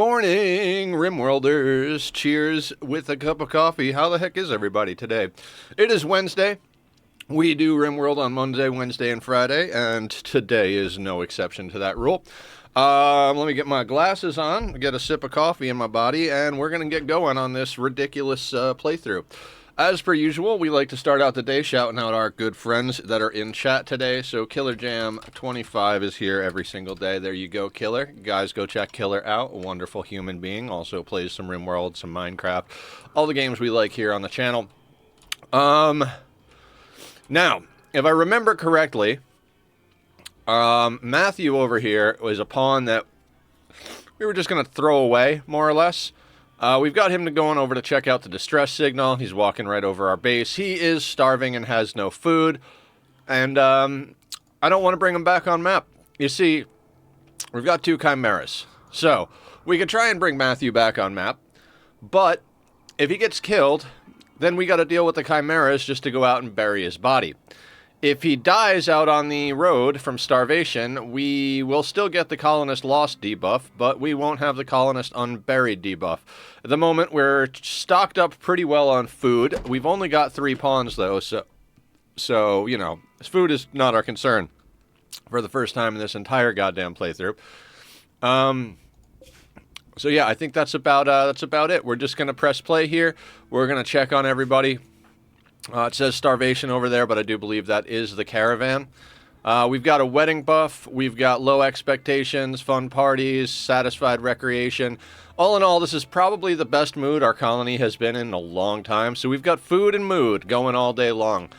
morning, Rimworlders. Cheers with a cup of coffee. How the heck is everybody today? It is Wednesday. We do Rimworld on Monday, Wednesday, and Friday, and today is no exception to that rule. Let me get my glasses on, get a sip of coffee in my body, and we're going to get going on this ridiculous playthrough. As per usual, we like to start out the day shouting out our good friends that are in chat today. So Killer Jam 25 is here every single day. There you go, Killer. Guys, go check Killer out. A wonderful human being. Also plays some Rimworld, some Minecraft. All the games we like here on the channel. Now, if I remember correctly, Matthew over here was a pawn that we were just going to throw away, more or less. We've got him going over to check out the distress signal. He's walking right over our base. He is starving and has no food. And I don't want to bring him back on map. You see, we've got two chimeras. So, we could try and bring Matthew back on map. But if he gets killed, then we got to deal with the chimeras just to go out and bury his body. If he dies out on the road from starvation, we will still get the Colonist Lost debuff, but we won't have the Colonist Unburied debuff. At the moment, we're stocked up pretty well on food. We've only got 3 pawns, though, so you know, food is not our concern for the first time in this entire goddamn playthrough. So yeah, I think that's about it. We're just going to press play here. We're going to check on everybody. It says starvation over there, but I do believe that is the caravan. We've got a wedding buff. We've got low expectations, fun parties, satisfied recreation. All in all, this is probably the best mood our colony has been in a long time. So we've got food and mood going all day long.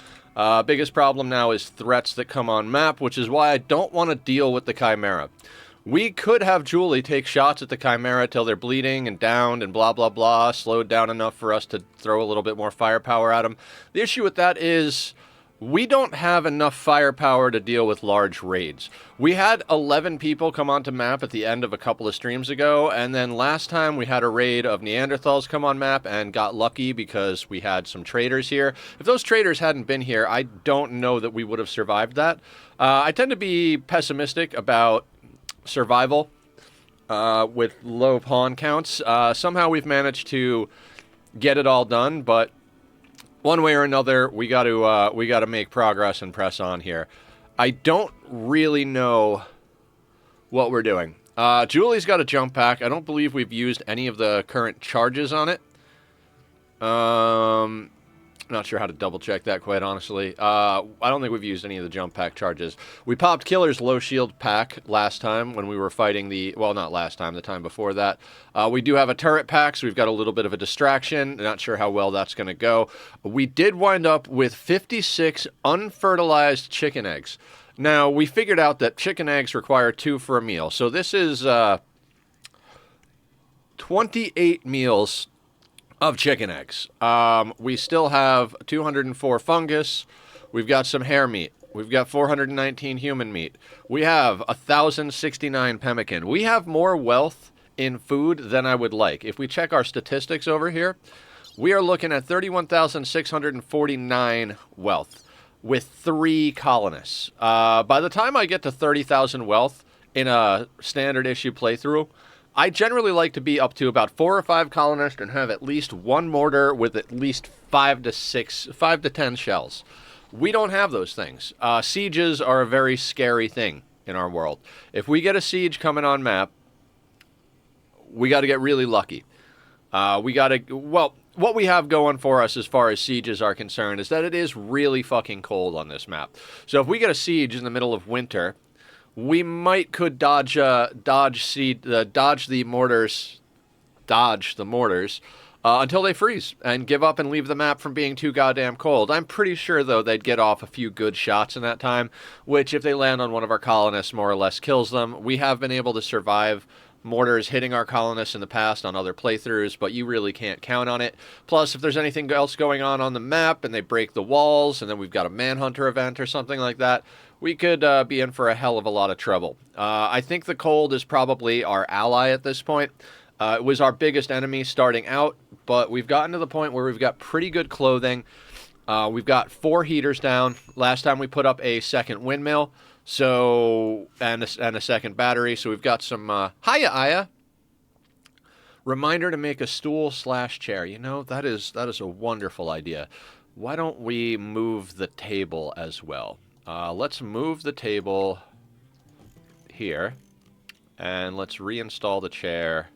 Biggest problem now is threats that come on map, which is why I don't want to deal with the Chimera. We could have Julie take shots at the Chimera till they're bleeding and downed and blah, blah, blah, slowed down enough for us to throw a little bit more firepower at them. The issue with that is we don't have enough firepower to deal with large raids. We had 11 people come onto map at the end of a couple of streams ago, and then last time we had a raid of Neanderthals come on map and got lucky because we had some traders here. If those traders hadn't been here, I don't know that we would have survived that. I tend to be pessimistic about survival with low pawn counts. Somehow we've managed to get it all done, but one way or another we got to make progress and press on here. I don't really know what we're doing. Julie's got a jump pack. I don't believe we've used any of the current charges on it. Not sure how to double check that, quite honestly. I don't think we've used any of the jump pack charges. We popped Killer's low shield pack last time when we were fighting the... Well, not last time, the time before that. We do have a turret pack, so we've got a little bit of a distraction. Not sure how well that's going to go. We did wind up with 56 unfertilized chicken eggs. Now, we figured out that chicken eggs require 2 for a meal. So this is 28 meals of chicken eggs. We still have 204 fungus. We've got some hare meat. We've got 419 human meat. We have 1,069 pemmican. We have more wealth in food than I would like. If we check our statistics over here, we are looking at 31,649 wealth with 3 colonists. By the time I get to 30,000 wealth in a standard issue playthrough, I generally like to be up to about 4 or 5 colonists and have at least 1 mortar with at least 5 to 10 shells. We don't have those things. Sieges are a very scary thing in our world. If we get a siege coming on map, we got to get really lucky. What we have going for us as far as sieges are concerned is that it is really fucking cold on this map. So if we get a siege in the middle of winter, we could dodge the mortars until they freeze and give up and leave the map from being too goddamn cold. I'm pretty sure, though, they'd get off a few good shots in that time, which, if they land on one of our colonists, more or less kills them. We have been able to survive mortars hitting our colonists in the past on other playthroughs, but you really can't count on it. Plus, if there's anything else going on the map and they break the walls and then we've got a manhunter event or something like that, we could be in for a hell of a lot of trouble. I think the cold is probably our ally at this point. It was our biggest enemy starting out, but we've gotten to the point where we've got pretty good clothing. We've got 4 heaters down. Last time we put up a second windmill, and a second battery. So we've got some... Hiya, Aya. Reminder to make a stool/chair. You know, that is a wonderful idea. Why don't we move the table as well? Let's move the table here, and let's reinstall the chair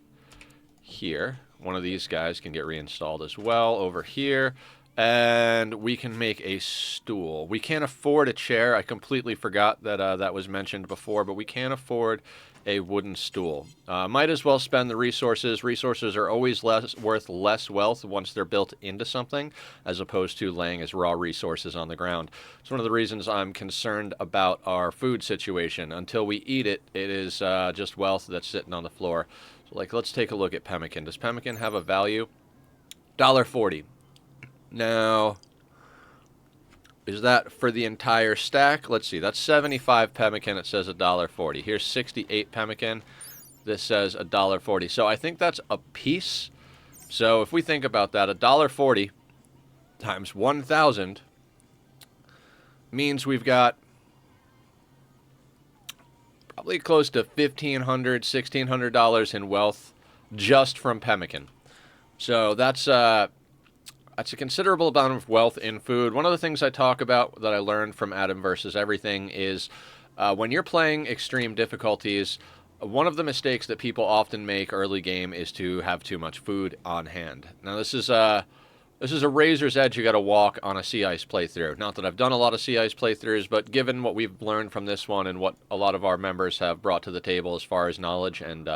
here. One of these guys can get reinstalled as well over here, and we can make a stool. We can't afford a chair. I completely forgot that that was mentioned before, but we can't afford a wooden stool. Might as well spend the resources. Resources are always worth less wealth once they're built into something, as opposed to laying as raw resources on the ground. It's one of the reasons I'm concerned about our food situation. Until we eat it, it is just wealth that's sitting on the floor. So, like, let's take a look at pemmican. Does pemmican have a value? $1.40. Now, is that for the entire stack? Let's see. That's 75 pemmican. It says $1.40. Here's 68 pemmican. This says $1.40. So I think that's a piece. So if we think about that, $1.40 times 1,000 means we've got probably close to $1,500, $1,600 in wealth just from pemmican. So that's a considerable amount of wealth in food. One of the things I talk about that I learned from Adam versus Everything is when you're playing extreme difficulties, one of the mistakes that people often make early game is to have too much food on hand. Now, this is a razor's edge you got to walk on a sea ice playthrough. Not that I've done a lot of sea ice playthroughs, but given what we've learned from this one and what a lot of our members have brought to the table as far as knowledge and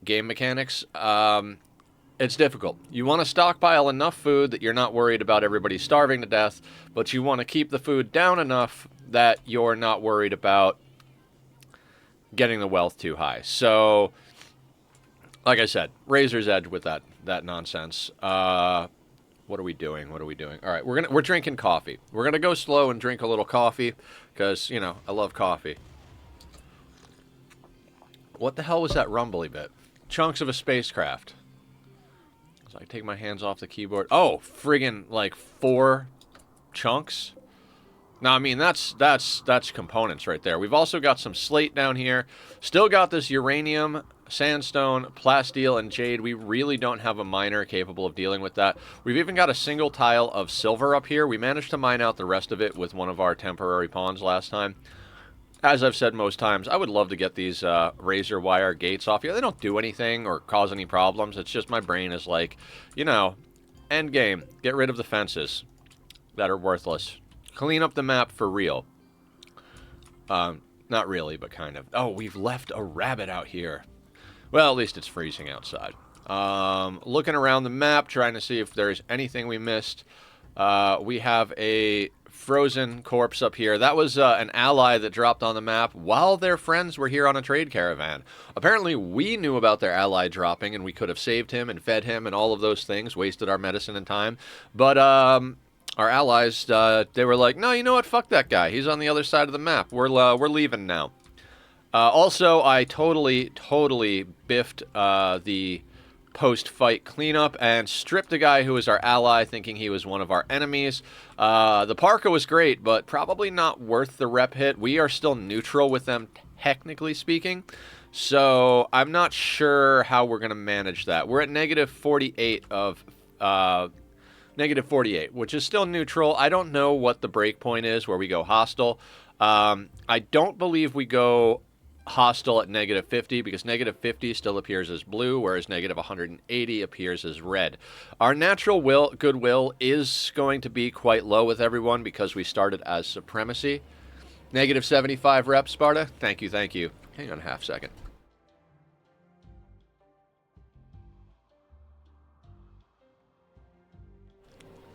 game mechanics, it's difficult. You want to stockpile enough food that you're not worried about everybody starving to death, but you want to keep the food down enough that you're not worried about getting the wealth too high. So, like I said, razor's edge with that nonsense. What are we doing? All right, we're drinking coffee. We're gonna go slow and drink a little coffee because, you know, I love coffee. What the hell was that rumbly bit? Chunks of a spacecraft. So I take my hands off the keyboard. Oh, friggin' like 4 chunks. Now, I mean, that's components right there. We've also got some slate down here. Still got this uranium, sandstone, plasteel, and jade. We really don't have a miner capable of dealing with that. We've even got a single tile of silver up here. We managed to mine out the rest of it with one of our temporary pawns last time. As I've said most times, I would love to get these razor wire gates off here. They don't do anything or cause any problems. It's just my brain is like, you know, end game. Get rid of the fences that are worthless. Clean up the map for real. Not really, but kind of. Oh, we've left a rabbit out here. Well, at least it's freezing outside. Looking around the map, trying to see if there's anything we missed. We have a frozen corpse up here. That was an ally that dropped on the map while their friends were here on a trade caravan. Apparently, we knew about their ally dropping, and we could have saved him and fed him and all of those things, wasted our medicine and time. But our allies, they were like, no, you know what? Fuck that guy. He's on the other side of the map. We're leaving now. Also, I totally biffed the post-fight cleanup and stripped a guy who was our ally, thinking he was one of our enemies. The parka was great, but probably not worth the rep hit. We are still neutral with them, technically speaking. So I'm not sure how we're going to manage that. We're at negative 48 of... negative 48, which is still neutral. I don't know what the break point is where we go hostile. I don't believe we go hostile at negative 50 because negative 50 still appears as blue, whereas negative 180 appears as red. Our natural goodwill is going to be quite low with everyone because we started as supremacy. Negative 75 reps, Sparta. Thank you. Hang on a half second.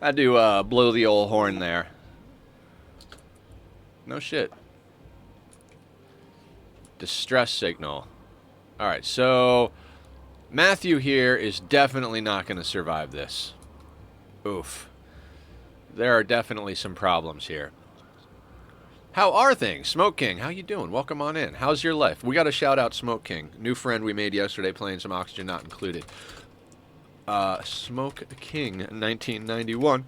I do blow the old horn there. No shit. Distress signal. Alright, so Matthew here is definitely not going to survive this. Oof. There are definitely some problems here. How are things? Smoke King, how you doing? Welcome on in. How's your life? We got to shout out Smoke King. New friend we made yesterday playing some Oxygen Not Included. Smoke King 1991.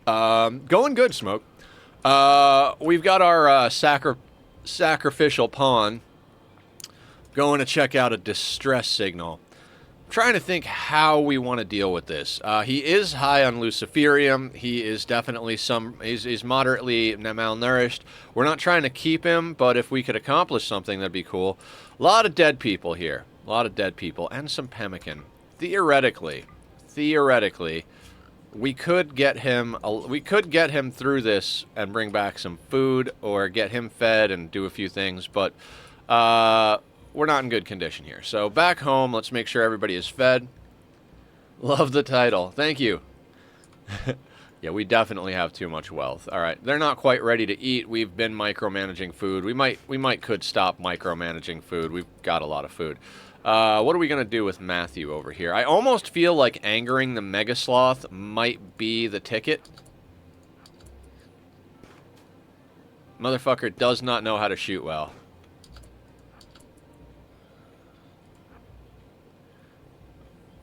Going good, Smoke. We've got our sacrificial pawn going to check out a distress signal trying to think how we want to deal with this. He is high on luciferium. He is definitely he's moderately malnourished. We're not trying to keep him, but if we could accomplish something, that'd be cool. A lot of dead people here. A lot of dead people. And some pemmican. Theoretically, we could get him through this and bring back some food, or get him fed and do a few things, but we're not in good condition here. So back home, let's make sure everybody is fed. Love the title. Thank you. Yeah, we definitely have too much wealth. All right, they're not quite ready to eat. We've been micromanaging food. We could stop micromanaging food. We've got a lot of food. What are we going to do with Matthew over here? I almost feel like angering the Mega Sloth might be the ticket. Motherfucker does not know how to shoot well.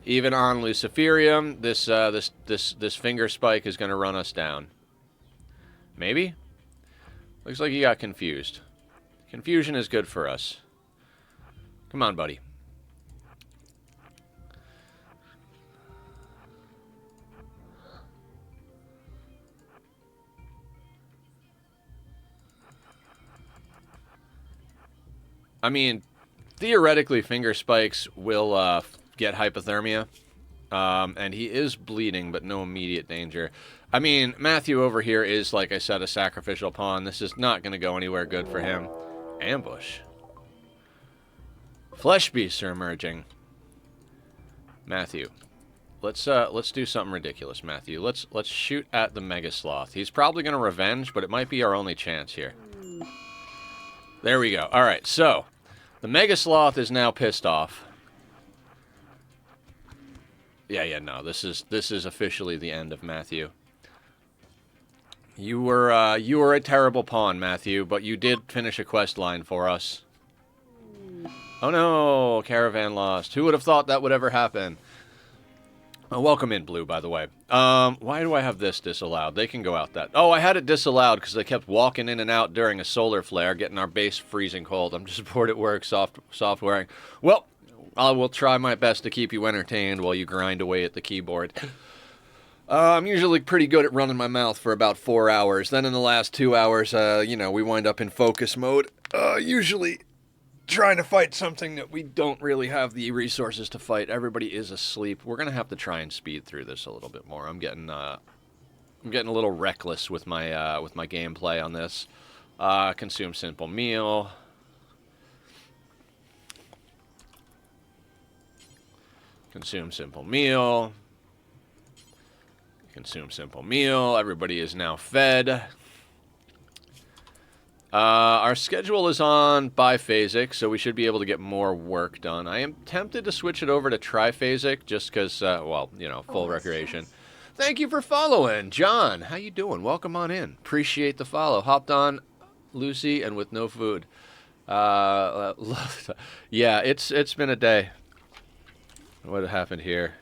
Even on luciferium, this finger spike is going to run us down. Maybe? Looks like he got confused. Confusion is good for us. Come on, buddy. I mean, theoretically, finger spikes will get hypothermia, and he is bleeding, but no immediate danger. I mean, Matthew over here is, like I said, a sacrificial pawn. This is not going to go anywhere good for him. Ambush. Flesh beasts are emerging. Matthew, let's do something ridiculous, Matthew. Let's shoot at the Mega Sloth. He's probably going to revenge, but it might be our only chance here. There we go. All right, so the Mega Sloth is now pissed off. Yeah, no, this is officially the end of Matthew. You were a terrible pawn, Matthew, but you did finish a quest line for us. Oh no, caravan lost. Who would have thought that would ever happen? Oh, welcome in, Blue, by the way. Why do I have this disallowed? They can go out that. Oh, I had it disallowed because they kept walking in and out during a solar flare, getting our base freezing cold. I'm just bored at work, softwaring. Well, I will try my best to keep you entertained while you grind away at the keyboard. I'm usually pretty good at running my mouth for about 4 hours. Then in the last 2 hours, we wind up in focus mode. Usually trying to fight something that we don't really have the resources to fight. Everybody is asleep. We're going to have to try and speed through this a little bit more. I'm getting a little reckless with my gameplay on this. Consume simple meal. Consume simple meal. Consume simple meal. Everybody is now fed. Our schedule is on biphasic, so we should be able to get more work done. I am tempted to switch it over to triphasic just because, full recreation. Thank you for following, John. How you doing? Welcome on in. Appreciate the follow. Hopped on, Lucy, and with no food. Yeah, it's been a day. What happened here?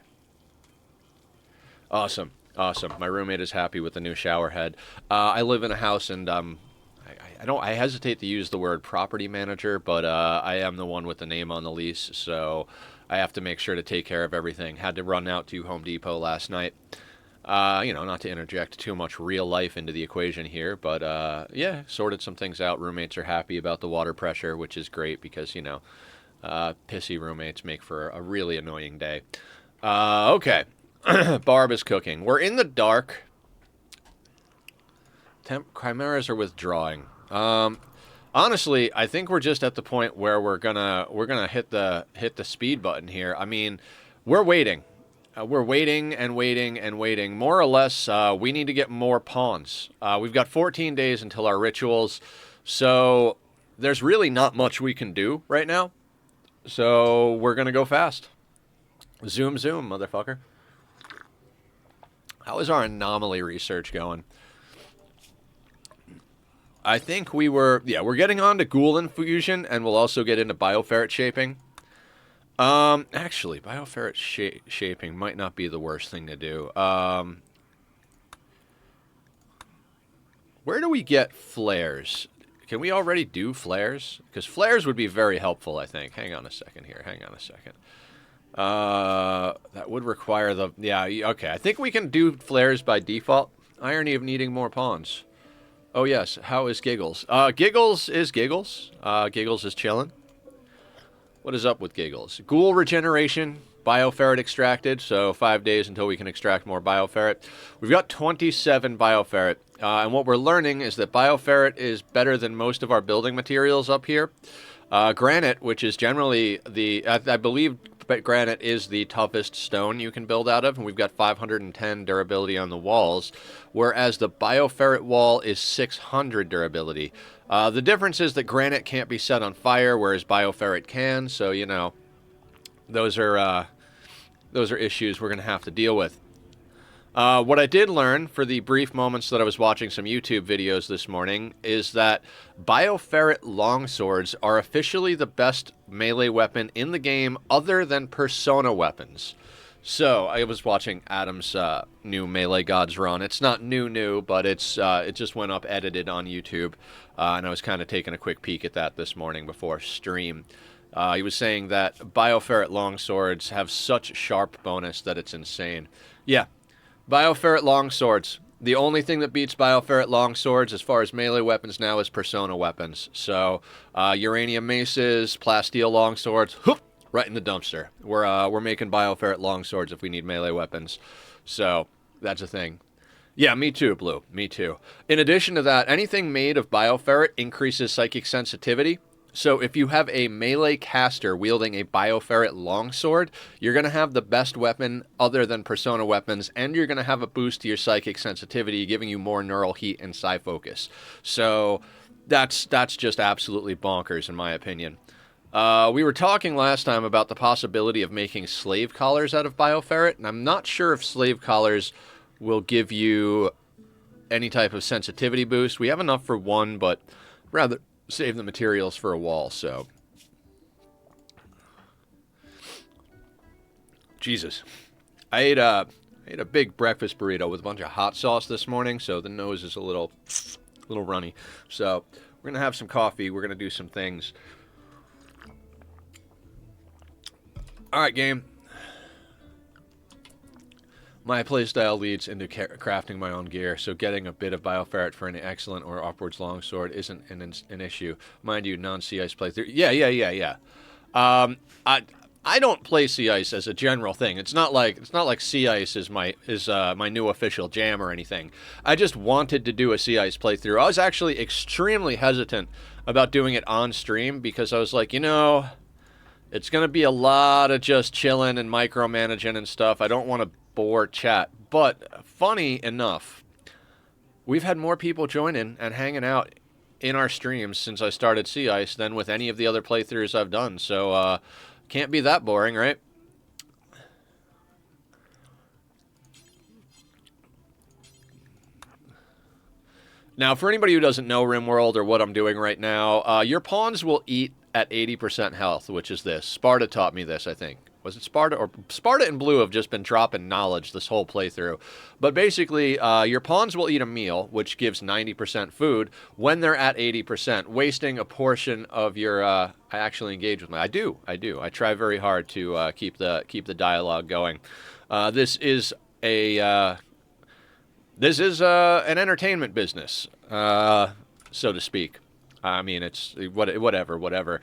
Awesome. My roommate is happy with the new shower head. I live in a house, and I hesitate to use the word property manager, but I am the one with the name on the lease, so I have to make sure to take care of everything. Had to run out to Home Depot last night. Not to interject too much real life into the equation here, but yeah, sorted some things out. Roommates are happy about the water pressure, which is great because, pissy roommates make for a really annoying day. Okay. Barb is cooking. We're in the dark. Chimeras are withdrawing. Honestly, I think we're just at the point where we're gonna hit the speed button here. I mean, we're waiting. We're waiting and waiting and waiting. More or less, we need to get more pawns. We've got 14 days until our rituals, so there's really not much we can do right now. So we're gonna go fast. Zoom, motherfucker. How is our anomaly research going? I think we're getting on to ghoul infusion, and we'll also get into bioferret shaping. Actually, bioferret shaping might not be the worst thing to do. Where do we get flares? Can we already do flares? Because flares would be very helpful, I think. Hang on a second here. That would require the... Yeah, okay. I think we can do flares by default. Irony of needing more pawns. Oh, yes. How is Giggles? Giggles is Giggles. Giggles is chilling. What is up with Giggles? Ghoul regeneration. Bioferret extracted, so 5 days until we can extract more Bioferret. We've got 27 Bioferret, and what we're learning is that Bioferret is better than most of our building materials up here. Granite, which is generally I believe granite is the toughest stone you can build out of, and we've got 510 durability on the walls, whereas the Bioferret wall is 600 durability. The difference is that granite can't be set on fire, whereas Bioferret can, so, you know, those are issues we're going to have to deal with. What I did learn for the brief moments that I was watching some YouTube videos this morning is that Bioferret longswords are officially the best melee weapon in the game other than persona weapons. So, I was watching Adam's new Melee Gods run. It's not new, but it just went up edited on YouTube, and I was kind of taking a quick peek at that this morning before stream. He was saying that Bioferret longswords have such sharp bonus that it's insane. Yeah, Bioferret longswords. The only thing that beats Bioferret longswords as far as melee weapons now is persona weapons. So, uranium maces, plasteel longswords, whoop, right in the dumpster. We're making Bioferret longswords if we need melee weapons. So, that's a thing. Yeah, me too, Blue. Me too. In addition to that, anything made of Bioferret increases psychic sensitivity. So if you have a melee caster wielding a Bioferret longsword, you're going to have the best weapon other than persona weapons, and you're going to have a boost to your psychic sensitivity, giving you more neural heat and psi focus. So that's just absolutely bonkers, in my opinion. We were talking last time about the possibility of making slave collars out of Bioferret, and I'm not sure if slave collars will give you any type of sensitivity boost. We have enough for one, but rather save the materials for a wall, so. Jesus. I ate a big breakfast burrito with a bunch of hot sauce this morning, so the nose is a little runny. So, we're going to have some coffee. We're going to do some things. Alright, game. My playstyle leads into crafting my own gear, so getting a bit of Bioferret for an excellent or upwards longsword isn't an issue. Mind you, non-sea ice playthrough. Yeah. I don't play sea ice as a general thing. It's not like sea ice is my new official jam or anything. I just wanted to do a sea ice playthrough. I was actually extremely hesitant about doing it on stream because I was like, you know, it's gonna be a lot of just chilling and micromanaging and stuff. I don't want to bore chat, but funny enough, we've had more people joining and hanging out in our streams since I started Sea Ice than with any of the other playthroughs I've done, so can't be that boring, right? Now, for anybody who doesn't know Rimworld or what I'm doing right now, your pawns will eat at 80% health, which is this. Sparta taught me this, I think. Was it Sparta? Or Sparta and Blue have just been dropping knowledge this whole playthrough. But basically, your pawns will eat a meal, which gives 90% food, when they're at 80%, wasting a portion of your... I actually engage with my... I do. I try very hard to keep the dialogue going. This is an entertainment business, so to speak. I mean, it's whatever.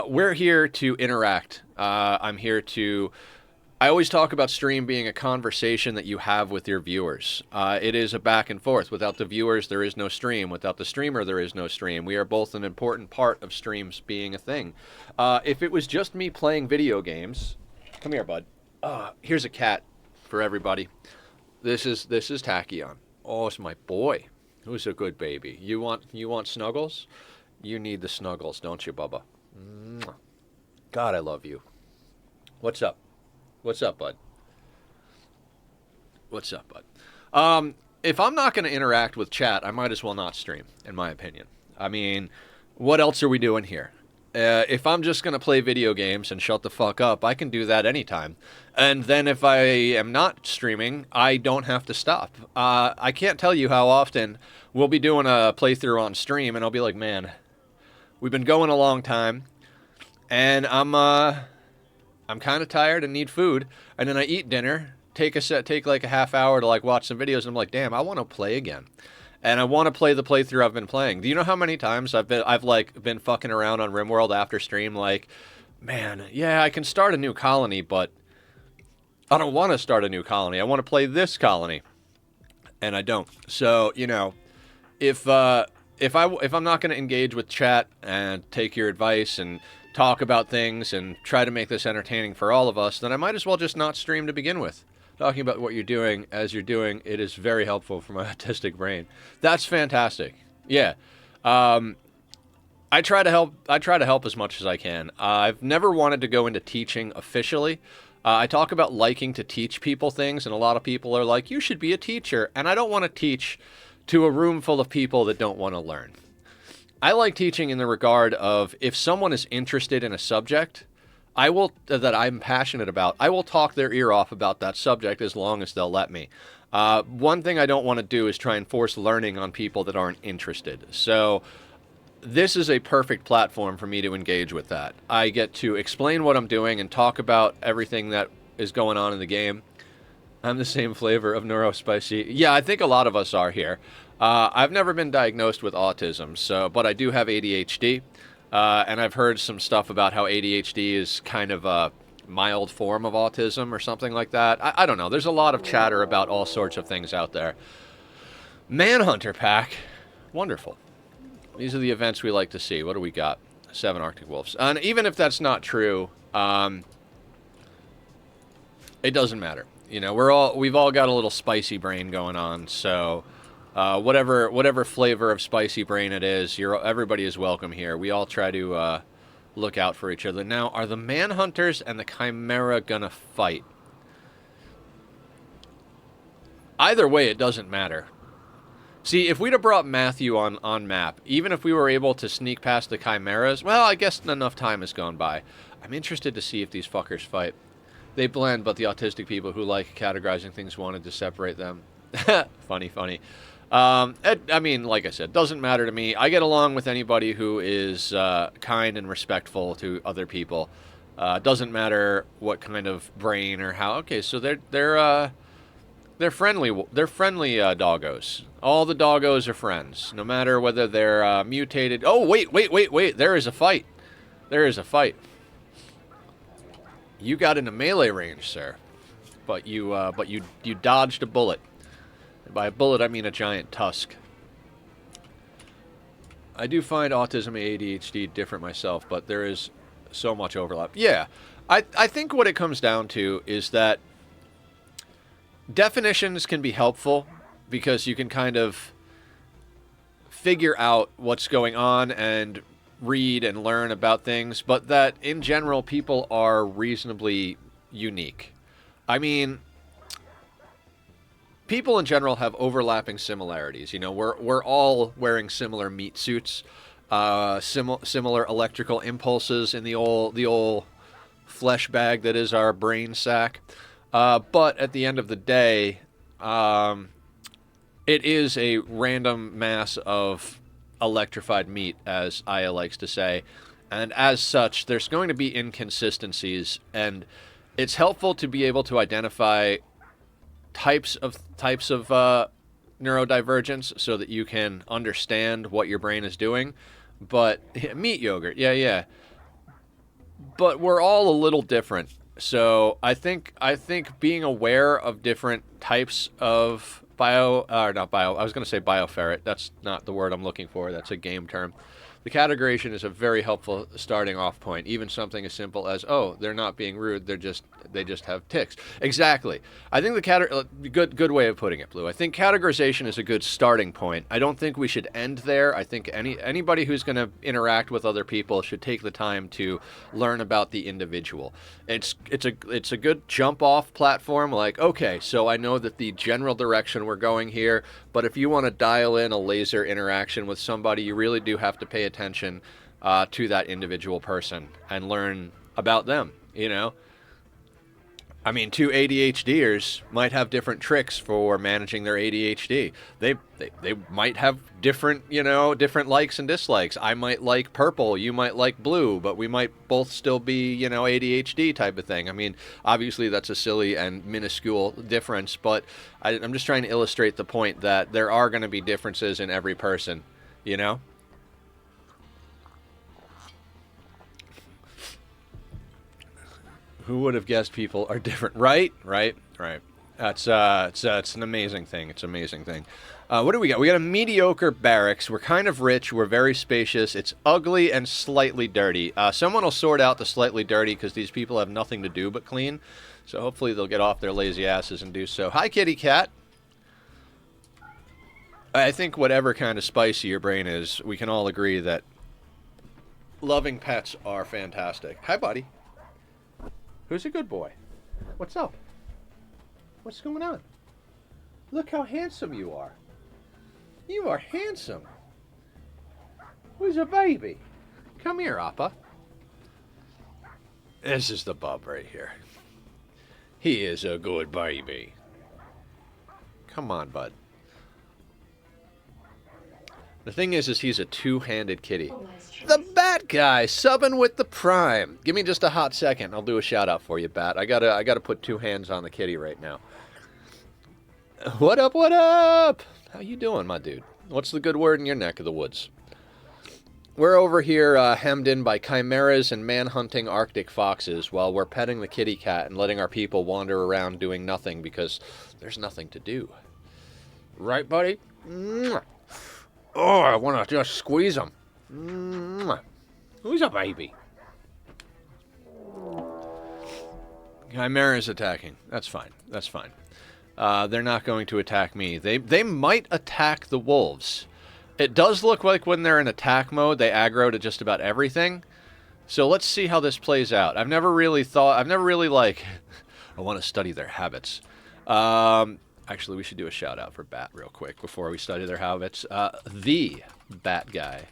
We're here to interact. I'm here to... I always talk about stream being a conversation that you have with your viewers. It is a back and forth. Without the viewers, there is no stream. Without the streamer, there is no stream. We are both an important part of streams being a thing. If it was just me playing video games... Come here, bud. Here's a cat for everybody. This is Tachyon. Oh, it's my boy. Who's a good baby? You want snuggles? You need the snuggles, don't you, Bubba? God, I love you. What's up? What's up, bud? What's up, bud? If I'm not going to interact with chat, I might as well not stream, in my opinion. I mean, what else are we doing here? If I'm just going to play video games and shut the fuck up, I can do that anytime. And then if I am not streaming, I don't have to stop. I can't tell you how often we'll be doing a playthrough on stream, and I'll be like, man, we've been going a long time, and I'm I'm kind of tired and need food, and then I eat dinner, take like a half hour to like watch some videos, and I'm like, damn, I want to play again. And I want to play the playthrough I've been playing. Do you know how many times I've like been fucking around on Rimworld after stream, like, man, yeah, I can start a new colony, but I don't want to start a new colony. I want to play this colony, and I don't. So, you know, if I'm not going to engage with chat and take your advice and talk about things and try to make this entertaining for all of us, then I might as well just not stream to begin with. Talking about what you're doing as you're doing, it is very helpful for my autistic brain. That's fantastic. Yeah. I try to help as much as I can. I've never wanted to go into teaching officially. I talk about liking to teach people things, and a lot of people are like, you should be a teacher. And I don't want to teach to a room full of people that don't want to learn. I like teaching in the regard of if someone is interested in a subject, that I'm passionate about, I will talk their ear off about that subject as long as they'll let me. One thing I don't want to do is try and force learning on people that aren't interested. So this is a perfect platform for me to engage with that. I get to explain what I'm doing and talk about everything that is going on in the game. I'm the same flavor of neurospicy. Yeah, I think a lot of us are here. I've never been diagnosed with autism, but I do have ADHD, and I've heard some stuff about how ADHD is kind of a mild form of autism or something like that. I don't know. There's a lot of chatter about all sorts of things out there. Manhunter pack. Wonderful. These are the events we like to see. What do we got? 7 Arctic Wolves. And even if that's not true, it doesn't matter. You know, we've all got a little spicy brain going on, so whatever flavor of spicy brain it is, everybody is welcome here. We all try to look out for each other. Now, are the Manhunters and the Chimera gonna fight? Either way, it doesn't matter. See, if we'd have brought Matthew on map, even if we were able to sneak past the Chimeras, well, I guess enough time has gone by. I'm interested to see if these fuckers fight. They blend, but the autistic people who like categorizing things wanted to separate them. Funny. I mean, like I said, doesn't matter to me. I get along with anybody who is kind and respectful to other people. Doesn't matter what kind of brain or how. Okay, so they're friendly. They're friendly doggos. All the doggos are friends, no matter whether they're mutated. Oh, wait. There is a fight. There is a fight. You got into melee range, sir, but you dodged a bullet. And by a bullet, I mean a giant tusk. I do find autism and ADHD different myself, but there is so much overlap. Yeah, I think what it comes down to is that definitions can be helpful because you can kind of figure out what's going on and read and learn about things, but that in general people are reasonably unique. I mean, people in general have overlapping similarities. You know, we're all wearing similar meat suits, similar electrical impulses in the old flesh bag that is our brain sack. But at the end of the day, it is a random mass of electrified meat, as Aya likes to say. And as such, there's going to be inconsistencies, and it's helpful to be able to identify types of neurodivergence so that you can understand what your brain is doing. But meat yogurt, yeah. But we're all a little different. So I think being aware of different types of I was going to say bioferret. That's not the word I'm looking for. That's a game term. The categorization is a very helpful starting off point. Even something as simple as, oh, they're not being rude. They just have tics. Exactly. I think good way of putting it, Blue. I think categorization is a good starting point. I don't think we should end there. I think anybody who's going to interact with other people should take the time to learn about the individual. It's a good jump off platform. Like, okay, so I know that the general direction we're going here, but if you want to dial in a laser interaction with somebody, you really do have to pay attention to that individual person and learn about them, you know? I mean, two ADHDers might have different tricks for managing their ADHD. They might have different, different likes and dislikes. I might like purple, you might like blue, but we might both still be, ADHD type of thing. I mean, obviously that's a silly and minuscule difference, but I'm just trying to illustrate the point that there are going to be differences in every person, you know? Who would have guessed people are different? Right. That's it's an amazing thing. It's an amazing thing. What do we got? We got a mediocre barracks. We're kind of rich. We're very spacious. It's ugly and slightly dirty. Someone will sort out the slightly dirty because these people have nothing to do but clean. So hopefully they'll get off their lazy asses and do so. Hi, kitty cat. I think whatever kind of spicy your brain is, we can all agree that loving pets are fantastic. Hi, buddy. Who's a good boy? What's up? What's going on? Look how handsome you are. You are handsome. Who's a baby? Come here, Appa. This is the bub right here. He is a good baby. Come on, bud. The thing is he's a two-handed kitty. The Bat Guy, subbing with the Prime. Give me just a hot second. I'll do a shout-out for you, Bat. I gotta put two hands on the kitty right now. What up, what up? How you doing, my dude? What's the good word in your neck of the woods? We're over here hemmed in by chimeras and man-hunting Arctic foxes while we're petting the kitty cat and letting our people wander around doing nothing because there's nothing to do. Right, buddy? Mwah. Oh, I want to just squeeze him. Who's a baby? Chimera's attacking. That's fine. That's fine. They're not going to attack me. They might attack the wolves. It does look like when they're in attack mode, they aggro to just about everything. So let's see how this plays out. I've never really like, I want to study their habits. Actually, we should do a shout-out for Bat real quick before we study their habits. The Bat Guy.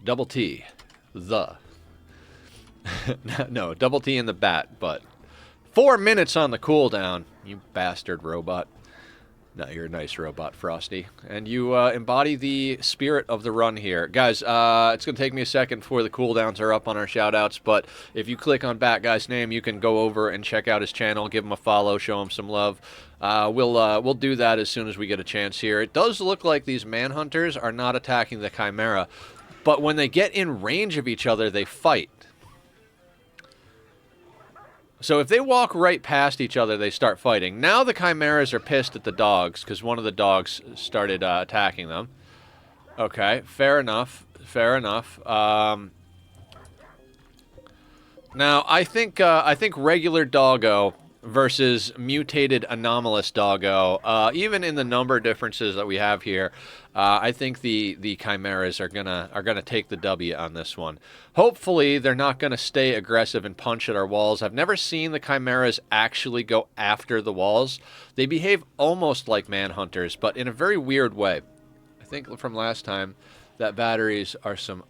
Double T. The. No, double T in the bat, but 4 minutes on the cooldown, you bastard robot. No, you're a nice robot, Frosty. And you embody the spirit of the run here. Guys, it's going to take me a second before the cooldowns are up on our shout-outs, but if you click on Bat Guy's name, you can go over and check out his channel, give him a follow, show him some love. We'll do that as soon as we get a chance here. It does look like these manhunters are not attacking the Chimera, but when they get in range of each other, they fight. So if they walk right past each other, they start fighting. Now the Chimeras are pissed at the dogs because one of the dogs started attacking them. Okay, fair enough. Fair enough. Now I think regular doggo versus mutated anomalous doggo, even in the number differences that we have here, I think the chimeras are gonna take the W on this one. Hopefully they're not gonna stay aggressive and punch at our walls. I've never seen the chimeras actually go after the walls. They behave almost like manhunters, but in a very weird way. I think from last time that batteries are some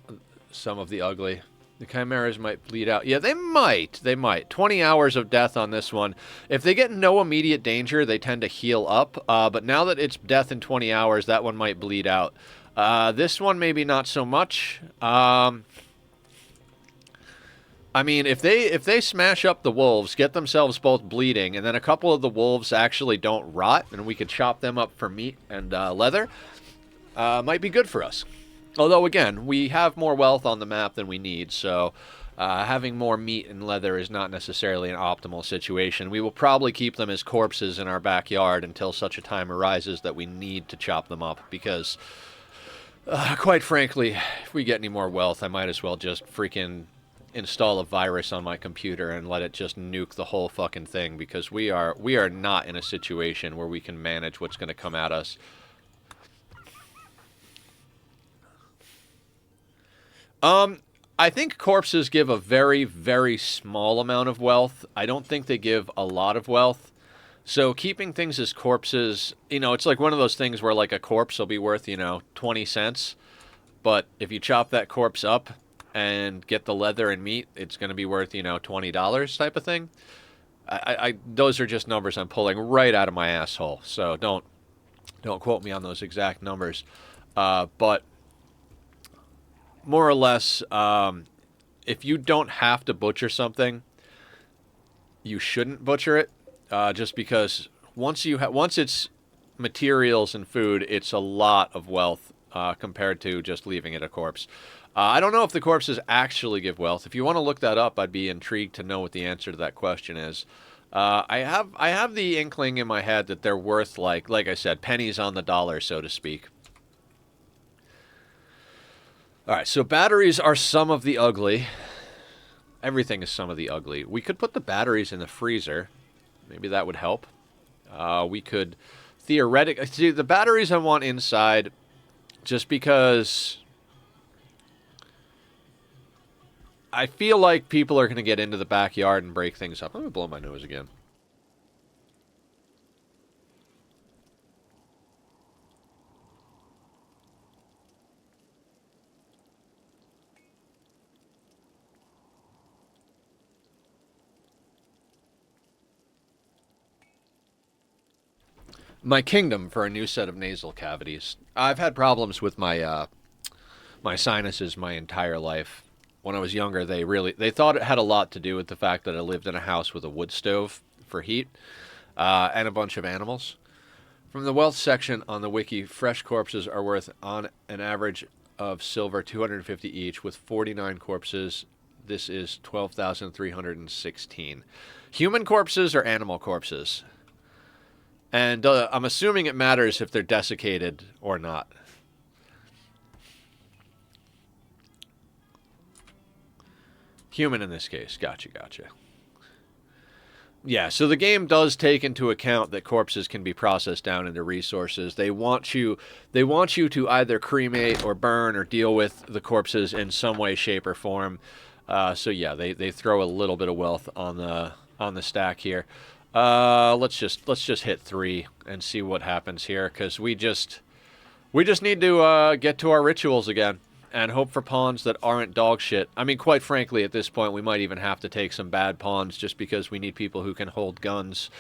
of the ugly. The chimeras might bleed out. Yeah, they might. They might. 20 hours of death on this one. If they get no immediate danger, they tend to heal up. But now that it's death in 20 hours, that one might bleed out. This one maybe not so much. I mean, if they smash up the wolves, get themselves both bleeding, and then a couple of the wolves actually don't rot, and we could chop them up for meat and leather, might be good for us. Although, again, we have more wealth on the map than we need, so having more meat and leather is not necessarily an optimal situation. We will probably keep them as corpses in our backyard until such a time arises that we need to chop them up, because, quite frankly, if we get any more wealth, I might as well just freaking install a virus on my computer and let it just nuke the whole fucking thing, because we are not in a situation where we can manage what's going to come at us. I think corpses give a very, very small amount of wealth. I don't think they give a lot of wealth. So keeping things as corpses, it's like one of those things where like a corpse will be worth, 20 cents. But if you chop that corpse up and get the leather and meat, it's going to be worth, $20 type of thing. those are just numbers I'm pulling right out of my asshole. So don't quote me on those exact numbers. But more or less, if you don't have to butcher something, you shouldn't butcher it. Just because once it's materials and food, it's a lot of wealth compared to just leaving it a corpse. I don't know if the corpses actually give wealth. If you want to look that up, I'd be intrigued to know what the answer to that question is. I have the inkling in my head that they're worth, like I said, pennies on the dollar, so to speak. All right, so batteries are some of the ugly. Everything is some of the ugly. We could put the batteries in the freezer. Maybe that would help. We could theoretically... See, the batteries I want inside just because... I feel like people are going to get into the backyard and break things up. I'm going to blow my nose again. My kingdom for a new set of nasal cavities. I've had problems with my my sinuses my entire life. When I was younger, they thought it had a lot to do with the fact that I lived in a house with a wood stove for heat and a bunch of animals. From the wealth section on the wiki, fresh corpses are worth on an average of silver 250 each, with 49 corpses. This is 12,316. Human corpses or animal corpses? And I'm assuming it matters if they're desiccated or not. Human in this case. Gotcha. Yeah, so the game does take into account that corpses can be processed down into resources. They want you to either cremate or burn or deal with the corpses in some way, shape, or form. So yeah, they throw a little bit of wealth on the stack here. Let's just hit 3 and see what happens here, because we just need to get to our rituals again and hope for pawns that aren't dog shit. I mean, quite frankly, at this point, we might even have to take some bad pawns just because we need people who can hold guns.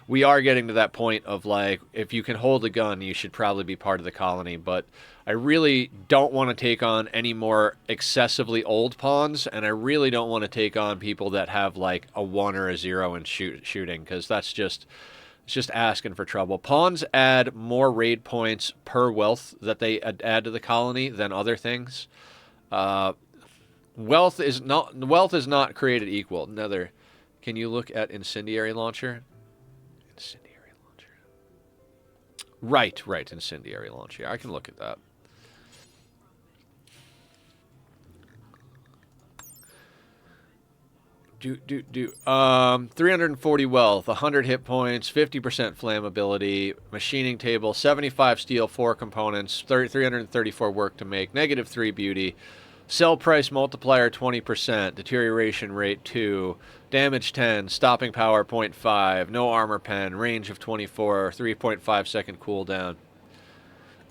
We are getting to that point of, like, if you can hold a gun, you should probably be part of the colony, but I really don't want to take on any more excessively old pawns, and I really don't want to take on people that have, like, a 1 or a 0 in shooting, because that's just... It's just asking for trouble. Pawns add more raid points per wealth that they add to the colony than other things. Wealth is not created equal. Another. Can you look at incendiary launcher? Incendiary launcher. Right. Incendiary launcher. I can look at that. Do 340 wealth, 100 hit points, 50% flammability, machining table, 75 steel, 4 components, 334 work to make, -3 beauty, sell price multiplier 20%, deterioration rate 2, damage 10, stopping power 0.5, no armor pen, range of 24, 3.5 second cooldown.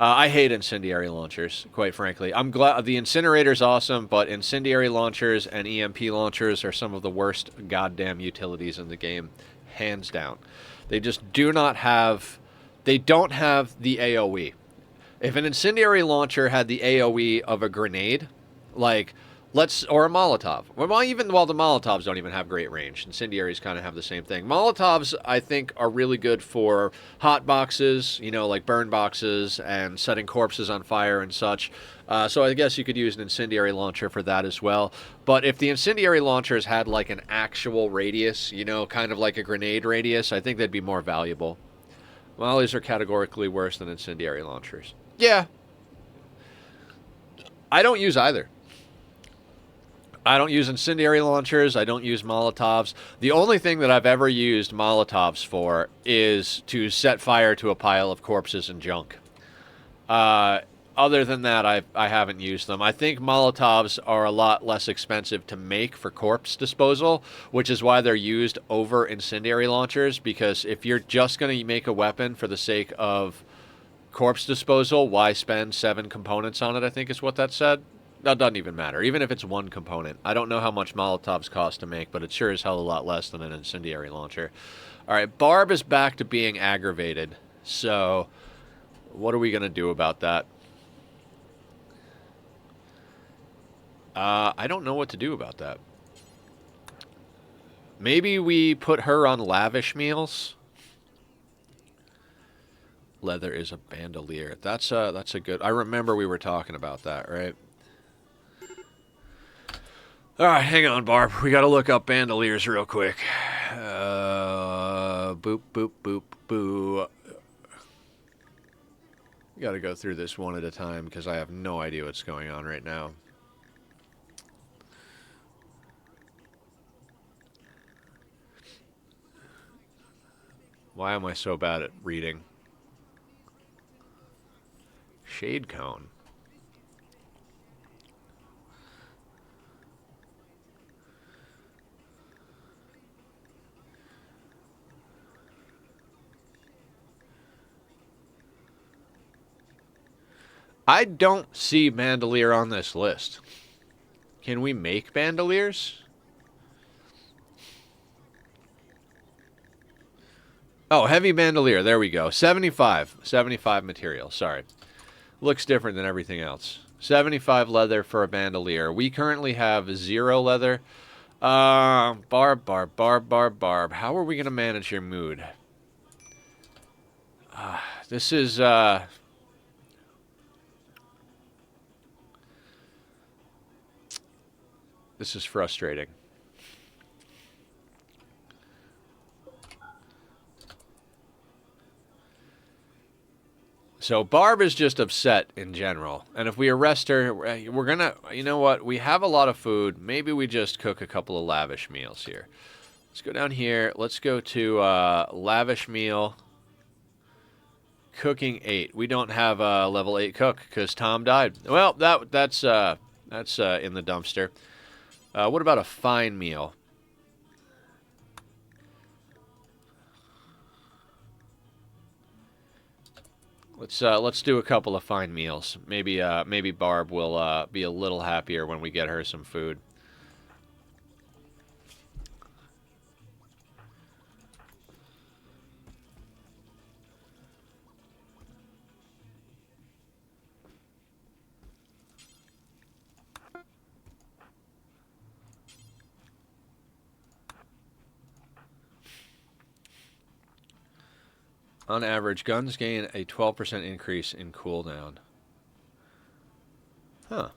I hate incendiary launchers, quite frankly. I'm glad the incinerator's awesome, but incendiary launchers and EMP launchers are some of the worst goddamn utilities in the game, hands down. They just do not have... They don't have the AoE. If an incendiary launcher had the AoE of a grenade, like... or a Molotov. Well, the Molotovs don't even have great range. Incendiaries kind of have the same thing. Molotovs, I think, are really good for hot boxes, like burn boxes and setting corpses on fire and such. So I guess you could use an incendiary launcher for that as well. But if the incendiary launchers had, like, an actual radius, kind of like a grenade radius, I think they'd be more valuable. Mollies are categorically worse than incendiary launchers. Yeah. I don't use either. I don't use incendiary launchers. I don't use Molotovs. The only thing that I've ever used Molotovs for is to set fire to a pile of corpses and junk. Other than that, I haven't used them. I think Molotovs are a lot less expensive to make for corpse disposal, which is why they're used over incendiary launchers, because if you're just going to make a weapon for the sake of corpse disposal, why spend 7 components on it, I think is what that said. That doesn't even matter. Even if it's one component. I don't know how much Molotovs cost to make, but it sure is hell of a lot less than an incendiary launcher. Alright, Barb is back to being aggravated. So, what are we going to do about that? I don't know what to do about that. Maybe we put her on lavish meals. Leather is a bandolier. That's a good... I remember we were talking about that, right? Alright, hang on, Barb. We gotta look up bandoliers real quick. Boop, boop, boop, boo. We gotta go through this one at a time because I have no idea what's going on right now. Why am I so bad at reading? Shade cone. I don't see bandolier on this list. Can we make bandoliers? Oh, heavy bandolier. There we go. 75. 75 material. Sorry. Looks different than everything else. 75 leather for a bandolier. We currently have 0 leather. Barb. How are we going to manage your mood? This is, This is frustrating. So Barb is just upset in general. And if we arrest her, we're going to... You know what? We have a lot of food. Maybe we just cook a couple of lavish meals here. Let's go down here. Let's go to lavish meal. Cooking 8. We don't have a level 8 cook because Tom died. Well, that's in the dumpster. What about a fine meal? Let's do a couple of fine meals. Maybe Barb will be a little happier when we get her some food. On average, guns gain a 12% increase in cooldown. Huh.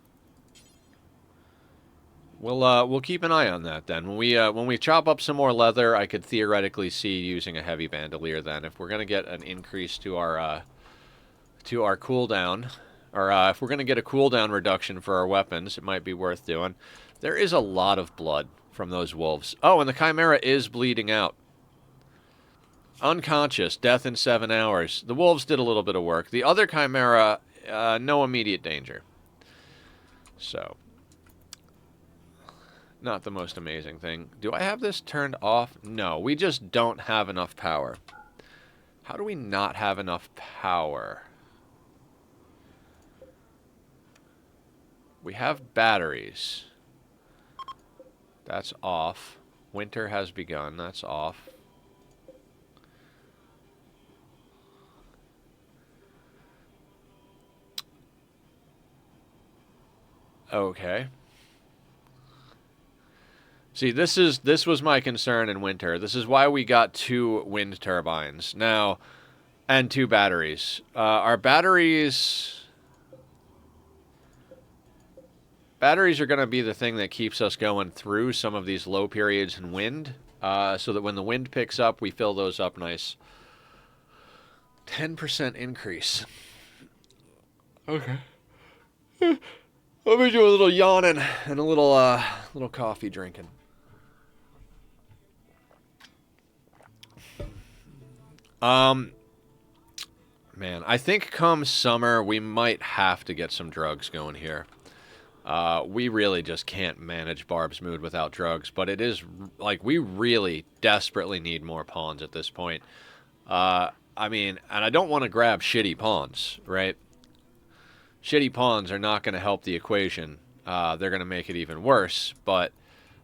We'll keep an eye on that then. When we chop up some more leather, I could theoretically see using a heavy bandolier then. If we're gonna get an increase to our cooldown, or if we're gonna get a cooldown reduction for our weapons, it might be worth doing. There is a lot of blood from those wolves. Oh, and the Chimera is bleeding out. Unconscious, death in 7 hours. The wolves did a little bit of work. The other Chimera, no immediate danger. So, not the most amazing thing. Do I have this turned off? No, we just don't have enough power. How do we not have enough power? We have batteries. That's off. Winter has begun. That's off. Okay. See, this was my concern in winter. This is why we got 2 wind turbines now, and 2 batteries. Our batteries are going to be the thing that keeps us going through some of these low periods in wind, so that when the wind picks up, we fill those up nice. 10% increase. Okay. Let me do a little yawning and a little coffee drinking. Man, I think come summer we might have to get some drugs going here. We really just can't manage Barb's mood without drugs, but it is like we really desperately need more pawns at this point. I mean, and I don't want to grab shitty pawns, right? Shitty pawns are not going to help the equation. they're going to make it even worse. But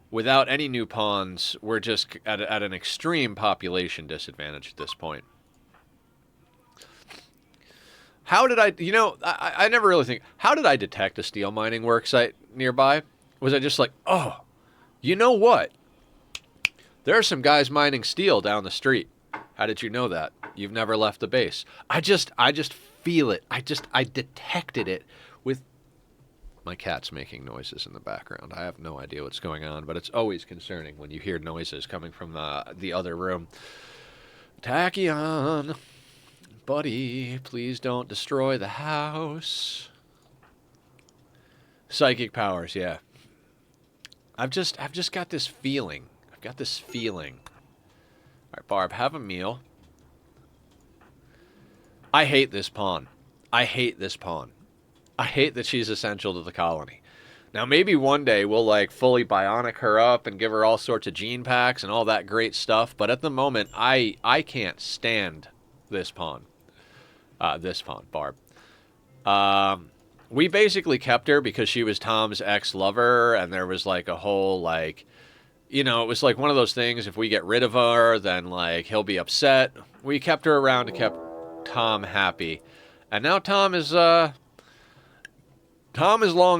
without any new pawns, we're just at an extreme population disadvantage at this point. How did I, I never really think, how did I detect a steel mining work site nearby? Was I just like, oh, you know what? There are some guys mining steel down the street. How did you know that? You've never left the base. I just feel it. I detected it with my cat's making noises in the background. I have no idea what's going on, but it's always concerning when you hear noises coming from the other room. Tachyon, buddy, please don't destroy the house. Psychic powers, yeah. I've just got this feeling. I've got this feeling. All right, Barb, have a meal. I hate this pawn. I hate this pawn. I hate that she's essential to the colony. Now, maybe one day we'll, like, fully bionic her up and give her all sorts of gene packs and all that great stuff. But at the moment, I can't stand this pawn. Barb. We basically kept her because she was Tom's ex-lover, and there was, like, a whole, like, it was like one of those things, if we get rid of her, then, like, he'll be upset. We kept her around to keep Tom happy. And now Tom is long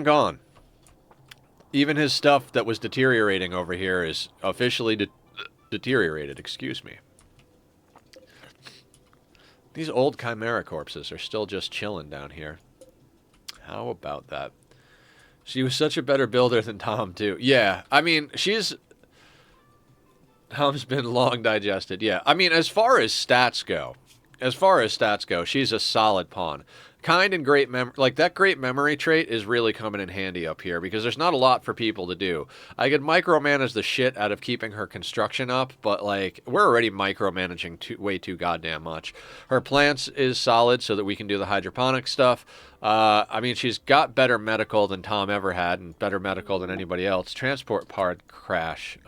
gone. Even his stuff that was deteriorating over here is officially deteriorated, excuse me. These old Chimera corpses are still just chilling down here. How about that? She was such a better builder than Tom, too. Yeah, I mean, Tom's been long digested, yeah. I mean, as far as stats go, she's a solid pawn. Kind and great memory, like that great memory trait is really coming in handy up here because there's not a lot for people to do. I could micromanage the shit out of keeping her construction up, but like we're already micromanaging way too goddamn much. Her plants is solid so that we can do the hydroponic stuff. I mean, she's got better medical than Tom ever had and better medical than anybody else. Transport part crash.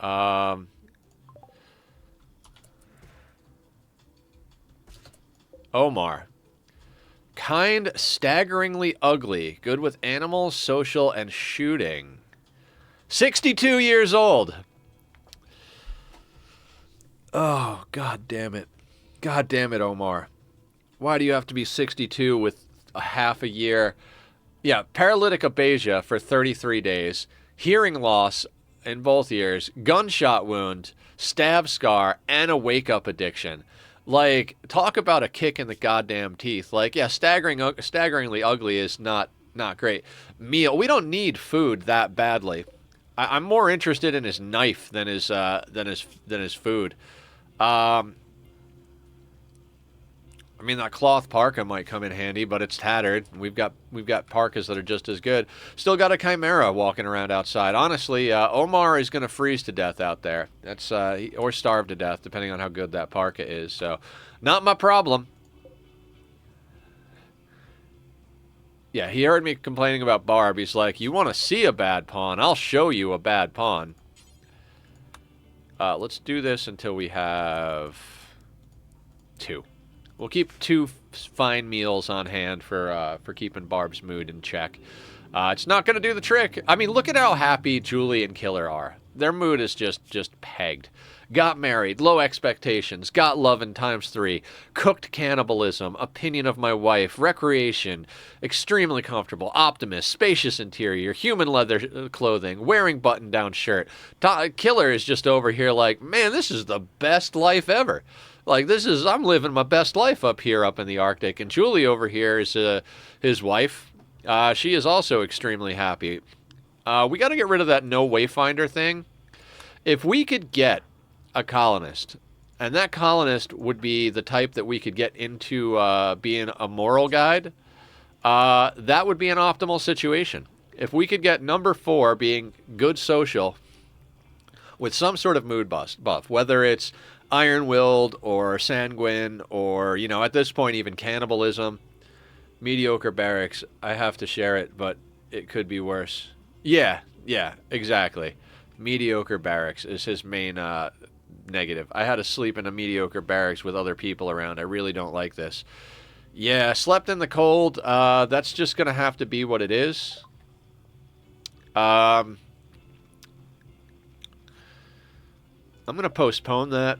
Omar. Kind, staggeringly ugly. Good with animals, social, and shooting. 62 years old. Oh, god damn it. God damn it, Omar. Why do you have to be 62 with a half a year? Yeah, paralytic aphasia for 33 days. Hearing loss in both ears. Gunshot wound. Stab scar. And a wake-up addiction. Like, talk about a kick in the goddamn teeth. Like, yeah, staggeringly ugly is not great. Meal. We don't need food that badly. I'm more interested in his knife than his food. I mean, that cloth parka might come in handy, but it's tattered. We've got parkas that are just as good. Still got a Chimera walking around outside. Honestly, Omar is going to freeze to death out there. That's or starve to death, depending on how good that parka is. So, not my problem. Yeah, he heard me complaining about Barb. He's like, you want to see a bad pawn? I'll show you a bad pawn. Let's do this until we have 2. We'll keep 2 fine meals on hand for keeping Barb's mood in check. It's not going to do the trick. I mean, look at how happy Julie and Killer are. Their mood is just pegged. Got married, low expectations, got love in ×3, cooked cannibalism, opinion of my wife, recreation, extremely comfortable, optimist, spacious interior, human leather clothing, wearing button-down shirt. Killer is just over here like, man, this is the best life ever. Like, I'm living my best life up here up in the Arctic. And Julie over here is his wife. She is also extremely happy. We got to get rid of that no wayfinder thing. If we could get a colonist, and that colonist would be the type that we could get into being a moral guide, that would be an optimal situation. If we could get number 4 being good social with some sort of mood buff, whether it's iron-willed or sanguine or, at this point even cannibalism. Mediocre barracks. I have to share it, but it could be worse. Yeah, exactly. Mediocre barracks is his main negative. I had to sleep in a mediocre barracks with other people around. I really don't like this. Yeah, slept in the cold. That's just going to have to be what it is. I'm going to postpone that.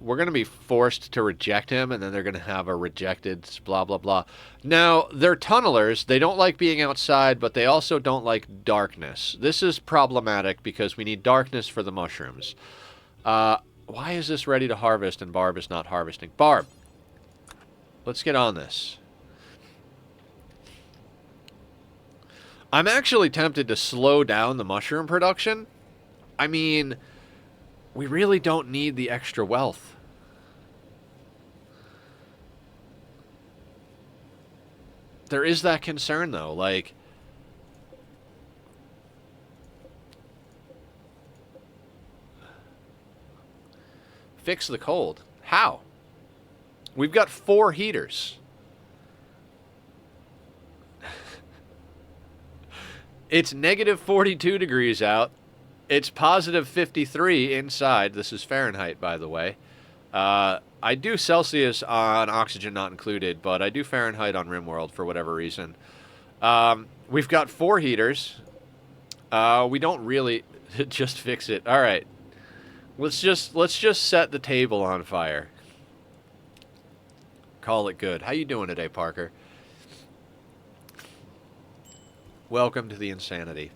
We're going to be forced to reject him, and then they're going to have a rejected blah, blah, blah. Now, they're tunnelers. They don't like being outside, but they also don't like darkness. This is problematic because we need darkness for the mushrooms. Why is this ready to harvest and Barb is not harvesting? Barb, let's get on this. I'm actually tempted to slow down the mushroom production. I mean, we really don't need the extra wealth. There is that concern, though. Like, fix the cold. How? We've got 4 heaters. It's negative 42 degrees out. It's positive 53 inside. This is Fahrenheit, by the way. I do Celsius on oxygen not included, but I do Fahrenheit on Rimworld for whatever reason. We've got 4 heaters. We don't really just fix it. All right. Let's just set the table on fire. Call it good. How you doing today, Parker? Welcome to the insanity.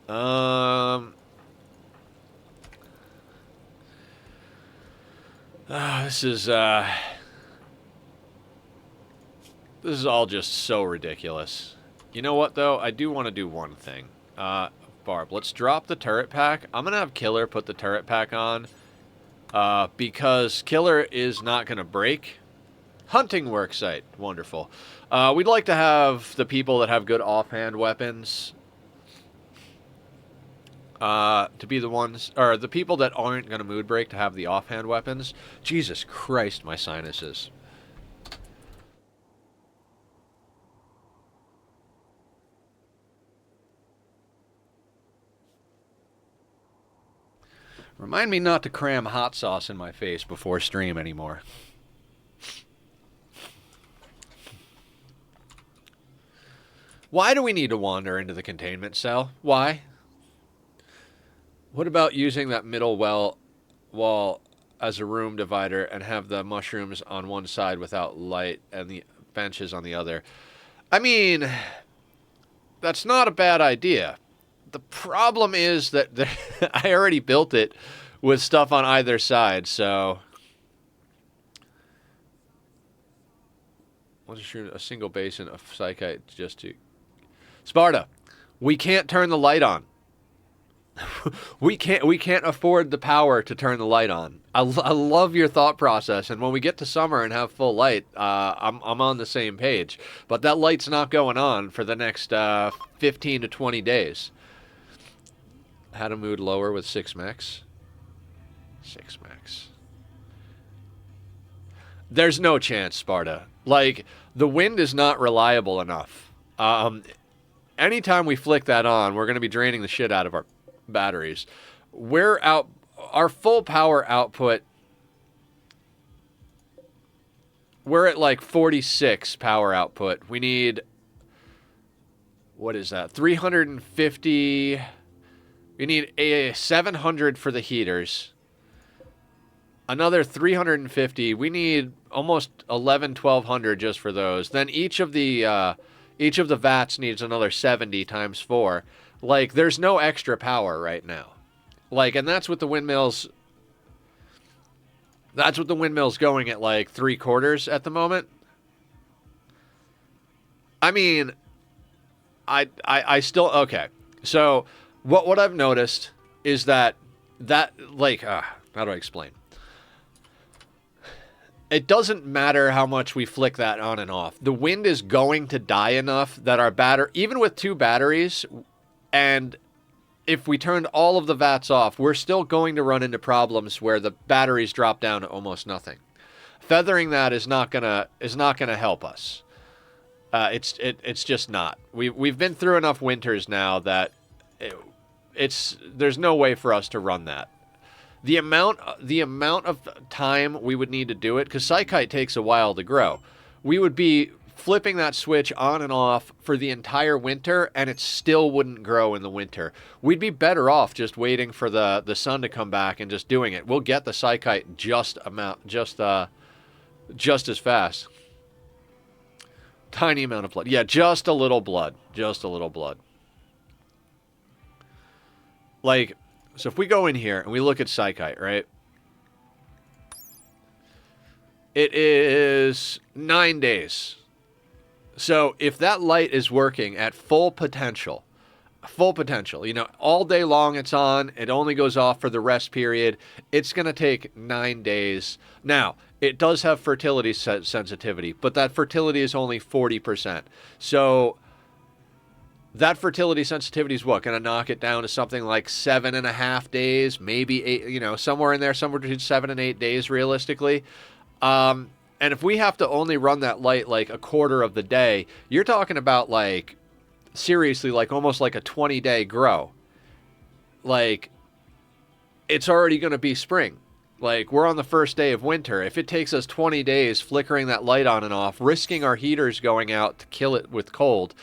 This is all just so ridiculous. You know what, though? I do want to do one thing. Barb, let's drop the turret pack. I'm going to have Killer put the turret pack on, because Killer is not going to break. Hunting worksite. Wonderful. We'd like to have the people that have good offhand weapons to be the ones, or the people that aren't going to mood break to have the offhand weapons. Jesus Christ, my sinuses. Remind me not to cram hot sauce in my face before stream anymore. Why do we need to wander into the containment cell? Why? What about using that middle wall as a room divider and have the mushrooms on one side without light and the benches on the other? I mean, that's not a bad idea. The problem is that I already built it with stuff on either side, so... Let's shoot a single basin of psychite just to... Sparta, we can't turn the light on. we can't afford the power to turn the light on. I love your thought process, and when we get to summer and have full light, I'm on the same page. But that light's not going on for the next 15 to 20 days. Had a mood lower with 6 mechs. 6 mechs. There's no chance, Sparta. Like, the wind is not reliable enough. Anytime we flick that on, we're going to be draining the shit out of our batteries. We're out... Our full power output... We're at, like, 46 power output. We need... What is that? 350... We need a 700 for the heaters. Another 350. We need almost 1,1200 just for those. Then each of the vats needs another 70 times 4. Like, there's no extra power right now. Like, and that's with the windmills. That's with the windmills going at like 3/4 at the moment. I mean, I still, okay. So what I've noticed is that like, how do I explain? It doesn't matter how much we flick that on and off. The wind is going to die enough that our even with 2 batteries, and if we turned all of the vats off, we're still going to run into problems where the batteries drop down to almost nothing. Feathering that is not gonna help us. It's just not. We've been through enough winters now that there's no way for us to run that. The amount of time we would need to do it, because psychite takes a while to grow, we would be flipping that switch on and off for the entire winter, and it still wouldn't grow in the winter. We'd be better off just waiting for the sun to come back and just doing it. We'll get the psychite just as fast. Tiny amount of blood. Yeah, just a little blood. Just a little blood. Like, so if we go in here and we look at psychite, right? It is 9 days. So if that light is working at full potential, you know, all day long it's on, it only goes off for the rest period, it's going to take 9 days. Now, it does have fertility sensitivity, but that fertility is only 40%. So that fertility sensitivity is what? Going to knock it down to something like 7.5 days, maybe 8, you know, somewhere in there, somewhere between 7 and 8 days realistically. And if we have to only run that light like a quarter of the day, you're talking about like, seriously, like almost like a 20-day grow. Like, it's already going to be spring. Like, we're on the first day of winter. If it takes us 20 days flickering that light on and off, risking our heaters going out to kill it with cold,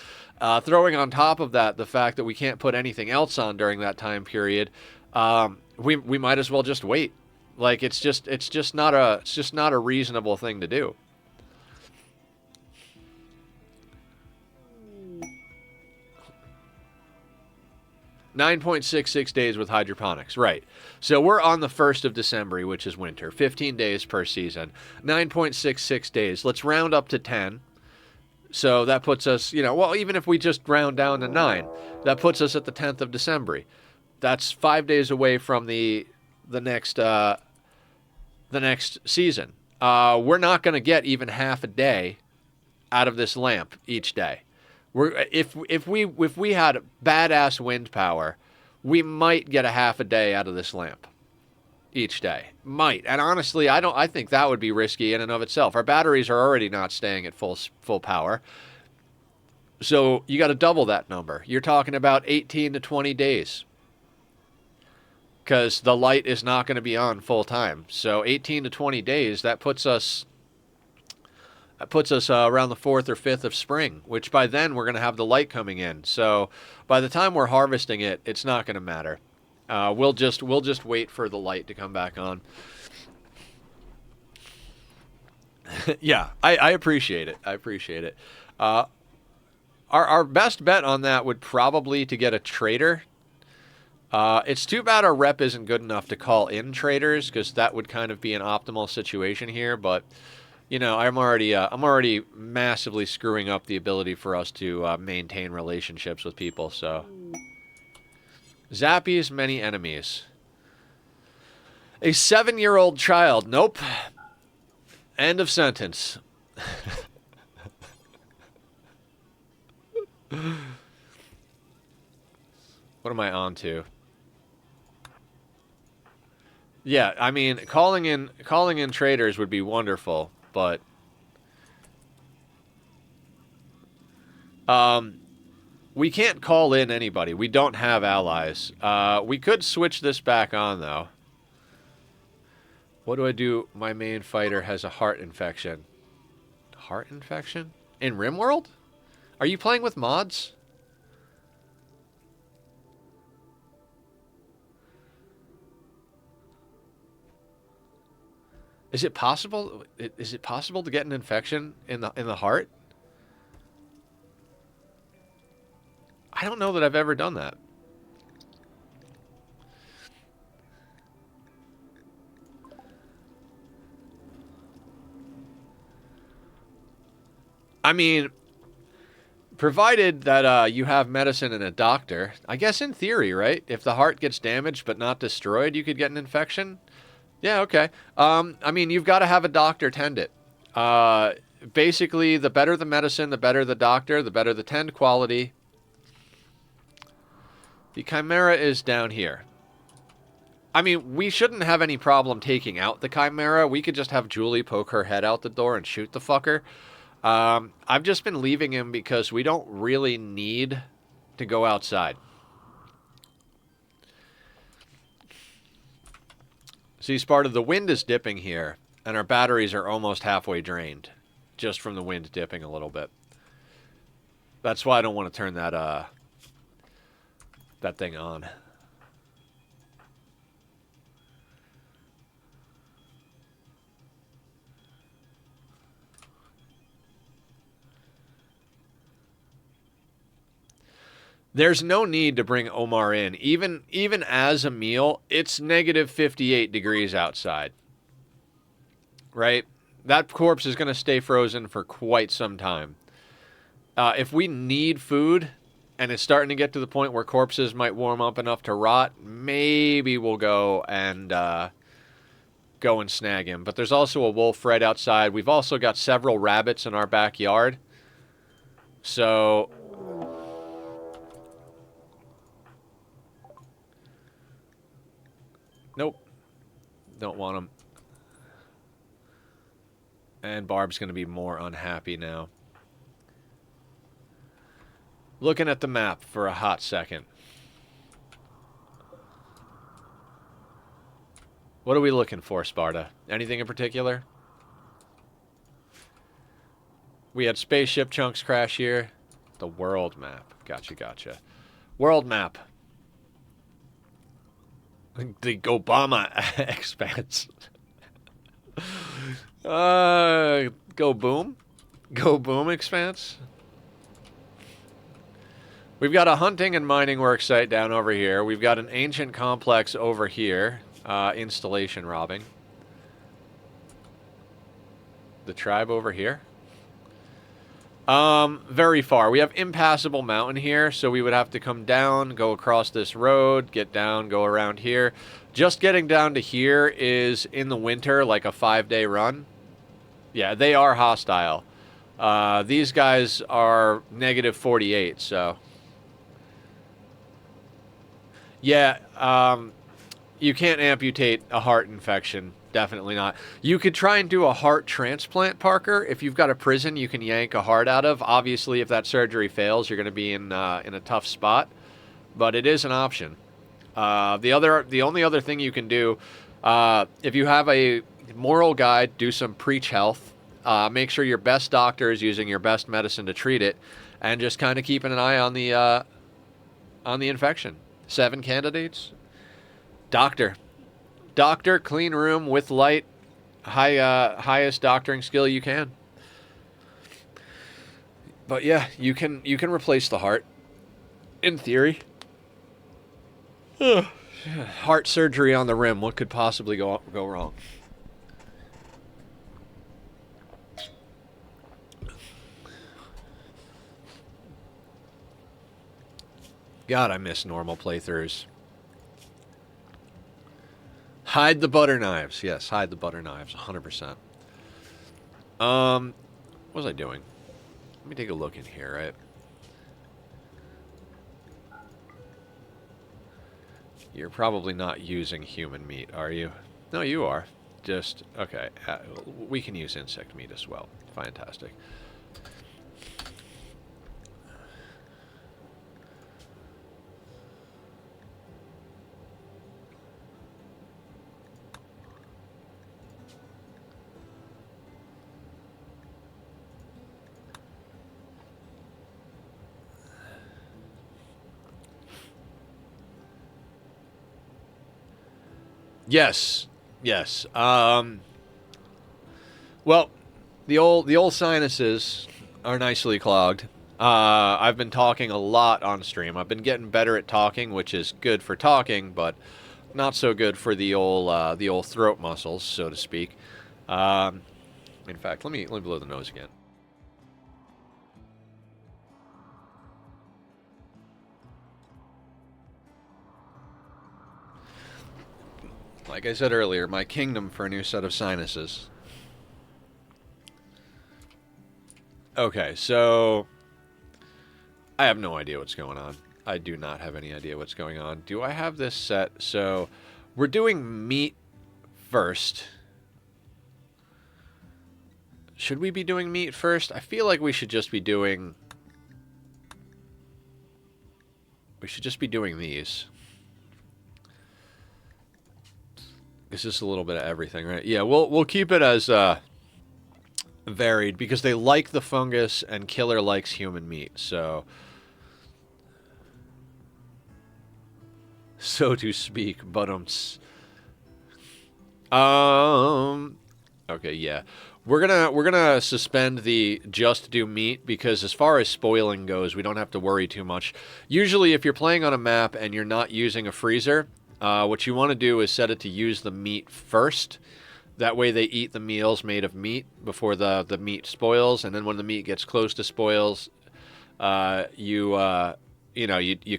throwing on top of that the fact that we can't put anything else on during that time period, we might as well just wait. Like, it's just not a reasonable thing to do. $9.66 days with hydroponics, right? So we're on the 1st of December, which is winter. 15 days per season. 9.66 days. Let's round up to 10. So that puts us, you know, well, even if we just round down to 9, that puts us at the 10th of December. That's 5 days away from the next season. We're not going to get even half a day out of this lamp each day. If we had badass wind power, we might get a half a day out of this lamp each day. Might. And honestly, I think that would be risky in and of itself. Our batteries are already not staying at full power. So you got to double that number. You're talking about 18 to 20 days. Because the light is not going to be on full time. So 18 to 20 days, that puts us around the 4th or 5th of spring, which by then we're going to have the light coming in. So by the time we're harvesting it, it's not going to matter. We'll just wait for the light to come back on. Yeah, I appreciate it. I appreciate it. Our best bet on that would probably to get a trader. It's too bad our rep isn't good enough to call in traders, because that would kind of be an optimal situation here, but you know, I'm already massively screwing up the ability for us to maintain relationships with people. So, Zappy's many enemies. A 7-year-old child. Nope. End of sentence. What am I on to? Yeah, I mean, calling in traders would be wonderful. But we can't call in anybody. We don't have allies. We could switch this back on, though. What do I do? My main fighter has a heart infection. Heart infection? In Rimworld? Are you playing with mods? Is it possible? Is it possible to get an infection in the heart? I don't know that I've ever done that. I mean, provided that you have medicine and a doctor, I guess in theory, right? If the heart gets damaged but not destroyed, you could get an infection. Yeah, okay. I mean, you've got to have a doctor tend it. Basically, the better the medicine, the better the doctor, the better the tend quality. The Chimera is down here. I mean, we shouldn't have any problem taking out the Chimera. We could just have Julie poke her head out the door and shoot the fucker. I've just been leaving him because we don't really need to go outside. See, Sparta, the wind is dipping here, and our batteries are almost halfway drained. just from the wind dipping a little bit. That's why I don't want to turn that that thing on. There's no need to bring Omar in. Even as a meal, it's negative 58 degrees outside. Right? That corpse is going to stay frozen for quite some time. If we need food and it's starting to get to the point where corpses might warm up enough to rot, maybe we'll go and snag him. But there's also a wolf right outside. We've also got several rabbits in our backyard. So... Nope. Don't want him. And Barb's going to be more unhappy now. Looking at the map for a hot second. What are we looking for, Sparta? Anything in particular? We had spaceship chunks crash here. The world map. Gotcha. World map. The Obama expanse. Go boom. Go boom expanse. We've got a hunting and mining work site down over here. We've got an ancient complex over here. Installation robbing. The tribe over here. Very far. We have impassable mountain here, so we would have to come down, go across this road, get down, go around here. Just getting down to here is, in the winter, like a 5-day run. Yeah, they are hostile. These guys are negative 48, so... Yeah, you can't amputate a heart infection. Definitely not. You could try and do a heart transplant, Parker. If you've got a prison you can yank a heart out of. Obviously, if that surgery fails, you're going to be in a tough spot. But it is an option. The only other thing you can do, if you have a moral guide, do some preach health. Make sure your best doctor is using your best medicine to treat it, and just kind of keeping an eye on the infection. 7 candidates. Doctor, clean room with light, highest doctoring skill you can. But yeah, you can replace the heart, in theory. Heart surgery on the rim. What could possibly go wrong? God, I miss normal playthroughs. Hide the butter knives. Yes, hide the butter knives. 100%. What was I doing? Let me take a look in here, right? You're probably not using human meat, are you? No, you are. Just, okay. We can use insect meat as well. Fantastic. Yes. Well, the old sinuses are nicely clogged. I've been talking a lot on stream. I've been getting better at talking, which is good for talking, but not so good for the old throat muscles, so to speak. In fact, let me blow the nose again. Like I said earlier, my kingdom for a new set of sinuses. Okay, so I have no idea what's going on. I do not have any idea what's going on. Do I have this set? So we're doing meat first. Should we be doing meat first? I feel like we should just be doing... We should just be doing these. It's just a little bit of everything, right? Yeah, we'll keep it as varied because they like the fungus and Killer likes human meat. So to speak, but okay, yeah. We're gonna suspend the just do meat because as far as spoiling goes, we don't have to worry too much. Usually if you're playing on a map and you're not using a freezer, what you want to do is set it to use the meat first. That way they eat the meals made of meat before the meat spoils, and then when the meat gets close to spoils, you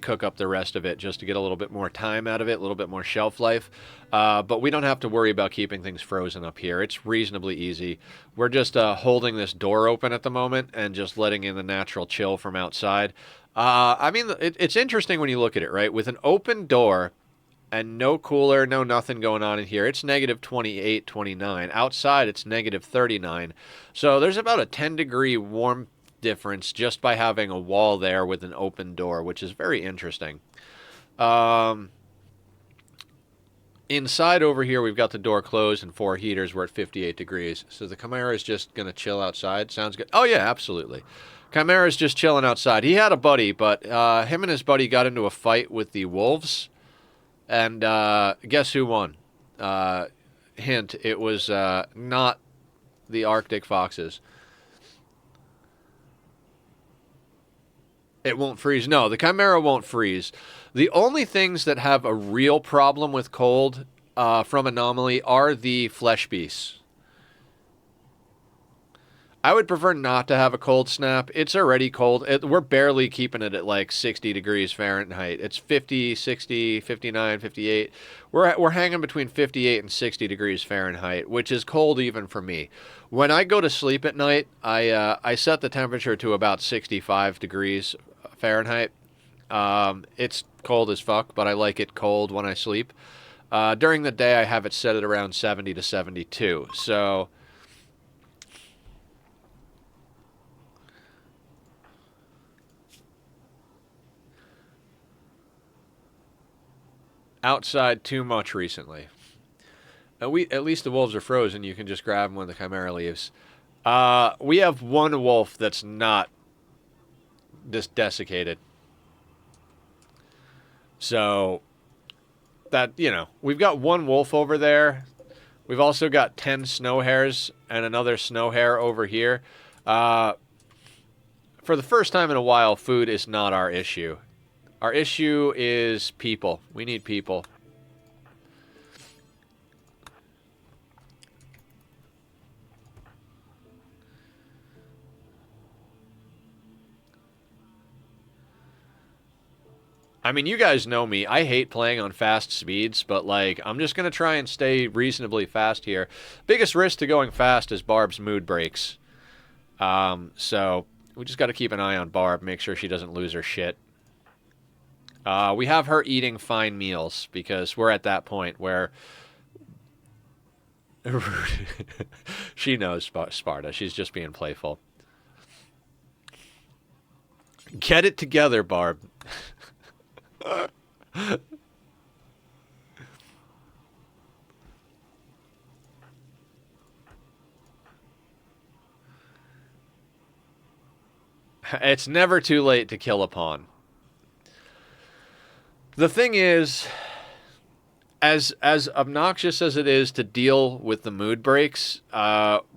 cook up the rest of it just to get a little bit more time out of it, a little bit more shelf life. But we don't have to worry about keeping things frozen up here. It's reasonably easy. We're just holding this door open at the moment and just letting in the natural chill from outside. I mean, it's interesting when you look at it, right? With an open door and no cooler, no nothing going on in here, it's negative 28, 29. Outside, it's negative 39. So there's about a 10-degree warm difference just by having a wall there with an open door, which is very interesting. Inside over here, we've got the door closed and 4 heaters. We're at 58 degrees. So the Chimera is just going to chill outside. Sounds good. Oh, yeah, absolutely. Chimera's just chilling outside. He had a buddy, but him and his buddy got into a fight with the wolves. And guess who won? Hint, it was not the Arctic foxes. It won't freeze. No, the Chimera won't freeze. The only things that have a real problem with cold from Anomaly are the flesh beasts. I would prefer not to have a cold snap. It's already cold. We're barely keeping it at like 60 degrees Fahrenheit. It's 50, 60, 59, 58. We're hanging between 58 and 60 degrees Fahrenheit, which is cold even for me. When I go to sleep at night, I set the temperature to about 65 degrees Fahrenheit. It's cold as fuck, but I like it cold when I sleep. During the day, I have it set at around 70 to 72. So outside too much recently. At least the wolves are frozen. You can just grab them when the Chimera leaves. We have one wolf that's not just desiccated. So that, we've got one wolf over there. We've also got 10 snow hares and another snow hare over here. For the first time in a while, food is not our issue. Our issue is people. We need people. I mean, you guys know me. I hate playing on fast speeds, but, like, I'm just going to try and stay reasonably fast here. Biggest risk to going fast is Barb's mood breaks. So we just got to keep an eye on Barb, make sure she doesn't lose her shit. We have her eating fine meals because we're at that point where she knows Sparta. She's just being playful. Get it together, Barb. It's never too late to kill a pawn. The thing is, as obnoxious as it is to deal with the mood breaks,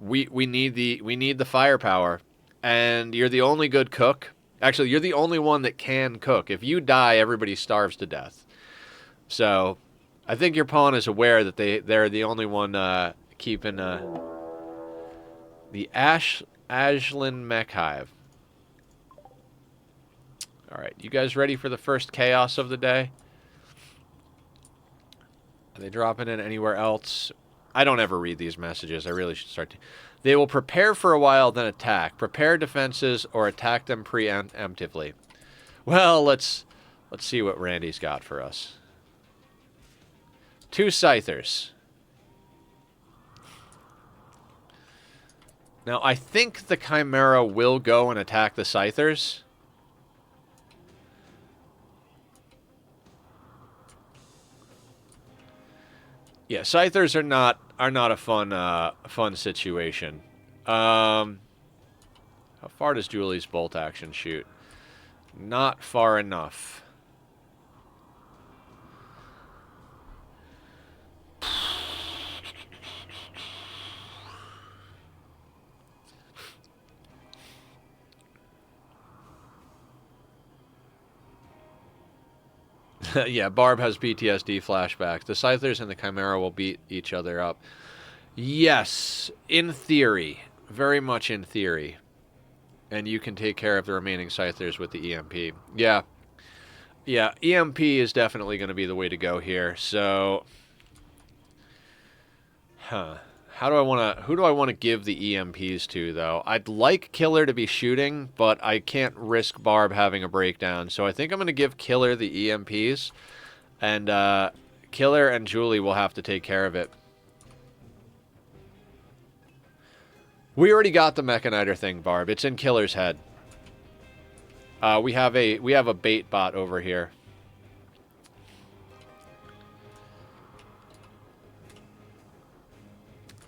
we need the firepower, and you're the only good cook. Actually, you're the only one that can cook. If you die, everybody starves to death. So, I think your pawn is aware that they're the only one keeping the Ashlyn Mech Hive. All right, you guys ready for the first chaos of the day? Are they dropping in anywhere else? I don't ever read these messages. I really should start to. They will prepare for a while, then attack. Prepare defenses or attack them preemptively. Well, let's see what Randy's got for us. 2 Scythers. Now, I think the Chimera will go and attack the Scythers. Yeah, Scythers are not a fun situation. How far does Julie's bolt action shoot? Not far enough. Yeah, Barb has PTSD flashbacks. The Scythers and the Chimera will beat each other up. Yes, in theory. Very much in theory. And you can take care of the remaining Scythers with the EMP. Yeah. Yeah, EMP is definitely going to be the way to go here. So, How do I want to... Who do I want to give the EMPs to, though? I'd like Killer to be shooting, but I can't risk Barb having a breakdown. So I think I'm going to give Killer the EMPs. And Killer and Julie will have to take care of it. We already got the Mechaniter thing, Barb. It's in Killer's head. We have a bait bot over here.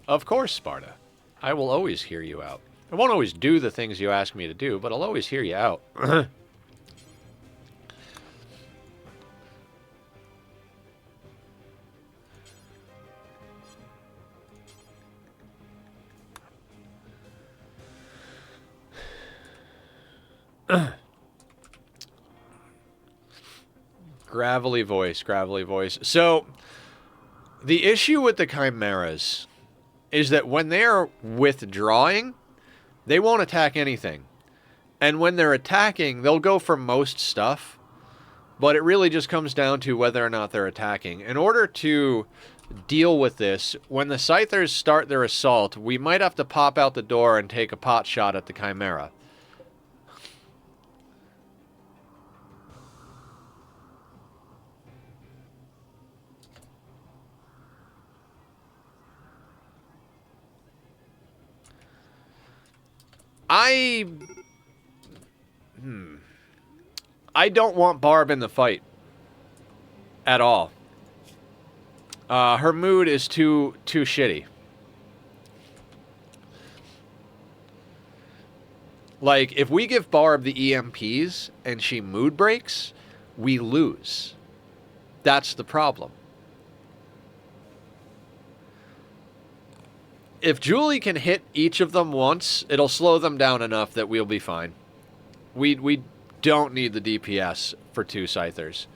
Of course, Sparta. I will always hear you out. I won't always do the things you ask me to do, but I'll always hear you out. Gravelly voice, gravelly voice. So, the issue with the Chimeras is that when they're withdrawing, they won't attack anything. And when they're attacking, they'll go for most stuff, but it really just comes down to whether or not they're attacking. In order to deal with this, when the Scythers start their assault, we might have to pop out the door and take a pot shot at the Chimera. I don't want Barb in the fight at all. Her mood is too shitty. Like, if we give Barb the EMPs and she mood breaks, we lose. That's the problem. If Julie can hit each of them once, it'll slow them down enough that we'll be fine. We don't need the DPS for 2 Scythers.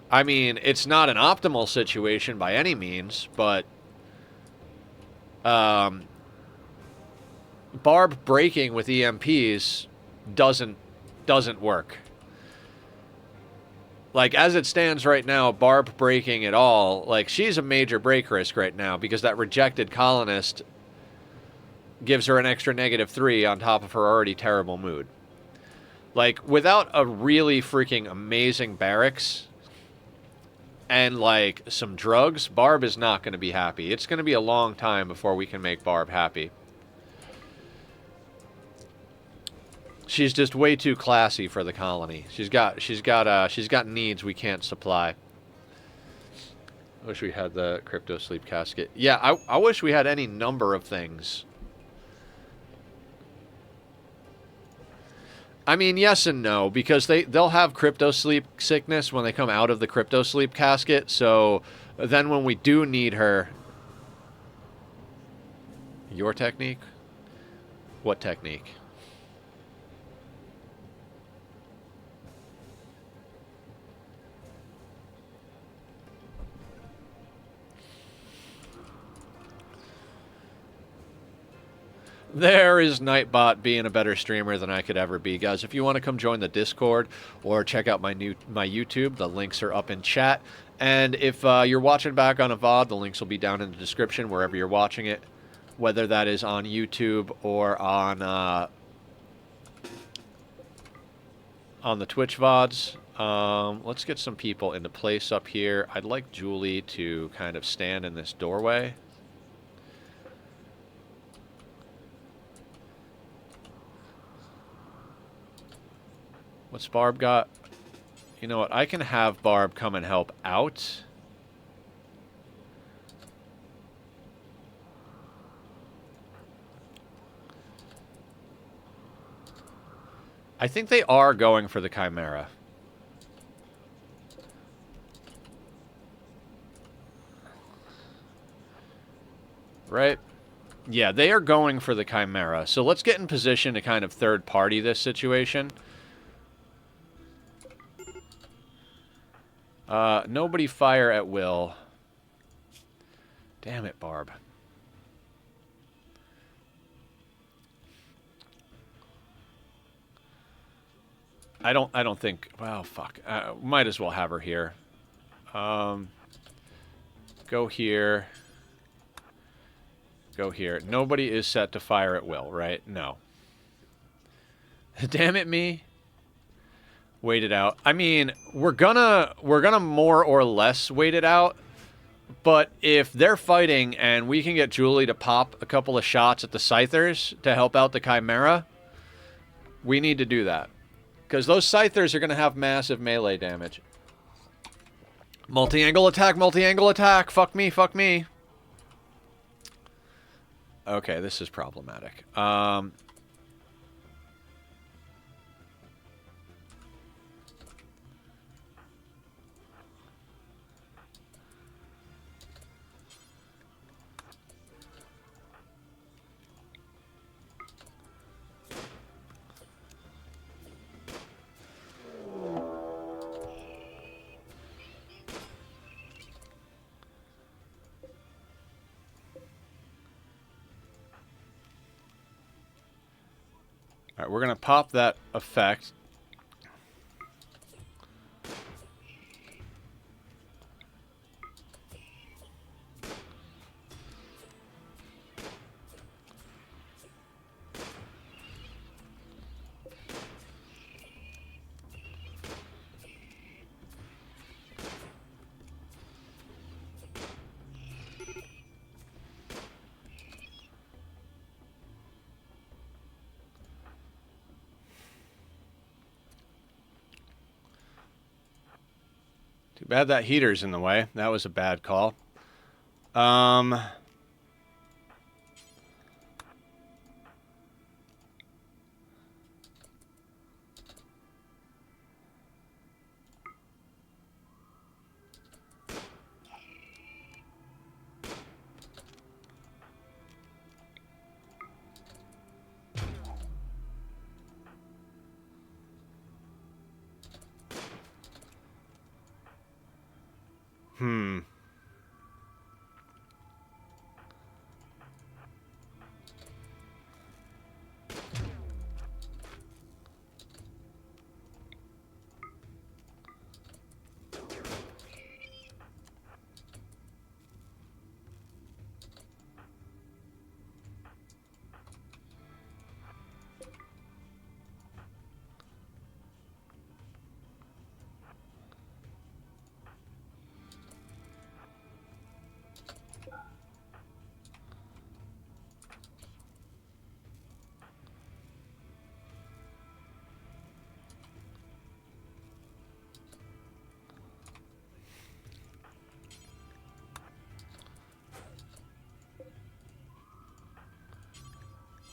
I mean, it's not an optimal situation by any means, but Barb breaking with EMPs doesn't work. Like, as it stands right now, Barb breaking at all, like, she's a major break risk right now because that rejected colonist gives her an extra -3 on top of her already terrible mood. Like, without a really freaking amazing barracks and, like, some drugs, Barb is not going to be happy. It's going to be a long time before we can make Barb happy. She's just way too classy for the colony. She's got needs we can't supply. I wish we had the crypto sleep casket. Yeah, I wish we had any number of things. I mean, yes and no, because they'll have crypto sleep sickness when they come out of the crypto sleep casket. So then when we do need her, your technique? What technique? There is Nightbot being a better streamer than I could ever be. Guys, if you want to come join the Discord or check out my YouTube, the links are up in chat. And if you're watching back on a VOD, the links will be down in the description wherever you're watching it, whether that is on YouTube or on the Twitch VODs. Let's get some people into place up here. I'd like Julie to kind of stand in this doorway. What's Barb got? You know what? I can have Barb come and help out. I think they are going for the Chimera. Right? Yeah, they are going for the Chimera. So let's get in position to kind of third-party this situation. Nobody fire at will. Damn it, Barb. I don't think... Well, fuck. Might as well have her here. Go here. Go here. Nobody is set to fire at will, right? No. Damn it, me. Wait it out. I mean, we're gonna more or less wait it out. But if they're fighting and we can get Julie to pop a couple of shots at the Scythers to help out the Chimera, we need to do that. Because those Scythers are going to have massive melee damage. Multi-angle attack, multi-angle attack. Fuck me, fuck me. Okay, this is problematic. Alright, we're going to pop that effect. Too bad that heater's in the way. That was a bad call.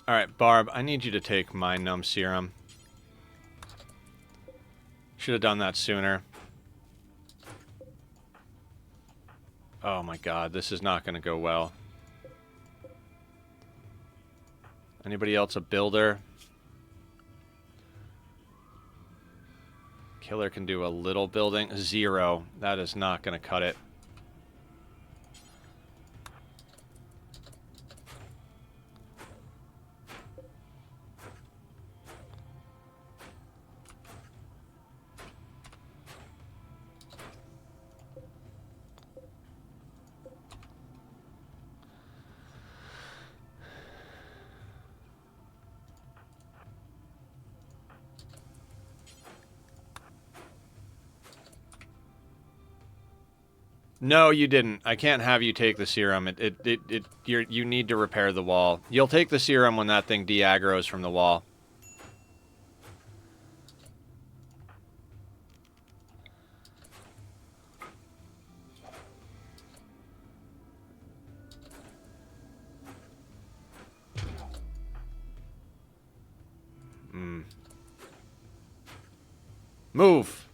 Alright, Barb, I need you to take my numb serum. Should have done that sooner. Oh my god, this is not going to go well. Anybody else a builder? Killer can do a little building. 0. That is not going to cut it. No, you didn't. I can't have you take the serum. You need to repair the wall. You'll take the serum when that thing de-aggroes from the wall. Move.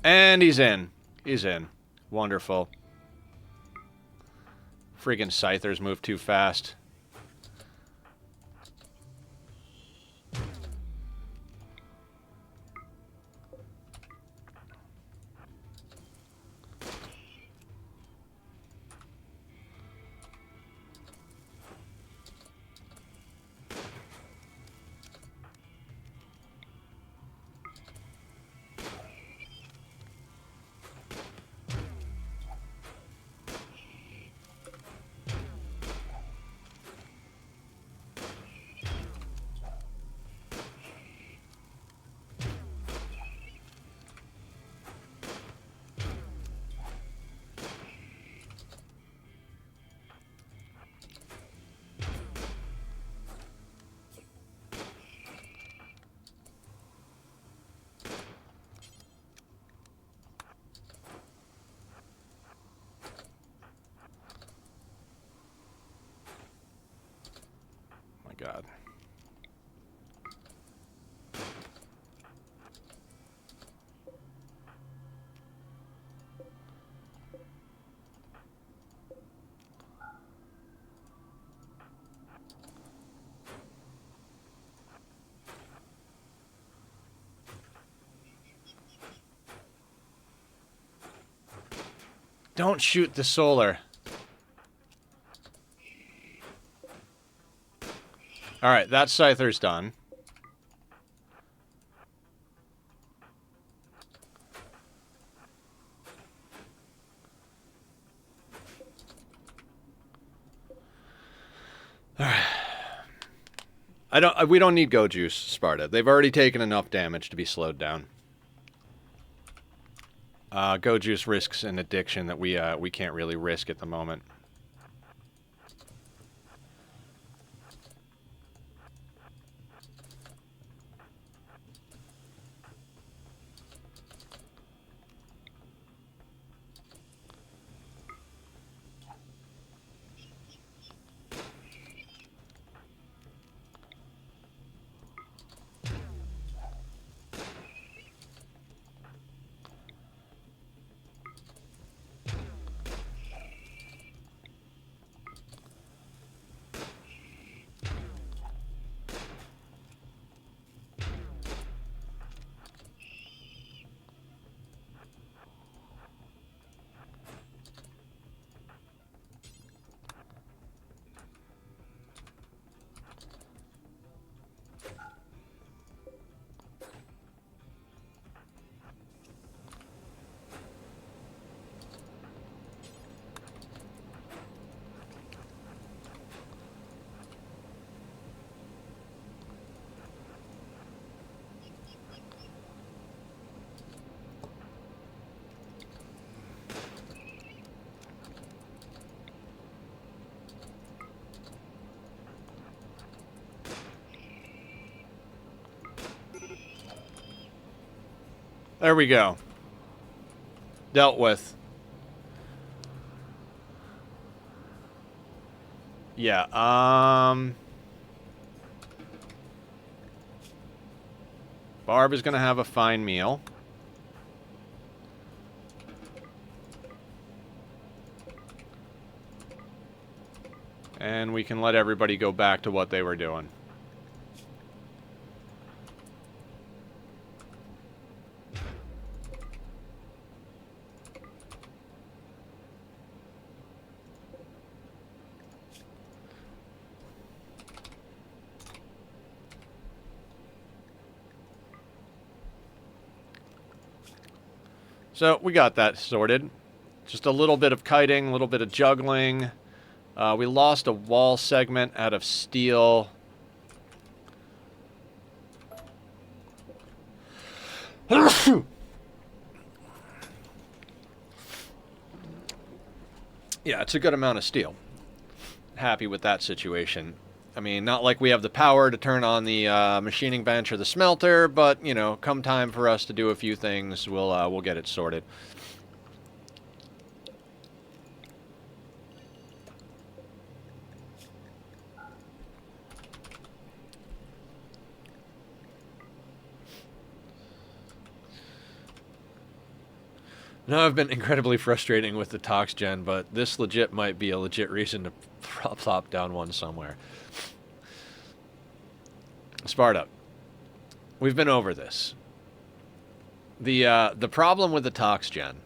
And he's in. He's in. Wonderful. Friggin' Scythers move too fast. God. Don't shoot the solar. Alright, that Scyther's done. We don't need Go Juice, Sparta. They've already taken enough damage to be slowed down. Go Juice risks an addiction that we can't really risk at the moment. There we go. Dealt with. Yeah, Barb is gonna have a fine meal. And we can let everybody go back to what they were doing. So, we got that sorted. Just a little bit of kiting, a little bit of juggling. We lost a wall segment out of steel. Yeah, it's a good amount of steel. Happy with that situation. I mean, not like we have the power to turn on the machining bench or the smelter, but, you know, come time for us to do a few things, we'll get it sorted. No, I've been incredibly frustrating with the Tox Gen, but this legit might be a legit reason to plop down one somewhere. Sparta, we've been over this. The problem with the Tox Gen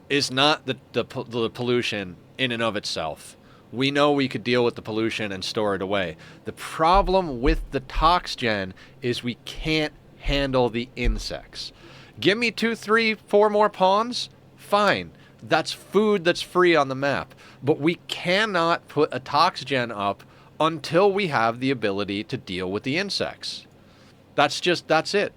is not the pollution in and of itself. We know we could deal with the pollution and store it away. The problem with the Tox Gen is we can't handle the insects. Give me 2, 3, 4 more pawns, fine. That's food that's free on the map. But we cannot put a Tox Gen up until we have the ability to deal with the insects. That's it.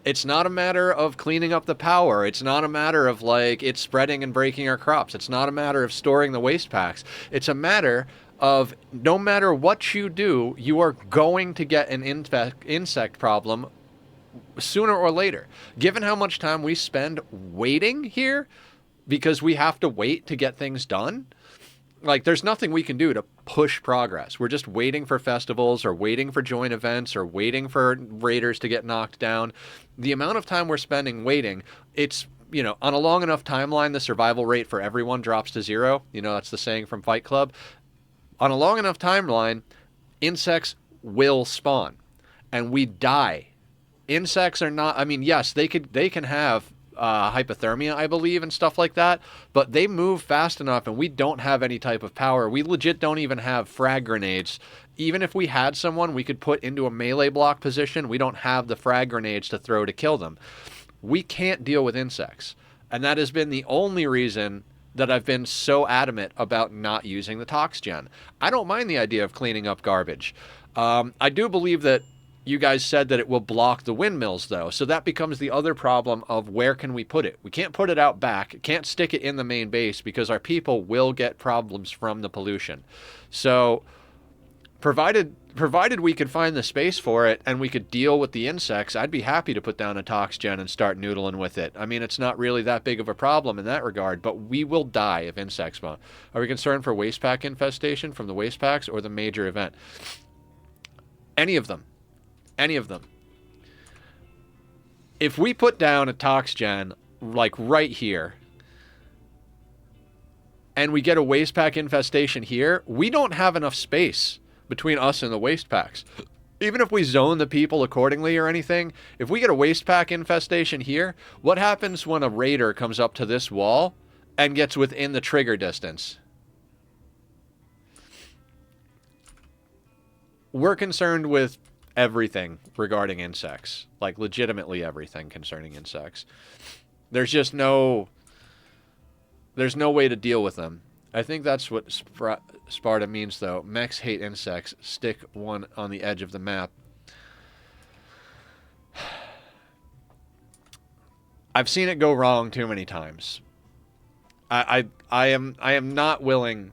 It's not a matter of cleaning up the power. It's not a matter of, like, it spreading and breaking our crops. It's not a matter of storing the waste packs. It's a matter of no matter what you do, you are going to get an insect problem sooner or later. Given how much time we spend waiting here, because we have to wait to get things done, like, there's nothing we can do to push progress. We're just waiting for festivals or waiting for joint events or waiting for raiders to get knocked down. The amount of time we're spending waiting, it's, you know, on a long enough timeline, the survival rate for everyone drops to 0. You know, that's the saying from Fight Club. On a long enough timeline, insects will spawn and we die. Insects are not, I mean, yes, they can have hypothermia, I believe, and stuff like that, but they move fast enough and we don't have any type of power. We legit don't even have frag grenades. Even if we had someone we could put into a melee block position, we don't have the frag grenades to throw to kill them. We can't deal with insects. And that has been the only reason that I've been so adamant about not using the Tox Gen. I don't mind the idea of cleaning up garbage. I do believe that you guys said that it will block the windmills, though. So that becomes the other problem of where can we put it? We can't put it out back. Can't stick it in the main base because our people will get problems from the pollution. So provided we could find the space for it and we could deal with the insects, I'd be happy to put down a Tox Gen and start noodling with it. I mean, it's not really that big of a problem in that regard, but we will die if insects spawn. Are we concerned for waste pack infestation from the waste packs or the major event? Any of them. Any of them. If we put down a Tox Gen, like right here, and we get a waste pack infestation here, we don't have enough space between us and the waste packs. Even if we zone the people accordingly or anything, if we get a waste pack infestation here, what happens when a raider comes up to this wall and gets within the trigger distance? We're concerned with everything regarding insects, like legitimately everything concerning insects. There's just no way to deal with them. I think that's what Sparta means, though. Mechs hate insects. Stick one on the edge of the map. I've seen it go wrong too many times. I am not willing.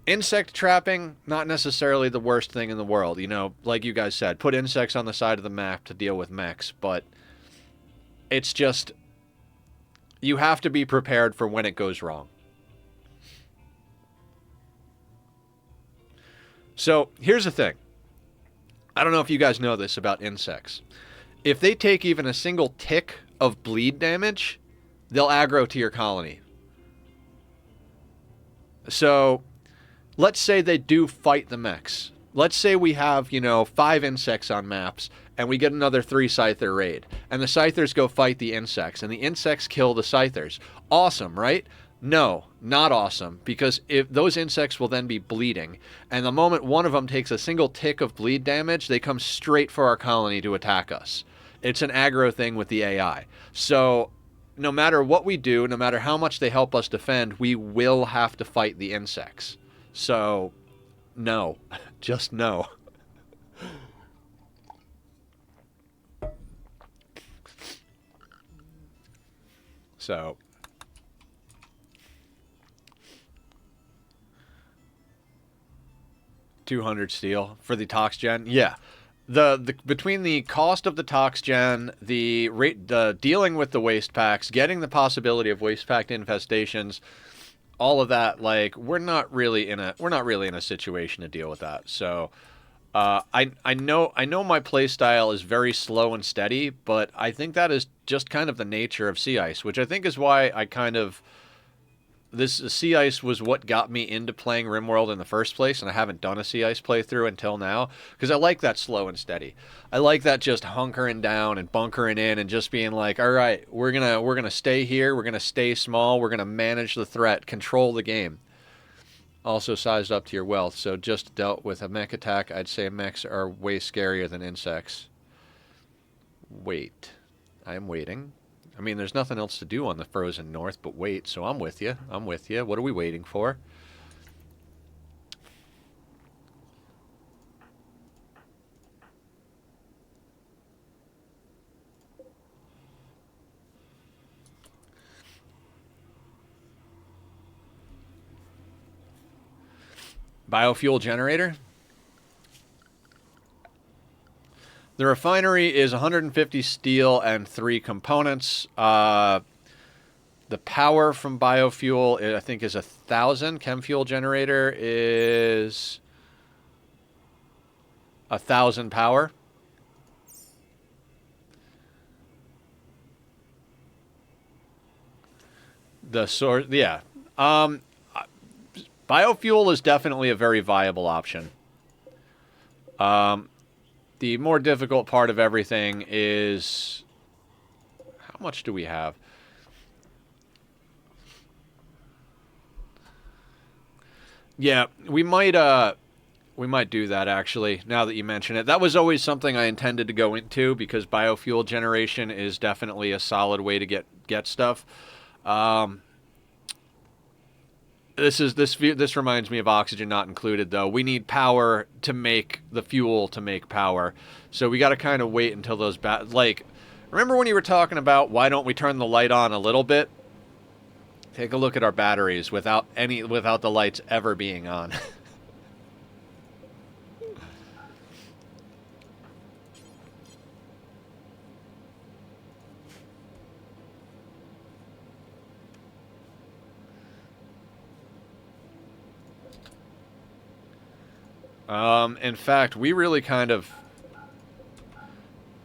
Insect trapping, not necessarily the worst thing in the world. You know, like you guys said, put insects on the side of the map to deal with mechs, but it's just, you have to be prepared for when it goes wrong. So, here's the thing. I don't know if you guys know this about insects. If they take even a single tick of bleed damage, they'll aggro to your colony. So let's say they do fight the mechs. Let's say we have, 5 insects on maps, and we get another 3 Scyther raid. And the Scythers go fight the insects, and the insects kill the Scythers. Awesome, right? No, not awesome, because if those insects will then be bleeding. And the moment one of them takes a single tick of bleed damage, they come straight for our colony to attack us. It's an aggro thing with the AI. So no matter what we do, no matter how much they help us defend, we will have to fight the insects. So, no. Just no. So, $200 steel for the Tox Gen. Yeah. The between the cost of the Tox Gen, the dealing with the waste packs, getting the possibility of waste pack infestations, all of that, like, we're not really in a situation to deal with that. So I know my play style is very slow and steady, but I think that is just kind of the nature of sea ice, which I think is why I kind of this sea ice was what got me into playing Rimworld in the first place, and I haven't done a sea ice playthrough until now because I like that slow and steady. I like that just hunkering down and bunkering in and just being like, all right, we're gonna stay here, we're gonna stay small, we're gonna manage the threat, control the game. Also sized up to your wealth, so just dealt with a mech attack. I'd say mechs are way scarier than insects. Wait, I'm waiting. I mean, there's nothing else to do on the frozen north but wait, so I'm with you. I'm with you. What are we waiting for? Biofuel generator? The refinery is 150 steel and 3 components. The power from biofuel, I think, is 1,000. Chem fuel generator is 1,000 power. The source, yeah. Biofuel is definitely a very viable option. The more difficult part of everything is how much do we have? Yeah, we might do that actually, now that you mention it. That was always something I intended to go into because biofuel generation is definitely a solid way to get stuff. This reminds me of oxygen not included though. We need power to make the fuel to make power. So we got to kind of wait until those like remember when you were talking about why don't we turn the light on a little bit? Take a look at our batteries without the lights ever being on. In fact, we really kind of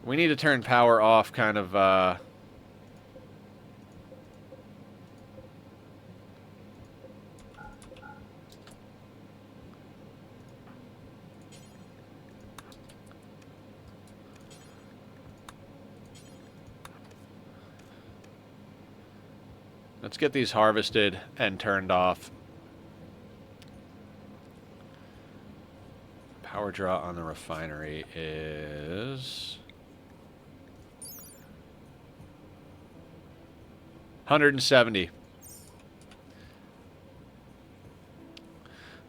we need to turn power off kind of let's get these harvested and turned off. Power draw on the refinery is 170.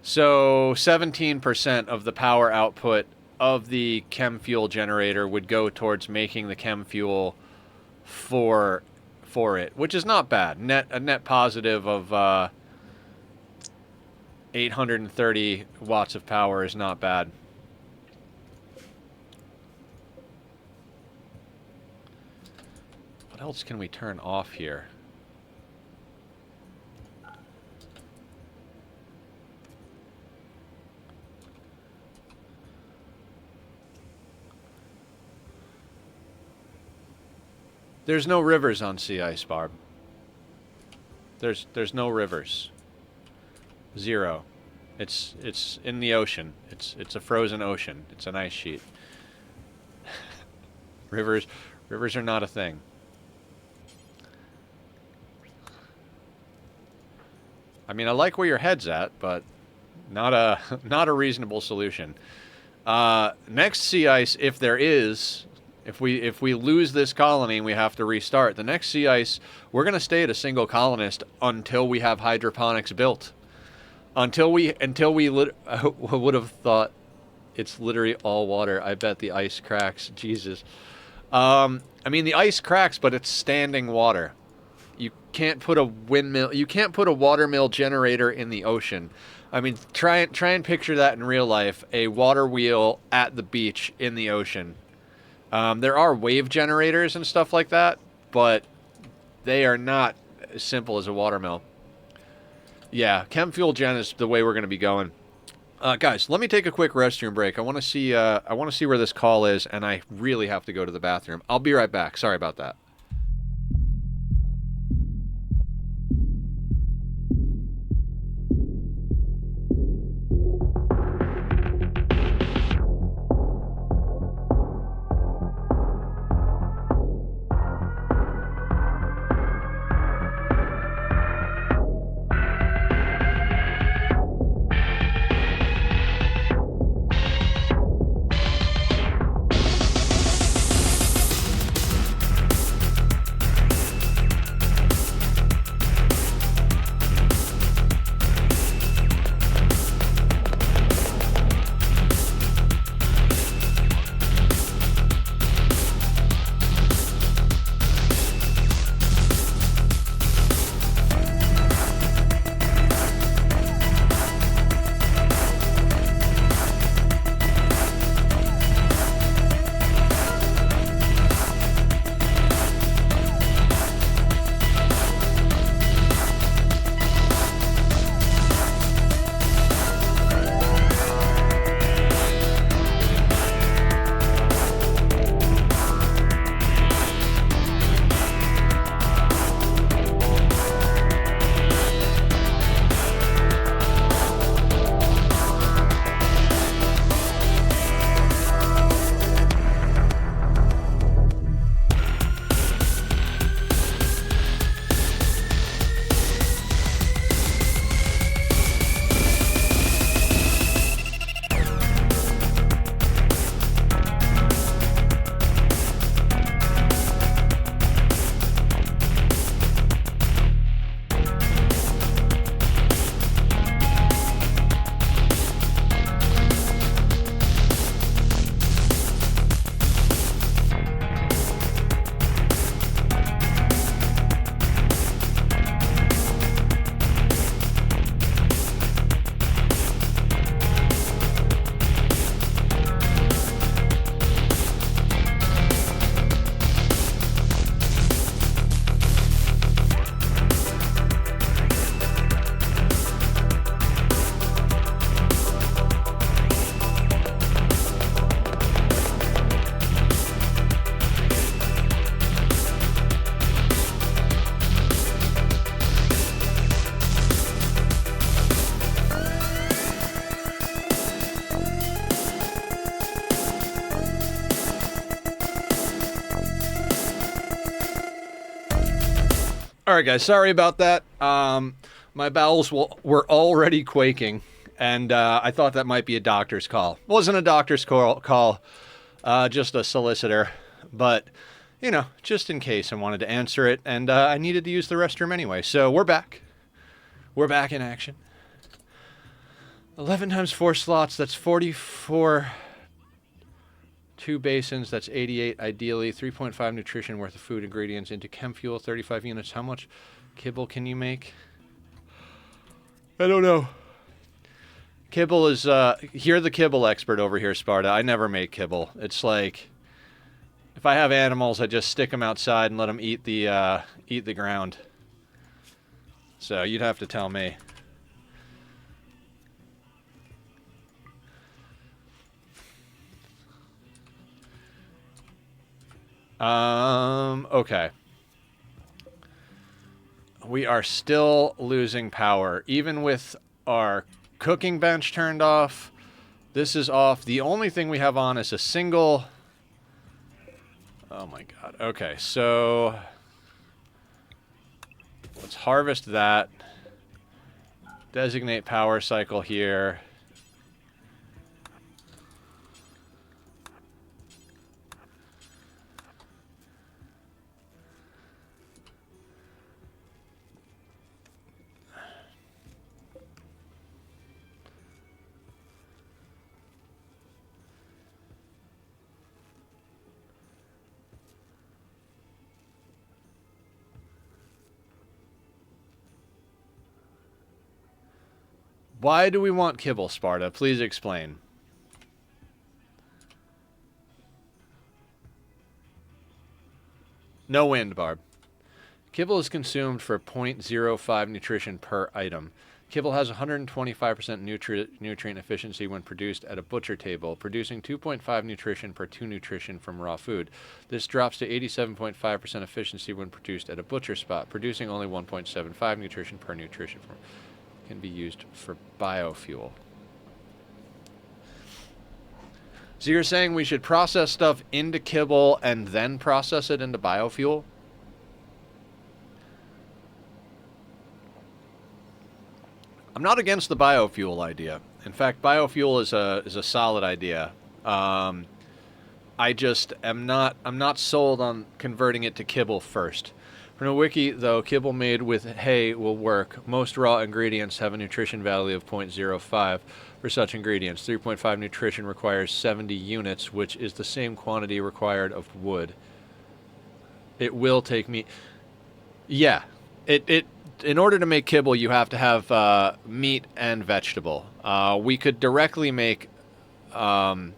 So 17% of the power output of the chem fuel generator would go towards making the chem fuel for it, which is not bad. A net positive of 830 watts of power is not bad. What else can we turn off here? There's no rivers on sea ice, Barb. There's no rivers. Zero. It's in the ocean. It's a frozen ocean. It's an ice sheet. Rivers are not a thing. I mean, I like where your head's at, but not a reasonable solution. Next sea ice, if there is, if we lose this colony and we have to restart, the next sea ice, we're gonna stay at a single colonist until we have hydroponics built. Until we would have thought it's literally all water. I bet the ice cracks. Jesus. I mean, the ice cracks, but it's standing water. You can't put a windmill. You can't put a watermill generator in the ocean. I mean, try and picture that in real life. A water wheel at the beach in the ocean. There are wave generators and stuff like that, but they are not as simple as a watermill. Yeah, chem fuel gen is the way we're going to be going. Guys, let me take a quick restroom break. I want to see. I want to see where this call is, and I really have to go to the bathroom. I'll be right back. Sorry about that. All right, guys. Sorry about that. My bowels were already quaking, and I thought that might be a doctor's call. Wasn't a doctor's call, just a solicitor. But, you know, just in case I wanted to answer it, and I needed to use the restroom anyway. So we're back. We're back in action. 11 times 4 slots, that's 44. 2 basins, that's 88 ideally. 3.5 nutrition worth of food ingredients into chem fuel, 35 units. How much kibble can you make? I don't know. Kibble is, you're the kibble expert over here, Sparta. I never make kibble. It's like, if I have animals, I just stick them outside and let them eat the ground. So you'd have to tell me. Okay. We are still losing power. Even with our cooking bench turned off, this is off. The only thing we have on is a single... Oh my god. Okay, so... let's harvest that. Designate power cycle here. Why do we want kibble, Sparta? Please explain. No wind, Barb. Kibble is consumed for 0.05 nutrition per item. Kibble has 125% nutrient efficiency when produced at a butcher table, producing 2.5 nutrition per 2 nutrition from raw food. This drops to 87.5% efficiency when produced at a butcher spot, producing only 1.75 nutrition per nutrition from. Can be used for biofuel. So you're saying we should process stuff into kibble and then process it into biofuel? I'm not against the biofuel idea. In fact, biofuel is a solid idea. I just am not. I'm not sold on converting it to kibble first. From the wiki, though, kibble made with hay will work. Most raw ingredients have a nutrition value of 0.05 for such ingredients. 3.5 nutrition requires 70 units, which is the same quantity required of wood. It will take me. Yeah, in order to make kibble, you have to have meat and vegetable. We could directly make chem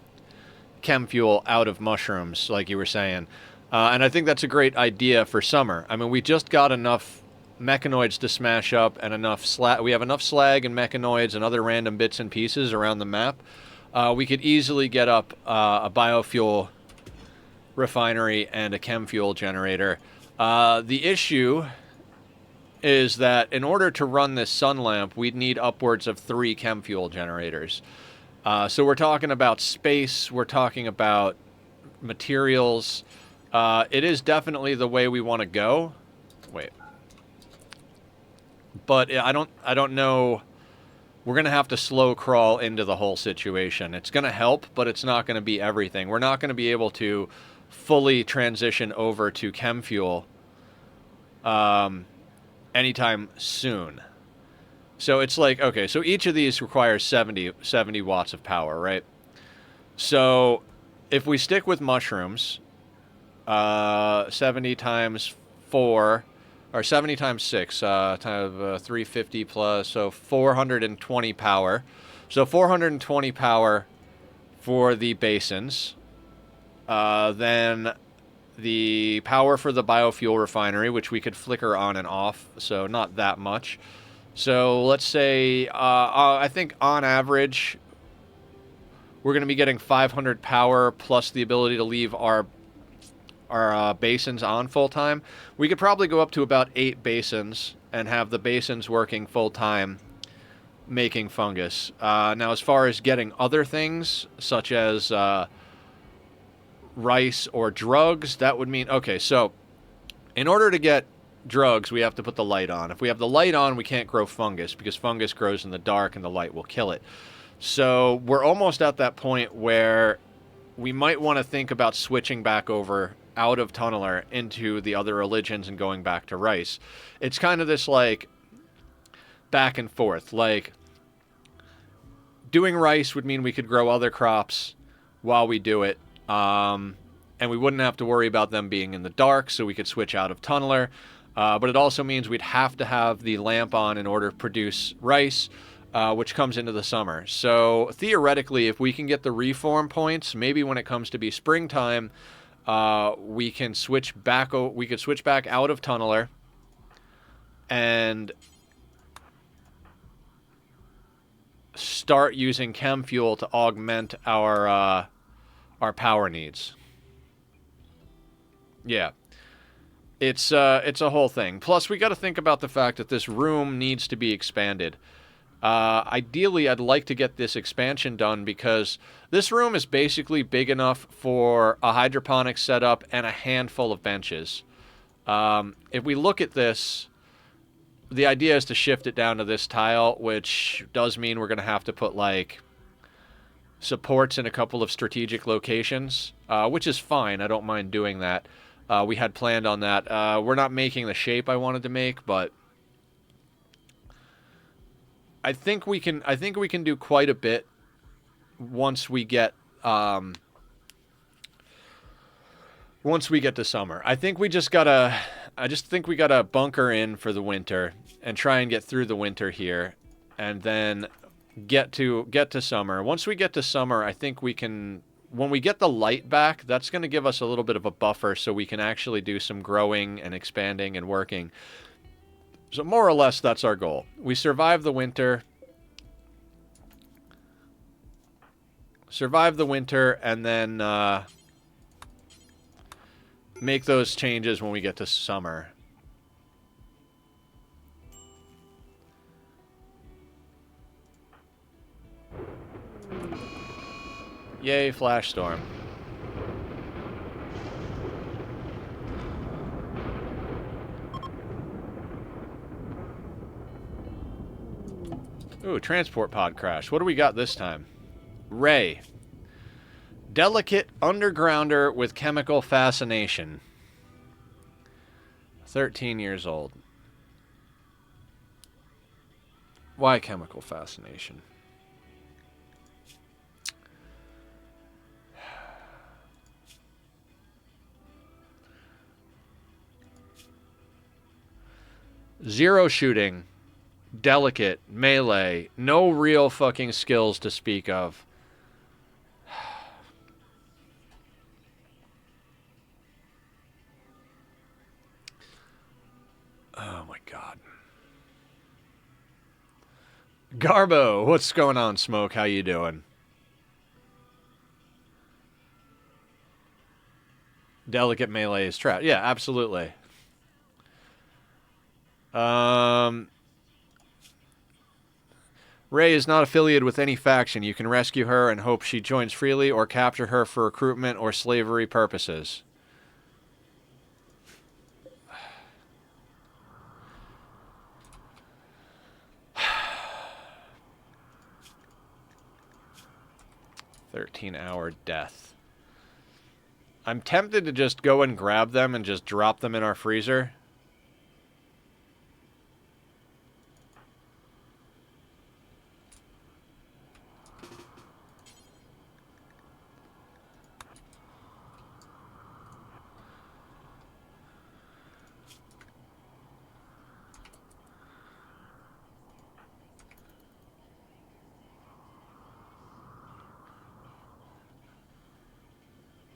fuel out of mushrooms, like you were saying. And I think that's a great idea for summer. I mean, we just got enough mechanoids to smash up and enough slag. We have enough slag and mechanoids and other random bits and pieces around the map. We could easily get up a biofuel refinery and a chem fuel generator. The issue is that in order to run this sun lamp, we'd need upwards of 3 chem fuel generators. So we're talking about space. We're talking about materials. It is definitely the way we want to go. Wait. But I don't know. We're going to have to slow crawl into the whole situation. It's going to help, but it's not going to be everything. We're not going to be able to fully transition over to chem fuel anytime soon. So it's like, okay, so each of these requires 70 watts of power, right? So if we stick with mushrooms, 70 times 4, or 70 times 6, times 350 plus, so 420 power. So 420 power for the basins. Then the power for the biofuel refinery, which we could flicker on and off, so not that much. So let's say, I think on average, we're going to be getting 500 power plus the ability to leave our basins on full-time. We could probably go up to about 8 basins and have the basins working full-time, making fungus. Now, as far as getting other things, such as rice or drugs, that would mean... Okay, so in order to get drugs, we have to put the light on. If we have the light on, we can't grow fungus, because fungus grows in the dark and the light will kill it. So we're almost at that point where we might want to think about switching back over out of Tunneler into the other religions and going back to rice. It's kind of this, like, back and forth. Like, doing rice would mean we could grow other crops while we do it, and we wouldn't have to worry about them being in the dark, so we could switch out of Tunneler. But it also means we'd have to have the lamp on in order to produce rice, which comes into the summer. So theoretically, if we can get the reform points, maybe when it comes to be springtime, we can switch back. We could switch back out of Tunneler and start using chem fuel to augment our power needs. Yeah. It's a whole thing. Plus, we got to think about the fact that this room needs to be expanded. Ideally, I'd like to get this expansion done because this room is basically big enough for a hydroponics setup and a handful of benches. If we look at this, the idea is to shift it down to this tile, which does mean we're going to have to put, like, supports in a couple of strategic locations, which is fine. I don't mind doing that. We had planned on that. We're not making the shape I wanted to make, but I think we can do quite a bit once we get to summer. I think we just gotta bunker in for the winter and try and get through the winter here, and then get to summer. Once we get to summer, I think we can. When we get the light back, that's going to give us a little bit of a buffer so we can actually do some growing and expanding and working. So more or less, that's our goal. We survive the winter. Survive the winter, and then make those changes when we get to summer. Yay, Flash Storm. Ooh, transport pod crash. What do we got this time? Ray. Delicate undergrounder with chemical fascination. 13 years old. Why chemical fascination? Zero shooting. Delicate. Melee. No real fucking skills to speak of. Oh my god. Garbo, what's going on, Smoke? How you doing? Delicate melee is trapped. Yeah, absolutely. Ray is not affiliated with any faction. You can rescue her and hope she joins freely, or capture her for recruitment or slavery purposes. $13-hour death. I'm tempted to just go and grab them and just drop them in our freezer.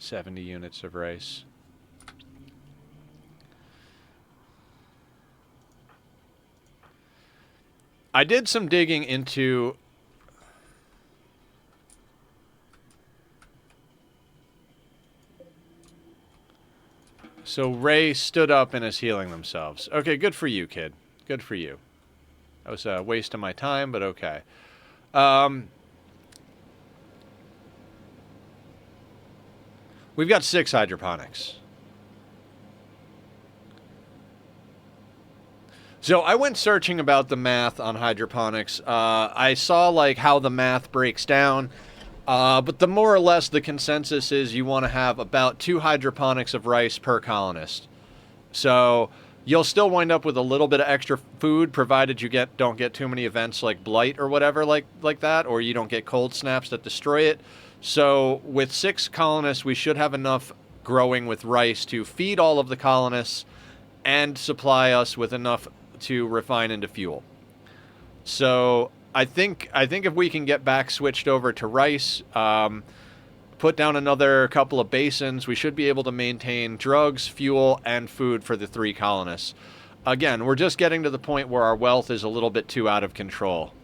$70 units of rice. I did some digging into... So Ray stood up and is healing themselves. Okay, good for you, kid. Good for you. That was a waste of my time, but okay. We've got 6 hydroponics. So I went searching about the math on hydroponics. I saw like how the math breaks down. But the more or less the consensus is you want to have about 2 hydroponics of rice per colonist. So you'll still wind up with a little bit of extra food, provided you don't get too many events like blight or whatever like that, or you don't get cold snaps that destroy it. So with 6 colonists, we should have enough growing with rice to feed all of the colonists and supply us with enough to refine into fuel. So I think if we can get back switched over to rice, put down another couple of basins, we should be able to maintain drugs, fuel, and food for the 3 colonists. Again, we're just getting to the point where our wealth is a little bit too out of control.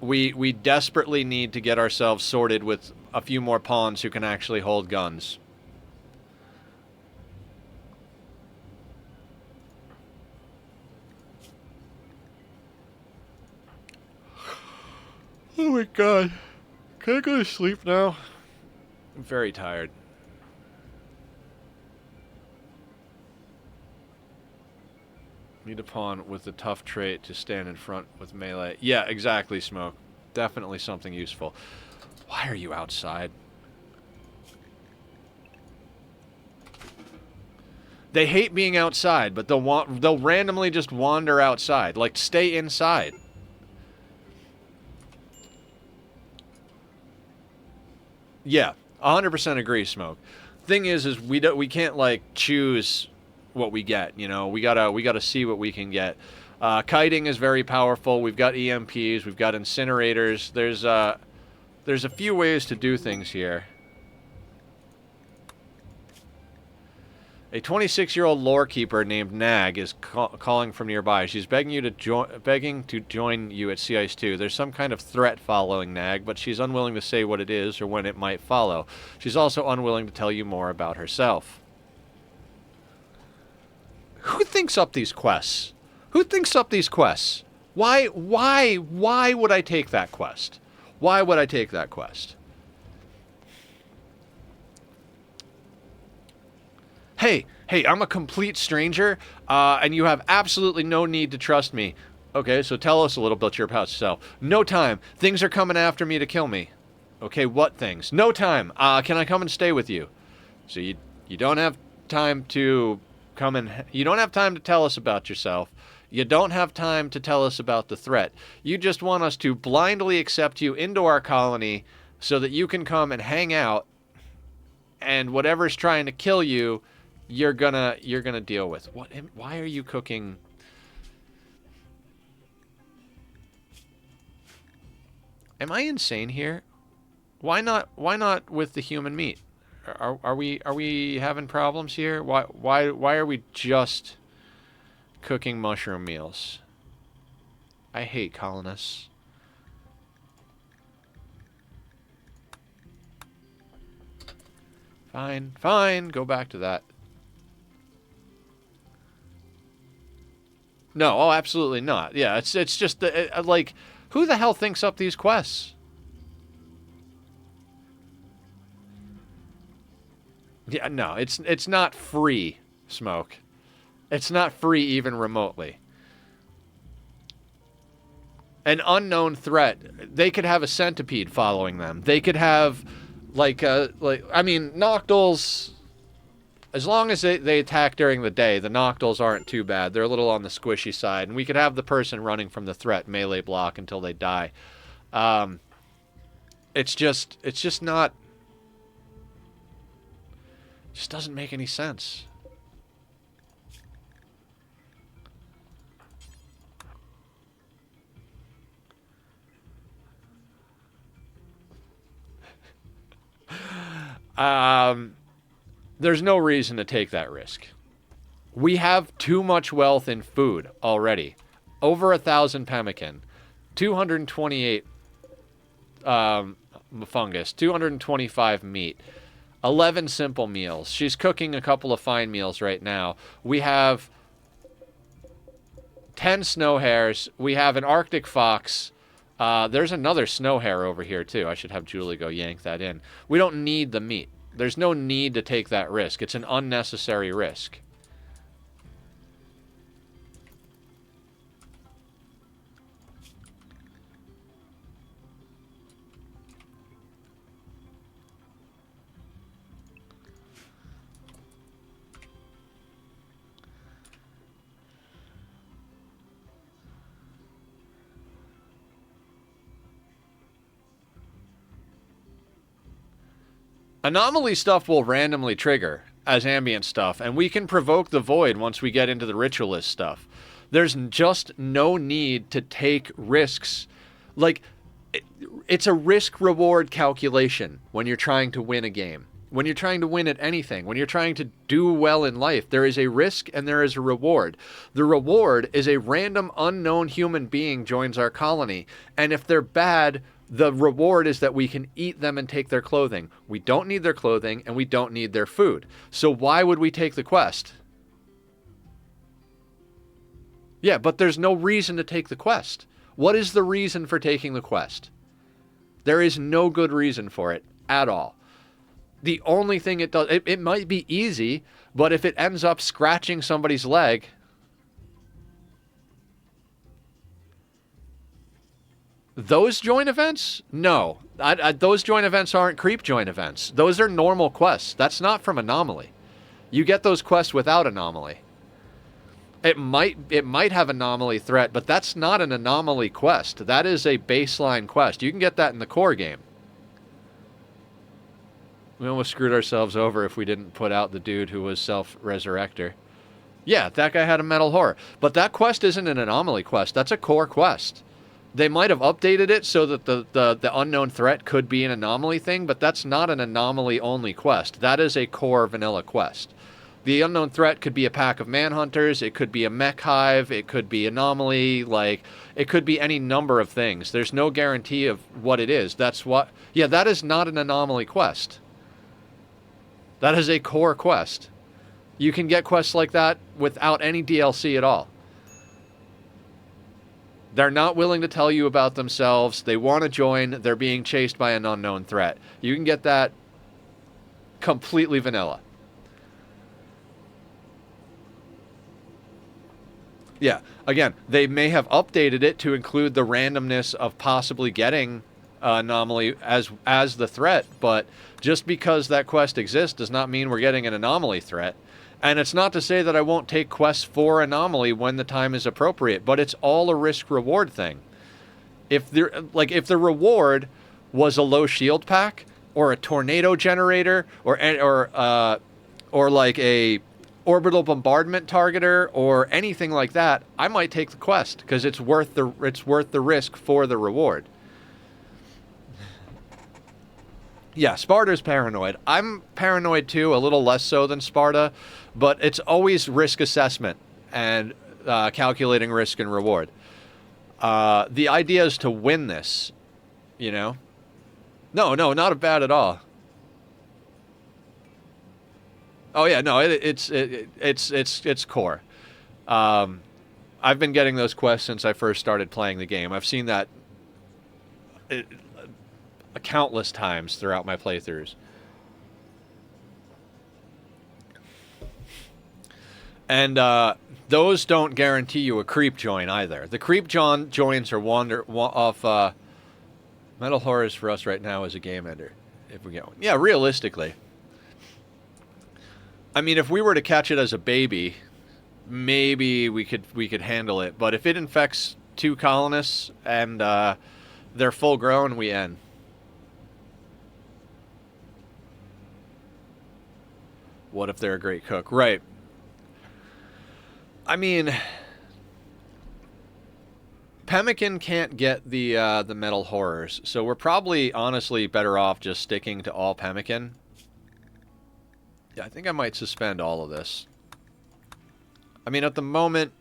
We desperately need to get ourselves sorted with a few more pawns who can actually hold guns. Oh my god. Can I go to sleep now? I'm very tired. Need a pawn with a tough trait to stand in front with melee. Yeah, exactly, Smoke. Definitely something useful. Why are you outside? They hate being outside, but they'll randomly just wander outside. Like, stay inside. Yeah, 100% agree, Smoke. Thing is we can't like choose what we get. You know, we gotta see what we can get. Kiting is very powerful. We've got EMPs. We've got incinerators. There's a few ways to do things here. A 26-year-old lore keeper named Nag is calling from nearby. She's begging to join you at Sea Ice 2. There's some kind of threat following Nag, but she's unwilling to say what it is or when it might follow. She's also unwilling to tell you more about herself. Who thinks up these quests? Who thinks up these quests? Why would I take that quest? Why would I take that quest? Hey, I'm a complete stranger, and you have absolutely no need to trust me. Okay, so tell us a little bit about yourself. No time. Things are coming after me to kill me. Okay, what things? No time. Can I come and stay with you? So you don't have time to come and... You don't have time to tell us about yourself. You don't have time to tell us about the threat. You just want us to blindly accept you into our colony so that you can come and hang out, and whatever's trying to kill you... You're gonna deal with. What? Why are you cooking? Am I insane here? Why not with the human meat? Are we having problems here? Why are we just cooking mushroom meals? I hate colonists. Fine. Go back to that. No, oh, absolutely not. Yeah, it's just, like, who the hell thinks up these quests? Yeah, no, it's not free, Smoke. It's not free even remotely. An unknown threat. They could have a centipede following them. They could have, I mean, Noctals... As long as they attack during the day, the Noctals aren't too bad. They're a little on the squishy side, and we could have the person running from the threat melee block until they die. It's just not... It just doesn't make any sense. There's no reason to take that risk. We have too much wealth in food already. Over 1,000 pemmican, 228 fungus, 225 meat, 11 simple meals. She's cooking a couple of fine meals right now. We have 10 snow hares. We have an Arctic fox. There's another snow hare over here too. I should have Julie go yank that in. We don't need the meat. There's no need to take that risk. It's an unnecessary risk. Anomaly stuff will randomly trigger as ambient stuff, and we can provoke the void once we get into the ritualist stuff. There's just no need to take risks. Like, it's a risk-reward calculation when you're trying to win a game. When you're trying to win at anything, when you're trying to do well in life, there is a risk and there is a reward. The reward is a random unknown human being joins our colony, and if they're bad, the reward is that we can eat them and take their clothing. We don't need their clothing, and we don't need their food. So why would we take the quest? Yeah, but there's no reason to take the quest. What is the reason for taking the quest? There is no good reason for it at all. The only thing it does... It might be easy, but if it ends up scratching somebody's leg... Those join events? No. Those join events aren't creep join events. Those are normal quests. That's not from Anomaly. You get those quests without Anomaly. It might have Anomaly threat, but that's not an Anomaly quest. That is a baseline quest. You can get that in the core game. We almost screwed ourselves over if we didn't put out the dude who was Self-Resurrector. Yeah, that guy had a metal horror. But that quest isn't an Anomaly quest. That's a core quest. They might have updated it so that the unknown threat could be an Anomaly thing, but that's not an Anomaly-only quest. That is a core vanilla quest. The unknown threat could be a pack of manhunters, it could be a mech hive, it could be anomaly, like, it could be any number of things. There's no guarantee of what it is. That's what... Yeah, that is not an anomaly quest. That is a core quest. You can get quests like that without any DLC at all. They're not willing to tell you about themselves. They want to join. They're being chased by an unknown threat. You can get that completely vanilla. Yeah, again, they may have updated it to include the randomness of possibly getting anomaly as the threat, but just because that quest exists does not mean we're getting an anomaly threat. And it's not to say that I won't take quests for anomaly when the time is appropriate, but it's all a risk-reward thing. If the reward was a low shield pack, or a tornado generator, or like a orbital bombardment targeter, or anything like that, I might take the quest because it's worth the risk for the reward. Yeah, Sparta's paranoid. I'm paranoid too, a little less so than Sparta, but it's always risk assessment and calculating risk and reward. The idea is to win this, you know? No, not bad at all. Oh yeah, no, it's core. I've been getting those quests since I first started playing the game. I've seen that countless times throughout my playthroughs. And those don't guarantee you a creep join either. The creep joins are off Metal Horrors for us right now is a game ender, if we get one. Yeah, realistically. I mean, if we were to catch it as a baby, maybe we could handle it. But if it infects 2 colonists and they're full grown, we end. What if they're a great cook? Right. I mean, Pemmican can't get the Metal Horrors, so we're probably honestly better off just sticking to all Pemmican. Yeah, I think I might suspend all of this. I mean, at the moment...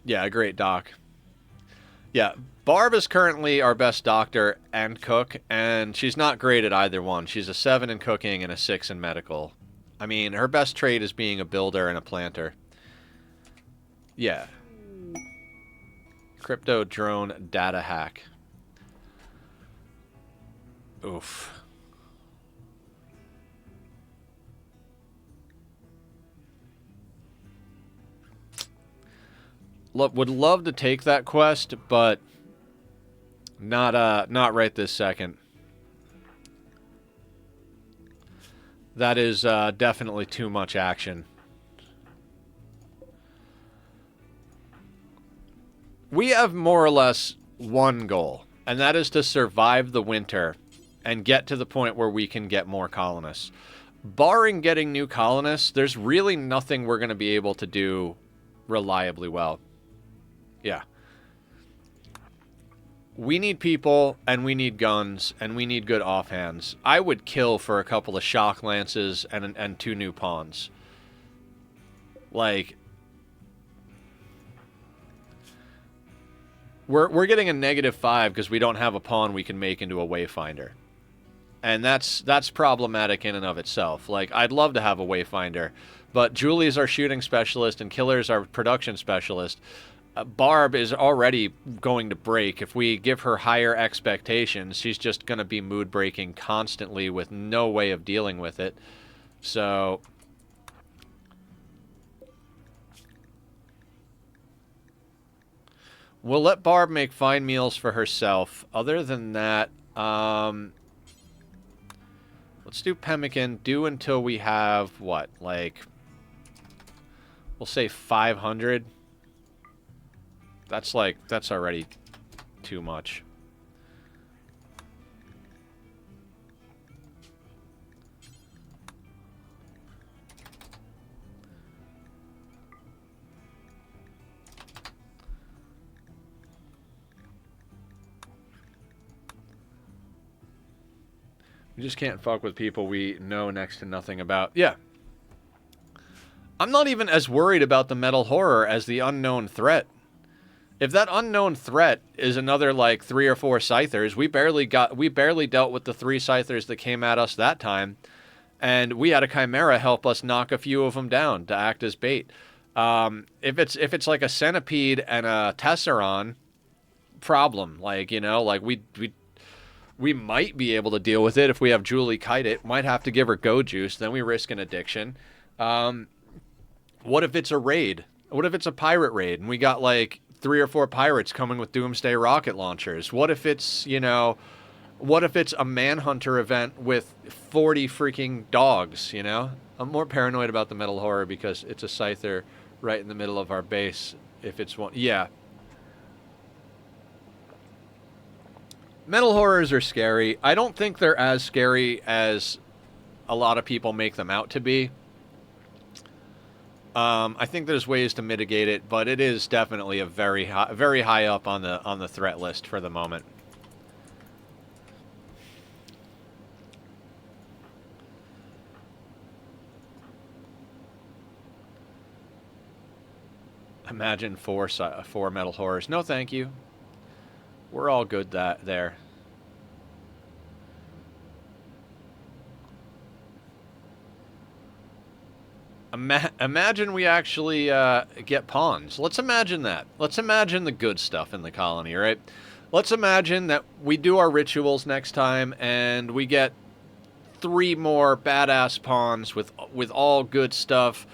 Yeah, a great doc. Yeah, Barb is currently our best doctor and cook, and she's not great at either one. She's a 7 in cooking and a 6 in medical. I mean, her best trait is being a builder and a planter. Yeah. Crypto drone data hack. Oof. Would love to take that quest, but not right this second. That is definitely too much action. We have more or less one goal, and that is to survive the winter and get to the point where we can get more colonists. Barring getting new colonists, there's really nothing we're going to be able to do reliably well. Yeah. We need people, and we need guns, and we need good offhands. I would kill for a couple of shock lances and 2 new pawns. Like, we're getting a -5 because we don't have a pawn we can make into a wayfinder. And that's problematic in and of itself. Like, I'd love to have a wayfinder, but Julie's our shooting specialist and Killer's our production specialist. Barb is already going to break. If we give her higher expectations, she's just going to be mood breaking constantly with no way of dealing with it. So we'll let Barb make fine meals for herself. Other than that, let's do Pemmican. Do until we have, what, like, we'll say 500. That's already too much. We just can't fuck with people we know next to nothing about. Yeah. I'm not even as worried about the metal horror as the unknown threat. If that unknown threat is another, like, 3 or 4 Scythers, we barely dealt with the 3 Scythers that came at us that time, and we had a Chimera help us knock a few of them down to act as bait. If it's like a Centipede and a Tesseron, problem. Like, you know, like we might be able to deal with it if we have Julie kite it. Might have to give her go juice. Then we risk an addiction. What if it's a raid? What if it's a pirate raid and we got like 3 or 4 pirates coming with Doomsday rocket launchers? What if it's, you know, what if it's a Manhunter event with 40 freaking dogs, you know? I'm more paranoid about the metal horror because it's a Scyther right in the middle of our base. If it's one, yeah. Metal horrors are scary. I don't think they're as scary as a lot of people make them out to be. I think there's ways to mitigate it, but it is definitely a very high up on the threat list for the moment. Imagine 4 metal horrors. No, thank you. We're all good there. Imagine we actually get pawns. Let's imagine that. Let's imagine the good stuff in the colony, right? Let's imagine that we do our rituals next time and we get 3 more badass pawns with all good stuff.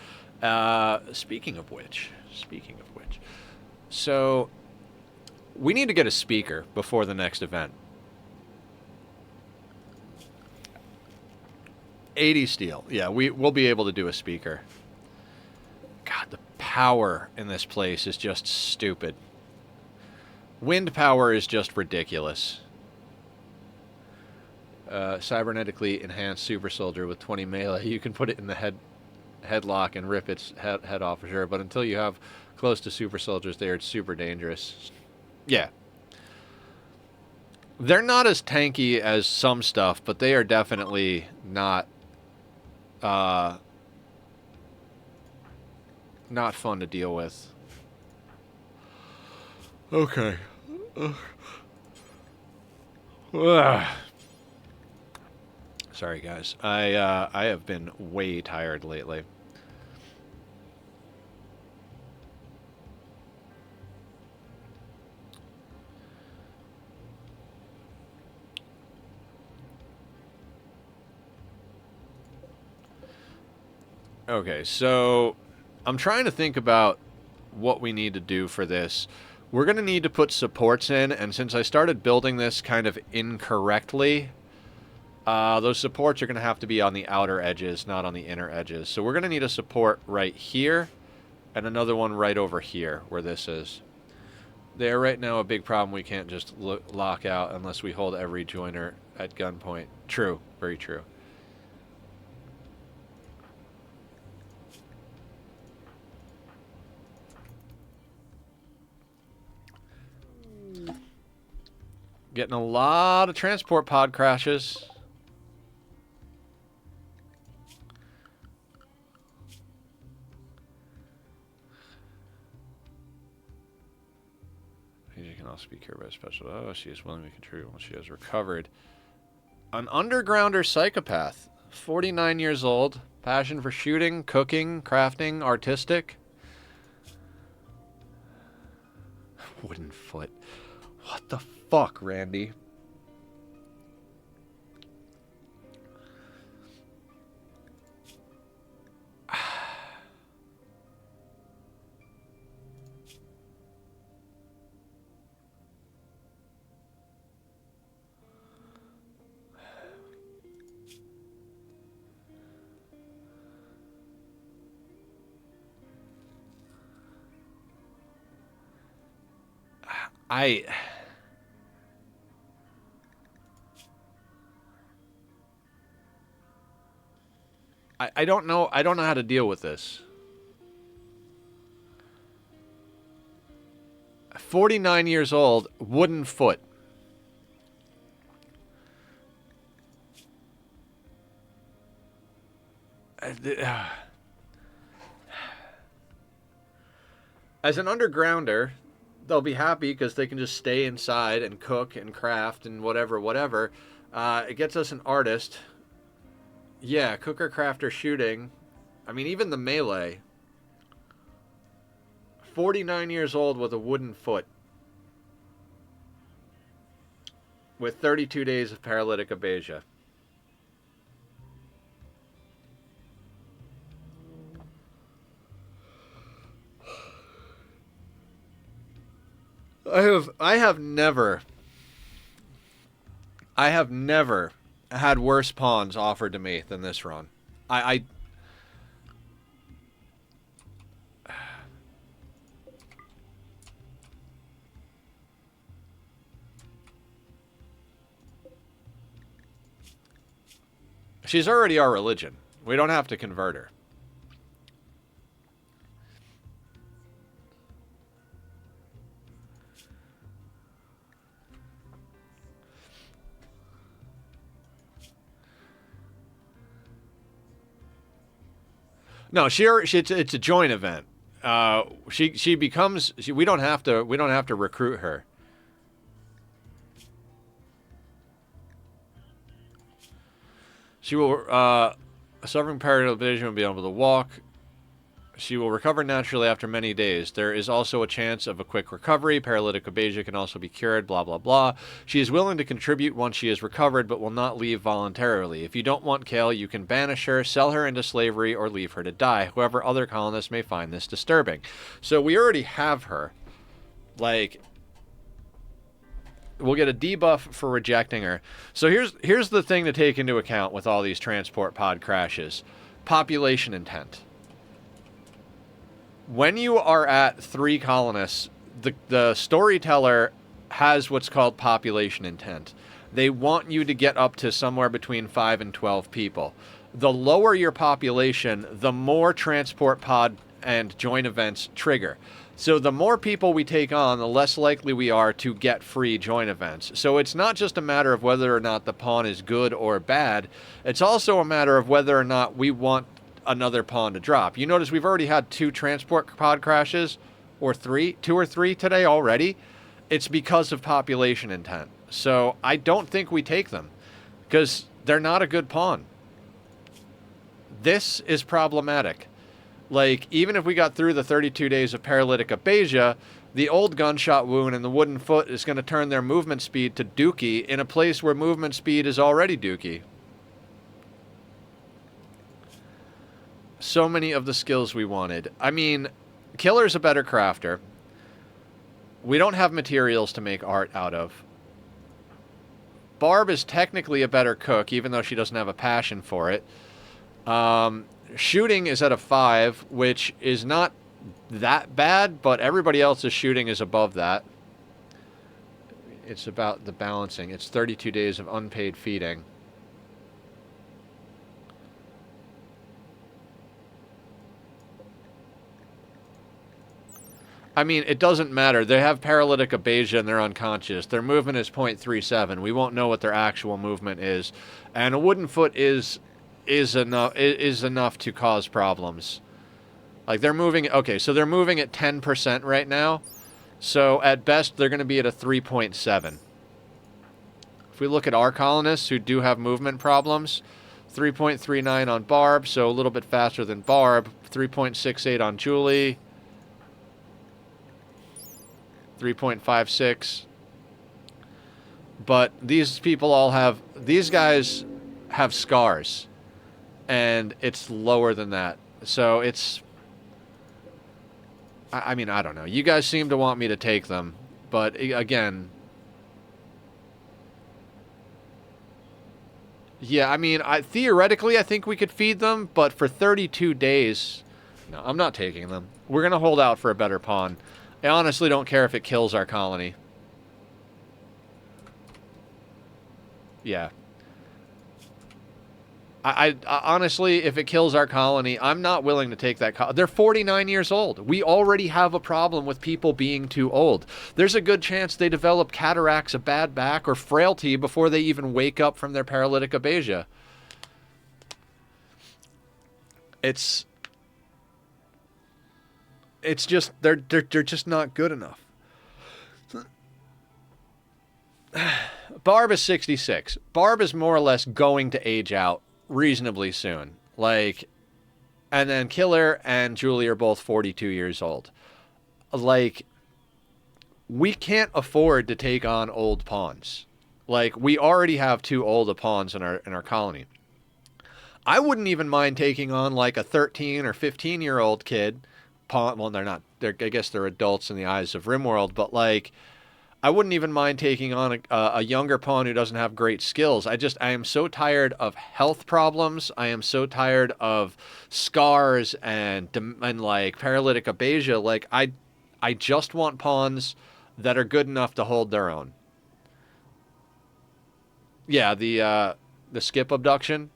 Speaking of which, so we need to get a speaker before the next event. 80 steel. Yeah, we'll be able to do a speaker. God, the power in this place is just stupid. Wind power is just ridiculous. Cybernetically enhanced super soldier with 20 melee. You can put it in the headlock and rip its head off for sure, but until you have close to super soldiers there, it's super dangerous. Yeah. They're not as tanky as some stuff, but they are definitely not fun to deal with. Okay. Sorry, guys. I have been way tired lately. Okay, so I'm trying to think about what we need to do for this. We're going to need to put supports in, and since I started building this kind of incorrectly, those supports are going to have to be on the outer edges, not on the inner edges. So we're going to need a support right here, and another one right over here, where this is. They're right now a big problem. We can't just lock out unless we hold every joiner at gunpoint. True, very true. Getting a lot of transport pod crashes. She can also be cured by a special. Oh, she is willing to contribute once she has recovered. An undergrounder psychopath. 49 years old. Passion for shooting, cooking, crafting, artistic. Wooden foot. What the fuck, Randy? I don't know. I don't know how to deal with this. 49 years old, wooden foot. As an undergrounder, they'll be happy because they can just stay inside and cook and craft and whatever. It gets us an artist. Yeah, cooker, crafter, shooting. I mean, even the melee. 49 years old with a wooden foot. With 32 days of paralytic abasia. I have never had worse pawns offered to me than this run. I She's already our religion. We don't have to convert her. No, it's a joint event. She becomes. We don't have to recruit her. She will, suffering paralytic abasia, will be able to walk. She will recover naturally after many days. There is also a chance of a quick recovery. Paralytic abasia can also be cured, blah, blah, blah. She is willing to contribute once she is recovered, but will not leave voluntarily. If you don't want Kale, you can banish her, sell her into slavery, or leave her to die. However, other colonists may find this disturbing. So we already have her. Like, we'll get a debuff for rejecting her. So here's the thing to take into account with all these transport pod crashes. Population intent. When you are at 3 colonists, the storyteller has what's called population intent. They want you to get up to somewhere between 5 and 12 people. The lower your population, the more transport pod and joint events trigger. So the more people we take on, the less likely we are to get free joint events. So it's not just a matter of whether or not the pawn is good or bad. It's also a matter of whether or not we want another pawn to drop. You notice we've already had 2 transport pod crashes, or 2 or 3 today already. It's because of population intent. So I don't think we take them because they're not a good pawn. This is problematic. Like, even if we got through the 32 days of paralytic abasia, the old gunshot wound and the wooden foot is going to turn their movement speed to dookie in a place where movement speed is already dookie. So many of the skills we wanted. I mean, Killer's a better crafter. We don't have materials to make art out of. Barb is technically a better cook, even though she doesn't have a passion for it. Shooting is at a 5, which is not that bad, but everybody else's shooting is above that. It's about the balancing. It's 32 days of unpaid feeding. I mean, it doesn't matter. They have paralytic abasia and they're unconscious. Their movement is 0.37. We won't know what their actual movement is. And a wooden foot is enough to cause problems. Like, they're moving... Okay, so they're moving at 10% right now. So, at best, they're going to be at a 3.7. If we look at our colonists who do have movement problems, 3.39 on Barb, so a little bit faster than Barb. 3.68 on Julie. 3.56. But these people all have... These guys have scars. And it's lower than that. So it's... I mean, I don't know. You guys seem to want me to take them. But, again... Yeah, I mean, theoretically, I think we could feed them. But for 32 days... No, I'm not taking them. We're going to hold out for a better pawn. I honestly don't care if it kills our colony. Yeah. I honestly, if it kills our colony, I'm not willing to take that. They're 49 years old. We already have a problem with people being too old. There's a good chance they develop cataracts, a bad back, or frailty before they even wake up from their paralytic abasia. It's just they're just not good enough. Barb is 66. Barb is more or less going to age out reasonably soon. Like, and then Killer and Julie are both 42 years old. Like, we can't afford to take on old pawns. Like, we already have 2 old pawns in our colony. I wouldn't even mind taking on like a 13 or 15-year-old kid. Pawn, well, they're not. I guess they're adults in the eyes of Rimworld, but like, I wouldn't even mind taking on a younger pawn who doesn't have great skills. I am so tired of health problems. I am so tired of scars and like paralytic abasia. Like, I just want pawns that are good enough to hold their own. Yeah, the skip abduction.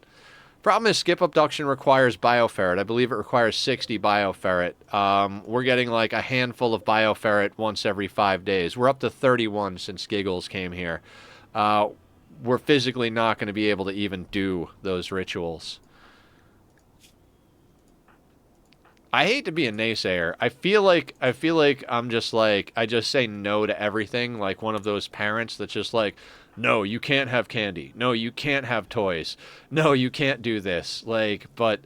Problem is, skip abduction requires bioferret. I believe it requires 60 bioferret. We're getting like a handful of bioferret once every 5 days. We're up to 31 since Giggles came here. We're physically not going to be able to even do those rituals. I hate to be a naysayer. I feel like I'm just like, I just say no to everything, like one of those parents that's just like, no, you can't have candy. No, you can't have toys. No, you can't do this. Like, but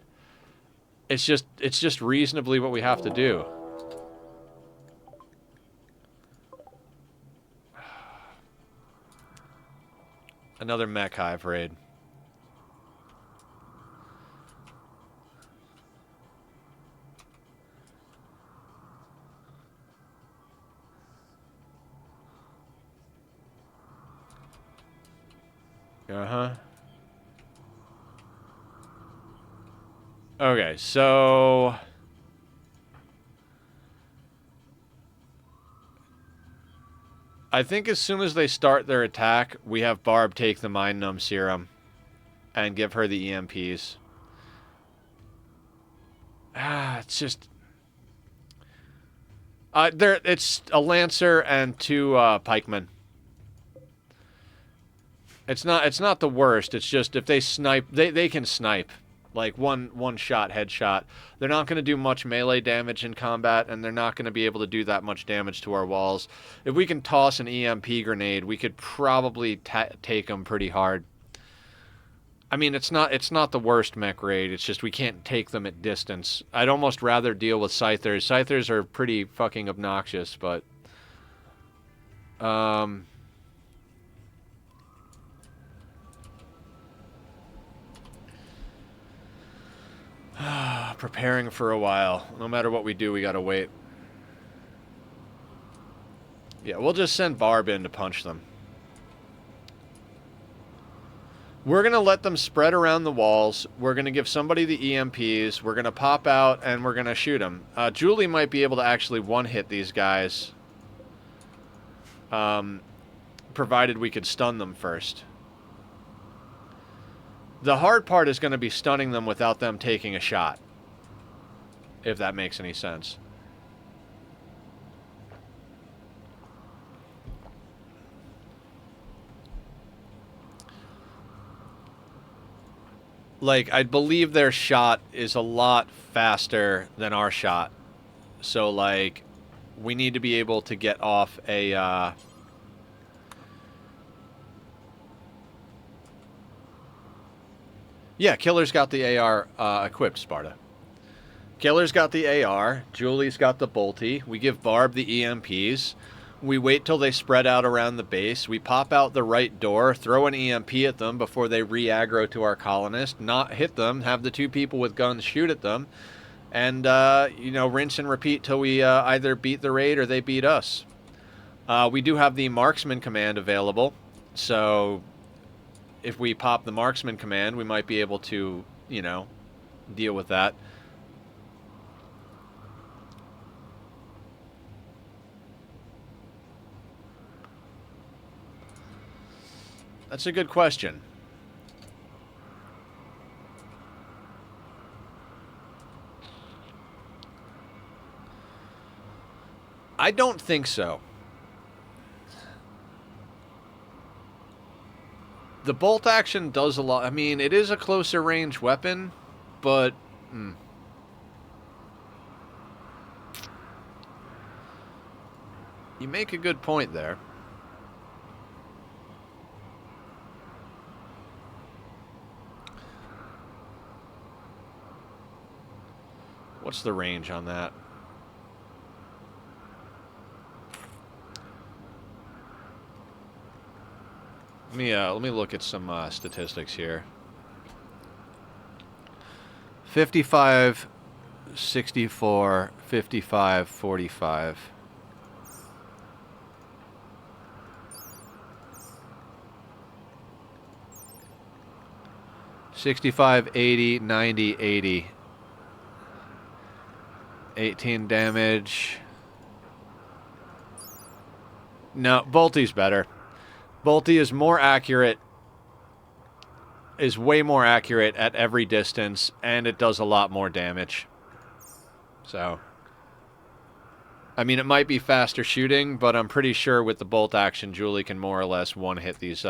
it's just reasonably what we have to do. Another mech hive raid. Uh-huh. Okay, so I think as soon as they start their attack, we have Barb take the Mind Numb Serum and give her the EMPs. It's just... it's a Lancer and 2 pikemen. It's not the worst. It's just if they snipe, they can snipe. Like one shot headshot. They're not going to do much melee damage in combat, and they're not going to be able to do that much damage to our walls. If we can toss an EMP grenade, we could probably take them pretty hard. I mean, it's not the worst mech raid. It's just we can't take them at distance. I'd almost rather deal with Scythers. Scythers are pretty fucking obnoxious, but preparing for a while. No matter what we do, we gotta wait. Yeah, we'll just send Barb in to punch them. We're gonna let them spread around the walls. We're gonna give somebody the EMPs. We're gonna pop out and we're gonna shoot them. Julie might be able to actually one-hit these guys. Provided we could stun them first. The hard part is going to be stunning them without them taking a shot. If that makes any sense. Like, I believe their shot is a lot faster than our shot. So, like, we need to be able to get off a, Yeah, Killer's got the AR equipped, Sparta. Killer's got the AR. Julie's got the bolty. We give Barb the EMPs. We wait till they spread out around the base. We pop out the right door, throw an EMP at them before they re-aggro to our colonist, not hit them, have the 2 people with guns shoot at them, and, you know, rinse and repeat till we either beat the raid or they beat us. We do have the Marksman command available, so if we pop the Marksman command, we might be able to, you know, deal with that. That's a good question. I don't think so. The bolt action does a lot. I mean, it is a closer range weapon, but You make a good point there. What's the range on that? Let me look at some statistics here. 55, 64, 55, 45. $65, 80, 90, 80. 18 damage. No, Bolty's better. Bolty is more accurate, is way more accurate at every distance, and it does a lot more damage. So, I mean, it might be faster shooting, but I'm pretty sure with the bolt action, Julie can more or less one-hit these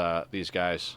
guys.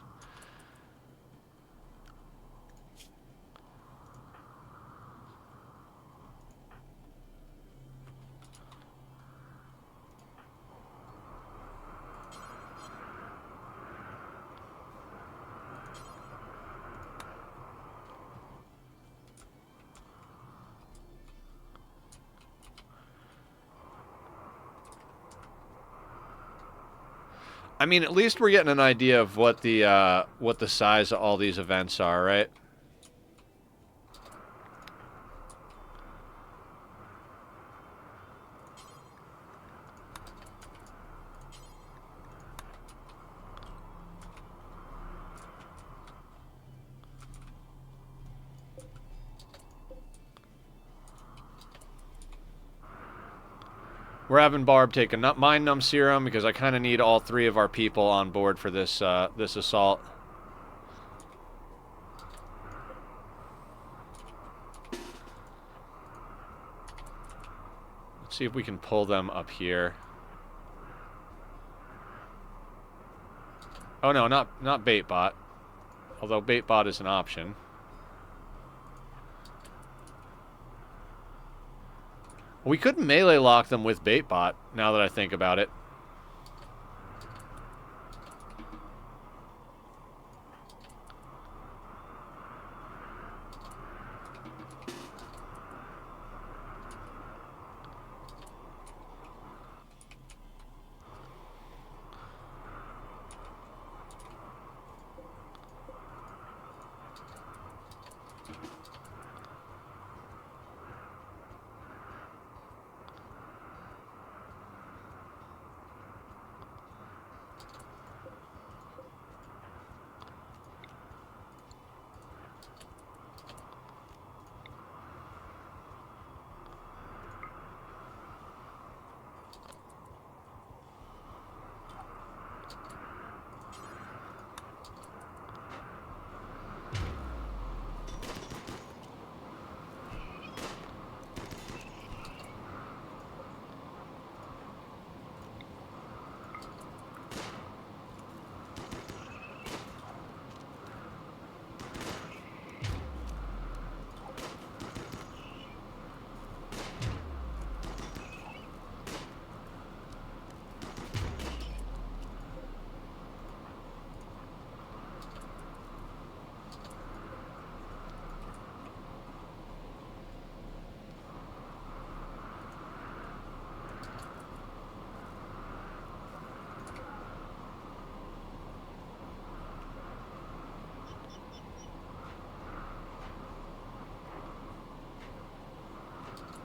I mean, at least we're getting an idea of what the size of all these events are, right? We're having Barb take a Mind Numb Serum because I kind of need all three of our people on board for this this assault. Let's see if we can pull them up here. Oh no, not Baitbot. Although Baitbot is an option. We could melee lock them with Baitbot, now that I think about it.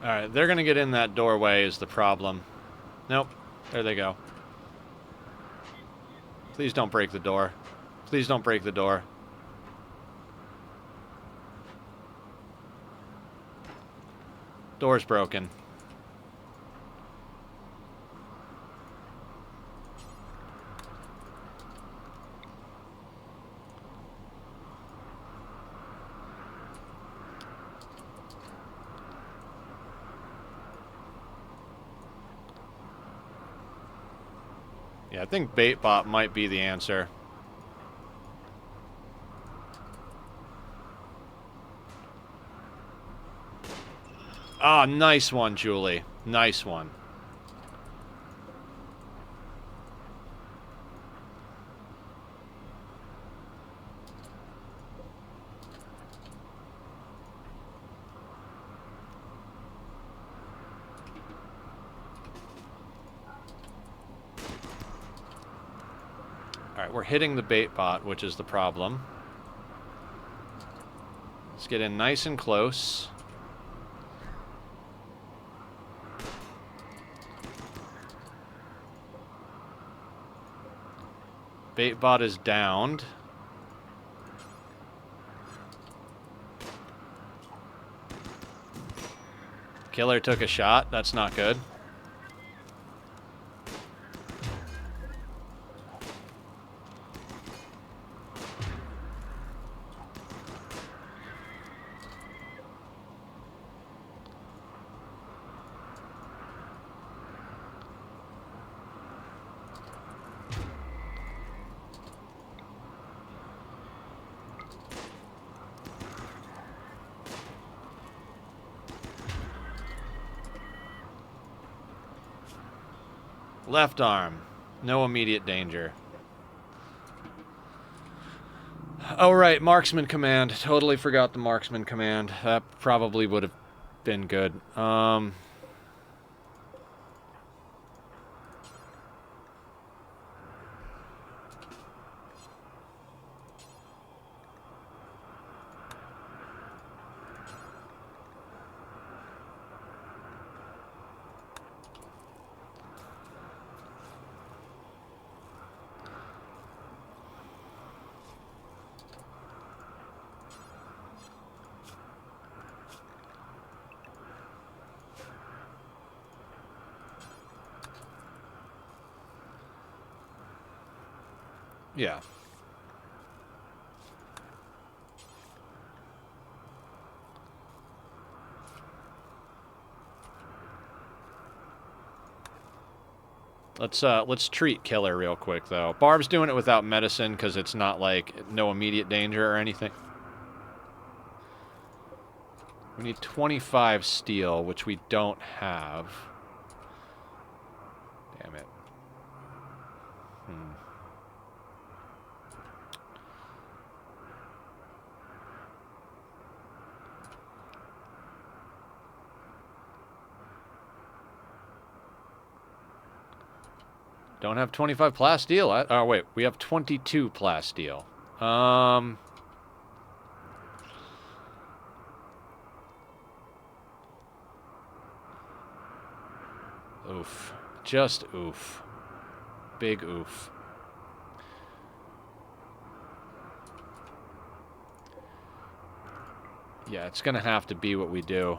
Alright, they're gonna get in that doorway is the problem. Nope. There they go. Please don't break the door. Please don't break the door. Door's broken. Yeah, I think Baitbot might be the answer. Ah, nice one, Julie. Nice one. Alright, we're hitting the bait bot, which is the problem. Let's get in nice and close. Bait bot is downed. Killer took a shot. That's not good. Left arm. No immediate danger. Oh, right. Marksman command. Totally forgot the marksman command. That probably would have been good. Yeah. Let's treat Killer real quick though. Barb's doing it without medicine because it's not like no immediate danger or anything. We need 25 steel, which we don't have. Damn it. Don't have 25 plasteel. Oh, wait. We have 22 plasteel. Oof. Just oof. Big oof. Yeah, it's gonna have to be what we do.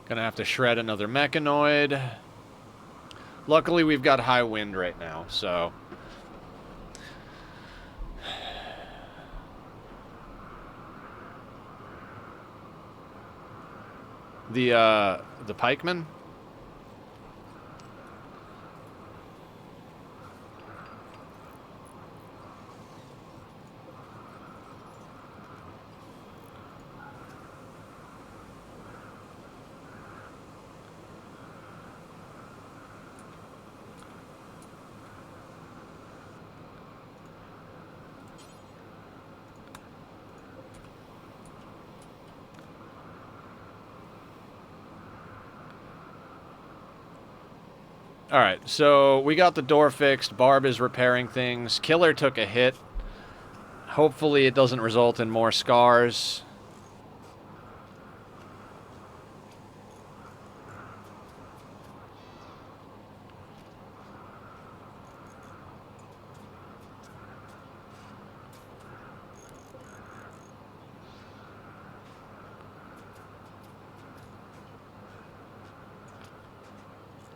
Gonna have to shred another mechanoid. Luckily, we've got high wind right now, so... The pikeman? Alright, so we got the door fixed. Barb is repairing things. Killer took a hit. Hopefully it doesn't result in more scars.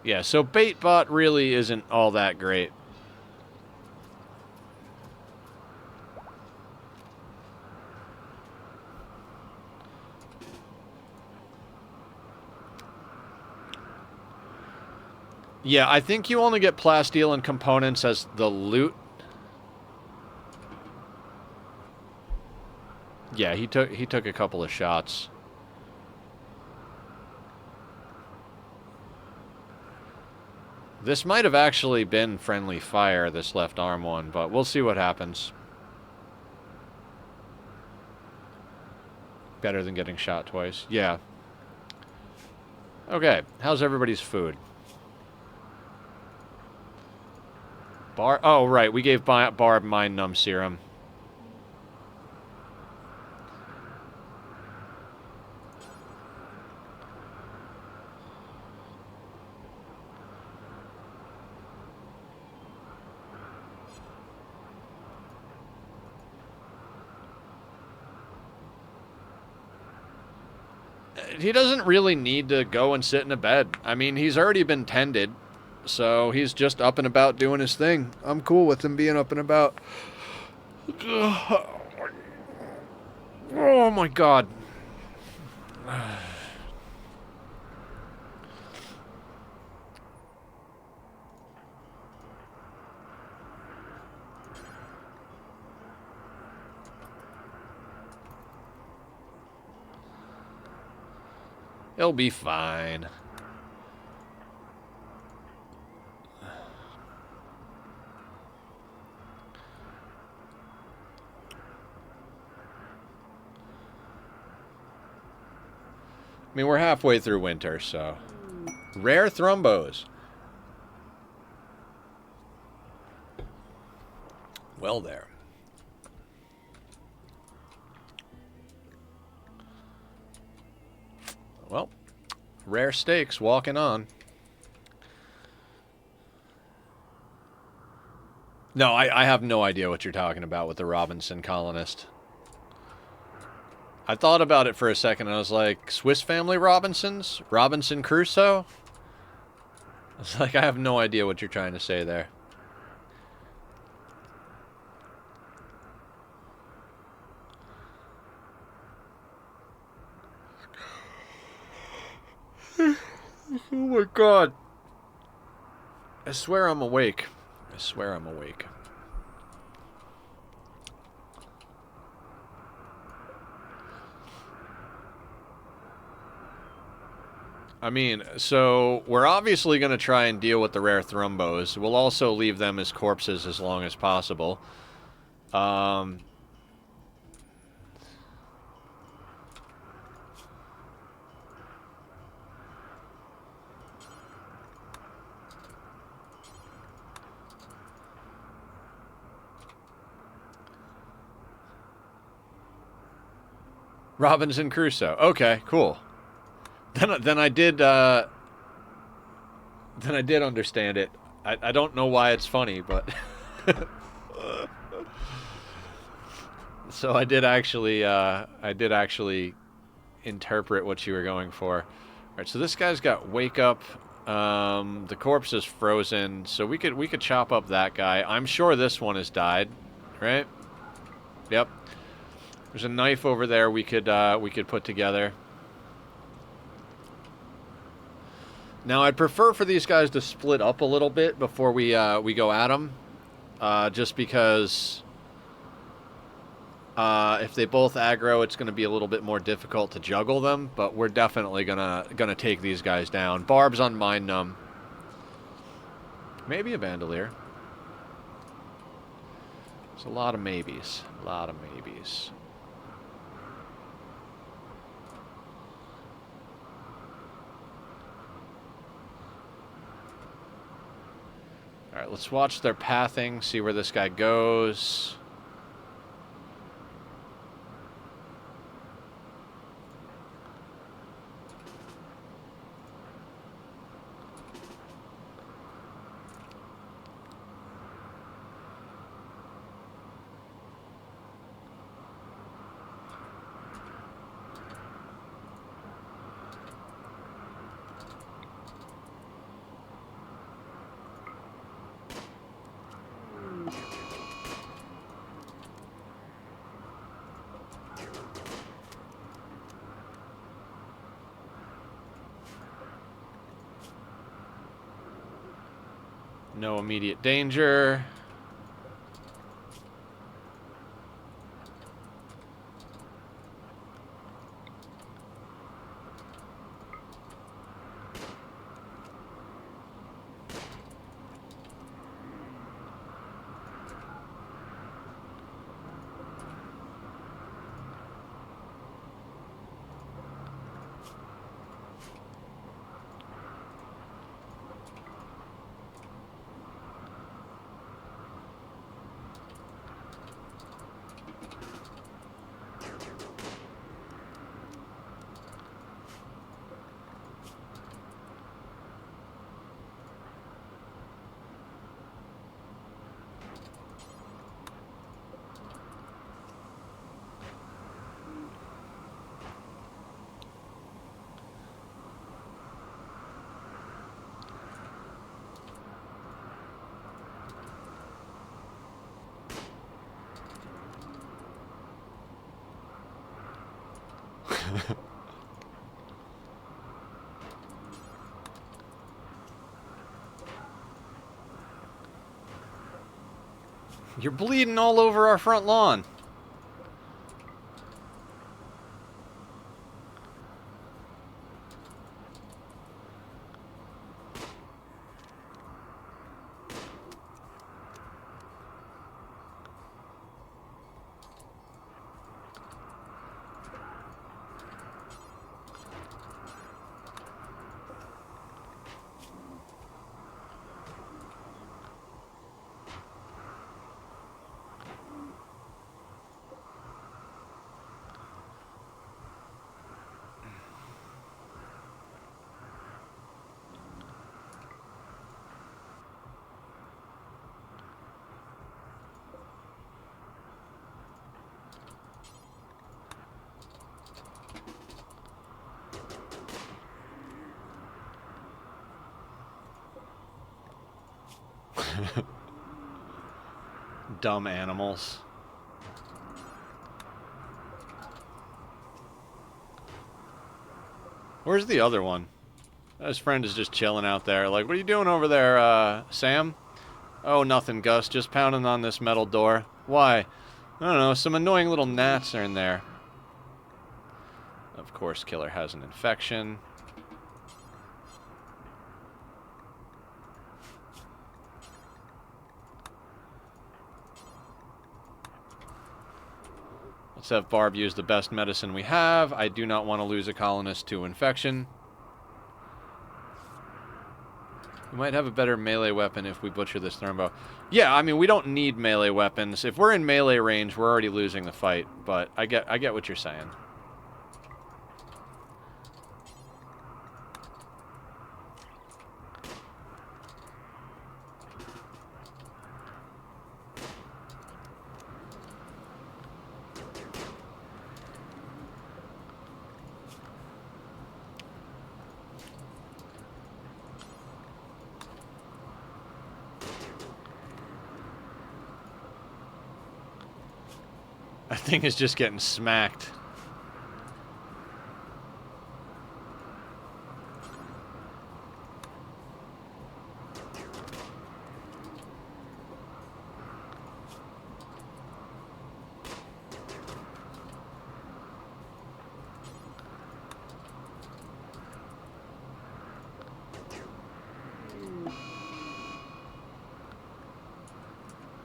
Yeah, so baitbot really isn't all that great. Yeah, I think you only get plasteel and components as the loot. Yeah, he took a couple of shots. This might have actually been friendly fire, this left arm one, but we'll see what happens. Better than getting shot twice. Yeah. Okay, how's everybody's food? Oh, right, we gave Barb Mind Numb Serum. He doesn't really need to go and sit in a bed. I mean, he's already been tended, so he's just up and about doing his thing. I'm cool with him being up and about. Oh my god. He'll be fine. I mean, we're halfway through winter, so... Rare thrombos. Well, there. Well, rare steaks walking on. No, I have no idea what you're talking about with the Robinson colonist. I thought about it for a second, and I was like, Swiss Family Robinsons? Robinson Crusoe? I was like, I have no idea what you're trying to say there. Oh my god. I swear I'm awake. I swear I'm awake. I mean, so we're obviously going to try and deal with the rare thrombos. We'll also leave them as corpses as long as possible. Robinson Crusoe. Okay, cool. Then I did understand it. I don't know why it's funny, but so I did actually interpret what you were going for. All right, so this guy's got wake up. The corpse is frozen, so we could chop up that guy. I'm sure this one has died, right? Yep. There's a knife over there we could put together. Now, I'd prefer for these guys to split up a little bit before we go at them, just because if they both aggro, it's going to be a little bit more difficult to juggle them. But we're definitely gonna take these guys down. Barb's on Mind Numb. Maybe a Bandolier. There's a lot of maybes. A lot of maybes. Alright, let's watch their pathing, see where this guy goes. No immediate danger. You're bleeding all over our front lawn. Dumb animals. Where's the other one? His friend is just chilling out there. Like, what are you doing over there, Sam? Oh, nothing, Gus. Just pounding on this metal door. Why? I don't know. Some annoying little gnats are in there. Of course, Killer has an infection. Let's have Barb use the best medicine we have. I do not want to lose a colonist to infection. We might have a better melee weapon if we butcher this Thrumbo. Yeah, I mean, we don't need melee weapons. If we're in melee range, we're already losing the fight. But I get what you're saying. That thing is just getting smacked.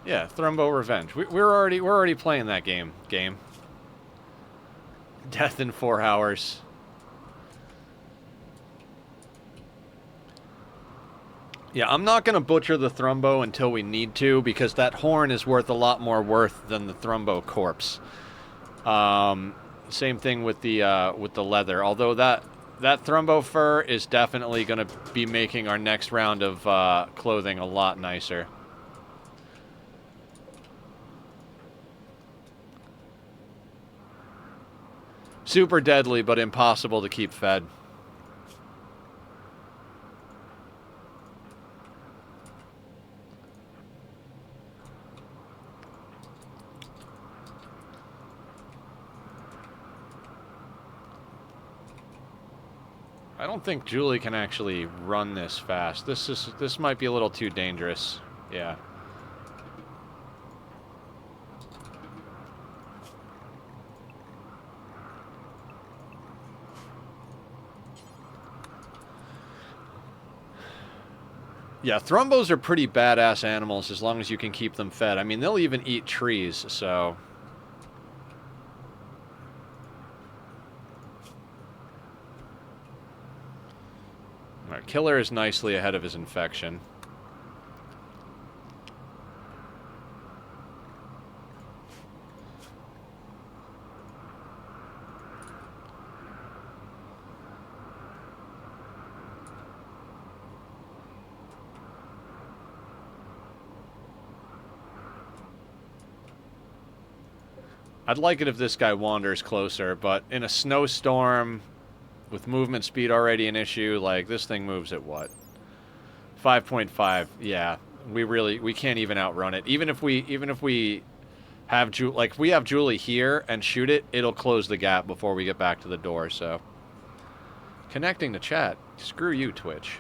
Yeah, Thrumbo Revenge. We're already playing that game. Death in 4 hours. Yeah, I'm not gonna butcher the Thrumbo until we need to, because that horn is worth a lot more worth than the Thrumbo corpse. Same thing with the leather. Although that Thrumbo fur is definitely gonna be making our next round of clothing a lot nicer. Super deadly, but impossible to keep fed. I don't think Julie can actually run this fast. This might be a little too dangerous. Yeah. Yeah, thrumbos are pretty badass animals as long as you can keep them fed. I mean, they'll even eat trees, so... Alright, Killer is nicely ahead of his infection. I'd like it if this guy wanders closer, but in a snowstorm, with movement speed already an issue, like, this thing moves at what? 5.5, yeah. We can't even outrun it. Even if we have if we have Julie here and shoot it, it'll close the gap before we get back to the door, so. Connecting to chat. Screw you, Twitch.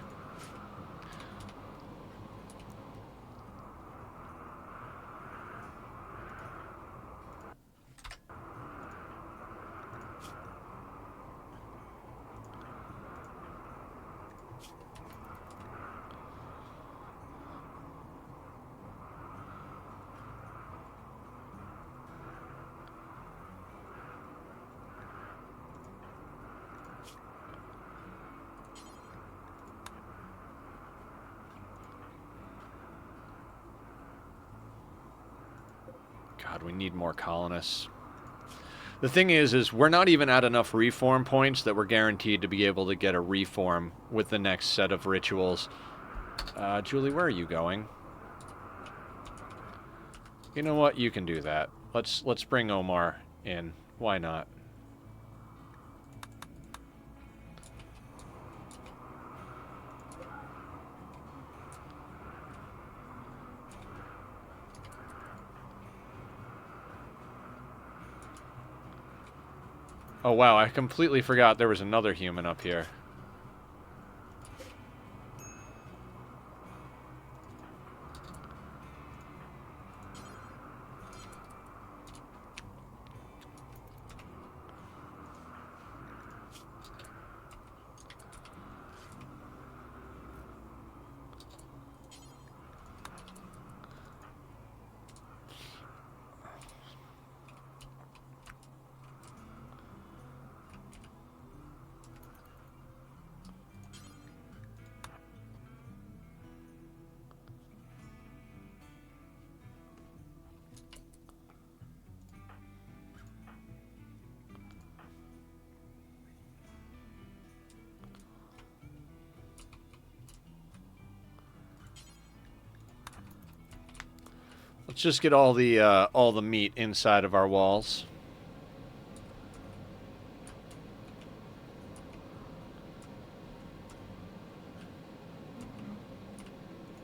God, we need more colonists. The thing is we're not even at enough reform points that we're guaranteed to be able to get a reform with the next set of rituals. Julie, where are you going? You know what? You can do that. Let's bring Omar in. Why not? Oh wow, I completely forgot there was another human up here. Let's just get all the meat inside of our walls.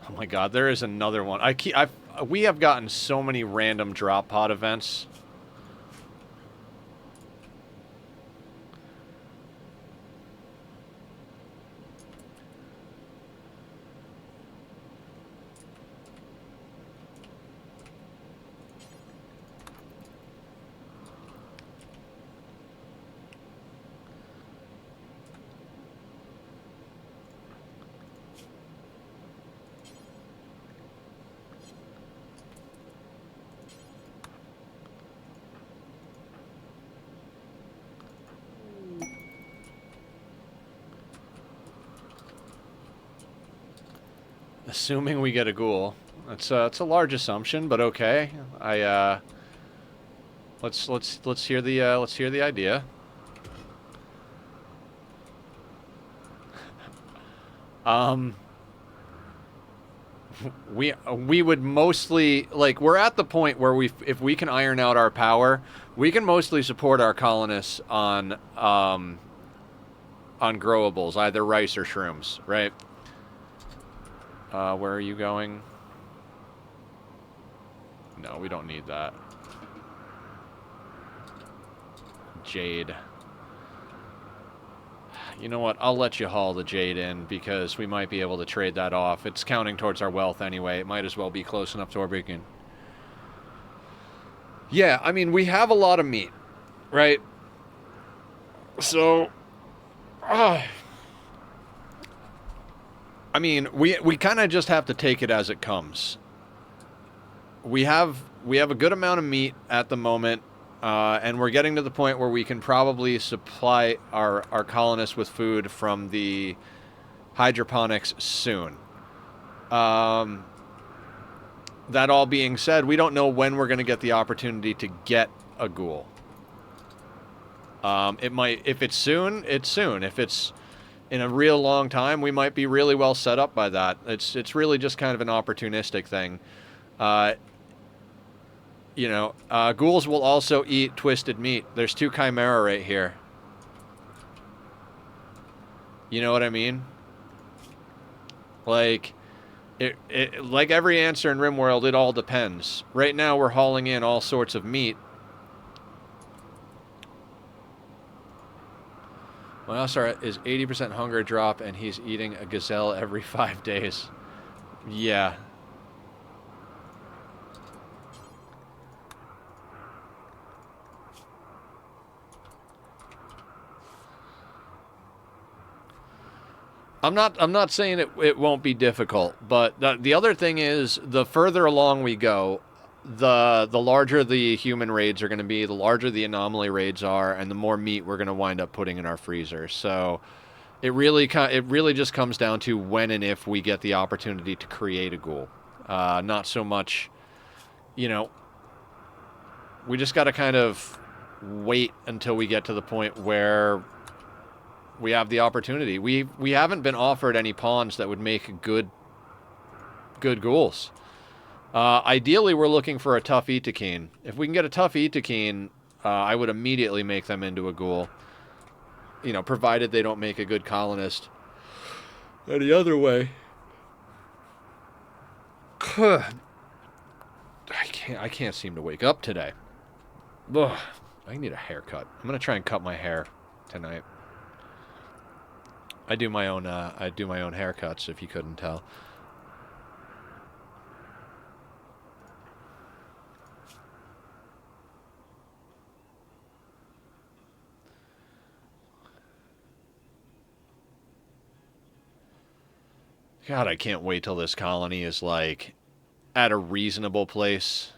Oh my God, there is another one. We have gotten so many random drop pod events. Assuming we get a ghoul. It's a large assumption, but okay. Let's hear the idea. We would mostly, like, we're at the point where if we can iron out our power, we can mostly support our colonists on growables, either rice or shrooms, right? Where are you going? No, we don't need that. Jade. You know what? I'll let you haul the jade in because we might be able to trade that off. It's counting towards our wealth anyway. It might as well be close enough to our beacon. Yeah, I mean, we have a lot of meat, right? So, I mean, we kind of just have to take it as it comes. We have a good amount of meat at the moment. And we're getting to the point where we can probably supply our colonists with food from the hydroponics soon. That all being said, we don't know when we're going to get the opportunity to get a ghoul. It might, if it's soon, it's soon. If it's in a real long time, we might be really well set up by that. It's really just kind of an opportunistic thing. You know, ghouls will also eat twisted meat. There's 2 chimera right here. You know what I mean? Like, like every answer in Rimworld, it all depends. Right now, we're hauling in all sorts of meat. My Oscar is 80% hunger drop, and he's eating a gazelle every 5 days. Yeah. I'm not saying it won't be difficult, but the other thing is the further along we go, the larger the human raids are going to be, the larger the anomaly raids are, and the more meat we're going to wind up putting in our freezer. So it really just comes down to when and if we get the opportunity to create a ghoul. Not so much, you know, we just got to kind of wait until we get to the point where we have the opportunity. We haven't been offered any pawns that would make good ghouls. Ideally, we're looking for a tough Itakeen. If we can get a tough Itakeen, I would immediately make them into a ghoul. You know, provided they don't make a good colonist. Any other way, I can't seem to wake up today. Ugh, I need a haircut. I'm gonna try and cut my hair tonight. I do my own haircuts, if you couldn't tell. God, I can't wait till this colony is, like, at a reasonable place.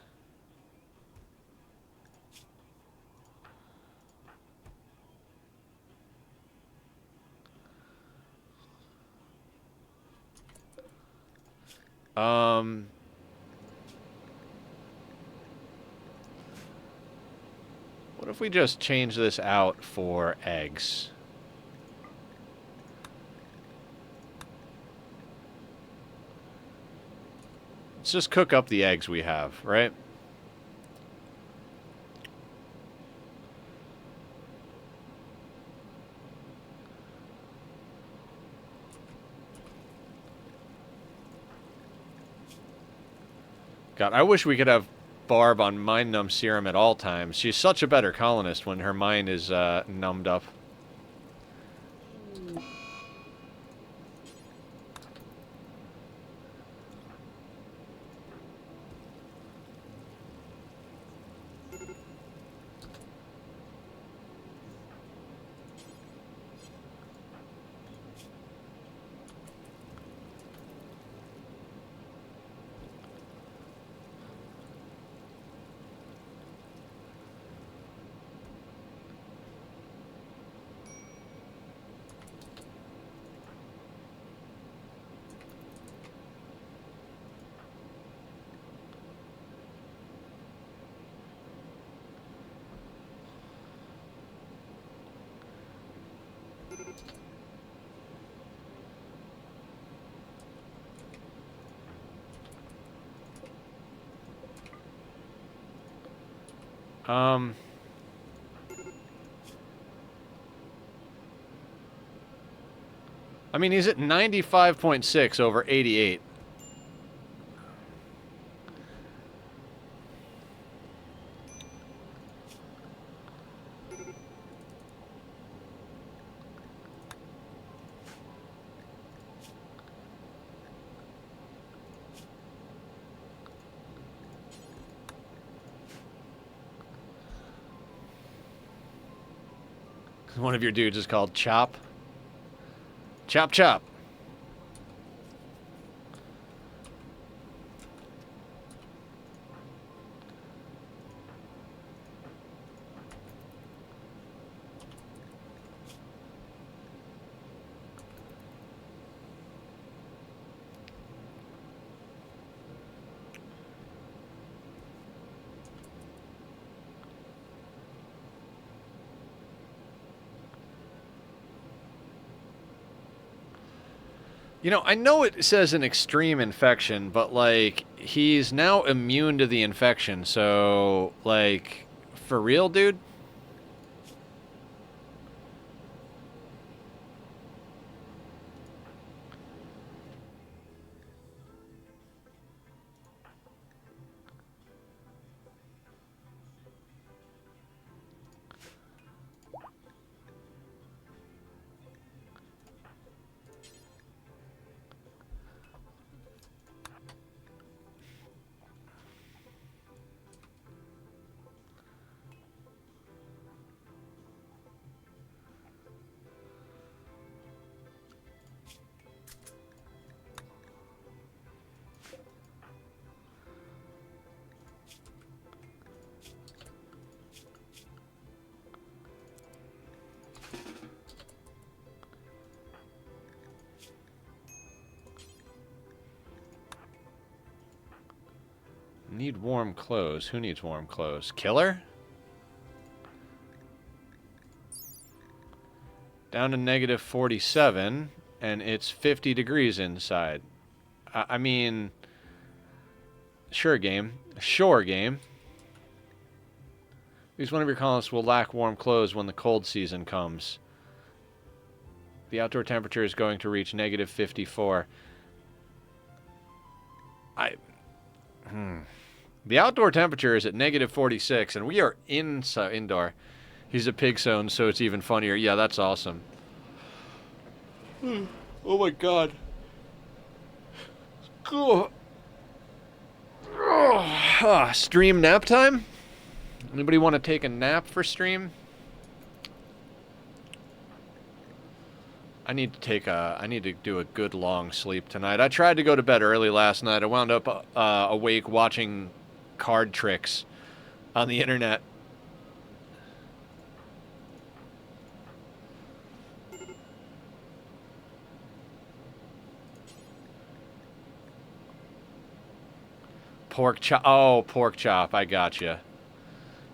What if we just change this out for eggs? Let's just cook up the eggs we have, right? God, I wish we could have Barb on Mind Numb Serum at all times. She's such a better colonist when her mind is numbed up. I mean, he's at 95.6 over 88. One of your dudes is called Chop. Chop Chop. You know, I know it says an extreme infection, but, like, he's now immune to the infection, so, like, for real, dude? Need warm clothes. Who needs warm clothes? Killer? Down to negative 47, and it's 50 degrees inside. I mean, sure game. Sure game. At least one of your colonists will lack warm clothes when the cold season comes. The outdoor temperature is going to reach negative 54. The outdoor temperature is at negative 46, and we are indoor. He's a pig zone, so it's even funnier. Yeah, that's awesome. Oh my god. Stream nap time? Anybody want to take a nap for stream? I need to do a good long sleep tonight. I tried to go to bed early last night. I wound up awake watching card tricks on the internet. Pork chop. Oh, pork chop. I gotcha.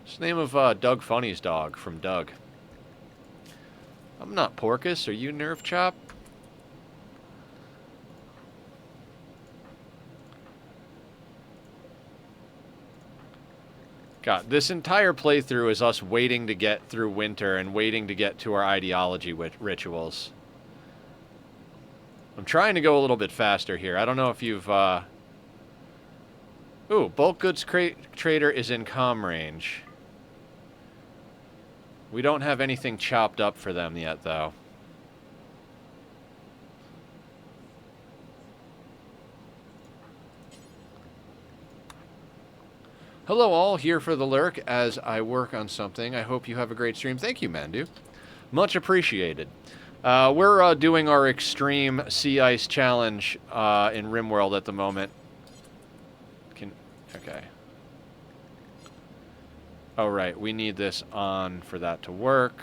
It's the name of Doug Funny's dog from Doug. I'm not Porkus. Are you Nerve Chop? God, this entire playthrough is us waiting to get through winter and waiting to get to our ideology rituals. I'm trying to go a little bit faster here. I don't know if you've... Ooh, bulk goods trader is in comm range. We don't have anything chopped up for them yet, though. Hello all, here for the lurk as I work on something. I hope you have a great stream. Thank you, Mandu. Much appreciated. We're doing our extreme sea ice challenge in Rimworld at the moment. Okay. Oh, right. We need this on for that to work.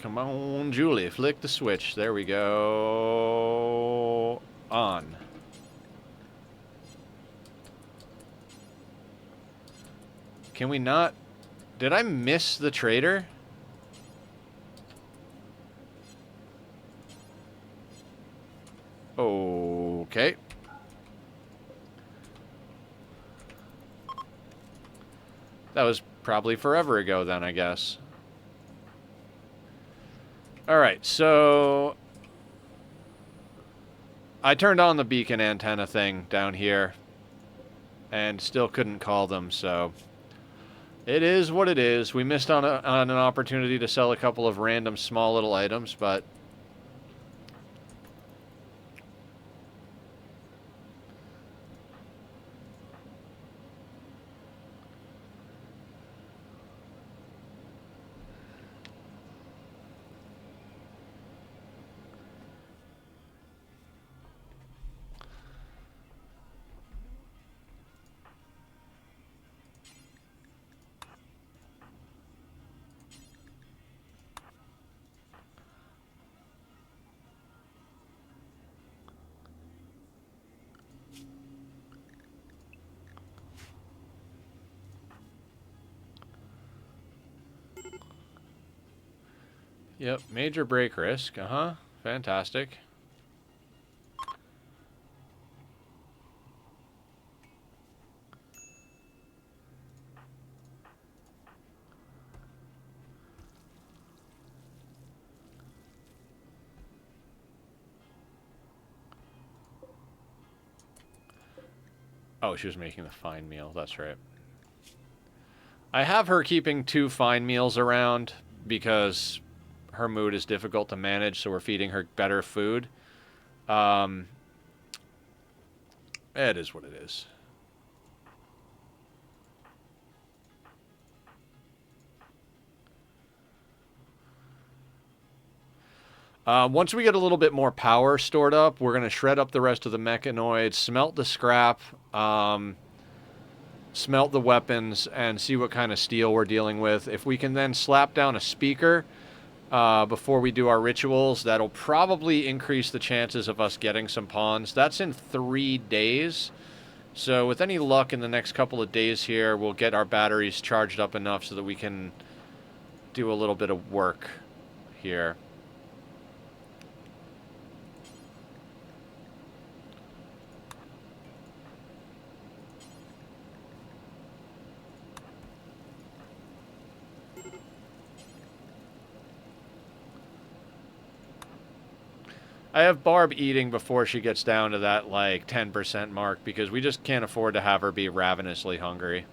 Come on, Julie. Flick the switch. There we go. On. Can we not... Did I miss the trader? Okay. That was probably forever ago then, I guess. Alright, so... I turned on the beacon antenna thing down here. And still couldn't call them, so... It is what it is. We missed on an opportunity to sell a couple of random small little items, but... Yep, major break risk. Fantastic. Oh, she was making the fine meal. That's right. I have her keeping 2 fine meals around because her mood is difficult to manage, so we're feeding her better food. It is what it is. Once we get a little bit more power stored up, we're going to shred up the rest of the mechanoids, smelt the scrap, smelt the weapons, and see what kind of steel we're dealing with. If we can then slap down a speaker before we do our rituals, that'll probably increase the chances of us getting some pawns. That's in 3 days. So with any luck in the next couple of days here, we'll get our batteries charged up enough so that we can do a little bit of work here. I have Barb eating before she gets down to that, like, 10% mark, because we just can't afford to have her be ravenously hungry.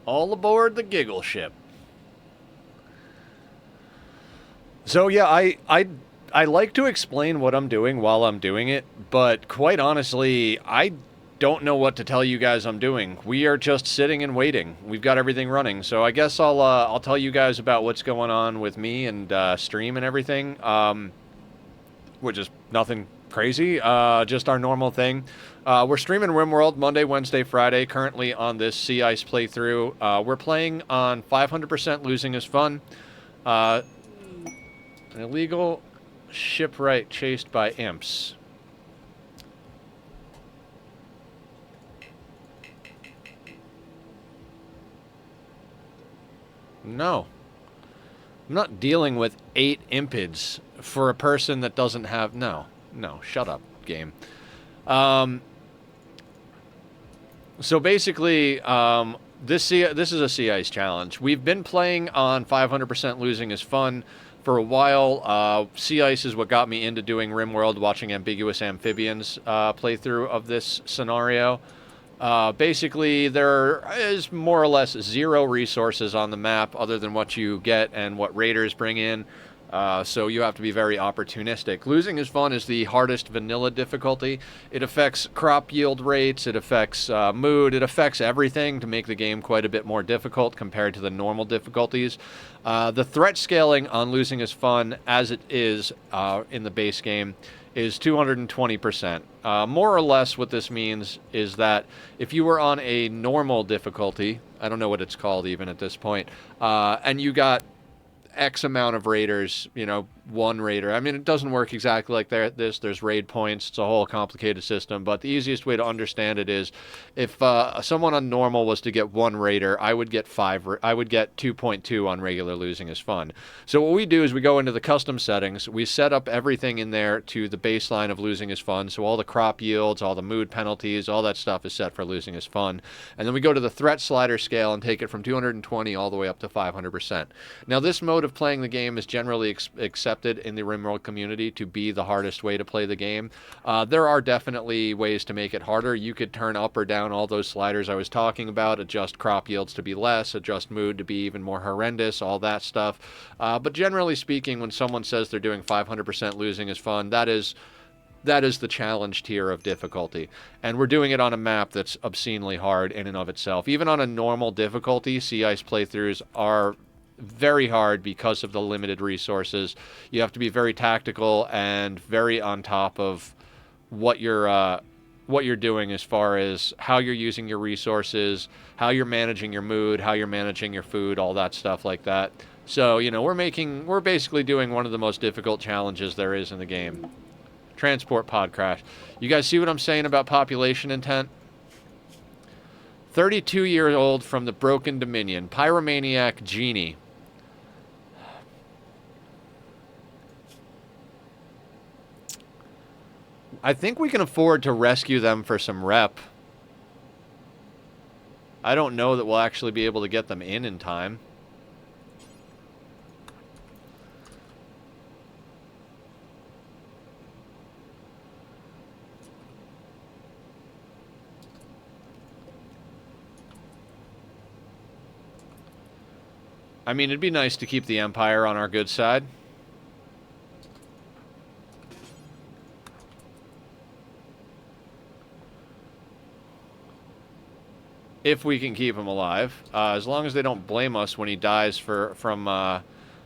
All aboard the giggle ship. So yeah, I like to explain what I'm doing while I'm doing it, but quite honestly, I don't know what to tell you guys I'm doing. We are just sitting and waiting. We've got everything running, so I guess I'll tell you guys about what's going on with me and stream and everything, which is nothing crazy, just our normal thing. We're streaming Rimworld Monday, Wednesday, Friday, currently on this Sea Ice playthrough. We're playing on 500% losing is fun. An illegal shipwright chased by imps. No. I'm not dealing with 8 impids for a person that doesn't have... No, shut up, game. So basically, this is a Sea Ice challenge. We've been playing on 500% losing is fun for a while. Sea Ice is what got me into doing Rimworld, watching Ambiguous Amphibians playthrough of this scenario. Basically, there is more or less 0 resources on the map other than what you get and what raiders bring in. So you have to be very opportunistic. Losing is fun is the hardest vanilla difficulty. It affects crop yield rates, it affects mood, it affects everything to make the game quite a bit more difficult compared to the normal difficulties. The threat scaling on Losing is Fun, as it is in the base game, is 220%. More or less what this means is that if you were on a normal difficulty, I don't know what it's called even at this point, and you got X amount of raiders, 1 raider. I mean, it doesn't work exactly like this. There's raid points. It's a whole complicated system, but the easiest way to understand it is if someone on normal was to get 1 raider, I would get 2.2 on regular Losing is Fun. So what we do is we go into the custom settings. We set up everything in there to the baseline of Losing is Fun. So all the crop yields, all the mood penalties, all that stuff is set for Losing is Fun. And then we go to the threat slider scale and take it from 220 all the way up to 500%. Now this mode of playing the game is generally accepted in the Rimworld community to be the hardest way to play the game. There are definitely ways to make it harder. You could turn up or down all those sliders I was talking about, adjust crop yields to be less, adjust mood to be even more horrendous, all that stuff. But generally speaking, when someone says they're doing 500% Losing is Fun, that is the challenge tier of difficulty. And we're doing it on a map that's obscenely hard in and of itself. Even on a normal difficulty, Sea Ice playthroughs are very hard because of the limited resources. You have to be very tactical and very on top of what you're what you're doing as far as how you're using your resources, how you're managing your mood, how you're managing your food, all that stuff like that. So, you know, we're basically doing one of the most difficult challenges there is in the game. Transport pod crash. You guys see what I'm saying about population intent? 32-year-old from the Broken Dominion, pyromaniac genie. I think we can afford to rescue them for some rep. I don't know that we'll actually be able to get them in time. I mean, it'd be nice to keep the Empire on our good side. If we can keep him alive. As long as they don't blame us when he dies from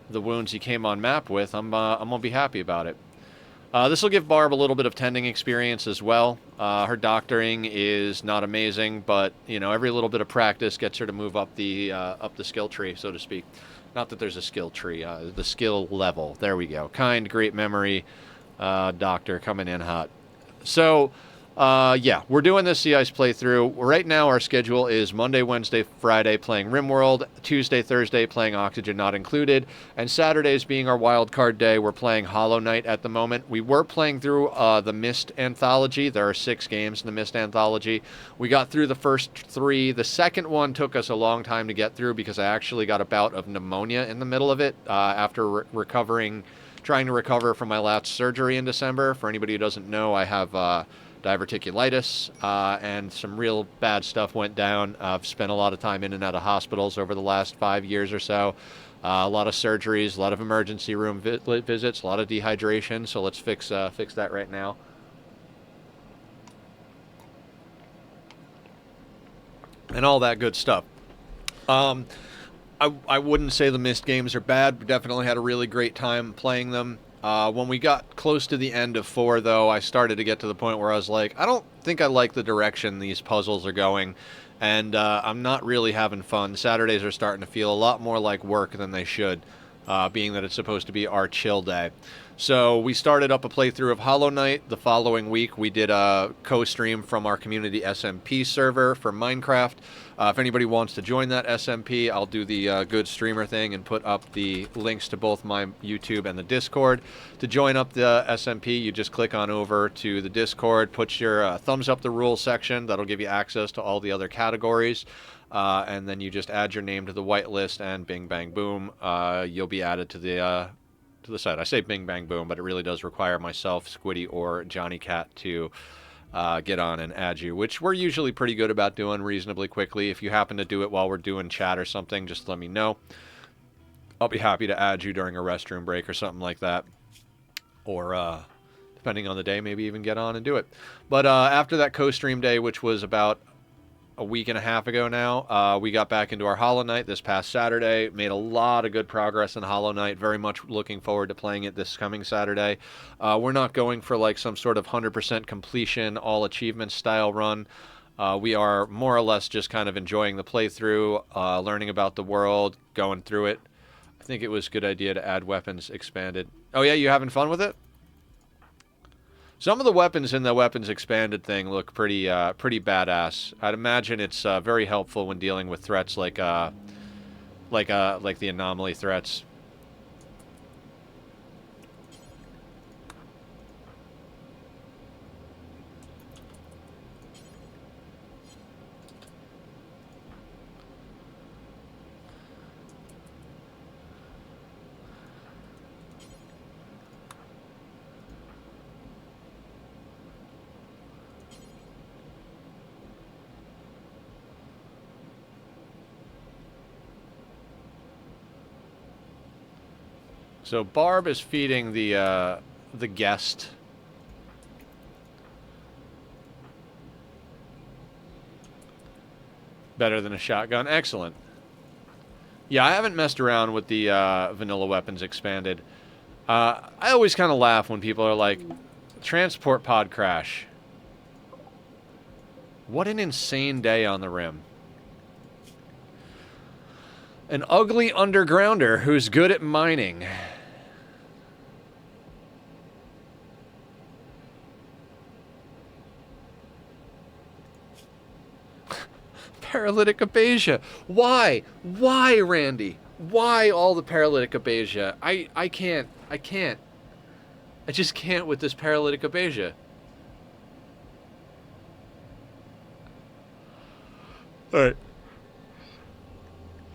the wounds he came on map with, I'm going to be happy about it. This will give Barb a little bit of tending experience as well. Her doctoring is not amazing, but you know, every little bit of practice gets her to move up the skill tree, so to speak. Not that there's a skill tree, the skill level. There we go. Kind, great memory, doctor coming in hot. So, yeah, we're doing this Sea Ice playthrough. Right now, our schedule is Monday, Wednesday, Friday playing Rimworld, Tuesday, Thursday playing Oxygen Not Included, and Saturdays being our wild card day. We're playing Hollow Knight at the moment. We were playing through the Mist Anthology. There are 6 games in the Mist Anthology. We got through the first 3. The second one took us a long time to get through because I actually got a bout of pneumonia in the middle of it after trying to recover from my last surgery in December. For anybody who doesn't know, I have diverticulitis, and some real bad stuff went down. I've spent a lot of time in and out of hospitals over the last 5 years or so. A lot of surgeries, a lot of emergency room visits, a lot of dehydration. So let's fix that right now. And all that good stuff. I wouldn't say the Mist games are bad. We definitely had a really great time playing them. When we got close to the end of 4, though, I started to get to the point where I was like, I don't think I like the direction these puzzles are going, and I'm not really having fun. Saturdays are starting to feel a lot more like work than they should, being that it's supposed to be our chill day. So we started up a playthrough of Hollow Knight. The following week, we did a co-stream from our community SMP server for Minecraft. If anybody wants to join that SMP, I'll do the good streamer thing and put up the links to both my YouTube and the Discord. To join up the SMP, you just click on over to the Discord, put your thumbs up the rules section. That'll give you access to all the other categories. And then you just add your name to the whitelist, and bing, bang, boom, you'll be added to the site. I say bing, bang, boom, but it really does require myself, Squiddy, or Johnny Cat to get on and add you, which we're usually pretty good about doing reasonably quickly. If you happen to do it while we're doing chat or something, just let me know. I'll be happy to add you during a restroom break or something like that. Or, depending on the day, maybe even get on and do it. But after that co-stream day, which was about a week and a half ago now, we got back into our Hollow Knight this past Saturday. Made a lot of good progress in Hollow Knight. Very much looking forward to playing it this coming Saturday. We're not going for like some sort of 100% completion, all achievements style run. We are more or less just kind of enjoying the playthrough, learning about the world, going through it. I think it was a good idea to add weapons expanded. Oh yeah, you having fun with it? Some of the weapons in the weapons expanded thing look pretty badass. I'd imagine it's very helpful when dealing with threats like the anomaly threats. So Barb is feeding the guest. Better than a shotgun. Excellent. Yeah, I haven't messed around with the vanilla weapons expanded. I always kind of laugh when people are like, transport pod crash. What an insane day on the rim. An ugly undergrounder who's good at mining. Paralytic Abasia. Why? Why, Randy? Why all the paralytic Abasia? I can't. I just can't with this paralytic Abasia. Alright.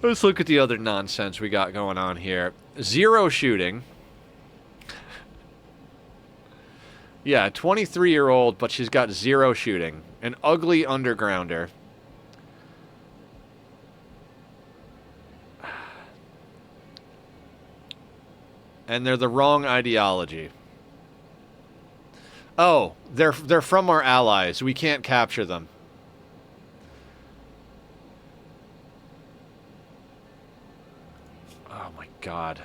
Let's look at the other nonsense we got going on here. 0 shooting. Yeah, 23-year-old, but she's got 0 shooting. An ugly undergrounder. And they're the wrong ideology. Oh, they're from our allies. We can't capture them. Oh my God.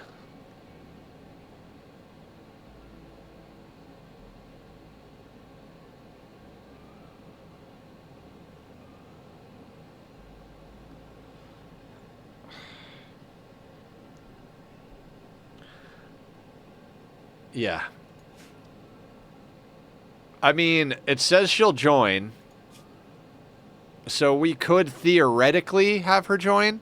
Yeah. I mean, it says she'll join. So we could theoretically have her join.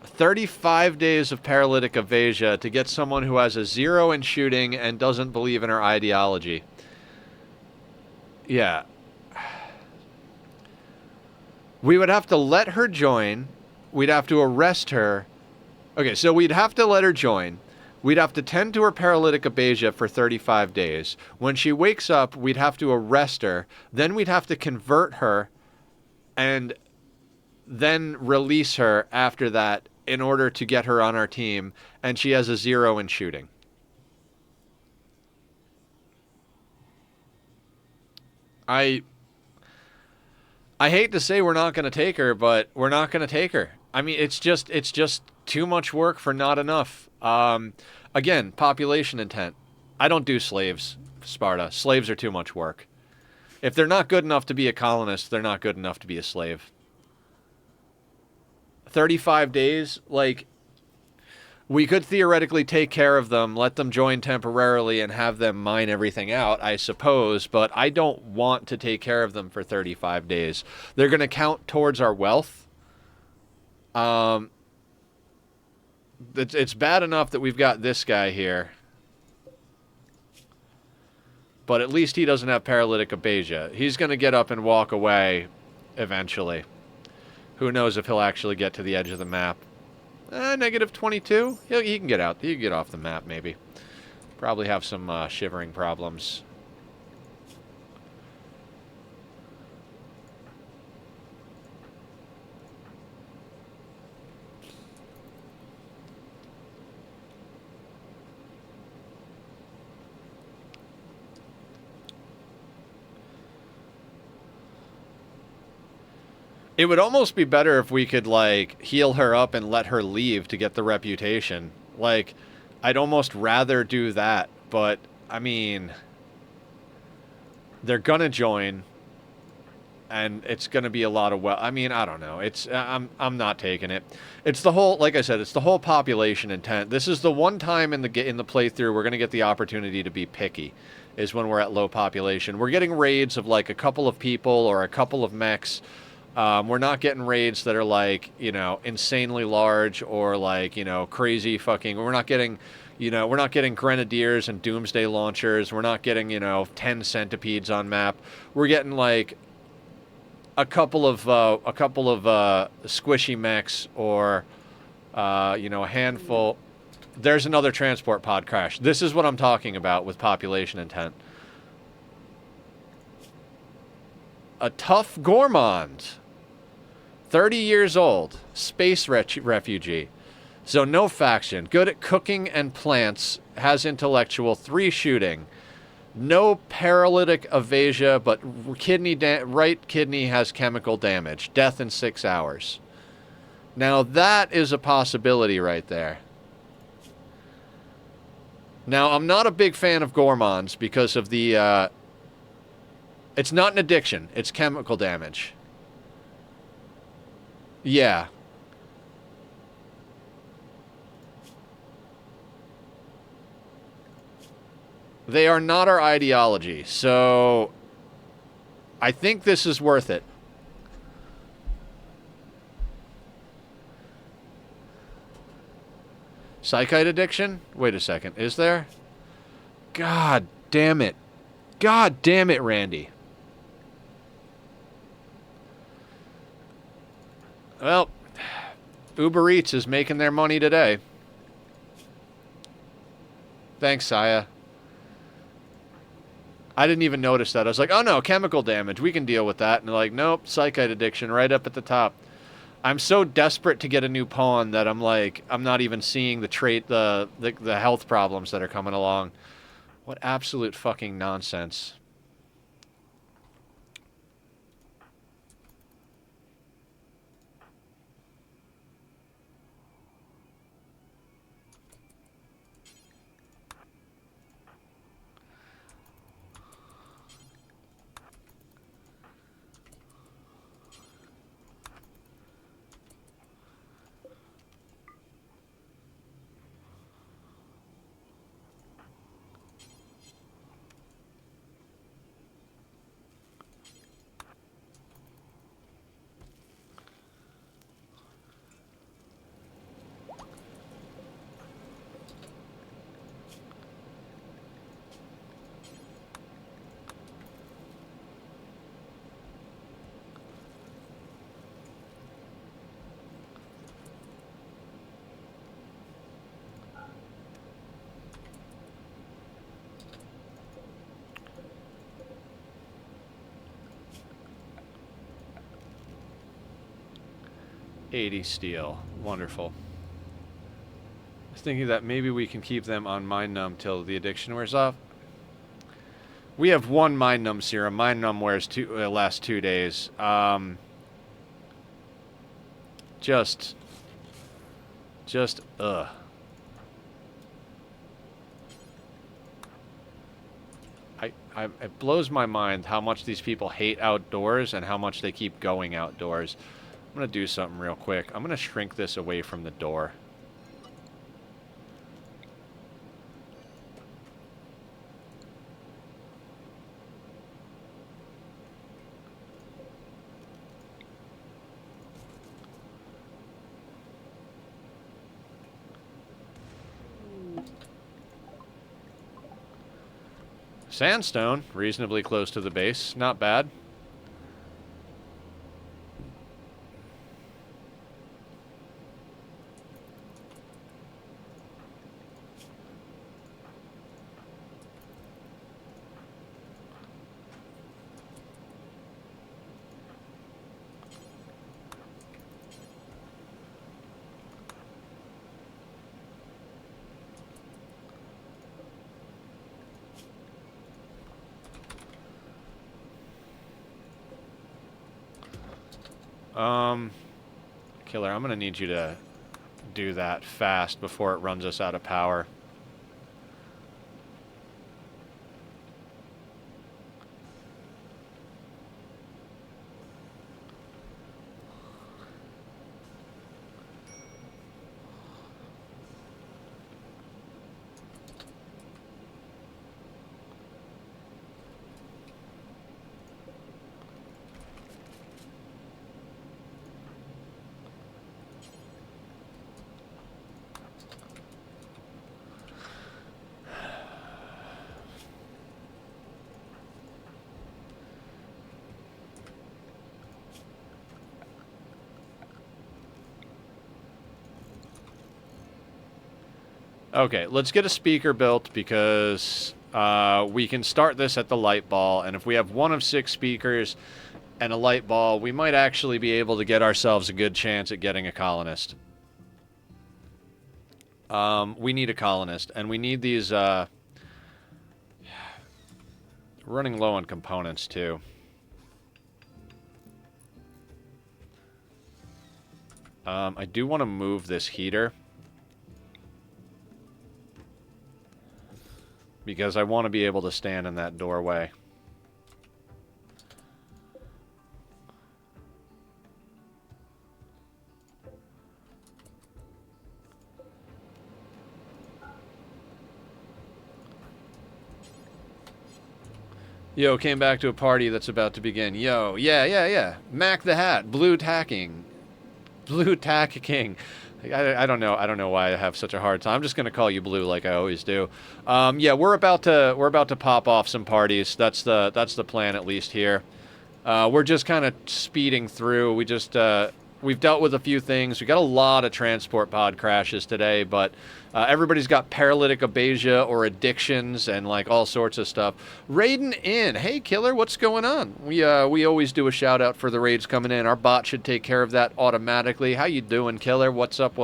35 days of paralytic Abasia to get someone who has a 0 in shooting and doesn't believe in her ideology. Yeah. We would have to let her join. We'd have to arrest her. Okay, so we'd have to let her join. We'd have to tend to her paralytic Abasia for 35 days. When she wakes up, we'd have to arrest her. Then we'd have to convert her and then release her after that in order to get her on our team. And she has a 0 in shooting. I hate to say we're not going to take her, but we're not going to take her. I mean, it's just too much work for not enough. Again, population intent. I don't do slaves, Sparta. Slaves are too much work. If they're not good enough to be a colonist, they're not good enough to be a slave. 35 days, like, we could theoretically take care of them, let them join temporarily, and have them mine everything out, I suppose, but I don't want to take care of them for 35 days. They're going to count towards our wealth. It's bad enough that we've got this guy here. But at least he doesn't have paralytic Abasia. He's going to get up and walk away eventually. Who knows if he'll actually get to the edge of the map. Negative 22? He can get out. He can get off the map, maybe. Probably have some shivering problems. It would almost be better if we could, like, heal her up and let her leave to get the reputation. Like, I'd almost rather do that. But, I mean, they're gonna join. And it's gonna be a lot of, I mean, I don't know. It's, I'm not taking it. It's the whole, like I said, it's the whole population intent. This is the one time in the playthrough we're gonna get the opportunity to be picky. Is when we're at low population. We're getting raids of, like, a couple of people or a couple of mechs. We're not getting raids that are, like, you know, insanely large or, like, you know, crazy fucking... We're not getting, you know, we're not getting grenadiers and doomsday launchers. We're not getting, you know, 10 centipedes on map. We're getting, like, a couple of squishy mechs or, you know, a handful... There's another transport pod crash. This is what I'm talking about with population intent. A tough gourmand. 30 years old. Space refugee. So no faction. Good at cooking and plants. Has intellectual. 3 shooting. No paralytic Abasia, but right kidney has chemical damage. Death in 6 hours. Now that is a possibility right there. Now, I'm not a big fan of gourmands because of the, it's not an addiction. It's chemical damage. Yeah. They are not our ideology, so I think this is worth it. Psychite addiction? Wait a second. Is there? God damn it. God damn it, Randy. Well, Uber Eats is making their money today. Thanks, Saya. I didn't even notice that. I was like, oh no, chemical damage. We can deal with that. And they're like, nope, psychite addiction right up at the top. I'm so desperate to get a new pawn that I'm like, I'm not even seeing the health problems that are coming along. What absolute fucking nonsense. $80 steel. Wonderful. I was thinking that maybe we can keep them on Mind Numb till the addiction wears off. We have one Mind Numb serum. Mind Numb wears lasts 2 days. Just, ugh. It blows my mind how much these people hate outdoors and how much they keep going outdoors. I'm going to do something real quick. I'm going to shrink this away from the door. Sandstone, reasonably close to the base. Not bad. Killer, I'm gonna need you to do that fast before it runs us out of power. Okay, let's get a speaker built because we can start this at the light ball, and if we have one of 6 speakers and a light ball, we might actually be able to get ourselves a good chance at getting a colonist. We need a colonist, and we need these, running low on components, too. I do want to move this heater. because I want to be able to stand in that doorway. Yo, came back to a party that's about to begin. Yo, yeah. Mac the Hat, blue tacking. Blue tack king. I don't know why I have such a hard time. I'm just gonna call you Blue like I always do. Yeah, we're about to pop off some parties. That's the plan, at least here. We're just kind of speeding through. We've dealt with a few things. We got a lot of transport pod crashes today, but everybody's got paralytic abasia or addictions and like all sorts of stuff. Raiding in. Hey, Killer, what's going on? We always do a shout out for the raids coming in. Our bot should take care of that automatically. How you doing, Killer? What's up?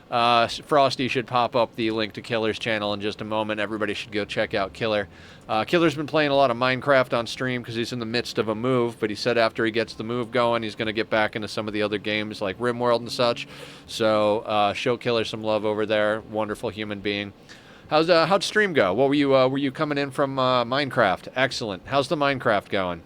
Frosty should pop up the link to Killer's channel in just a moment. Everybody should go check out Killer. Killer's been playing a lot of Minecraft on stream because he's in the midst of a move, but he said after he gets the move going, he's going to get back into some of the other games like Rimworld and such. So show Killer some love over there. Wonderful human being. How'd stream go? What were you coming in from Minecraft? Excellent. How's the Minecraft going?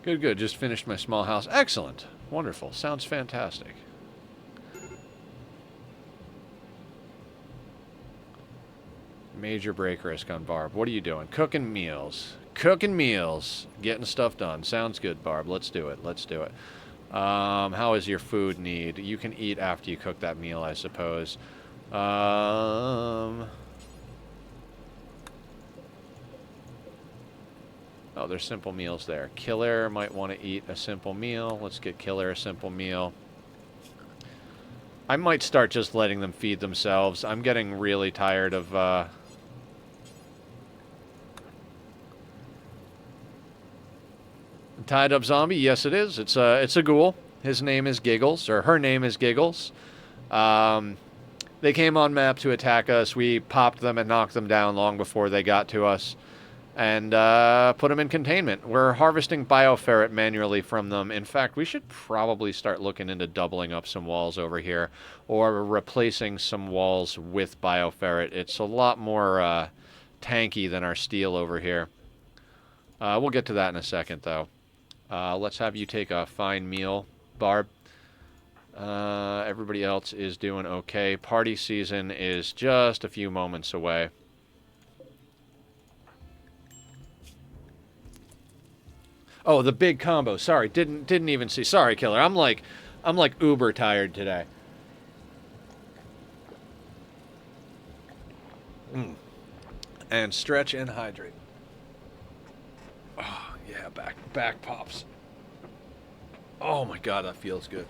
Good. Just finished my small house. Excellent. Wonderful. Sounds fantastic. Major break risk on Barb. What are you doing? Cooking meals. Getting stuff done. Sounds good, Barb. Let's do it. How is your food need? You can eat after you cook that meal, I suppose. Oh, there's simple meals there. Killer might want to eat a simple meal. Let's get Killer a simple meal. I might start just letting them feed themselves. I'm getting really tired of, Tied up zombie? Yes, it is. It's a ghoul. His name is Giggles, or her name is Giggles. They came on map to attack us. We popped them and knocked them down long before they got to us. And put them in containment. We're harvesting bioferret manually from them. In fact, we should probably start looking into doubling up some walls over here, or replacing some walls with bioferret. It's a lot more tanky than our steel over here. We'll get to that in a second, though. Let's have you take a fine meal, Barb. Everybody else is doing okay. Party season is just a few moments away. Oh, the big combo. Sorry, didn't even see. Sorry, Killer. I'm like uber tired today. And stretch and hydrate. Oh, yeah, back pops. Oh my god, that feels good.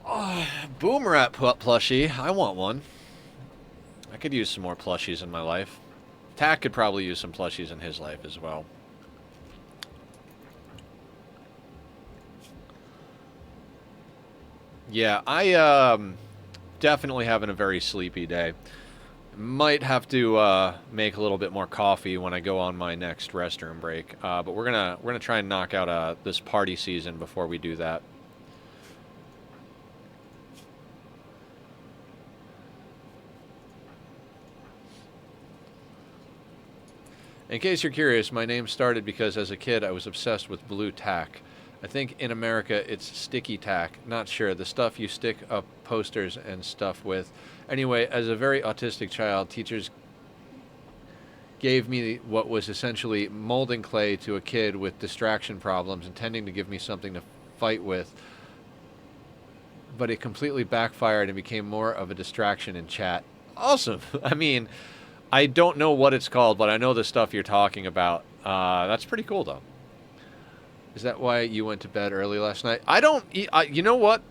Oh, Boomerat plushie. I want one. I could use some more plushies in my life. Tack could probably use some plushies in his life as well. Yeah, I definitely having a very sleepy day. Might have to make a little bit more coffee when I go on my next restroom break. But we're gonna try and knock out this party season before we do that. In case you're curious, my name started because as a kid I was obsessed with blue tack. I think in America it's sticky tack. Not sure. The stuff you stick up posters and stuff with. Anyway, as a very autistic child, teachers gave me what was essentially molding clay to a kid with distraction problems, intending to give me something to fight with. but it completely backfired and became more of a distraction in chat. Awesome. I mean, I don't know what it's called, but I know the stuff you're talking about. That's pretty cool, though. Is that why you went to bed early last night? I don't... you know what?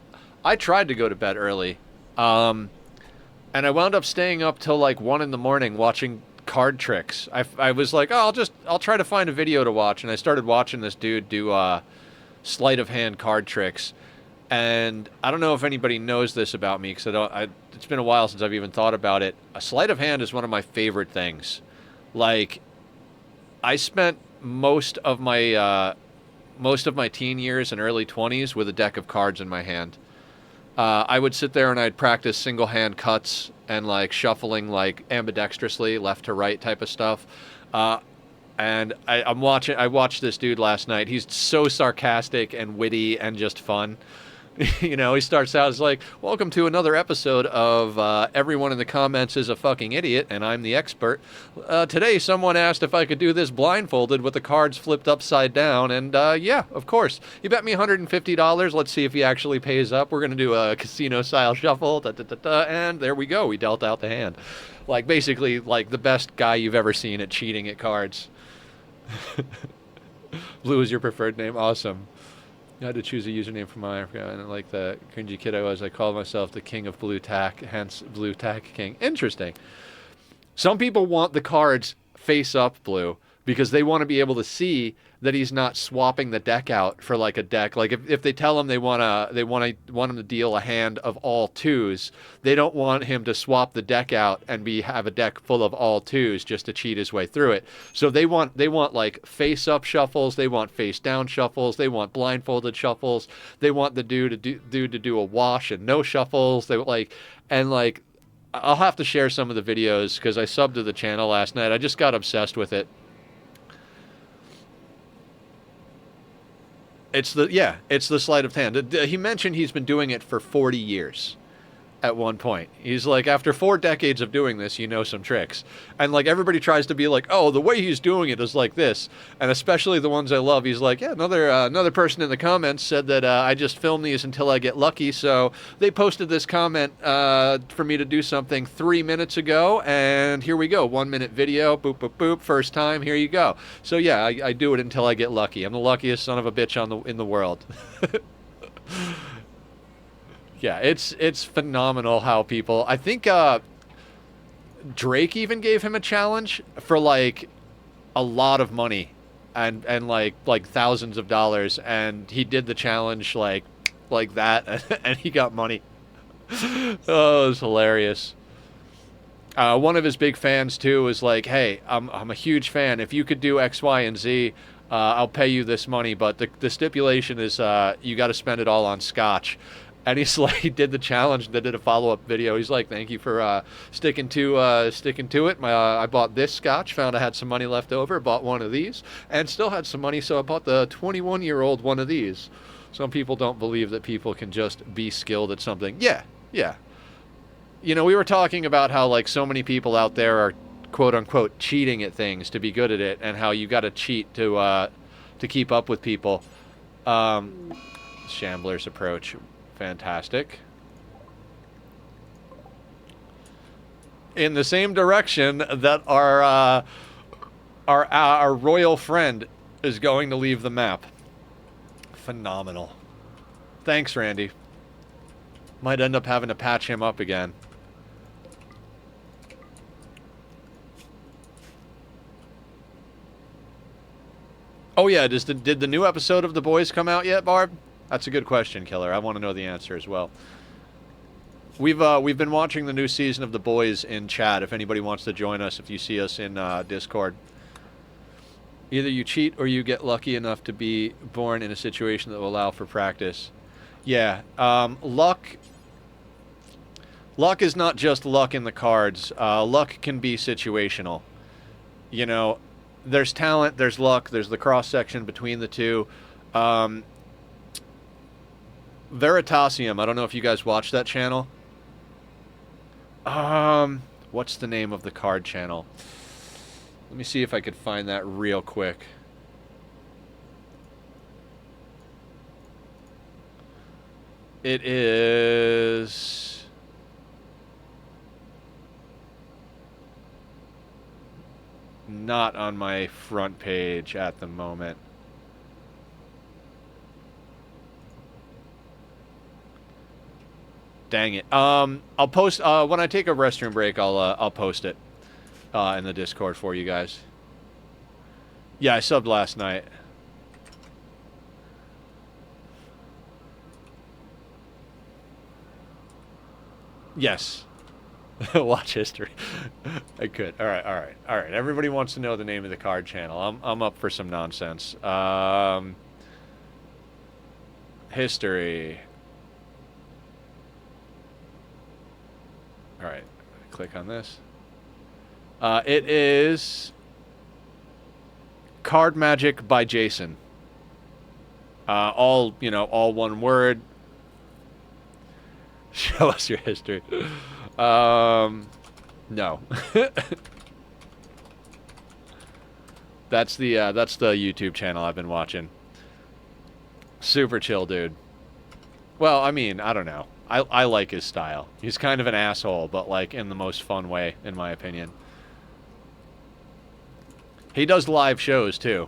I tried to go to bed early. And I wound up staying up till like 1 in the morning watching card tricks. I was like, oh, I'll try to find a video to watch. And I started watching this dude do sleight of hand card tricks. And I don't know if anybody knows this about me, because it's been a while since I've even thought about it. A sleight of hand is one of my favorite things. Like, I spent most of my teen years and early 20s with a deck of cards in my hand. I would sit there and I'd practice single hand cuts and like shuffling like ambidextrously, left to right type of stuff. And I watched this dude last night. He's so sarcastic and witty and just fun. You know, he starts out as like, welcome to another episode of Everyone in the Comments is a Fucking Idiot, and I'm the expert. Today, someone asked if I could do this blindfolded with the cards flipped upside down, and yeah, of course. You bet me $150. Let's see if he actually pays up. We're going to do a casino-style shuffle, and there we go. We dealt out the hand. Like, basically, like, the best guy you've ever seen at cheating at cards. Blue is your preferred name? Awesome. I had to choose a username for my Africa, and like the cringy kid I was, I called myself the king of blue tack, hence blue tack king. Interesting. Some people want the cards face up, Blue, because they want to be able to see that he's not swapping the deck out for like a deck. Like if they tell him they want him to deal a hand of all twos, they don't want him to swap the deck out and have a deck full of all twos just to cheat his way through it. So they want like face up shuffles, they want face down shuffles, they want blindfolded shuffles, they want the dude to do a wash and no shuffles. I'll have to share some of the videos because I subbed to the channel last night. I just got obsessed with it. It's the sleight of hand. He mentioned he's been doing it for 40 years at one point. He's like, after 4 decades of doing this, you know some tricks. And like everybody tries to be like, oh, the way he's doing it is like this. And especially the ones I love, he's like, yeah, another person in the comments said that I just film these until I get lucky. So they posted this comment for me to do something 3 minutes ago. And here we go. 1 minute video. Boop, boop, boop. First time. Here you go. So yeah, I do it until I get lucky. I'm the luckiest son of a bitch in the world. Yeah, it's phenomenal how people... I think Drake even gave him a challenge for, like, a lot of money and like thousands of dollars, and he did the challenge like that, and he got money. Oh, it was hilarious. One of his big fans, too, was like, hey, I'm a huge fan. If you could do X, Y, and Z, I'll pay you this money, but the stipulation is you got to spend it all on scotch. And he's like, he did the challenge and did a follow-up video. He's like, thank you for sticking to it. I bought this scotch, found I had some money left over, bought one of these, and still had some money, so I bought the 21-year-old one of these. Some people don't believe that people can just be skilled at something. Yeah. You know, we were talking about how, like, so many people out there are, quote-unquote, cheating at things to be good at it, and how you got to cheat to keep up with people. Shambler's approach. Fantastic. In the same direction that our royal friend is going to leave the map. Phenomenal. Thanks, Randy. Might end up having to patch him up again. Oh yeah, did the new episode of The Boys come out yet, Barb? That's a good question, Killer. I want to know the answer as well. We've been watching the new season of The Boys in chat. If anybody wants to join us, if you see us in Discord, either you cheat or you get lucky enough to be born in a situation that will allow for practice. Yeah, luck is not just luck in the cards. Luck can be situational. You know, there's talent, there's luck, there's the cross section between the two. Veritasium, I don't know if you guys watch that channel. What's the name of the card channel? Let me see if I could find that real quick. It is... not on my front page at the moment. Dang it. I'll post when I take a restroom break. I'll post it in the Discord for you guys. Yeah, I subbed last night. Yes. Watch history. I could. All right. Everybody wants to know the name of the card channel. I'm up for some nonsense. History. All right. Click on this. It is Card Magic by Jason. All one word. Show us your history. No. That's the YouTube channel I've been watching. Super chill, dude. Well, I mean, I don't know. I like his style. He's kind of an asshole, but like in the most fun way, in my opinion. He does live shows too.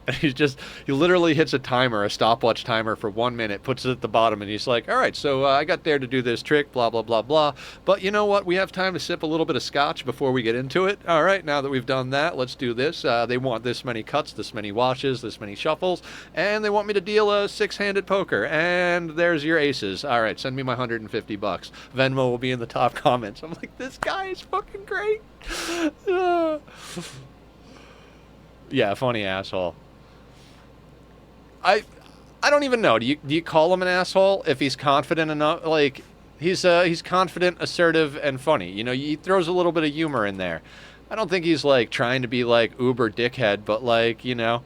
And he literally hits a timer, a stopwatch timer for 1 minute, puts it at the bottom, and he's like, all right, so I got there to do this trick, blah, blah, blah, blah. But you know what? We have time to sip a little bit of scotch before we get into it. All right, now that we've done that, let's do this. They want this many cuts, this many washes, this many shuffles, and they want me to deal a 6-handed poker. And there's your aces. All right, send me my $150. Venmo will be in the top comments. I'm like, this guy is fucking great. Yeah, funny asshole. I don't even know. Do you call him an asshole if he's confident enough? Like, he's confident, assertive, and funny. You know, he throws a little bit of humor in there. I don't think he's like trying to be like uber dickhead, but like, you know,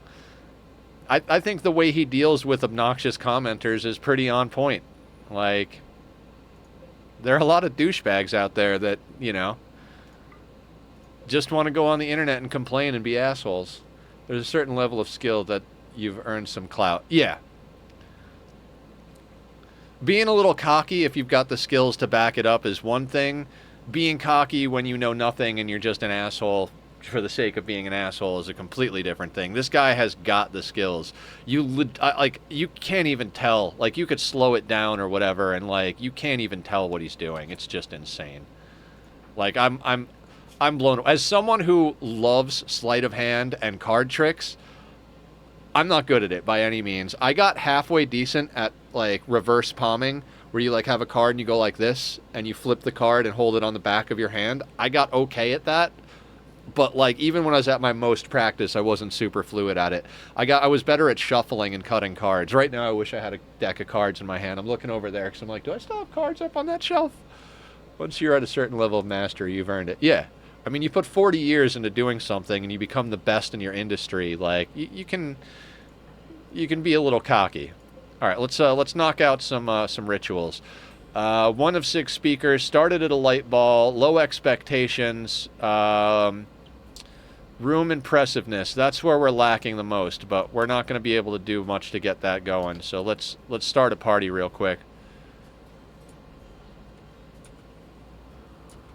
I think the way he deals with obnoxious commenters is pretty on point. Like, there are a lot of douchebags out there that, you know, just want to go on the internet and complain and be assholes. There's a certain level of skill that you've earned some clout. Yeah. Being a little cocky if you've got the skills to back it up is one thing. Being cocky when you know nothing and you're just an asshole for the sake of being an asshole is a completely different thing. This guy has got the skills. You can't even tell. Like, you could slow it down or whatever, and like you can't even tell what he's doing. It's just insane. Like, I'm blown. As someone who loves sleight of hand and card tricks, I'm not good at it by any means. I got halfway decent at like reverse palming, where you like have a card and you go like this and you flip the card and hold it on the back of your hand. I got okay at that, but like even when I was at my most practice, I wasn't super fluid at it. I was better at shuffling and cutting cards. Right now I wish I had a deck of cards in my hand. I'm looking over there because I'm like, do I still have cards up on that shelf? Once you're at a certain level of mastery, you've earned it. Yeah. I mean, you put 40 years into doing something and you become the best in your industry. Like, you can be a little cocky. All right, let's knock out some rituals. 1 of 6 speakers, started at a light ball, low expectations, room impressiveness. That's where we're lacking the most, but we're not going to be able to do much to get that going. So let's start a party real quick.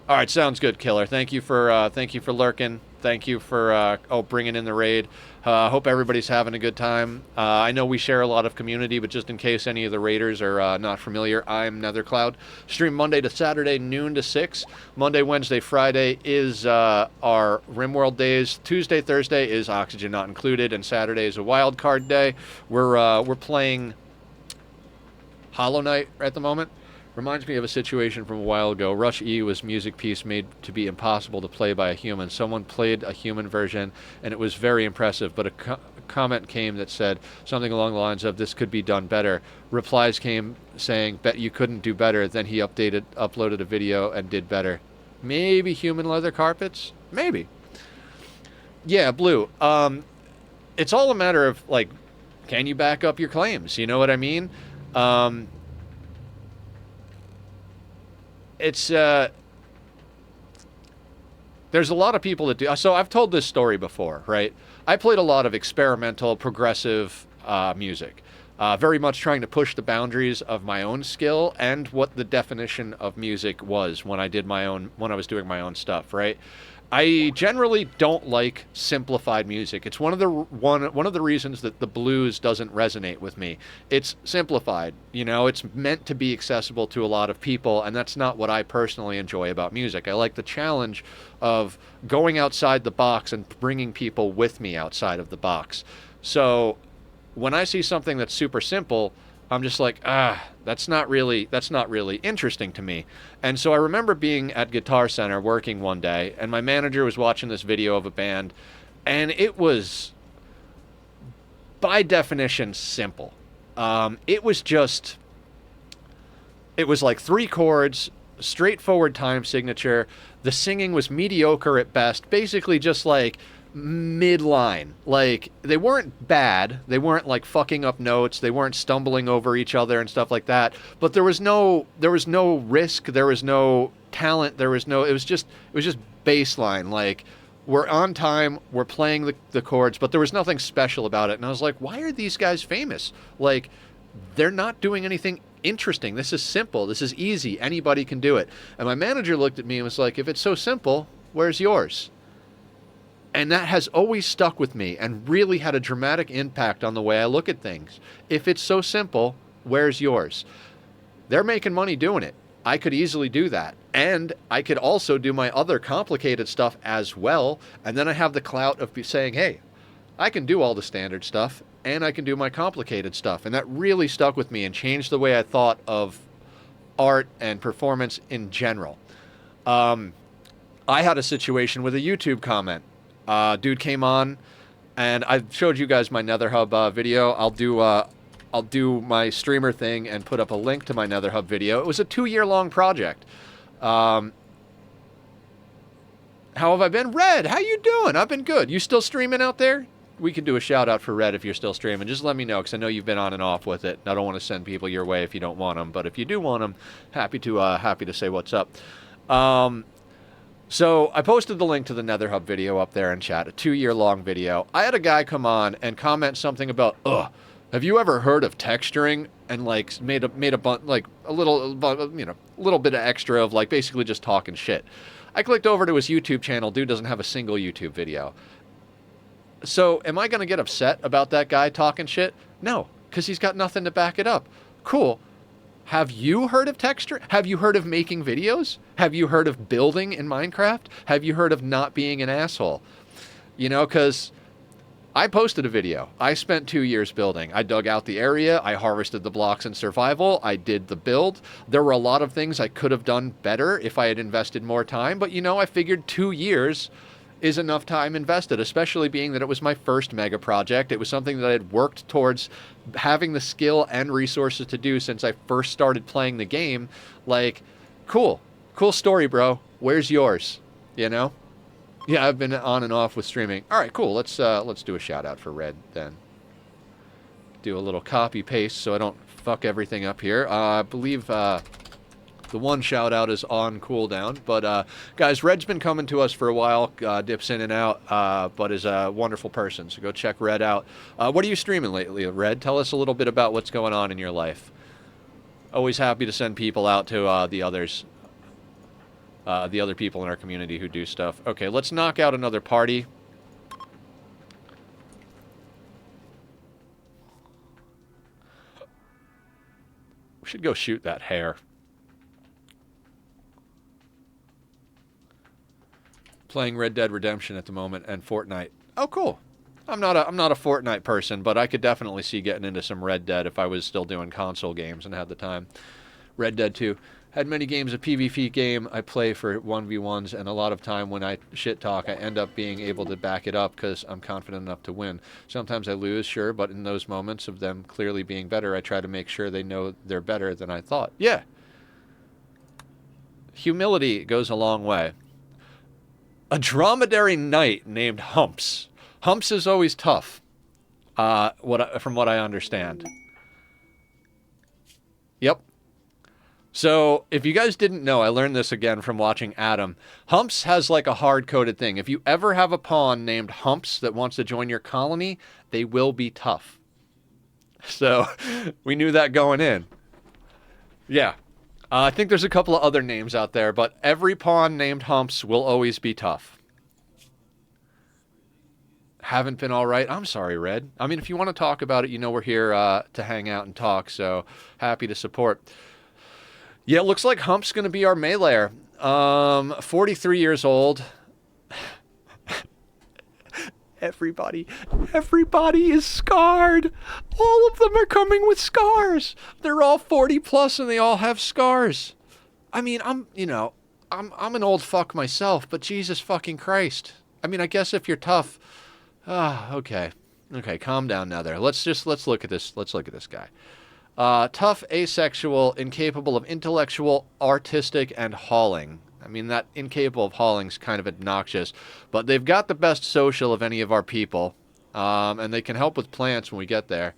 All right, sounds good, Killer. Thank you for lurking. Thank you for bringing in the raid. Hope everybody's having a good time. I know we share a lot of community, but just in case any of the raiders are not familiar, I'm Nethercloud. Stream Monday to Saturday, noon to 6. Monday, Wednesday, Friday is our Rimworld days. Tuesday, Thursday is Oxygen Not Included, and Saturday is a wild card day. We're playing Hollow Knight at the moment. Reminds me of a situation from a while ago. Rush E was music piece made to be impossible to play by a human. Someone played a human version, and it was very impressive, but a comment came that said something along the lines of, this could be done better. Replies came saying, bet you couldn't do better. Then he uploaded a video and did better. Maybe human leather carpets? Maybe. Yeah, Blue. It's all a matter of, like, can you back up your claims? You know what I mean? It's there's a lot of people that do. So I've told this story before, right? I played a lot of experimental, progressive music. very much trying to push the boundaries of my own skill and what the definition of music was when I was doing my own stuff, right? I generally don't like simplified music. It's one of the reasons that the blues doesn't resonate with me. It's simplified. You know, it's meant to be accessible to a lot of people, and that's not what I personally enjoy about music. I like the challenge of going outside the box and bringing people with me outside of the box. So when I see something that's super simple, I'm just like, that's not really interesting to me. And so I remember being at Guitar Center working one day, and my manager was watching this video of a band, and it was, by definition, simple. It was like 3 chords, straightforward time signature. The singing was mediocre at best, basically just like midline. Like, they weren't bad, they weren't like fucking up notes, they weren't stumbling over each other and stuff like that, but there was no risk, there was no talent, it was just baseline. Like, we're on time, we're playing the chords, but there was nothing special about it. And I was like, why are these guys famous? Like, they're not doing anything interesting. This is simple, this is easy, anybody can do it. And my manager looked at me and was like, if it's so simple, where's yours? And that has always stuck with me and really had a dramatic impact on the way I look at things. If it's so simple, where's yours? They're making money doing it. I could easily do that. And I could also do my other complicated stuff as well. And then I have the clout of saying, hey, I can do all the standard stuff and I can do my complicated stuff. And that really stuck with me and changed the way I thought of art and performance in general. I had a situation with a YouTube comment. Dude came on, and I showed you guys my NetherHub video. I'll do my streamer thing and put up a link to my NetherHub video. It was a 2-year-long project. How have I been? Red, how you doing? I've been good. You still streaming out there? We can do a shout out for Red if you're still streaming. Just let me know, because I know you've been on and off with it. I don't want to send people your way if you don't want them, but if you do want them, happy to say what's up. So I posted the link to the NetherHub video up there in chat, a 2-year-long video. I had a guy come on and comment something about, have you ever heard of texturing? And like made a little bit of extra of like basically just talking shit. I clicked over to his YouTube channel. Dude doesn't have a single YouTube video. So am I going to get upset about that guy talking shit? No, because he's got nothing to back it up. Cool. Have you heard of texture? Have you heard of making videos? Have you heard of building in Minecraft? Have you heard of not being an asshole? You know, because I posted a video. I spent 2 years building. I dug out the area. I harvested the blocks in survival. I did the build. There were a lot of things I could have done better if I had invested more time. But, you know, I figured 2 years is enough time invested, especially being that it was my first mega project. It was something that I had worked towards having the skill and resources to do since I first started playing the game. Like, cool story, bro. Where's yours? You know? Yeah, I've been on and off with streaming. All right, cool. Let's do a shout out for Red then. Do a little copy paste so I don't fuck everything up here. I believe the one shout out is on cooldown, but guys, Red's been coming to us for a while, dips in and out, but is a wonderful person, so go check Red out. What are you streaming lately, Red? Tell us a little bit about what's going on in your life. Always happy to send people out to the other people in our community who do stuff. Okay, let's knock out another party. We should go shoot that hare. Playing Red Dead Redemption at the moment and Fortnite. Oh, cool. I'm not a Fortnite person, but I could definitely see getting into some Red Dead if I was still doing console games and had the time. Red Dead 2. Had many games of PvP game I play for 1v1s, and a lot of time when I shit talk, I end up being able to back it up because I'm confident enough to win. Sometimes I lose, sure, but in those moments of them clearly being better, I try to make sure they know they're better than I thought. Yeah. Humility goes a long way. A dromedary knight named Humps. Humps is always tough, from what I understand. Yep. So, if you guys didn't know, I learned this again from watching Adam. Humps has like a hard-coded thing. If you ever have a pawn named Humps that wants to join your colony, they will be tough. So we knew that going in. Yeah. I think there's a couple of other names out there, but every pawn named Humps will always be tough. Haven't been all right. I'm sorry, Red. I mean, if you want to talk about it, you know we're here to hang out and talk, so happy to support. Yeah, it looks like Hump's going to be our meleeer. 43 years old. Everybody is scarred. All of them are coming with scars. They're all 40 plus and they all have scars. I mean, I'm an old fuck myself, but Jesus fucking Christ. I mean, I guess if you're tough, okay. Okay, calm down now there. Let's look at this. Let's look at this guy. Tough, asexual, incapable of intellectual, artistic, and hauling. I mean, that incapable of hauling's kind of obnoxious, but they've got the best social of any of our people, and they can help with plants when we get there.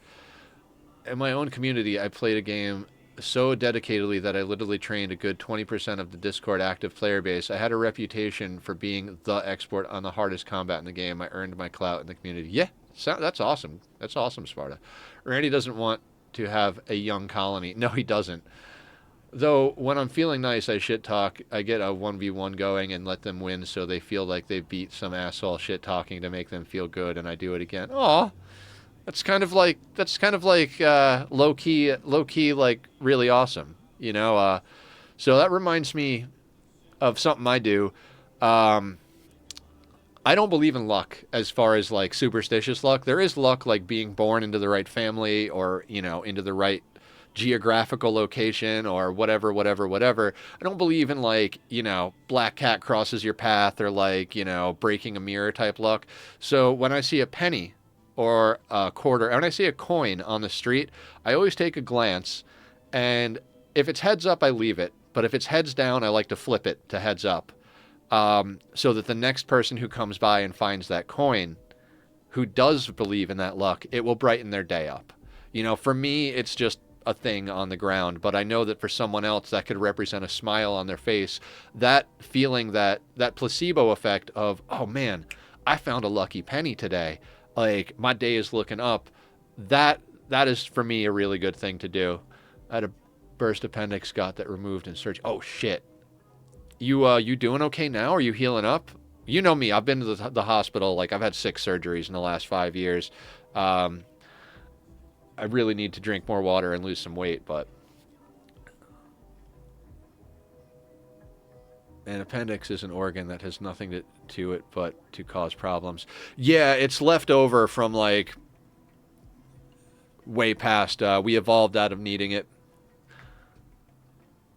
In my own community, I played a game so dedicatedly that I literally trained a good 20% of the Discord active player base. I had a reputation for being the expert on the hardest combat in the game. I earned my clout in the community. Yeah, that's awesome. That's awesome, Sparta. Randy doesn't want to have a young colony. No, he doesn't. Though, when I'm feeling nice, I shit talk. I get a 1v1 going and let them win so they feel like they beat some asshole shit talking to make them feel good, and I do it again. Aw. That's kind of like low key, like really awesome, you know. So that reminds me of something I do. I don't believe in luck as far as like superstitious luck. There is luck like being born into the right family or into the right geographical location or whatever. I don't believe in like black cat crosses your path or like breaking a mirror type luck. So when I see a penny or a quarter, and when I see a coin on the street, I always take a glance, and if it's heads up, I leave it. But if it's heads down, I like to flip it to heads up, so that the next person who comes by and finds that coin, who does believe in that luck, it will brighten their day up. For me, it's just a thing on the ground, but I know that for someone else, that could represent a smile on their face. That feeling, that placebo effect of, oh man, I found a lucky penny today. Like, my day is looking up. That is, for me, a really good thing to do. I had a burst appendix, got that removed and surgery. Oh, shit. You doing okay now? Are you healing up? You know me. I've been to the hospital. Like, I've had 6 surgeries in the last 5 years. I really need to drink more water and lose some weight, but... An appendix is an organ that has nothing to it but to cause problems. Yeah, it's left over from, like, way past. We evolved out of needing it.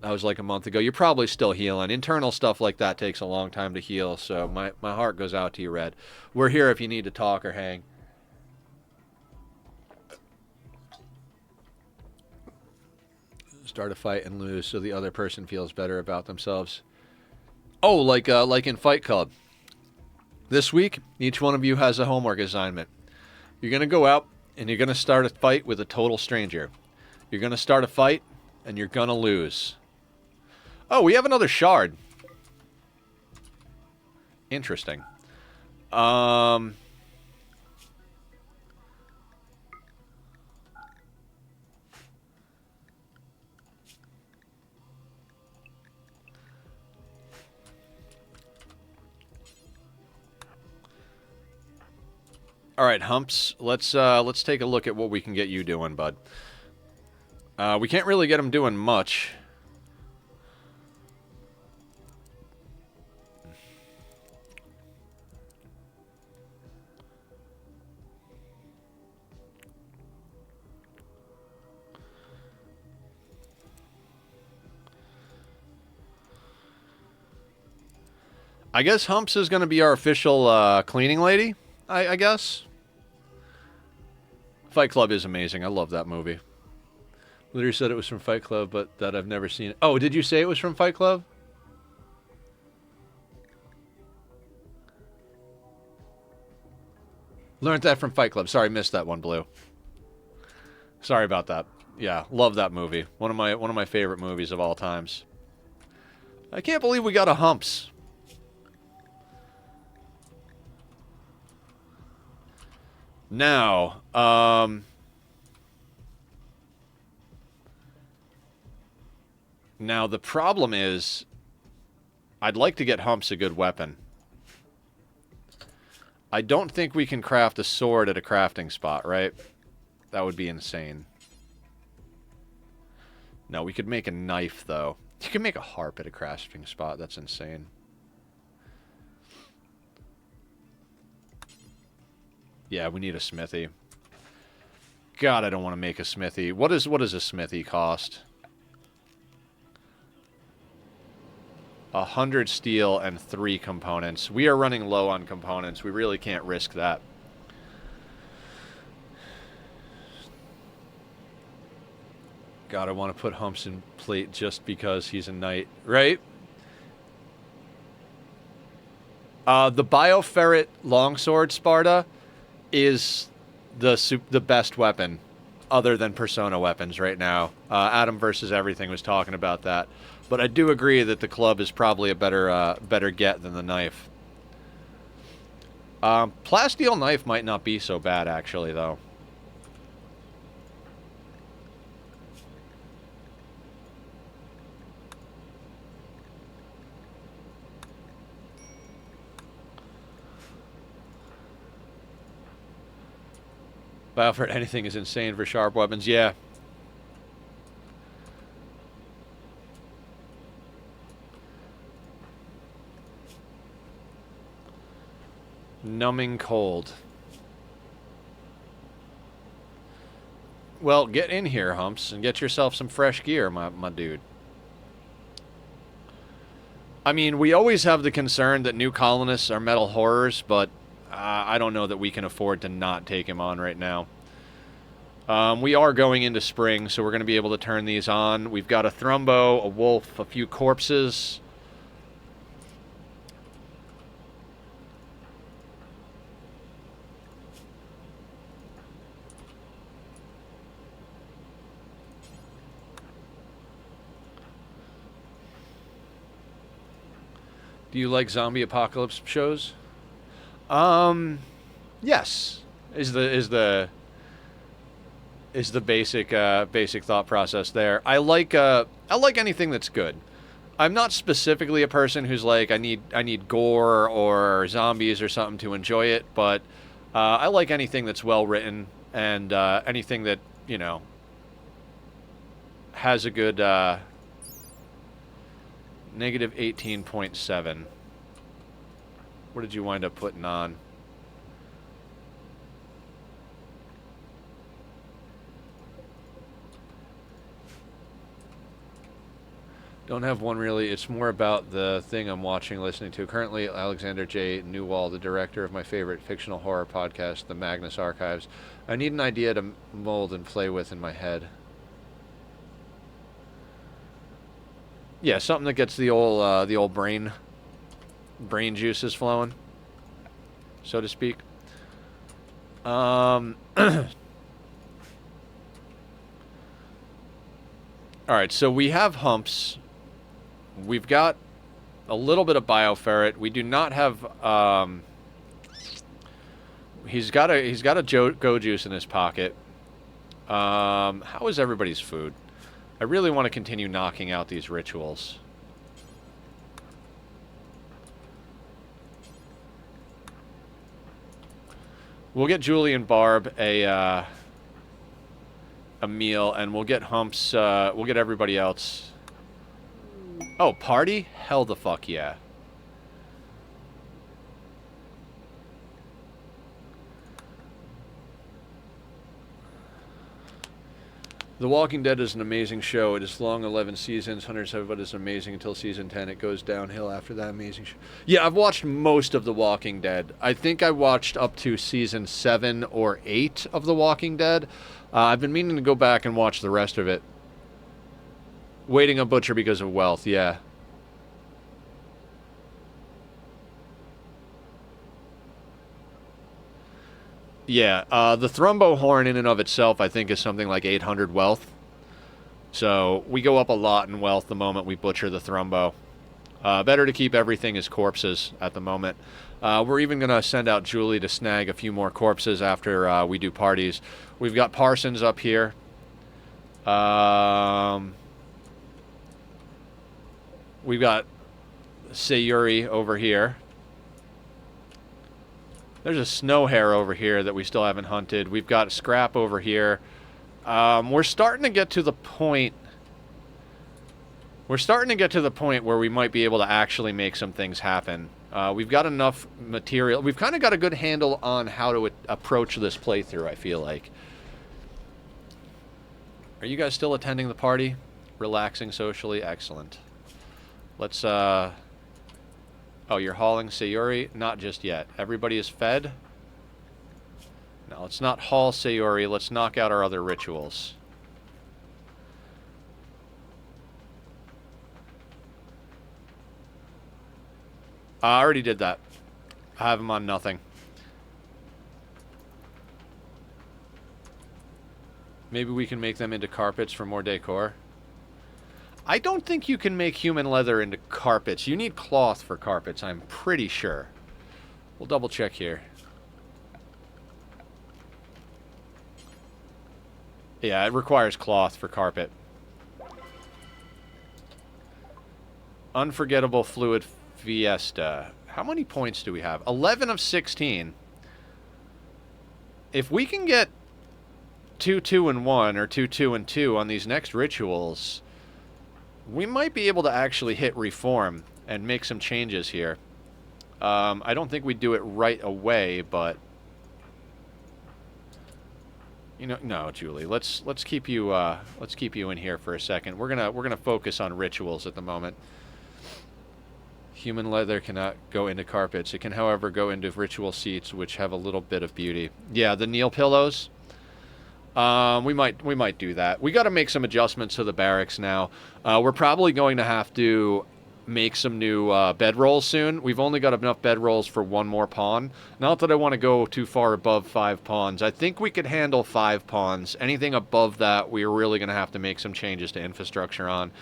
That was like a month ago. You're probably still healing. Internal stuff like that takes a long time to heal, so my heart goes out to you, Red. We're here if you need to talk or hang. Start a fight and lose so the other person feels better about themselves. Oh, like in Fight Club. This week, each one of you has a homework assignment. You're going to go out and you're going to start a fight with a total stranger. You're going to start a fight and you're going to lose. Oh, we have another shard. Interesting. All right, Humps. Let's take a look at what we can get you doing, bud. We can't really get him doing much. I guess Humps is going to be our official cleaning lady, I guess. Fight Club is amazing. I love that movie. Literally said it was from Fight Club, but that I've never seen it. Oh, did you say it was from Fight Club? Learned that from Fight Club. Sorry, missed that one, Blue. Sorry about that. Yeah, love that movie. One of my favorite movies of all times. I can't believe we got a Humps. Now, Now, the problem is, I'd like to get Humps a good weapon. I don't think we can craft a sword at a crafting spot, right? That would be insane. No, we could make a knife, though. You can make a harp at a crafting spot. That's insane. Yeah, we need a smithy. God, I don't want to make a smithy. What does a smithy cost? 100 steel and 3 components. We are running low on components. We really can't risk that. God, I want to put Humps in plate just because he's a knight, right? The Bioferret Longsword Sparta is the best weapon other than Persona weapons right now. Adam versus Everything was talking about that. But I do agree that the club is probably a better get than the knife. Plasteel knife might not be so bad, actually, though. Bioferret anything is insane for sharp weapons. Yeah. Numbing cold. Well, get in here, Humps, and get yourself some fresh gear, my dude. I mean, we always have the concern that new colonists are metal horrors, but I don't know that we can afford to not take him on right now. We are going into spring, so we're going to be able to turn these on. We've got a Thrumbo, a wolf, a few corpses. Do you like zombie apocalypse shows? Yes. Is the basic basic thought process there. I like anything that's good. I'm not specifically a person who's like I need gore or zombies or something to enjoy it, but I like anything that's well written and anything that, you know, has a good negative 18.7. What did you wind up putting on? Don't have one really. It's more about the thing I'm watching, listening to. Currently, Alexander J. Newwall, the director of my favorite fictional horror podcast, The Magnus Archives. I need an idea to mold and play with in my head. Yeah, something that gets the old brain juices flowing, so to speak. All right, so we have Humps. We've got a little bit of Bioferret. We do not have. He's got a go juice in his pocket. How is everybody's food? I really want to continue knocking out these rituals. We'll get Julie and Barb a meal, and we'll get Humps. We'll get everybody else. Oh, party? Hell the fuck yeah. The Walking Dead is an amazing show. It is long, 11 seasons, 107, but it's amazing until season 10. It goes downhill after that amazing show. Yeah, I've watched most of The Walking Dead. I think I watched up to season 7 or 8 of The Walking Dead. I've been meaning to go back and watch the rest of it. Waiting on Butcher because of wealth, yeah. Yeah, the Thrumbo horn in and of itself, I think, is something like 800 wealth. So we go up a lot in wealth the moment we butcher the Thrumbo. Better to keep everything as corpses at the moment. We're even going to send out Julie to snag a few more corpses after we do parties. We've got Parsons up here. We've got Sayuri over here. There's a snow hare over here that we still haven't hunted. We've got Scrap over here. We're starting to get to the point... We're starting to get to the point where we might be able to actually make some things happen. We've got enough material. We've kind of got a good handle on how to approach this playthrough, I feel like. Are you guys still attending the party? Relaxing socially? Excellent. Let's, Oh, you're hauling Sayuri? Not just yet. Everybody is fed? No, let's not haul Sayuri. Let's knock out our other rituals. I already did that. I have them on nothing. Maybe we can make them into carpets for more decor. I don't think you can make human leather into carpets. You need cloth for carpets, I'm pretty sure. We'll double check here. Yeah, it requires cloth for carpet. Unforgettable fluid fiesta. How many points do we have? 11 of 16. If we can get 2, 2, and 1, or 2, 2, and 2 on these next rituals, we might be able to actually hit reform and make some changes here. I don't think we'd do it right away, but you know, no, Julie. Let's keep you in here for a second. We're gonna focus on rituals at the moment. Human leather cannot go into carpets. It can, however, go into ritual seats, which have a little bit of beauty. Yeah, the kneel pillows. We might do that. We got to make some adjustments to the barracks now. We're probably going to have to make some new bedrolls soon. We've only got enough bedrolls for one more pawn. Not that I want to go too far above 5 pawns. I think we could handle 5 pawns. Anything above that, we're really going to have to make some changes to infrastructure on.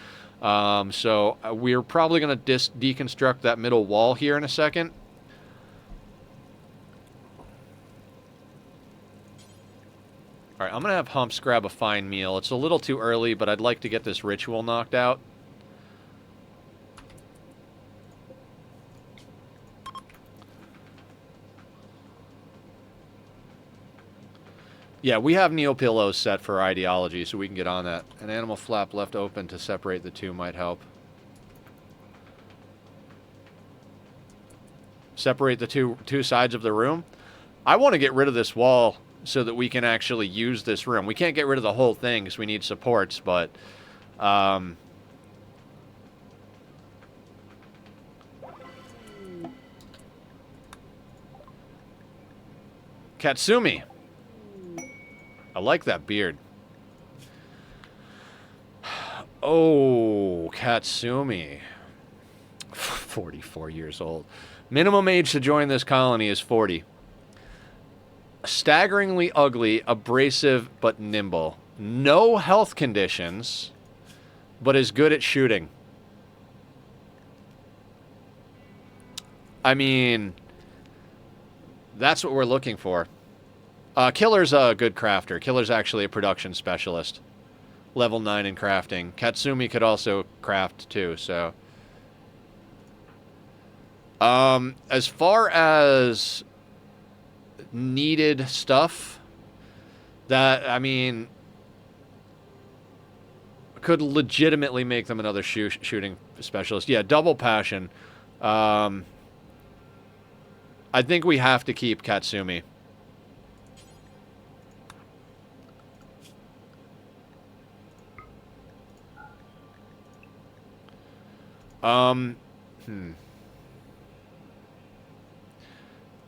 So we're probably going to deconstruct that middle wall here in a second. Alright, I'm going to have Humps grab a fine meal. It's a little too early, but I'd like to get this ritual knocked out. Yeah, we have kneel pillows set for ideology, so we can get on that. An animal flap left open to separate the two might help. Separate the two sides of the room? I want to get rid of this wall so that we can actually use this room. We can't get rid of the whole thing because we need supports, but... Katsumi! I like that beard. Oh, Katsumi. 44 years old. Minimum age to join this colony is 40. Staggeringly ugly, abrasive, but nimble. No health conditions, but is good at shooting. I mean, that's what we're looking for. Killer's a good crafter. Killer's actually a production specialist. Level 9 in crafting. Katsumi could also craft too, so... as far as needed stuff, that, I mean, could legitimately make them another shooting specialist. Yeah, double passion. I think we have to keep Katsumi.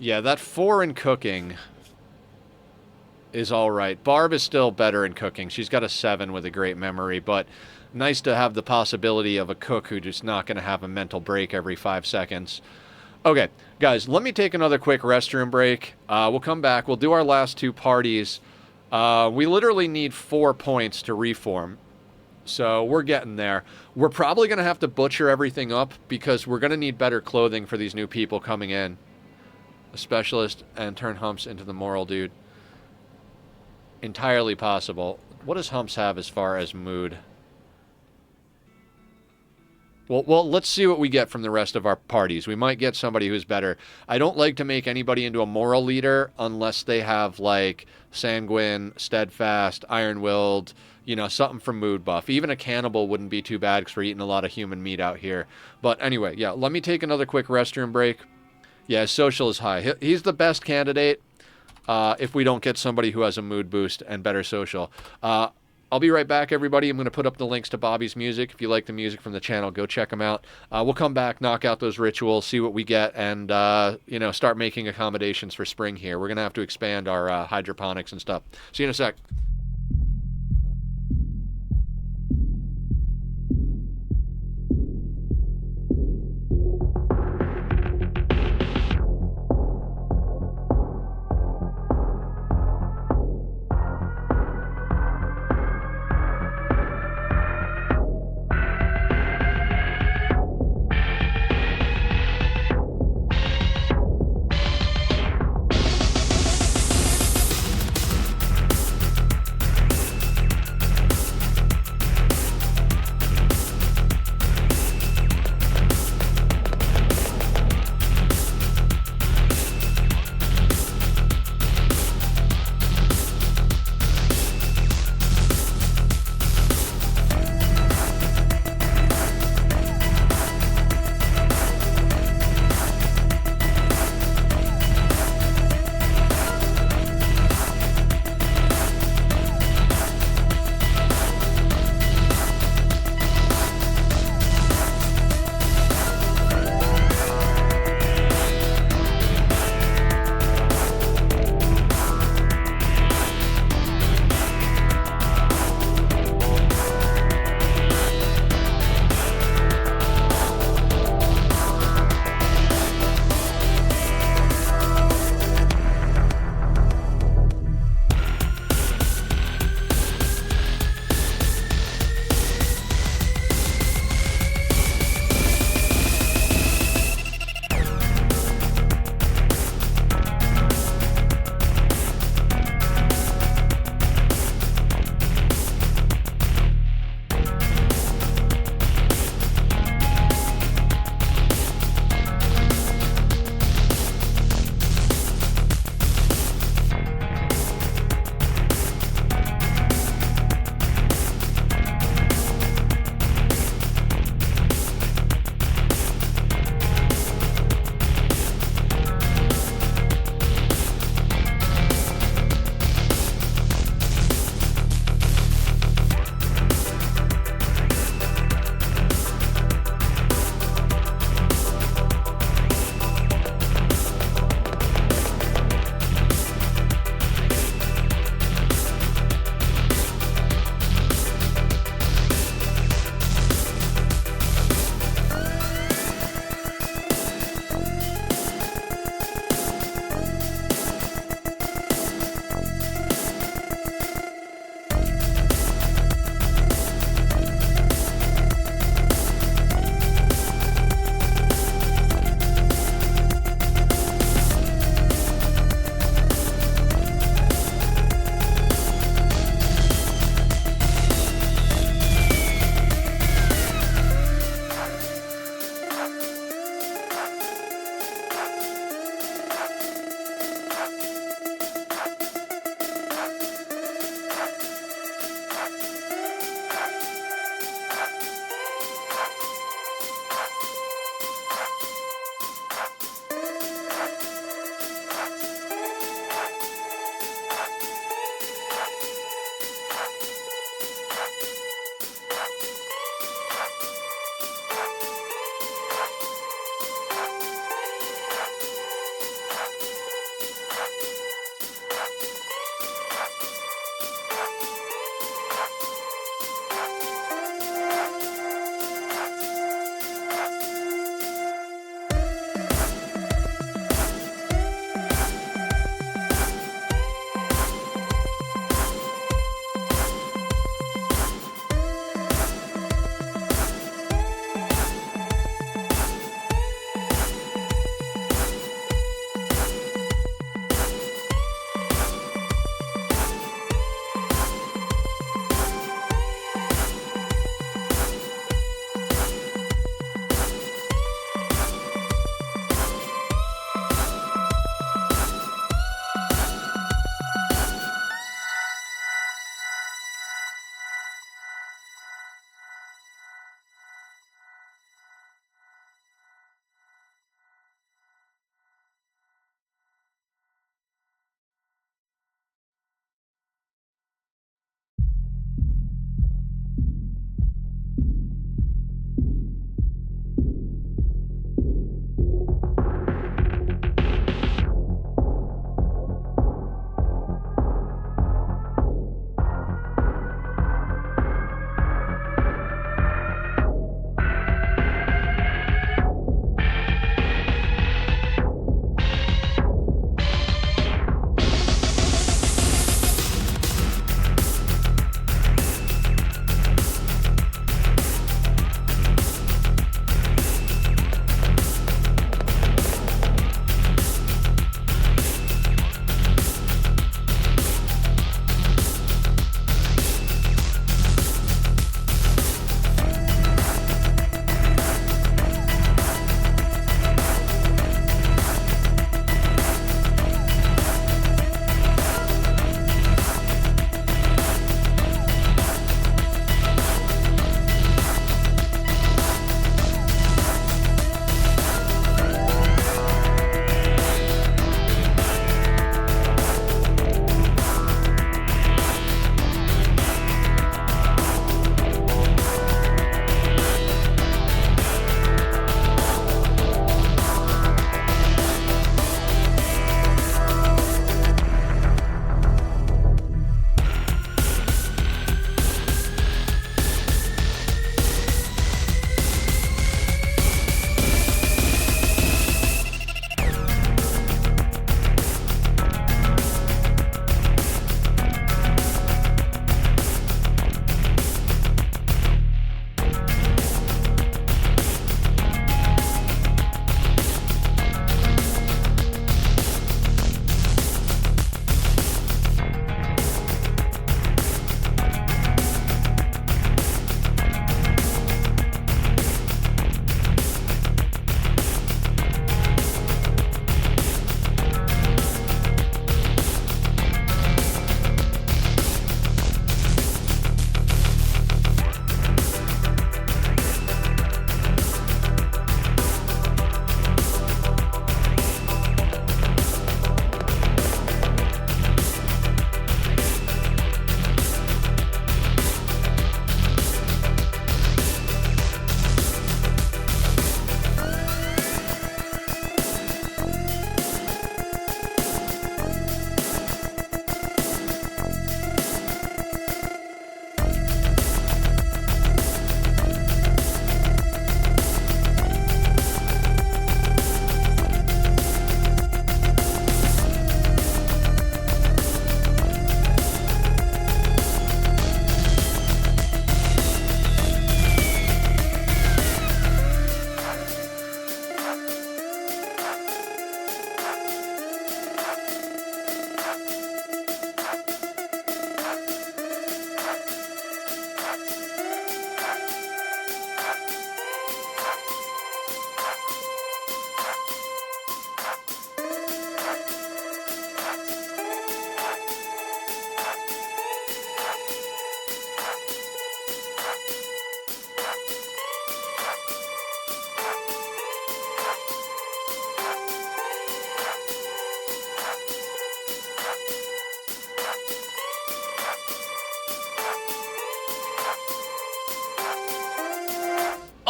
Yeah, that 4 in cooking is alright. Barb is still better in cooking. She's got a 7 with a great memory, but nice to have the possibility of a cook who's just not going to have a mental break every 5 seconds. Okay, guys, let me take another quick restroom break. We'll come back. We'll do our last 2 parties. We literally need 4 points to reform. So we're getting there. We're probably going to have to butcher everything up because we're going to need better clothing for these new people coming in. A specialist and turn Humps into the moral dude. Entirely possible. What does Humps have as far as mood? Well, let's see what we get from the rest of our parties. We might get somebody who's better. I don't like to make anybody into a moral leader unless they have, like, sanguine, steadfast, iron-willed, you know, something from mood buff. Even a cannibal wouldn't be too bad because we're eating a lot of human meat out here. But anyway, yeah, let me take another quick restroom break. Yeah, his social is high. He's the best candidate if we don't get somebody who has a mood boost and better social. I'll be right back, everybody. I'm going to put up the links to Bobby's music. If you like the music from the channel, go check them out. We'll come back, knock out those rituals, see what we get, and, you know, start making accommodations for spring here. We're going to have to expand our hydroponics and stuff. See you in a sec.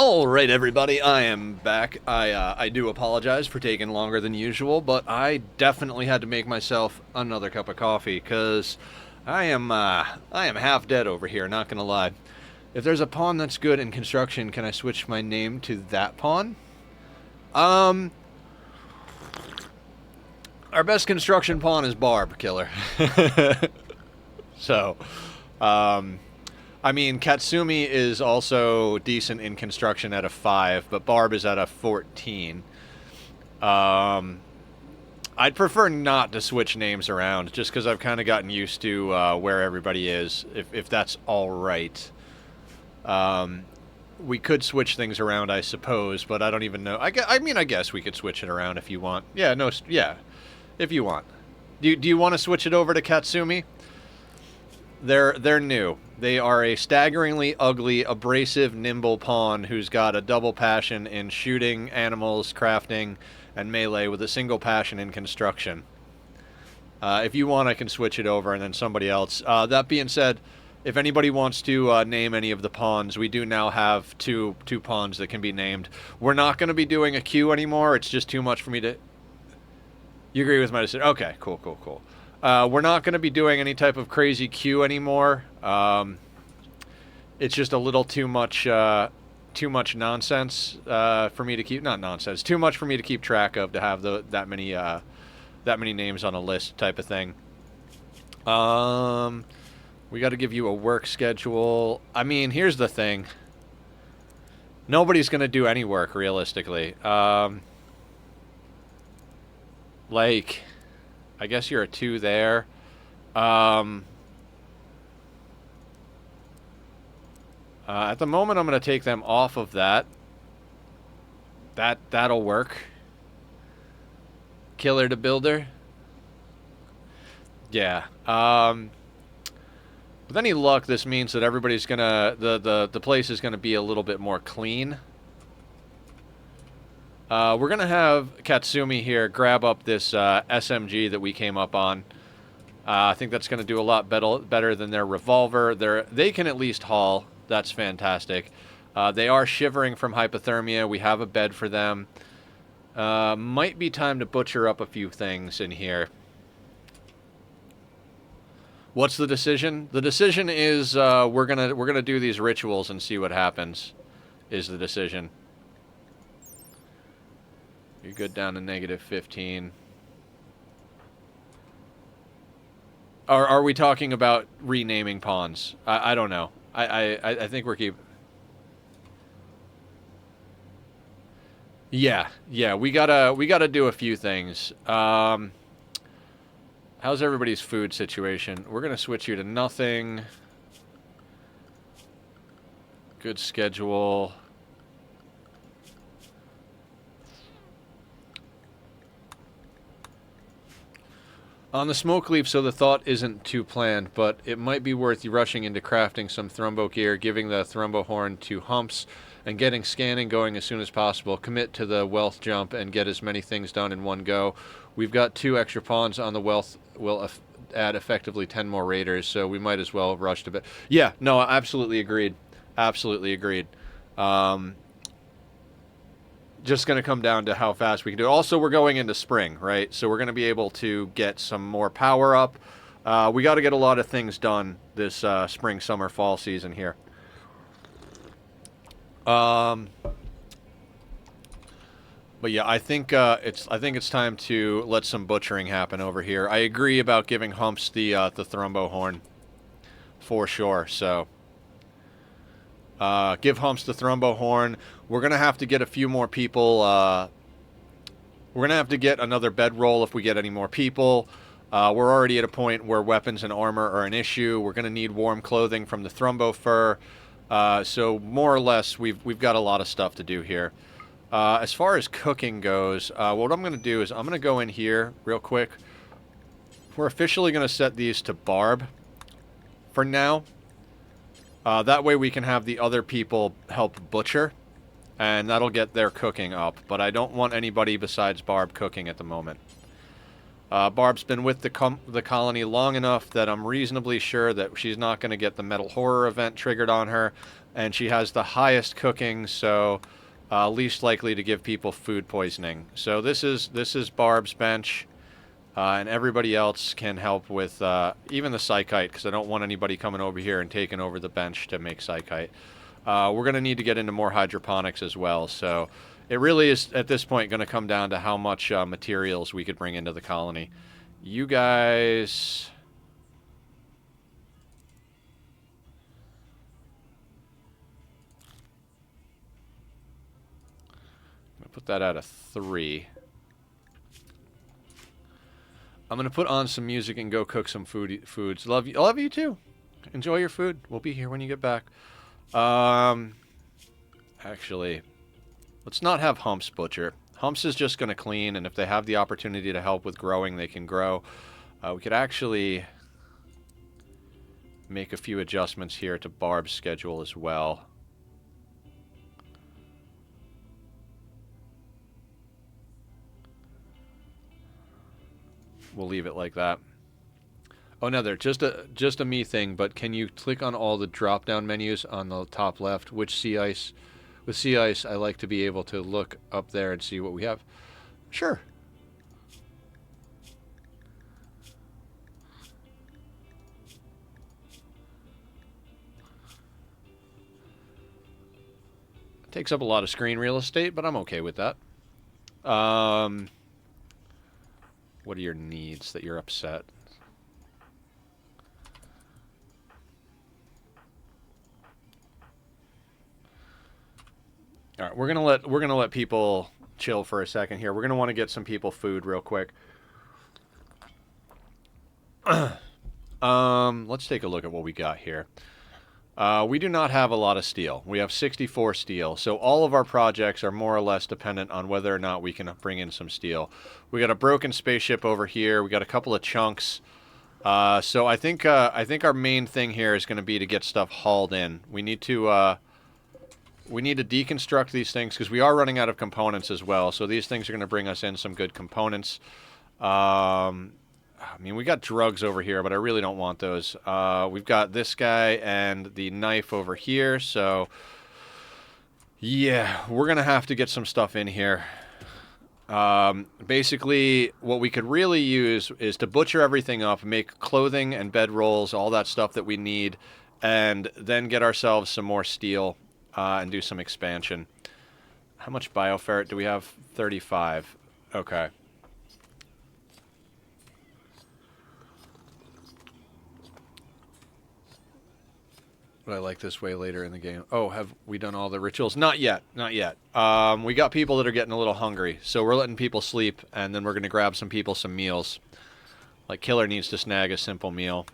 All right, everybody, I am back. I do apologize for taking longer than usual, but I definitely had to make myself another cup of coffee because I am half dead over here. Not gonna lie. If there's a pawn that's good in construction, can I switch my name to that pawn? Our best construction pawn is Barb Killer. So, I mean, Katsumi is also decent in construction at a 5, but Barb is at a 14. I'd prefer not to switch names around, just because I've kind of gotten used to where everybody is, if that's all right. We could switch things around, I suppose, but I don't even know. I mean, I guess we could switch it around if you want. Yeah, no, yeah, if you want. Do you want to switch it over to Katsumi? They're new. They are a staggeringly ugly, abrasive, nimble pawn who's got a double passion in shooting, animals, crafting, and melee with a single passion in construction. If you want, I can switch it over and then somebody else. That being said, if anybody wants to name any of the pawns, we do now have two pawns that can be named. We're not going to be doing a queue anymore. It's just too much for me to... You agree with my decision? Okay, cool. We're not going to be doing any type of crazy queue anymore. It's just a little too much nonsense for me to keep. Not nonsense. Too much for me to keep track of to have that many names on a list type of thing. We got to give you a work schedule. I mean, here's the thing. Nobody's going to do any work realistically. Like, I guess you're a 2 there. At the moment, I'm going to take them off of that. That'll work. Killer to builder. Yeah. With any luck, this means that everybody's gonna the place is gonna be a little bit more clean. We're gonna have Katsumi here grab up this SMG that we came up on. I think that's gonna do a lot better than their revolver. They can at least haul. That's fantastic. They are shivering from hypothermia. We have a bed for them. Might be time to butcher up a few things in here. What's the decision? The decision is we're gonna do these rituals and see what happens. Is the decision. You're good down to -15. Are we talking about renaming pawns? I don't know. I think we're Yeah, we gotta do a few things. How's everybody's food situation? We're gonna switch you to nothing. Good schedule. On the smoke leaf, so the thought isn't too planned, but it might be worth you rushing into crafting some thrumbo gear, giving the thrumbo horn to Humps, and getting scanning going as soon as possible. Commit to the wealth jump and get as many things done in one go. We've got 2 extra pawns on the wealth. Will add effectively 10 more raiders, so we might as well rush to bit. Yeah, no, absolutely agreed. Absolutely agreed. Just going to come down to how fast we can do it. Also, we're going into spring, right? So we're going to be able to get some more power up. We got to get a lot of things done this spring, summer, fall season here. But yeah, I think it's time to let some butchering happen over here. I agree about giving Humps the thrumbo horn, for sure. So give Humps the thrumbo horn. We're gonna have to get a few more people. We're gonna have to get another bedroll if we get any more people. We're already at a point where weapons and armor are an issue. We're gonna need warm clothing from the thrumbo fur. So more or less, we've got a lot of stuff to do here. As far as cooking goes, what I'm going to do is I'm going to go in here real quick. We're officially going to set these to Barb for now. That way we can have the other people help butcher, and that'll get their cooking up. But I don't want anybody besides Barb cooking at the moment. Barb's been with the colony long enough that I'm reasonably sure that she's not going to get the Metal Horror event triggered on her, and she has the highest cooking, so least likely to give people food poisoning. So this is Barb's bench, and everybody else can help with even the psychite, because I don't want anybody coming over here and taking over the bench to make psychite. We're going to need to get into more hydroponics as well, so it really is at this point going to come down to how much materials we could bring into the colony. You guys... put that at a 3. I'm going to put on some music and go cook some foods. Love you too. Enjoy your food. We'll be here when you get back. Actually, let's not have Humps butcher. Humps is just going to clean, and if they have the opportunity to help with growing, they can grow. We could actually make a few adjustments here to Barb's schedule as well. We'll leave it like that. Oh, no, just a me thing, but can you click on all the drop-down menus on the top left? Which sea ice? With sea ice, I like to be able to look up there and see what we have. Sure. It takes up a lot of screen real estate, but I'm okay with that. What are your needs that you're upset? All right, we're gonna let people chill for a second here. We're gonna want to get some people food real quick. Let's take a look at what we got here. We do not have a lot of steel. We have 64 steel, so all of our projects are more or less dependent on whether or not we can bring in some steel. We got a broken spaceship over here. We got a couple of chunks. So I think our main thing here is going to be to get stuff hauled in. We need to deconstruct these things because we are running out of components as well. So these things are going to bring us in some good components. I mean, we got drugs over here, but I really don't want those. We've got this guy and the knife over here, so... yeah, we're going to have to get some stuff in here. Basically, what we could really use is to butcher everything up, make clothing and bedrolls, all that stuff that we need, and then get ourselves some more steel and do some expansion. How much bioferret do we have? 35. Okay. But I like this way later in the game. Oh, have we done all the rituals? Not yet. Not yet. We got people that are getting a little hungry. So we're letting people sleep, and then we're going to grab some people some meals. Like Killer needs to snag a simple meal.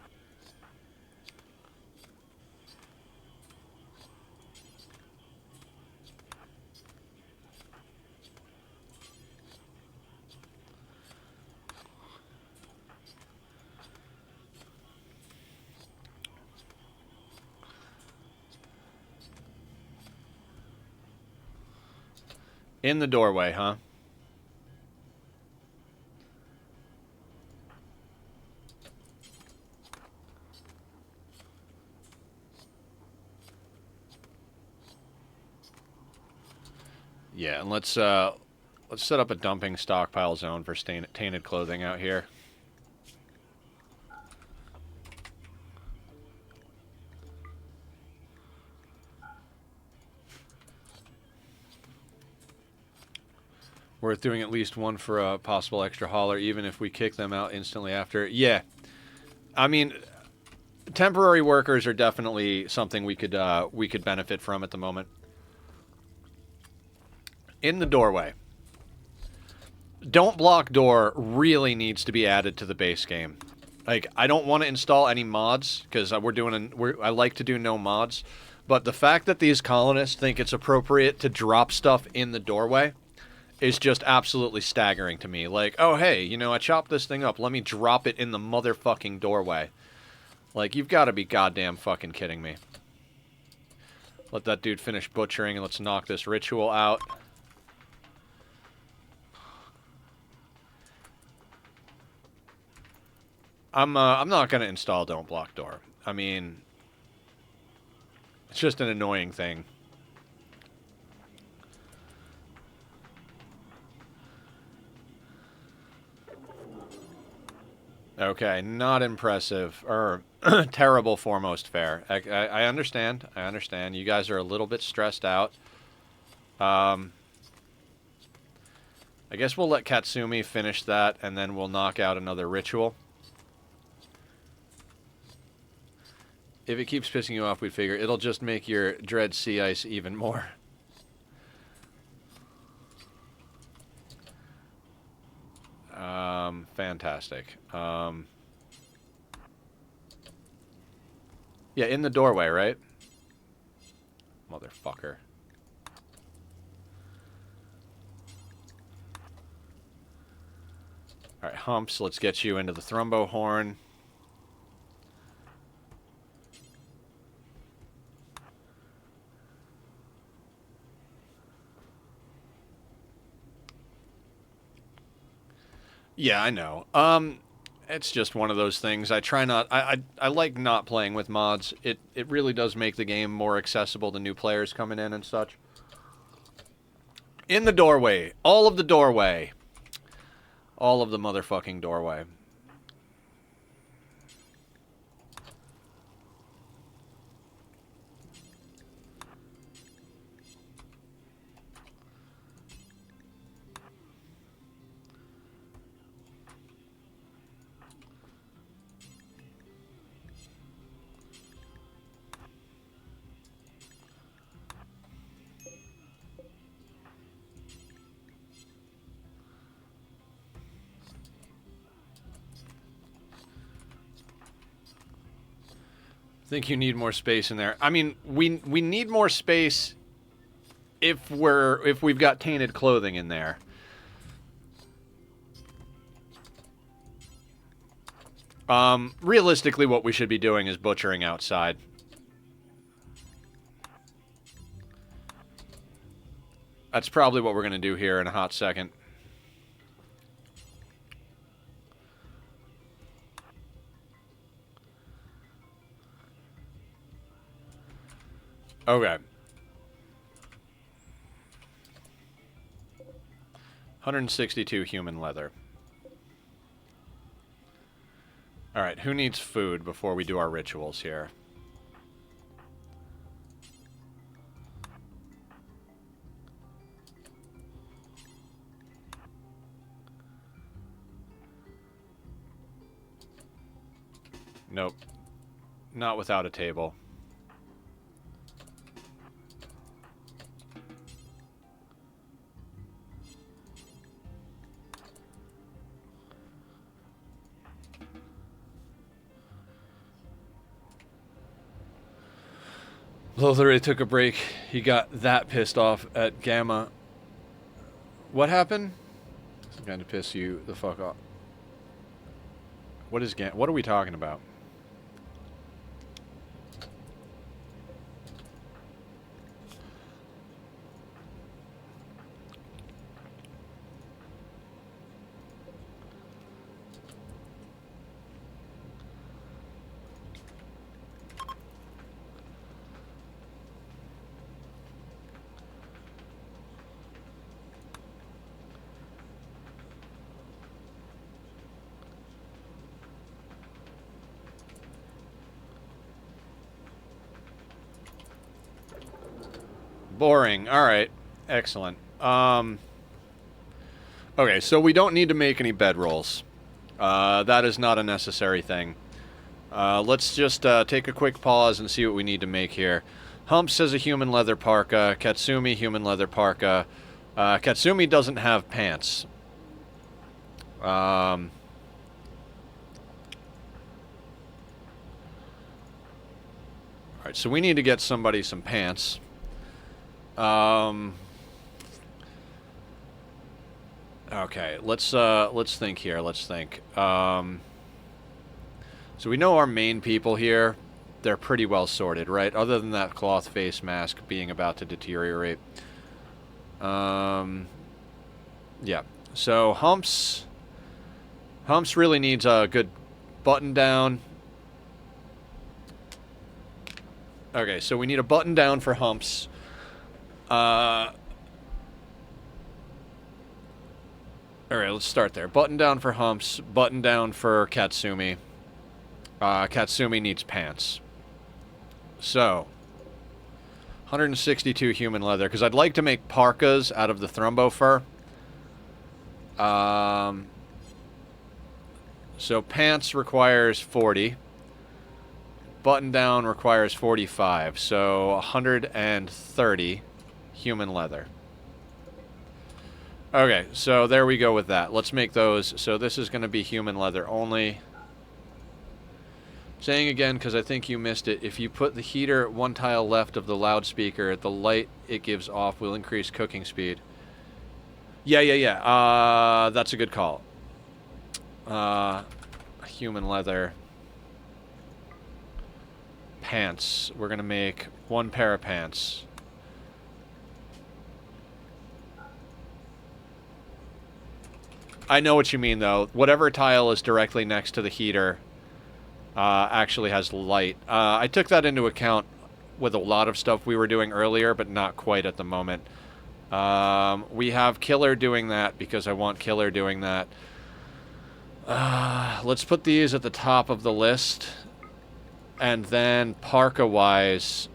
In the doorway, huh? Yeah, and let's set up a dumping stockpile zone for tainted clothing out here. Worth doing at least one for a possible extra hauler, even if we kick them out instantly after. Yeah. I mean, temporary workers are definitely something we could benefit from at the moment. In the doorway. Don't block door really needs to be added to the base game. Like, I don't want to install any mods, because I like to do no mods. But the fact that these colonists think it's appropriate to drop stuff in the doorway is just absolutely staggering to me. Like, oh, hey, you know, I chopped this thing up. Let me drop it in the motherfucking doorway. Like, you've got to be goddamn fucking kidding me. Let that dude finish butchering, and let's knock this ritual out. I'm not going to install Don't Block Door. I mean, It's just an annoying thing. Okay, not impressive. Or terrible foremost fare. I understand. I understand. You guys are a little bit stressed out. I guess we'll let Katsumi finish that, and then we'll knock out another ritual. If it keeps pissing you off, we'd figure it'll just make your dread sea ice even more. Fantastic. Yeah, in the doorway, right? Motherfucker. Alright, Humps, let's get you into the Thrumbo Horn. Yeah, I know. It's just one of those things. I try not... I like not playing with mods. It really does make the game more accessible to new players coming in and such. In the doorway. All of the doorway. All of the motherfucking doorway. I think you need more space in there. I mean, we need more space if we've got tainted clothing in there. Realistically, what we should be doing is butchering outside. That's probably what we're going to do here in a hot second. Okay. 162 human leather. Alright, who needs food before we do our rituals here? Nope. Not without a table. Lothar took a break. He got that pissed off at Gamma. What happened? It's going to piss you the fuck off. What is Gamma? What are we talking about? Boring. Alright. Excellent. Okay, so we don't need to make any bedrolls. That is not a necessary thing. Let's just take a quick pause and see what we need to make here. Humps has a human leather parka. Katsumi, human leather parka. Katsumi doesn't have pants. Alright, so we need to get somebody some pants. Okay, let's think here. Let's think. So we know our main people here. They're pretty well sorted, right? Other than that cloth face mask being about to deteriorate. Yeah. So Humps really needs a good button down. Okay, so we need a button down for Humps. Alright, let's start there. Button down for Humps, button down for Katsumi. Katsumi needs pants. So, 162 human leather, because I'd like to make parkas out of the Thrumbo fur. So pants requires 40. Button down requires 45, so 130 human leather. Okay, so there we go with that. Let's make those. So this is going to be human leather only. Saying again, because I think you missed it, if you put the heater one tile left of the loudspeaker, the light it gives off will increase cooking speed. Yeah. That's a good call. Human leather. Pants. We're going to make one pair of pants. I know what you mean, though. Whatever tile is directly next to the heater actually has light. I took that into account with a lot of stuff we were doing earlier, but not quite at the moment. We have Killer doing that because I want Killer doing that. Let's put these at the top of the list. And then parka-wise...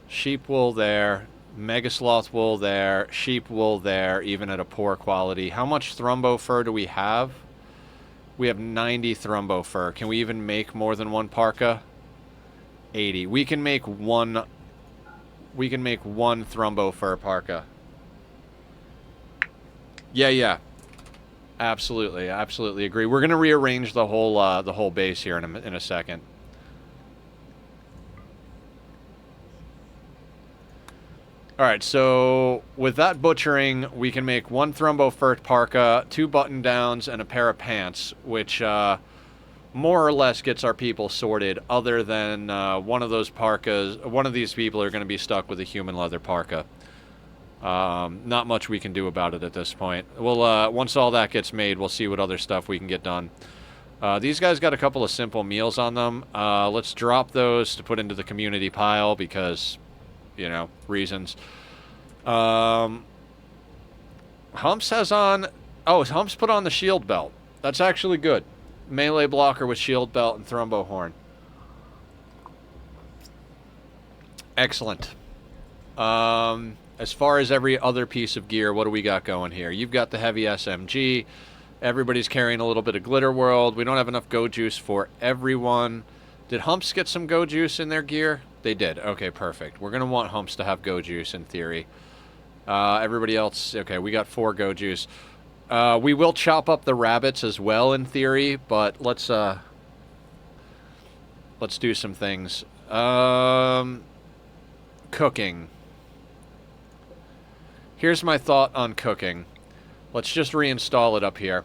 sheep wool there, Megasloth wool there, sheep wool there, even at a poor quality. How much Thrumbo fur do we have? We have 90 Thrumbo fur. Can we even make more than one parka? 80. We can make one Thrumbo fur parka. Yeah. Absolutely agree. We're gonna rearrange the whole base here in a second. Alright, so with that butchering, we can make one Thrumbo fur parka, 2 button downs, and a pair of pants, which more or less gets our people sorted, other than one of those parkas. One of these people are going to be stuck with a human leather parka. Not much we can do about it at this point. We'll once all that gets made, we'll see what other stuff we can get done. These guys got a couple of simple meals on them. Let's drop those to put into the community pile because... you know, reasons. Humps has on... oh, Humps put on the shield belt. That's actually good. Melee blocker with shield belt and Thrumbo horn. Excellent. As far as every other piece of gear, what do we got going here? You've got the heavy SMG. Everybody's carrying a little bit of Glitter World. We don't have enough Go Juice for everyone. Did Humps get some Go Juice in their gear? They did. Okay, perfect. We're going to want Humps to have Go Juice in theory. Everybody else... okay, we got 4 Go Juice. We will chop up the rabbits as well in theory, but let's do some things. Cooking. Here's my thought on cooking. Let's just reinstall it up here.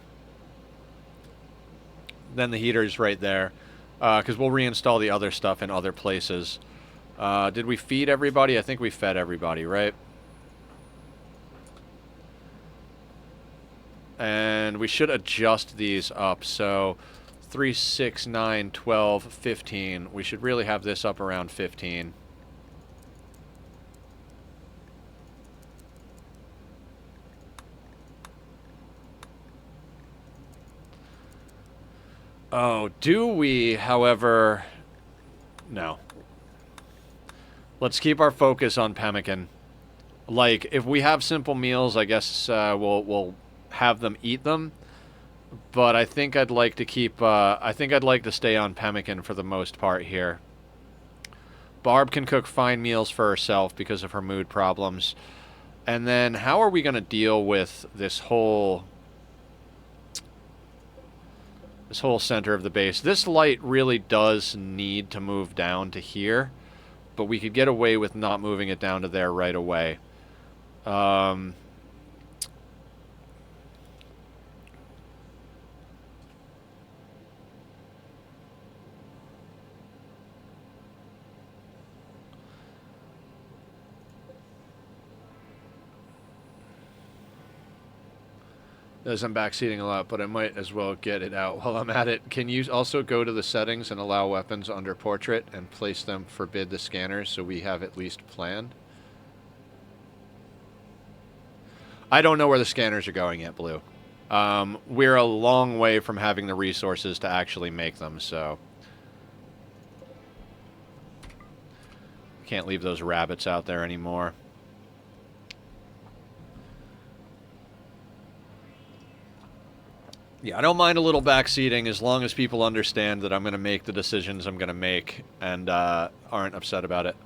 Then the heater's right there. Because we'll reinstall the other stuff in other places. Did we feed everybody? I think we fed everybody, right? And we should adjust these up. So 3, 6, 9, 12, 15. We should really have this up around 15. Oh, do we, however... no. Let's keep our focus on pemmican. Like, if we have simple meals, I guess we'll have them eat them. But I think I'd like to keep... I think I'd like to stay on pemmican for the most part here. Barb can cook fine meals for herself because of her mood problems. And then, how are we going to deal with this whole center of the base? This light really does need to move down to here, but we could get away with not moving it down to there right away. As I'm backseating a lot, but I might as well get it out while I'm at it. Can you also go to the settings and allow weapons under portrait and place them forbid the scanners so we have at least planned? I don't know where the scanners are going yet, Blue. We're a long way from having the resources to actually make them, so... Can't leave those rabbits out there anymore. Yeah, I don't mind a little backseating as long as people understand that I'm going to make the decisions I'm going to make and aren't upset about it.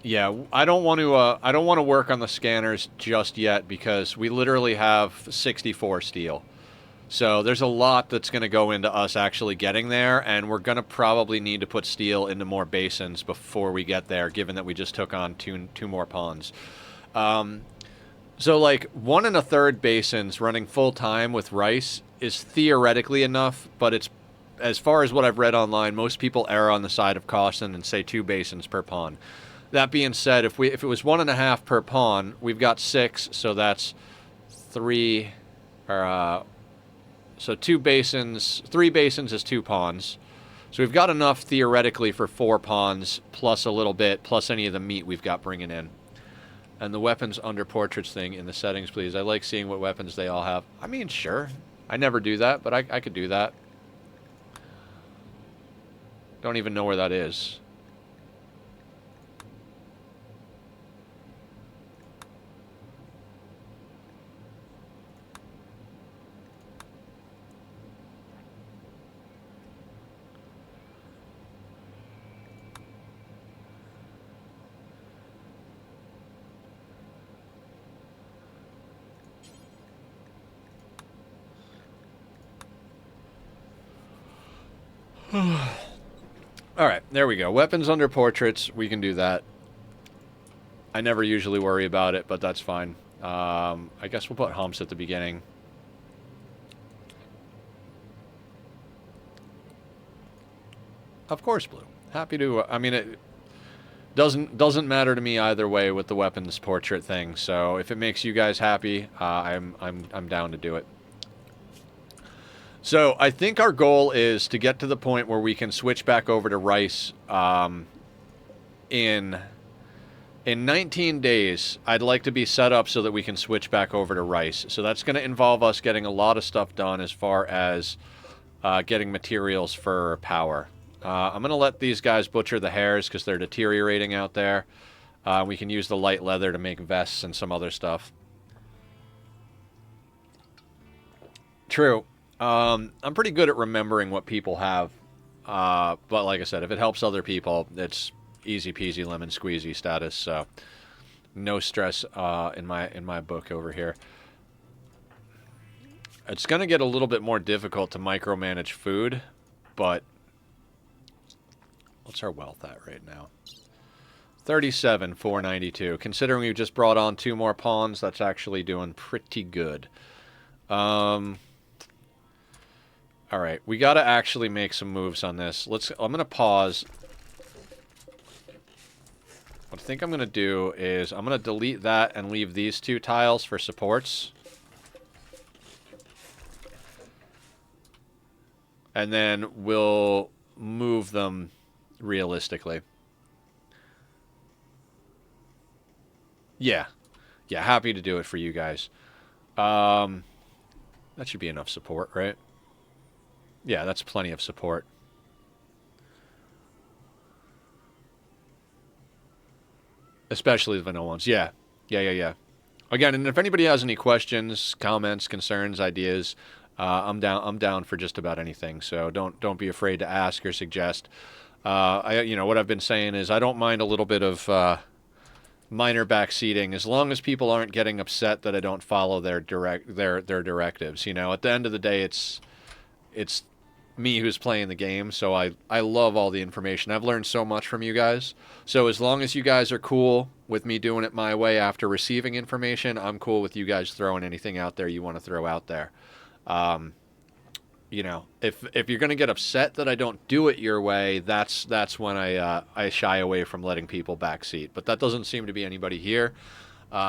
Yeah, I don't want to work on the scanners just yet because we literally have 64 steel. So there's a lot that's going to go into us actually getting there, and we're going to probably need to put steel into more basins before we get there, given that we just took on two more ponds. So, like, 1 1/3 basins running full-time with rice is theoretically enough, but it's, as far as what I've read online, most people err on the side of caution and say 2 basins per pond. That being said, if it was 1.5 per pond, we've got 6, so that's 3, so 2 basins, 3 basins is 2 ponds. So we've got enough theoretically for 4 ponds, plus a little bit, plus any of the meat we've got bringing in. And the weapons under portraits thing in the settings, please. I like seeing what weapons they all have. I mean, sure. I never do that, but I could do that. Don't even know where that is. Alright, there we go. Weapons under portraits, we can do that. I never usually worry about it, but that's fine. I guess we'll put humps at the beginning. Of course, Blue. Happy to... I mean, it doesn't matter to me either way with the weapons portrait thing, so if it makes you guys happy, I'm down to do it. So I think our goal is to get to the point where we can switch back over to rice in 19 days. I'd like to be set up so that we can switch back over to rice. So that's going to involve us getting a lot of stuff done as far as getting materials for power. I'm going to let these guys butcher the hares because they're deteriorating out there. We can use the light leather to make vests and some other stuff. True. I'm pretty good at remembering what people have, but like I said, if it helps other people, it's easy peasy lemon squeezy status, so no stress in my book over here. It's going to get a little bit more difficult to micromanage food, but what's our wealth at right now? 37,492. Considering we've just brought on 2 more pawns, that's actually doing pretty good. Alright, we gotta actually make some moves on this. I'm gonna pause. What I think I'm gonna do is I'm gonna delete that and leave these 2 tiles for supports. And then we'll move them realistically. Yeah. Yeah, happy to do it for you guys. That should be enough support, right? Yeah, that's plenty of support. Especially the vanilla ones. Yeah. Yeah. Again, and if anybody has any questions, comments, concerns, ideas, I'm down for just about anything. So don't be afraid to ask or suggest. What I've been saying is I don't mind a little bit of minor backseating as long as people aren't getting upset that I don't follow their directives. You know, at the end of the day, it's me who's playing the game, so I love all the information. I've learned so much from you guys. So as long as you guys are cool with me doing it my way after receiving information, I'm cool with you guys throwing anything out there you want to throw out there. You know, if you're going to get upset that I don't do it your way, that's when I shy away from letting people backseat. But that doesn't seem to be anybody here.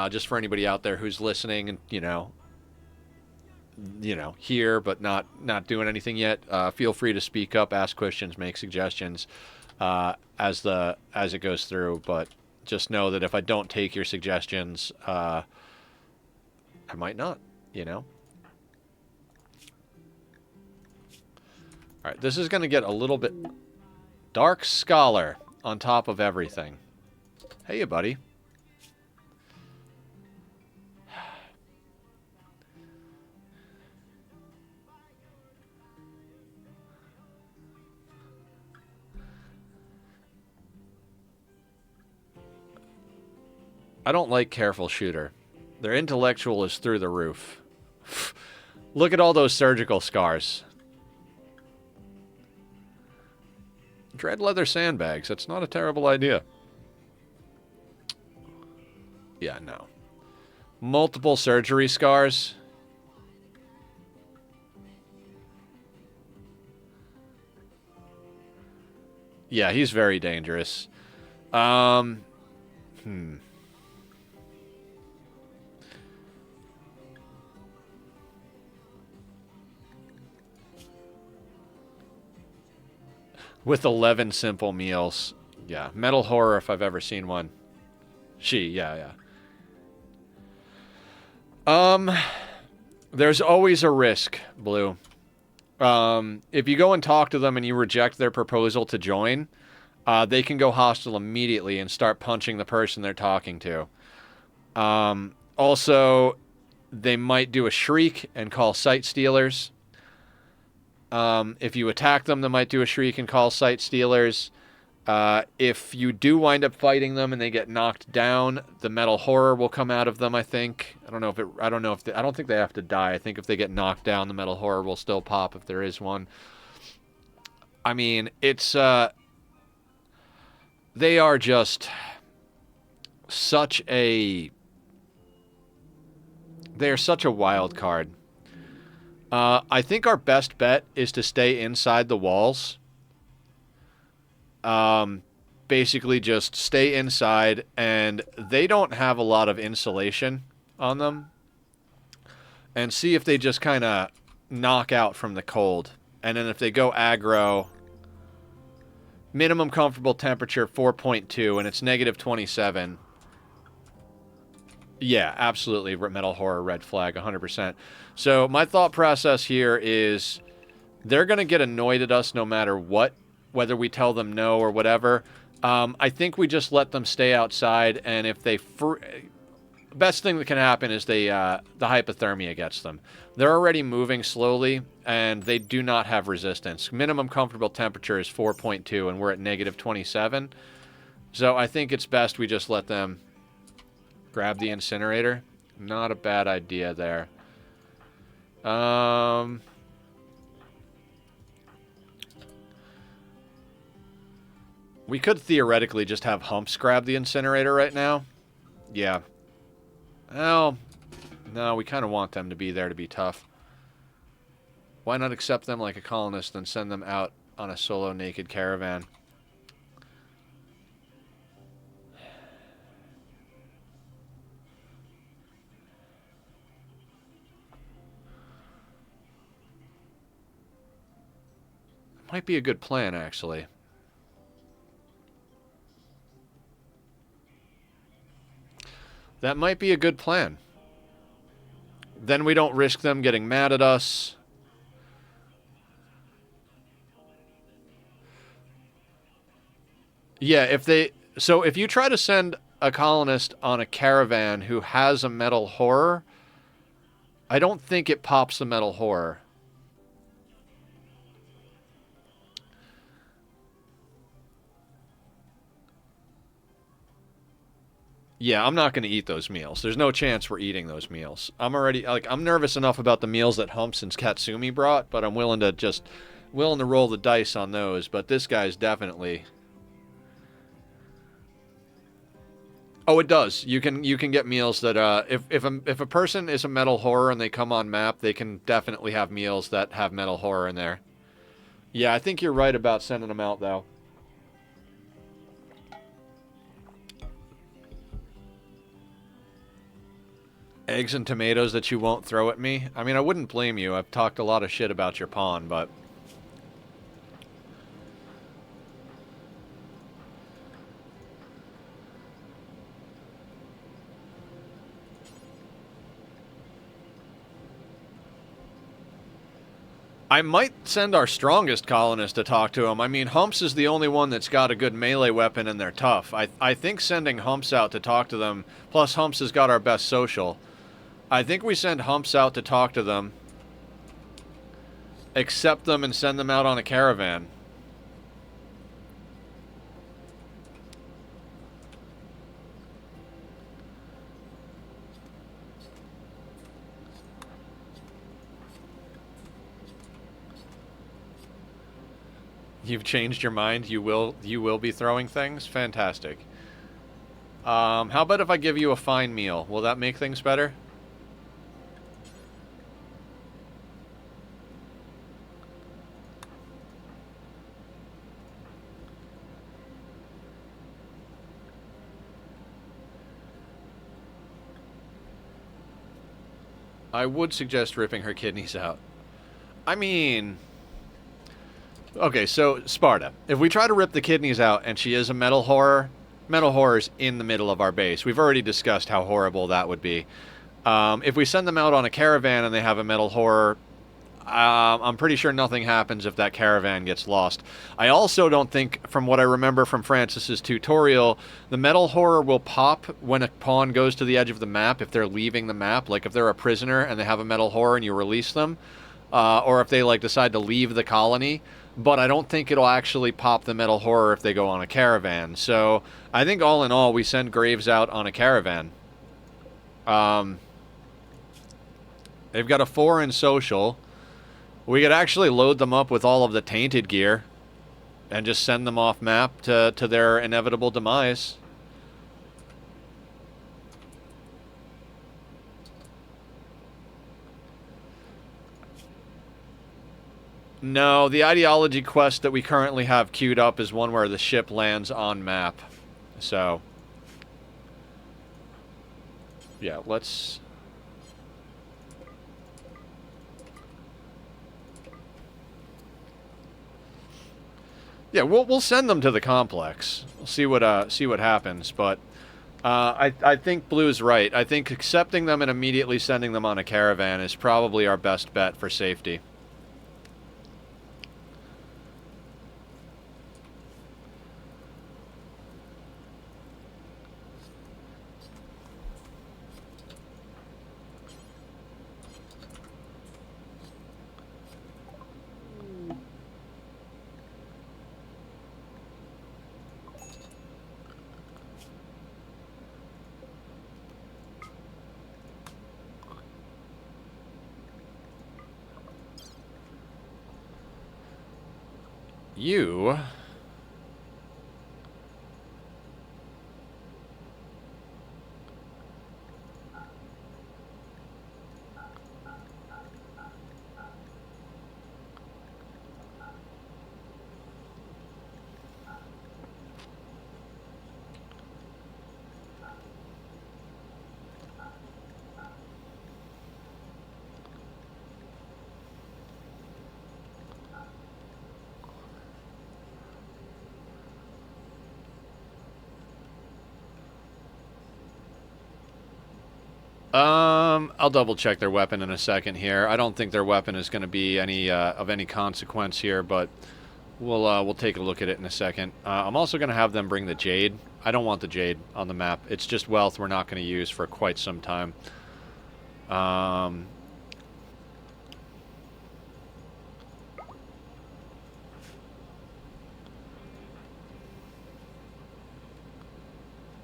Just for anybody out there who's listening and, here but not doing anything yet, feel free to speak up, ask questions, make suggestions as it goes through. But just know that if I don't take your suggestions, I might not, All right, this is going to get a little bit... Dark Scholar on top of everything. Hey, buddy. I don't like Careful Shooter. Their intellectual is through the roof. Look at all those surgical scars. Dread leather sandbags. That's not a terrible idea. Yeah, no. Multiple surgery scars. Yeah, he's very dangerous. With 11 simple meals. Yeah, metal horror if I've ever seen one. Yeah. There's always a risk, Blue. If you go and talk to them and you reject their proposal to join, they can go hostile immediately and start punching the person they're talking to. Also, they might do a shriek and call sight stealers. If you attack them, they might do a shriek and call sight stealers. If you do wind up fighting them and they get knocked down, the metal horror will come out of them, I think. I don't think they have to die. I think if they get knocked down, the metal horror will still pop if there is one. I mean, it's, they are just they are such a wild card. I think our best bet is to stay inside the walls. Basically just stay inside, and they don't have a lot of insulation on them. And see if they just kind of knock out from the cold. And then if they go aggro, minimum comfortable temperature 4.2, and it's negative 27. Yeah, absolutely. Metal horror, red flag, 100%. So my thought process here is they're going to get annoyed at us no matter what, whether we tell them no or whatever. I think we just let them stay outside, and if they... best thing that can happen is the hypothermia gets them. They're already moving slowly, and they do not have resistance. Minimum comfortable temperature is 4.2, and we're at negative 27. So I think it's best we just let them grab the incinerator. Not a bad idea there. We could theoretically just have Humps grab the incinerator right now. Yeah. Well, no, we kind of want them to be there to be tough. Why not accept them like a colonist and send them out on a solo naked caravan? Might be a good plan, actually. That might be a good plan. Then we don't risk them getting mad at us. Yeah, if you try to send a colonist on a caravan who has a metal horror, I don't think it pops the metal horror. Yeah, I'm not going to eat those meals. There's no chance we're eating those meals. I'm nervous enough about the meals that Humps and Katsumi brought, but I'm willing to roll the dice on those. But this guy's definitely... Oh, it does. You can get meals that if a person is a metal horror and they come on map, they can definitely have meals that have metal horror in there. Yeah, I think you're right about sending them out though. Eggs and tomatoes that you won't throw at me. I mean, I wouldn't blame you. I've talked a lot of shit about your pawn, but... I might send our strongest colonist to talk to him. I mean, Humps is the only one that's got a good melee weapon and they're tough. I think sending Humps out to talk to them, plus Humps has got our best social. I think we send Humps out to talk to them, accept them, and send them out on a caravan. You've changed your mind? You will be throwing things? Fantastic. How about if I give you a fine meal? Will that make things better? I would suggest ripping her kidneys out. I mean... Okay, so, Sparta. If we try to rip the kidneys out and she is a metal horror's in the middle of our base. We've already discussed how horrible that would be. If we send them out on a caravan and they have a metal horror, I'm pretty sure nothing happens if that caravan gets lost. I also don't think, from what I remember from Francis's tutorial, the metal horror will pop when a pawn goes to the edge of the map if they're leaving the map. Like, if they're a prisoner and they have a metal horror and you release them, or if they, like, decide to leave the colony. But I don't think it'll actually pop the metal horror if they go on a caravan. So I think all in all, we send Graves out on a caravan. They've got a 4 in social. We could actually load them up with all of the tainted gear and just send them off map to their inevitable demise. No, the ideology quest that we currently have queued up is one where the ship lands on map. So, yeah, let's... Yeah, we'll send them to the complex. We'll see what happens, but I think Blue's right. I think accepting them and immediately sending them on a caravan is probably our best bet for safety. You... I'll double check their weapon in a second here. I don't think their weapon is going to be any of any consequence here, but we'll take a look at it in a second. I'm also going to have them bring the Jade. I don't want the Jade on the map. It's just wealth we're not going to use for quite some time.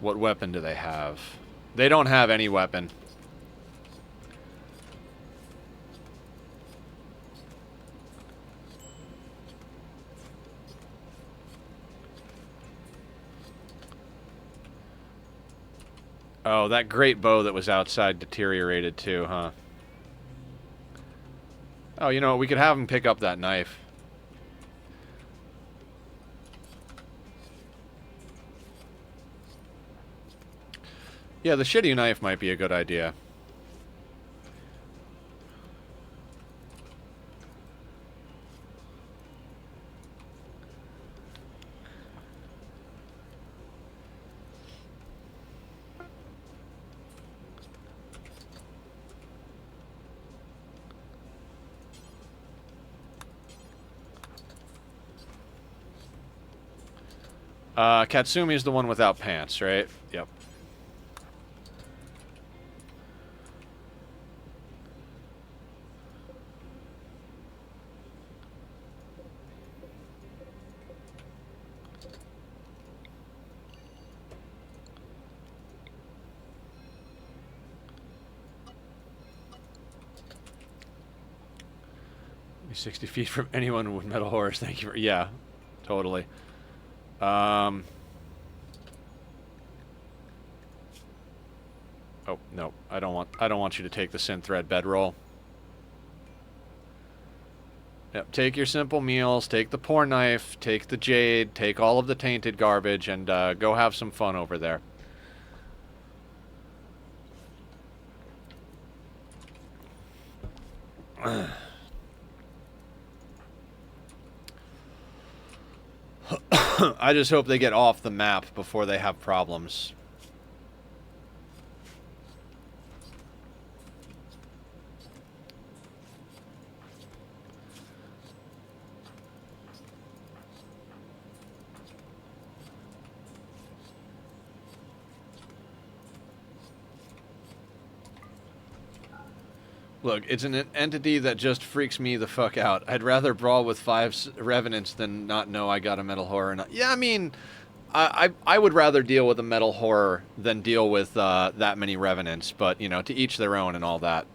What weapon do they have? They don't have any weapon. Oh, that great bow that was outside deteriorated too, huh? Oh, you know, we could have him pick up that knife. Yeah, the shitty knife might be a good idea. Katsumi is the one without pants, right? Yep. Be 60 feet from anyone with metal horrors. Thank you for... Yeah, totally. Oh, no. I don't want you to take the synth thread bedroll. Yep, take your simple meals, take the poor knife, take the jade, take all of the tainted garbage, and go have some fun over there. I just hope they get off the map before they have problems. Look, it's an entity that just freaks me the fuck out. I'd rather brawl with 5 revenants than not know I got a metal horror. Yeah, I mean, I would rather deal with a metal horror than deal with that many revenants. But, you know, to each their own and all that.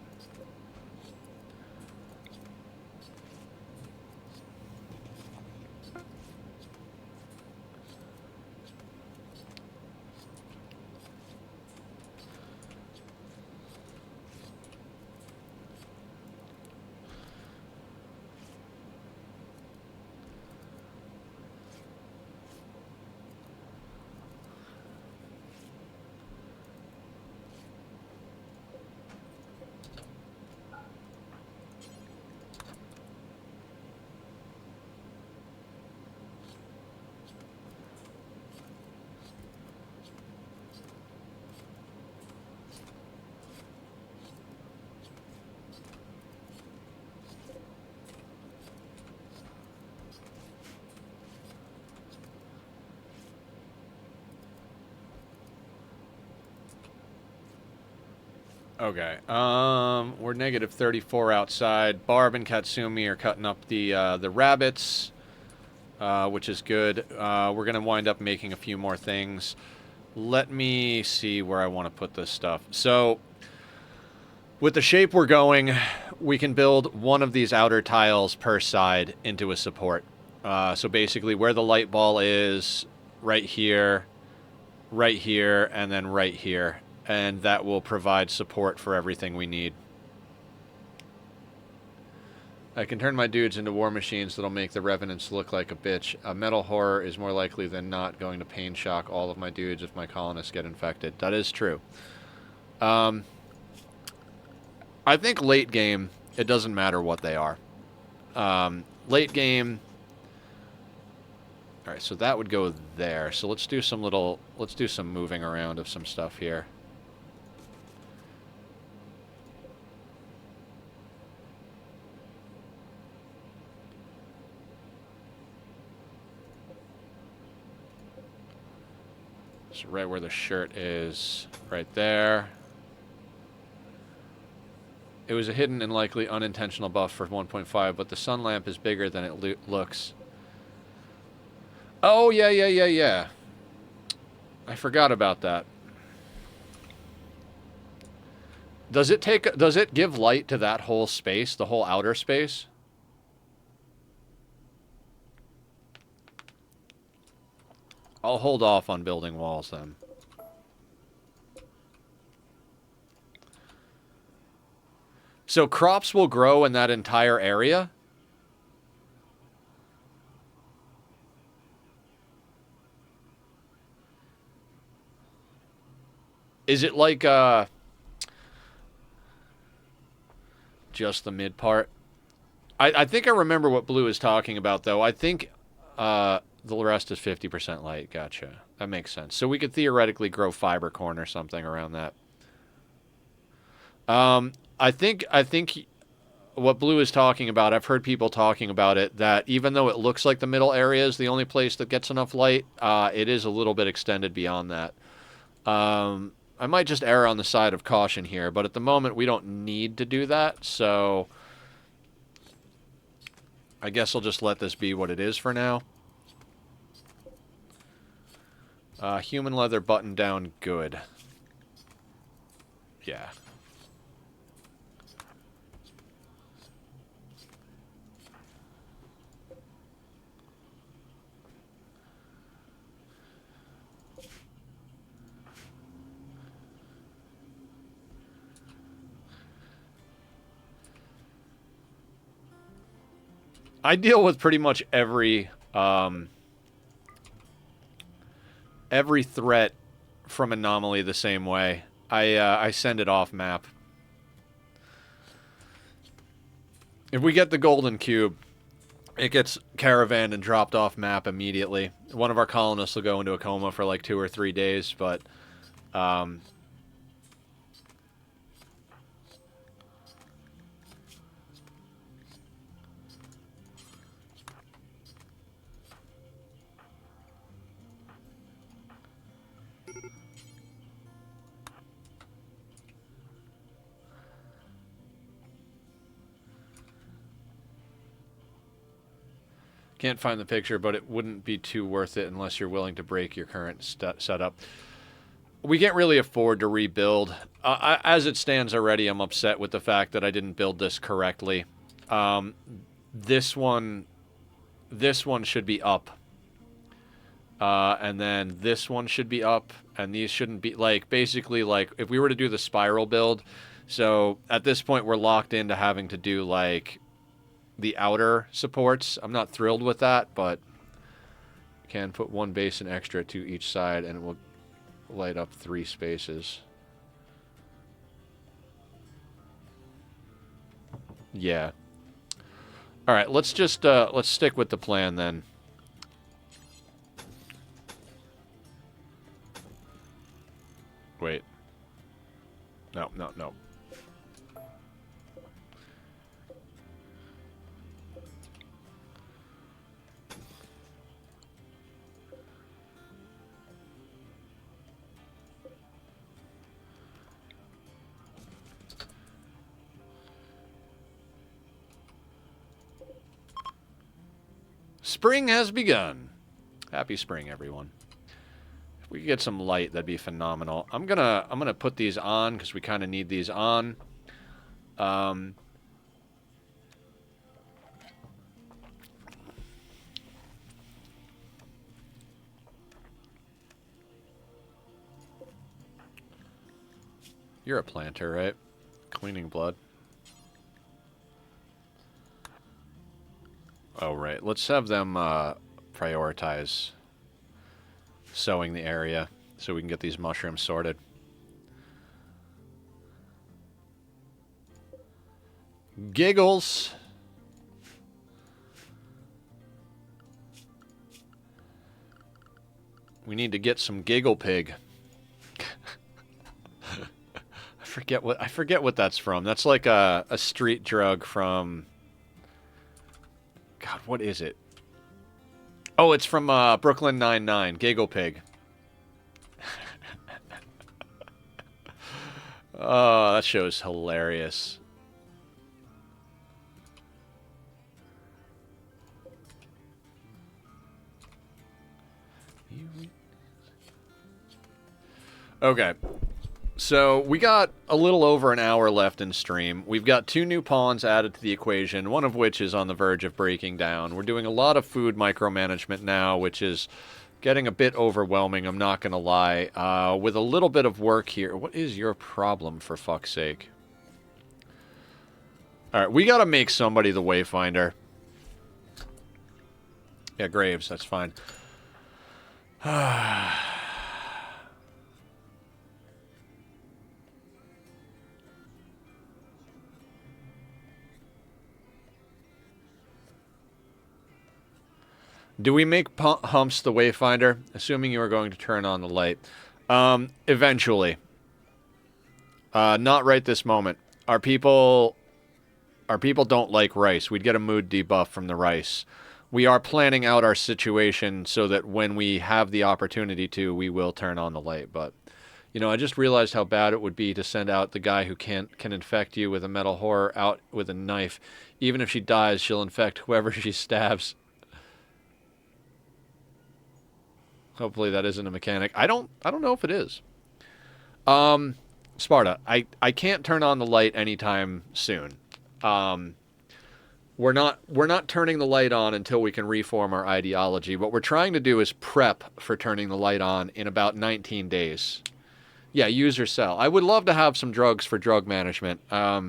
Okay. We're negative 34 outside. Barb and Katsumi are cutting up the rabbits, which is good. We're gonna wind up making a few more things. Let me see where I want to put this stuff. So, with the shape we're going, we can build one of these outer tiles per side into a support. So basically, where the light ball is, right here, and then right here. And that will provide support for everything we need. I can turn my dudes into war machines that'll make the revenants look like a bitch. A metal horror is more likely than not going to pain shock all of my dudes if my colonists get infected. That is true. I think late game, it doesn't matter what they are. Late game... Alright, so that would go there. So let's do some moving around of some stuff here. So right where the shirt is, right there. It was a hidden and likely unintentional buff for 1.5, but the sun lamp is bigger than it looks. Oh, yeah. I forgot about that. Does it give light to that whole space, the whole outer space? I'll hold off on building walls then. So crops will grow in that entire area? Is it like just the mid part? I think I remember what Blue is talking about, though. I think the rest is 50% light. Gotcha. That makes sense. So we could theoretically grow fiber corn or something around that. I think what Blue is talking about, I've heard people talking about it, that even though it looks like the middle area is the only place that gets enough light, it is a little bit extended beyond that. I might just err on the side of caution here, but at the moment we don't need to do that, so I guess I'll just let this be what it is for now. Human leather button down, good. Yeah. I deal with pretty much every threat from Anomaly the same way. I send it off map. If we get the golden cube, it gets caravanned and dropped off map immediately. One of our colonists will go into a coma for like 2 or 3 days, but can't find the picture, but it wouldn't be too worth it unless you're willing to break your current setup. We can't really afford to rebuild. As it stands already, I'm upset with the fact that I didn't build this correctly. This one should be up. And then this one should be up, and these shouldn't be, like, basically, like, if we were to do the spiral build, so at this point we're locked into having to do, like, the outer supports. I'm not thrilled with that, but can put 1 basin extra to each side, and it will light up 3 spaces. Yeah. All right, let's just let's stick with the plan then. Wait. No, no, no. Spring has begun. Happy spring, everyone. If we could get some light, that'd be phenomenal. I'm gonna put these on because we kind of need these on. You're a planter, right? Cleaning blood. Oh, right. Let's have them prioritize sowing the area so we can get these mushrooms sorted. Giggles. We need to get some giggle pig. I forget what that's from. That's like a street drug from... God, what is it? Oh, it's from Brooklyn Nine-Nine. Giggle Pig. Oh, that show is hilarious. Okay. So, we got a little over an hour left in stream. We've got 2 new pawns added to the equation, one of which is on the verge of breaking down. We're doing a lot of food micromanagement now, which is getting a bit overwhelming, I'm not going to lie. With a little bit of work here. What is your problem, for fuck's sake? Alright, we got to make somebody the Wayfinder. Yeah, Graves, that's fine. Do we make Humps the Wayfinder? Assuming you are going to turn on the light. Eventually. Not right this moment. Are people Our people don't like rice. We'd get a mood debuff from the rice. We are planning out our situation so that when we have the opportunity to, we will turn on the light. But, you know, I just realized how bad it would be to send out the guy who can infect you with a metal horror out with a knife. Even if she dies, she'll infect whoever she stabs. Hopefully that isn't a mechanic. I don't know if it is. Sparta, I can't turn on the light anytime soon. We're not turning the light on until we can reform our ideology. What we're trying to do is prep for turning the light on in about 19 days. Yeah, use or sell. I would love to have some drugs for drug management. A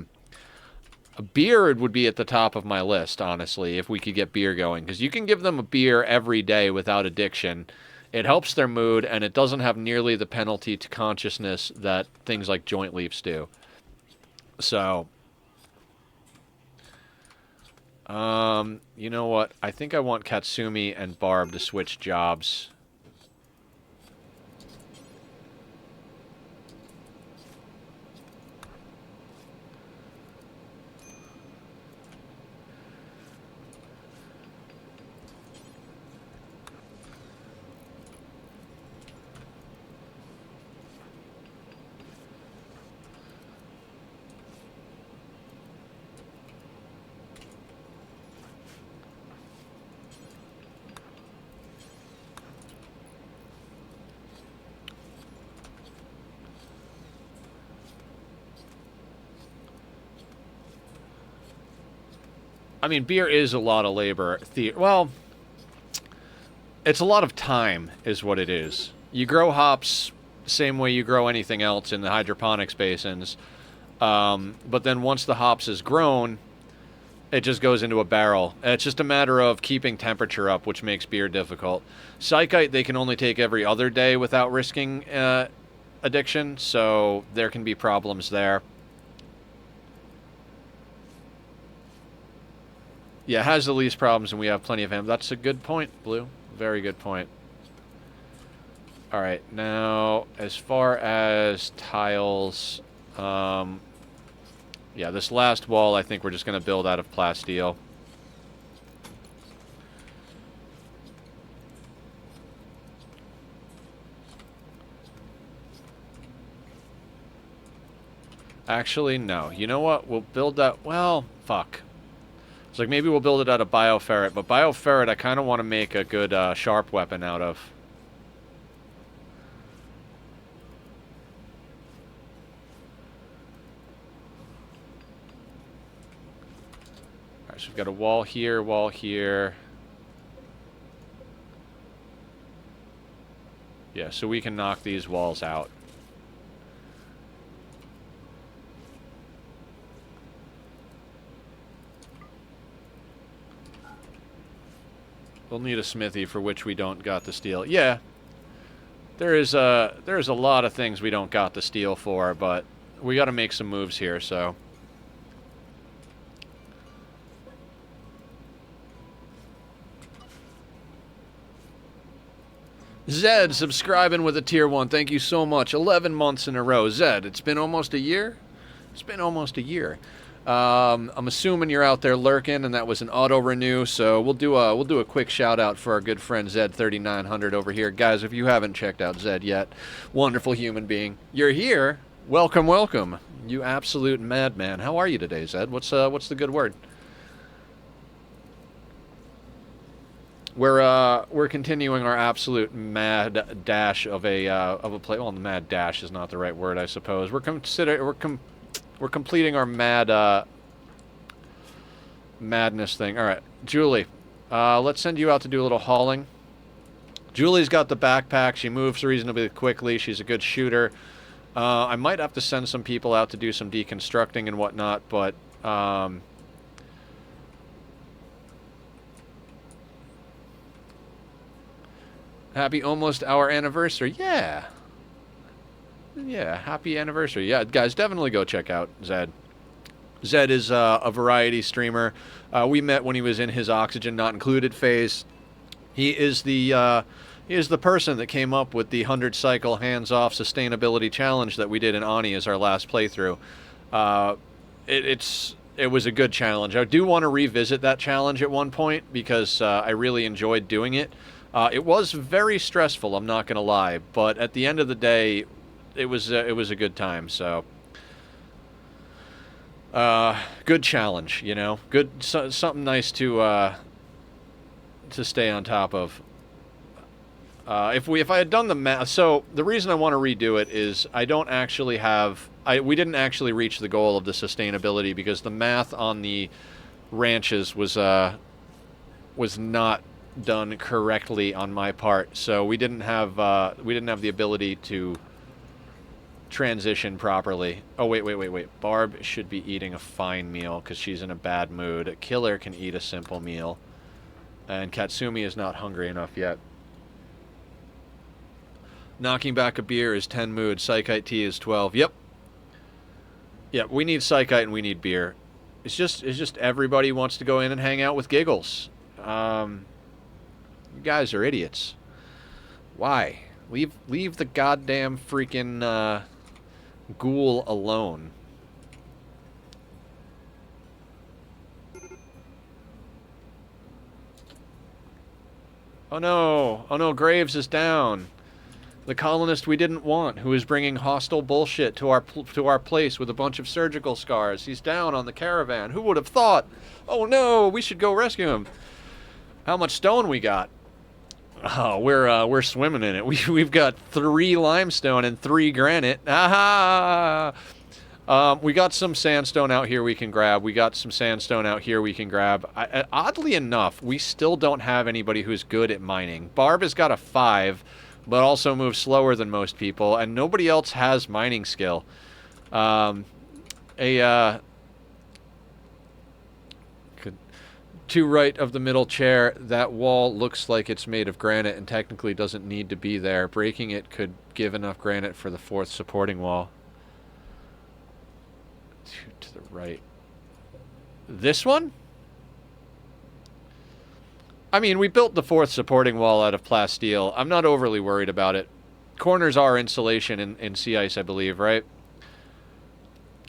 beer would be at the top of my list, honestly, if we could get beer going. Because you can give them a beer every day without addiction. It helps their mood, and it doesn't have nearly the penalty to consciousness that things like joint leaps do. So, you know what? I think I want Katsumi and Barb to switch jobs. I mean, beer is a lot of labor. Well, it's a lot of time is what it is. You grow hops same way you grow anything else in the hydroponics basins. But then once the hops is grown, it just goes into a barrel. And it's just a matter of keeping temperature up, which makes beer difficult. Psychite, they can only take every other day without risking addiction, so there can be problems there. Yeah, it has the least problems, and we have plenty of him. That's a good point, Blue. Very good point. Alright, now, as far as tiles, yeah, this last wall, I think we're just going to build out of plasteel. Actually, no. You know what? We'll build that... Well, fuck. It's like maybe we'll build it out of bioferret, but bioferret I kind of want to make a good sharp weapon out of. Alright, so we've got a wall here, wall here. Yeah, so we can knock these walls out. We'll need a smithy for which we don't got the steel. Yeah, there's a lot of things we don't got the steel for, but we got to make some moves here. So, Zed subscribing with a tier 1. Thank you so much. 11 months in a row. Zed, it's been almost a year. It's been almost a year. I'm assuming you're out there lurking, and that was an auto renew. So we'll do a quick shout out for our good friend Zed3900 over here, guys. If you haven't checked out Zed yet, wonderful human being. You're here. Welcome, welcome. You absolute madman. How are you today, Zed? What's the good word? We're continuing our absolute mad dash of a play. Well, the mad dash is not the right word, I suppose. We're completing our madness thing. All right, Julie, let's send you out to do a little hauling. Julie's got the backpack. She moves reasonably quickly. She's a good shooter. I might have to send some people out to do some deconstructing and whatnot, but happy almost our anniversary. Yeah. Yeah, happy anniversary. Yeah, guys, definitely go check out Zed. Zed is a variety streamer. We met when he was in his Oxygen Not Included phase. He is the person that came up with the 100 cycle hands-off sustainability challenge that we did in Ani as our last playthrough. It's it was a good challenge. I do want to revisit that challenge at one point because I really enjoyed doing it. It was very stressful, I'm not going to lie, but at the end of the day, it was a good time. So, good challenge, you know, something nice to stay on top of. If I had done the math, so the reason I want to redo it is I don't actually have. We didn't actually reach the goal of the sustainability because the math on the ranches was not done correctly on my part. So we didn't have the ability to transition properly. Oh wait. Barb should be eating a fine meal because she's in a bad mood. Killer can eat a simple meal, and Katsumi is not hungry enough yet. Knocking back a beer is 10 mood. Psychite tea is 12. Yep. Yeah, we need Psychite and we need beer. It's just everybody wants to go in and hang out with Giggles. You guys are idiots. Why? Leave the goddamn freaking ghoul alone. Oh no, Graves is down. The colonist we didn't want, who is bringing hostile bullshit to our place with a bunch of surgical scars. He's down on the caravan. Who would have thought? Oh no, we should go rescue him. How much stone we got? Oh, we're swimming in it. We've got 3 limestone and 3 granite. Aha! We got some sandstone out here we can grab. Oddly enough, we still don't have anybody who's good at mining. Barb has got a 5. But also moves slower than most people, and nobody else has mining skill. To right of the middle chair, that wall looks like it's made of granite and technically doesn't need to be there. Breaking it could give enough granite for the 4th supporting wall. To the right. This one? I mean, we built the 4th supporting wall out of plasteel. I'm not overly worried about it. Corners are insulation in sea ice, I believe, right?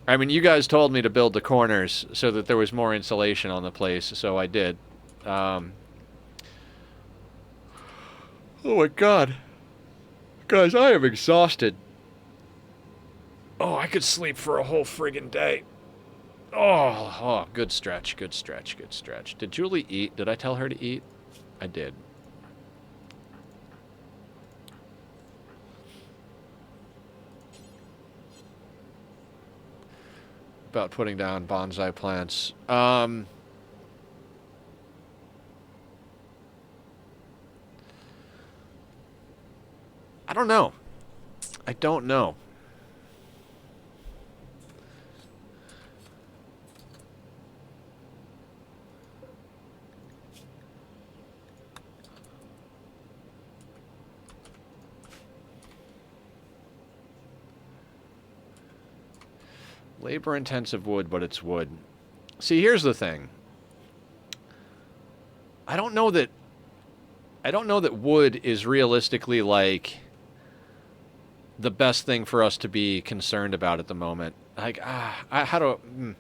I mean, you guys told me to build the corners so that there was more insulation on the place, so I did. Oh my god. Guys, I am exhausted. Oh, I could sleep for a whole friggin' day. Oh, good stretch. Did Julie eat? Did I tell her to eat? I did. About putting down bonsai plants. I don't know. Labor-intensive wood, but it's wood. See, here's the thing. I don't know that wood is realistically, like, the best thing for us to be concerned about at the moment. Like, how do...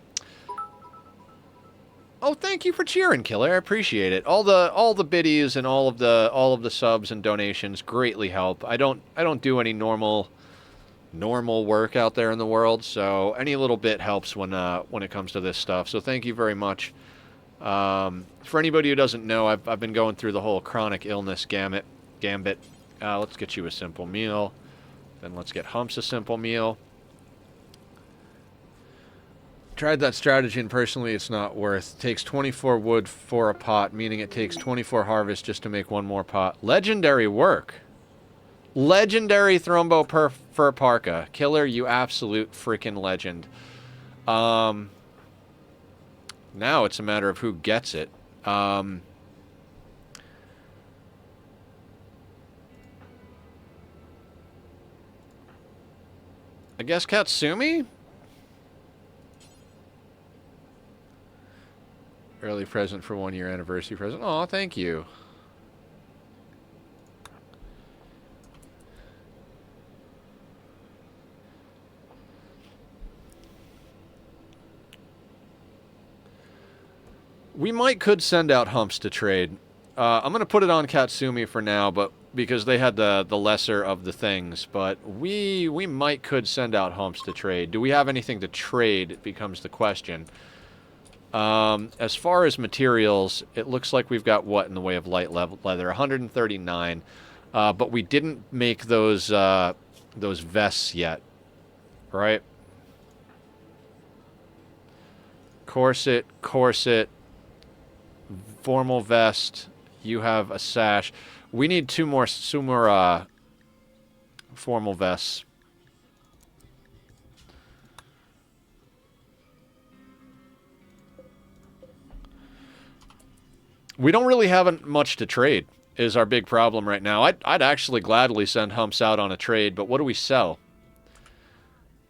Oh, thank you for cheering, Killer. I appreciate it. All the biddies and all of the subs and donations greatly help. I don't do any normal work out there in the world, so any little bit helps when it comes to this stuff. So thank you very much. For anybody who doesn't know, I've been going through the whole chronic illness gambit. Let's get you a simple meal. Then let's get Humps a simple meal. Tried that strategy, and personally it's not worth. Takes 24 wood for a pot, meaning it takes 24 harvests just to make one more pot. Legendary work. Legendary Thrombo Fur Parka. Killer, you absolute freaking legend. Now it's a matter of who gets it. I guess Katsumi? Early present for 1-year anniversary present. Aw, thank you. We could send out humps to trade. I'm going to put it on Katsumi for now, but because they had the lesser of the things. But we could send out humps to trade. Do we have anything to trade becomes the question. As far as materials, it looks like we've got what in the way of light leather? 139. But we didn't make those vests yet, right? Corset, formal vest. You have a sash. We need two more formal vests. We don't really have much to trade, is our big problem right now. I'd actually gladly send humps out on a trade, but what do we sell?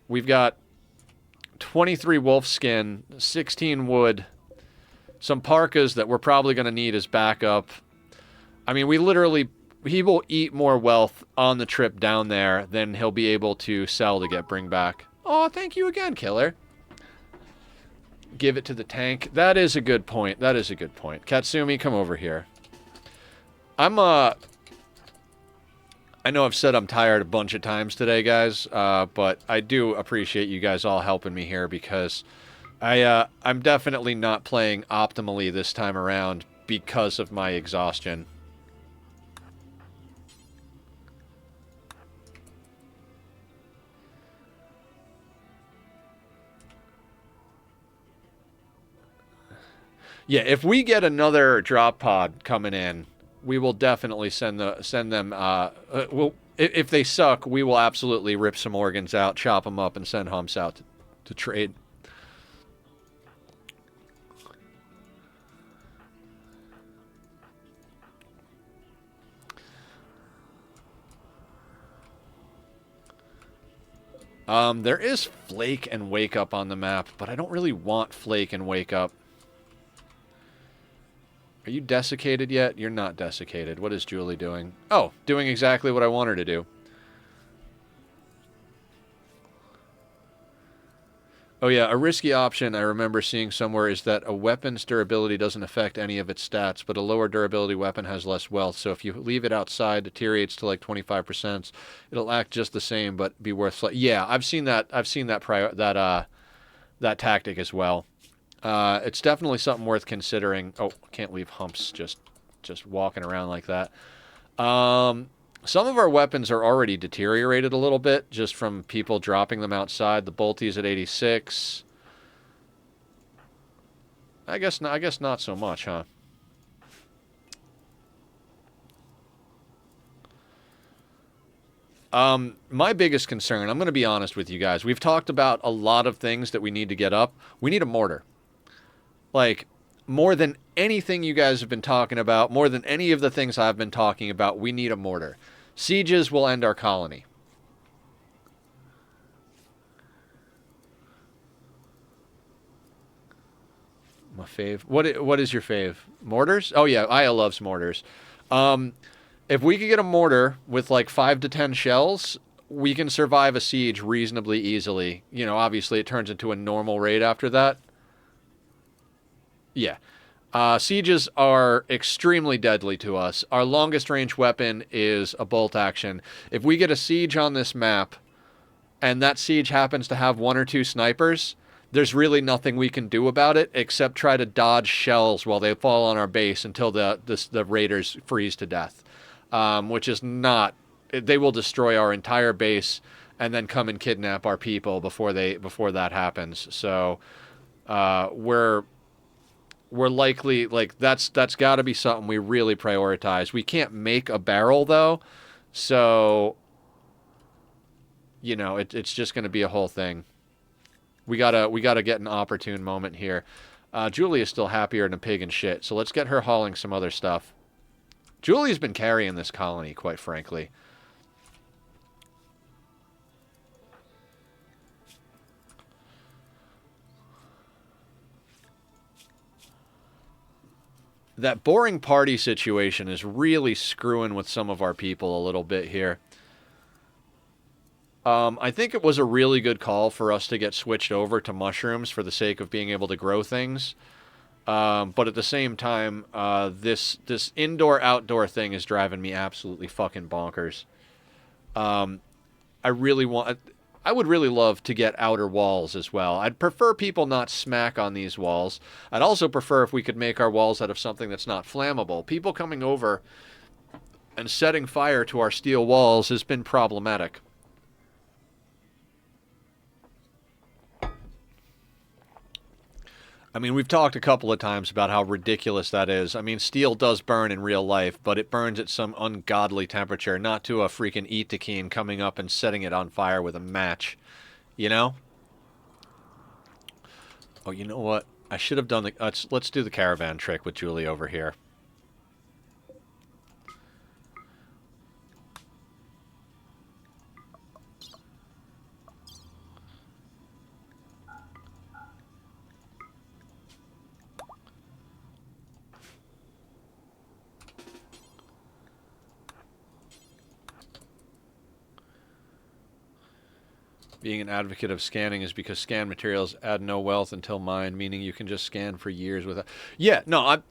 We've got 23 wolf skin, 16 wood, some parkas that we're probably going to need as backup. I mean, he will eat more wealth on the trip down there than he'll be able to sell to bring back. Oh, thank you again, Killer. Give it to the tank. That is a good point. That is a good point. Katsumi, come over here. I know I've said I'm tired a bunch of times today, guys, but I do appreciate you guys all helping me here because I'm definitely not playing optimally this time around because of my exhaustion. Yeah, if we get another drop pod coming in, we will definitely send them. If they suck, we will absolutely rip some organs out, chop them up, and send humps out to trade. There is Flake and Wake Up on the map, but I don't really want Flake and Wake Up. Are you desiccated yet? You're not desiccated. What is Julie doing? Oh, doing exactly what I want her to do. Oh yeah, a risky option I remember seeing somewhere is that a weapon's durability doesn't affect any of its stats, but a lower durability weapon has less wealth, so if you leave it outside, it deteriorates to like 25%. It'll act just the same, but be worth... Yeah, I've seen that tactic as well. It's definitely something worth considering. Oh, can't leave humps just walking around like that. Some of our weapons are already deteriorated a little bit just from people dropping them outside. The bolty's at 86. I guess not so much, huh? My biggest concern, I'm going to be honest with you guys. We've talked about a lot of things that we need to get up. We need a mortar. Like, more than anything you guys have been talking about, more than any of the things I've been talking about, we need a mortar. Sieges will end our colony. My fave. What is your fave? Mortars? Oh yeah, Aya loves mortars. If we could get a mortar with like 5 to 10 shells, we can survive a siege reasonably easily. You know, obviously it turns into a normal raid after that. Yeah. Sieges are extremely deadly to us. Our longest range weapon is a bolt action. If we get a siege on this map, and that siege happens to have 1 or 2 snipers, there's really nothing we can do about it except try to dodge shells while they fall on our base until the raiders freeze to death. Which is not... They will destroy our entire base and then come and kidnap our people before that happens. So, we're likely, like, that's got to be something we really prioritize. We can't make a barrel, though, so, you know, it's just going to be a whole thing. We gotta get an opportune moment here. Julie is still happier than a pig in shit, so let's get her hauling some other stuff. Julie's been carrying this colony, quite frankly. That boring party situation is really screwing with some of our people a little bit here. I think it was a really good call for us to get switched over to mushrooms for the sake of being able to grow things. But at the same time, this indoor-outdoor thing is driving me absolutely fucking bonkers. I really want... I would really love to get outer walls as well. I'd prefer people not smack on these walls. I'd also prefer if we could make our walls out of something that's not flammable. People coming over and setting fire to our steel walls has been problematic. I mean, we've talked a couple of times about how ridiculous that is. I mean, steel does burn in real life, but it burns at some ungodly temperature, not to a freaking Itakeen coming up and setting it on fire with a match. You know? Oh, you know what? I should have done the... let's do the caravan trick with Julie over here. Being an advocate of scanning is because scan materials add no wealth until mined, meaning you can just scan for years without... Yeah, no,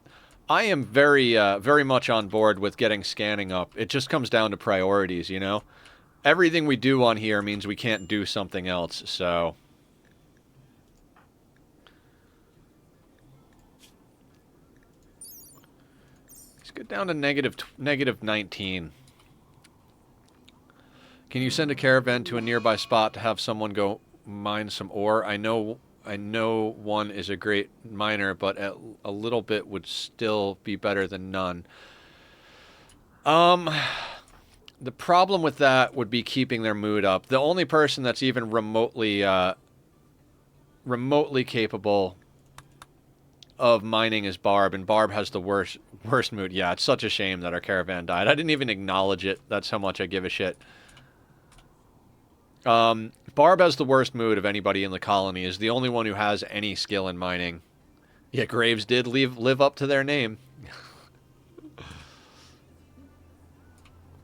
I am very, very much on board with getting scanning up. It just comes down to priorities, you know? Everything we do on here means we can't do something else, so... Let's get down to negative 19. Can you send a caravan to a nearby spot to have someone go mine some ore? I know one is a great miner, but a little bit would still be better than none. The problem with that would be keeping their mood up. The only person that's even remotely capable of mining is Barb, and Barb has the worst mood. Yeah, it's such a shame that our caravan died. I didn't even acknowledge it. That's how much I give a shit. Barb has the worst mood of anybody in the colony, is the only one who has any skill in mining. Yeah, Graves did live up to their name.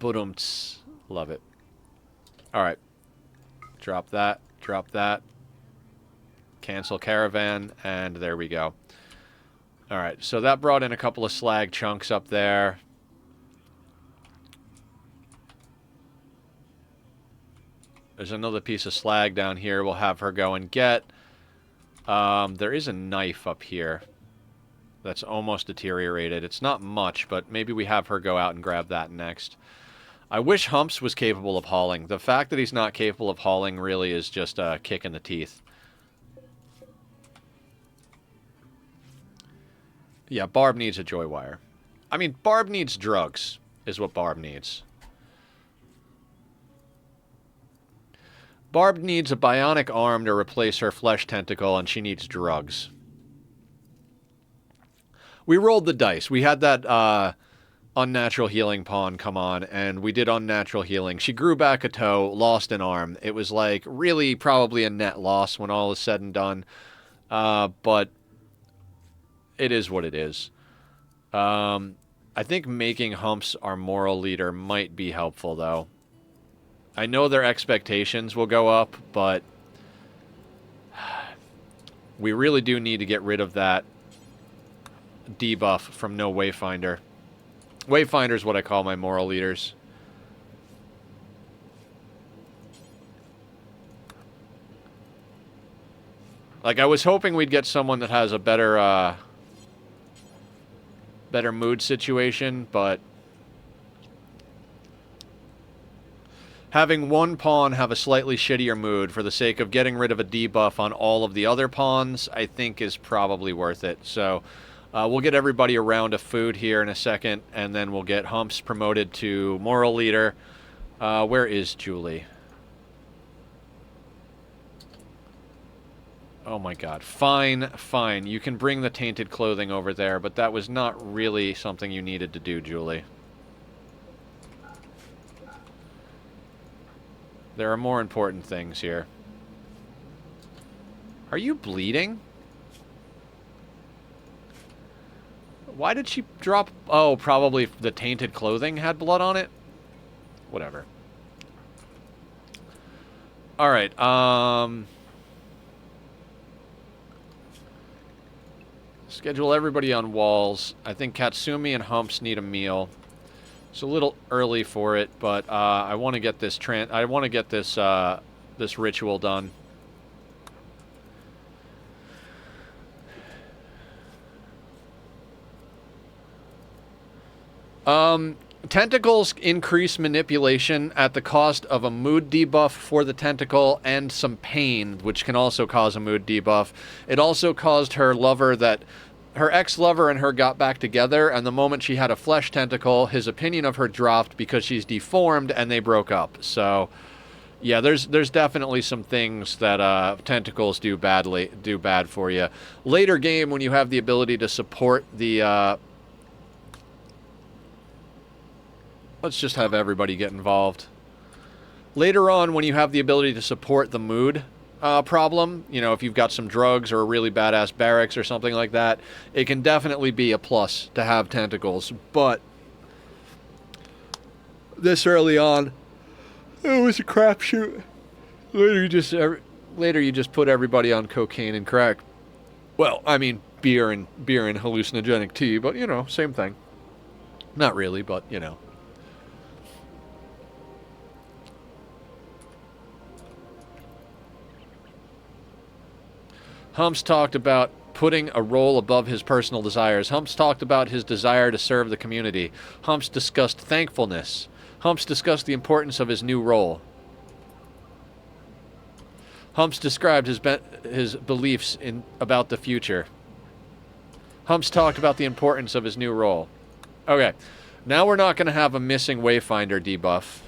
Boom-ts. Love it. Alright. Drop that. Drop that. Cancel caravan, and there we go. Alright, so that brought in a couple of slag chunks up there. There's another piece of slag down here we'll have her go and get. There is a knife up here that's almost deteriorated. It's not much, but maybe we have her go out and grab that next. I wish Humps was capable of hauling. The fact that he's not capable of hauling really is just a kick in the teeth. Yeah, Barb needs a joy wire. I mean, Barb needs drugs, is what Barb needs. Barb needs a bionic arm to replace her flesh tentacle, and she needs drugs. We rolled the dice. We had that unnatural healing pawn come on, and we did unnatural healing. She grew back a toe, lost an arm. It was like really probably a net loss when all is said and done. But it is what it is. I think making Humps our moral leader might be helpful, though. I know their expectations will go up, but we really do need to get rid of that debuff from no Wayfinder. Wayfinder is what I call my moral leaders. Like, I was hoping we'd get someone that has a better mood situation, but having one pawn have a slightly shittier mood for the sake of getting rid of a debuff on all of the other pawns, I think is probably worth it. So we'll get everybody a round of food here in a second, and then we'll get Humps promoted to moral leader. Where is Julie? Oh my god. Fine, fine. You can bring the tainted clothing over there, but that was not really something you needed to do, Julie. There are more important things here. Are you bleeding? Why did she drop... Oh, probably the tainted clothing had blood on it? Whatever. Alright, Schedule everybody on walls. I think Katsumi and Humps need a meal. It's a little early for it, but I want to get this this ritual done. Tentacles increase manipulation at the cost of a mood debuff for the tentacle and some pain, which can also cause a mood debuff. It also caused her ex-lover and her got back together, and the moment she had a flesh tentacle, his opinion of her dropped because she's deformed, and they broke up. So, yeah, there's definitely some things that tentacles do bad for you. Later game, when you have the ability to support the let's just have everybody get involved. Later on, when you have the ability to support the mood problem, you know, if you've got some drugs or a really badass barracks or something like that, it can definitely be a plus to have tentacles. But this early on, it was a crapshoot. Later you just put everybody on cocaine and crack. Well, I mean beer and hallucinogenic tea, but you know, same thing. Not really, but you know. Humps talked about putting a role above his personal desires. Humps talked about his desire to serve the community. Humps discussed thankfulness. Humps discussed the importance of his new role. Humps described his beliefs about the future. Humps talked about the importance of his new role. Okay, now we're not going to have a missing Wayfinder debuff.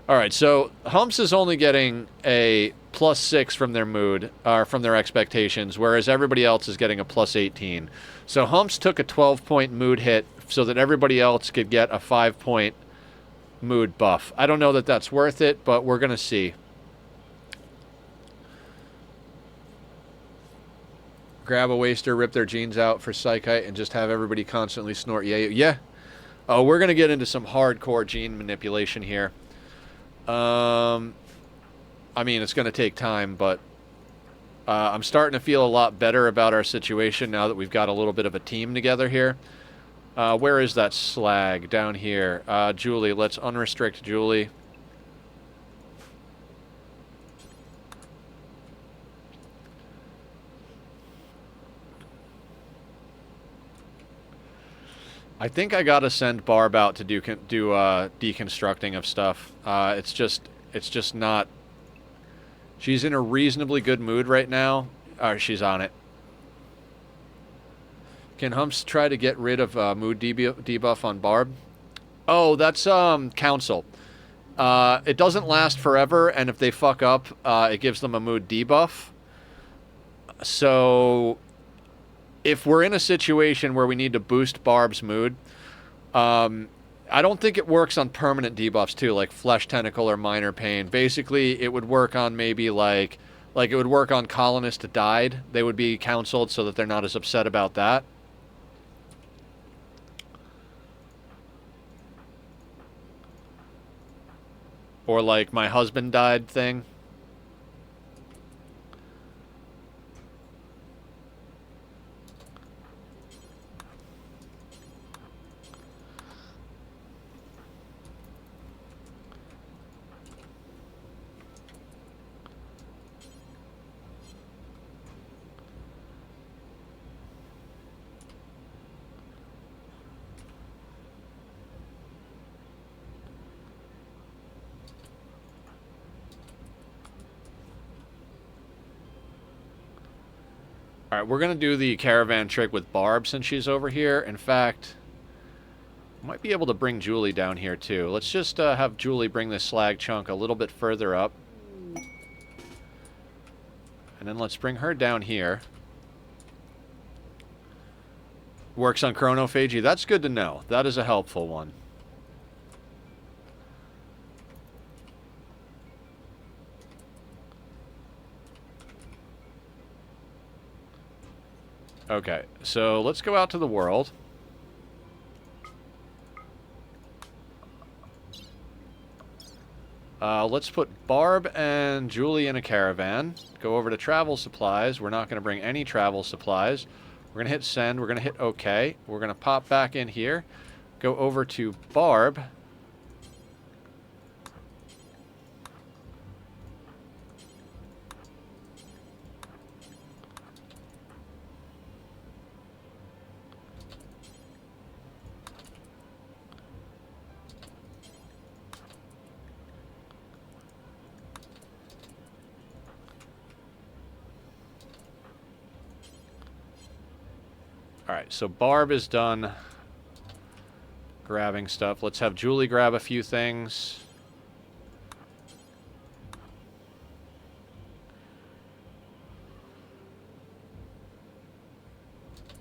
Alright, so Humps is only getting a +6 from their mood, or from their expectations, whereas everybody else is getting a +18. So Humps took a 12-point mood hit so that everybody else could get a 5-point mood buff. I don't know that that's worth it, but we're going to see. Grab a waster, rip their jeans out for Psychite, and just have everybody constantly snort yeah. Oh, we're going to get into some hardcore gene manipulation here. I mean, it's going to take time, but I'm starting to feel a lot better about our situation now that we've got a little bit of a team together here. Where is that slag? Down here. Julie, let's unrestrict Julie. I think I gotta send Barb out to do deconstructing of stuff. It's just not. She's in a reasonably good mood right now. She's on it. Can Humps try to get rid of mood debuff on Barb? Oh, that's council. It doesn't last forever, and if they fuck up, it gives them a mood debuff. So if we're in a situation where we need to boost Barb's mood, I don't think it works on permanent debuffs too, like Flesh Tentacle or Minor Pain. Basically, it would work on maybe like it would work on Colonists Died. They would be counseled so that they're not as upset about that. Or like My Husband Died thing. Alright, we're going to do the caravan trick with Barb since she's over here. In fact, might be able to bring Julie down here too. Let's just have Julie bring this slag chunk a little bit further up. And then let's bring her down here. Works on chronophagy. That's good to know. That is a helpful one. Okay, so let's go out to the world. Let's put Barb and Julie in a caravan. Go over to travel supplies. We're not going to bring any travel supplies. We're going to hit send. We're going to hit OK. We're going to pop back in here. Go over to Barb. Alright, so Barb is done grabbing stuff. Let's have Julie grab a few things.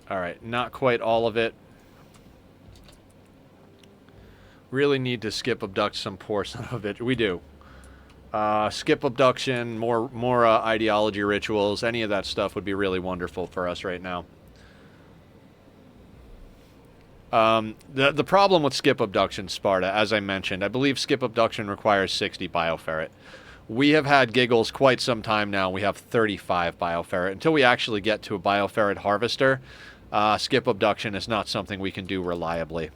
Alright, not quite all of it. Really need to skip abduct some poor son of a bitch. We do. Skip abduction, more ideology rituals, any of that stuff would be really wonderful for us right now. The problem with skip abduction, Sparta, as I mentioned, I believe skip abduction requires 60 bioferret. We have had giggles quite some time now. We have 35 bioferret. Until we actually get to a bioferret harvester, skip abduction is not something we can do reliably.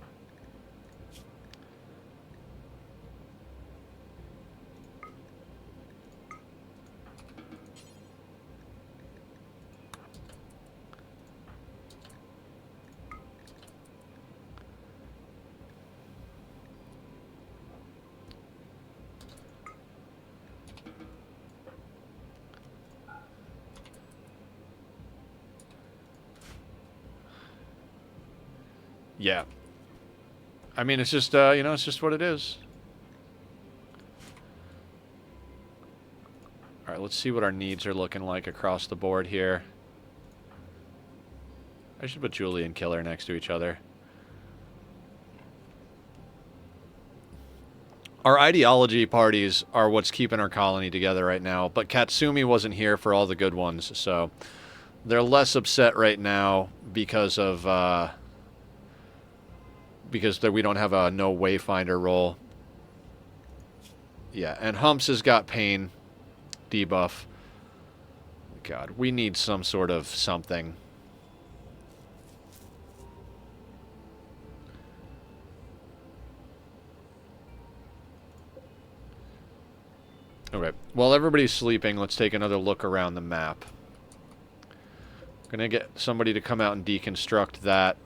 Yeah. I mean, it's just, you know, it's just what it is. Alright, let's see what our needs are looking like across the board here. I should put Julie and Killer next to each other. Our ideology parties are what's keeping our colony together right now, but Katsumi wasn't here for all the good ones, so they're less upset right now because of, we don't have a no wayfinder role. Yeah, and Humps has got pain debuff. God, we need some sort of something. Okay, while everybody's sleeping, let's take another look around the map. Gonna get somebody to come out and deconstruct that.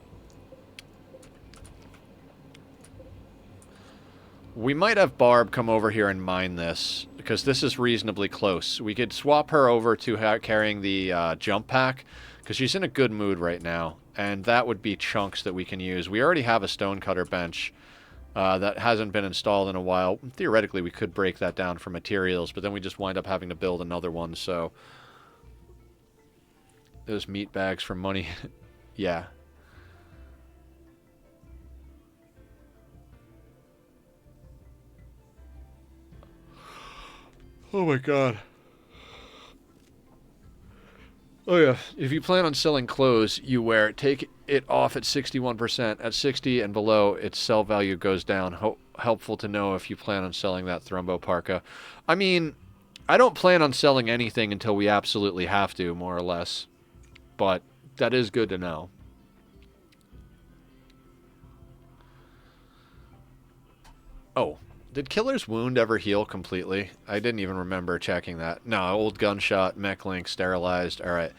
We might have Barb come over here and mine this, because this is reasonably close. We could swap her over to carrying the jump pack, because she's in a good mood right now, and that would be chunks that we can use. We already have a stonecutter bench that hasn't been installed in a while. Theoretically, we could break that down for materials, but then we just wind up having to build another one, so... Those meat bags for money. Yeah. Oh my god. Oh yeah. If you plan on selling clothes you wear, take it off at 61%. At 60 and below, its sell value goes down. Helpful to know if you plan on selling that Thrumbo parka. I mean, I don't plan on selling anything until we absolutely have to, more or less. But that is good to know. Oh. Did Killer's wound ever heal completely? I didn't even remember checking that. No, old gunshot, mech link, sterilized. Alright.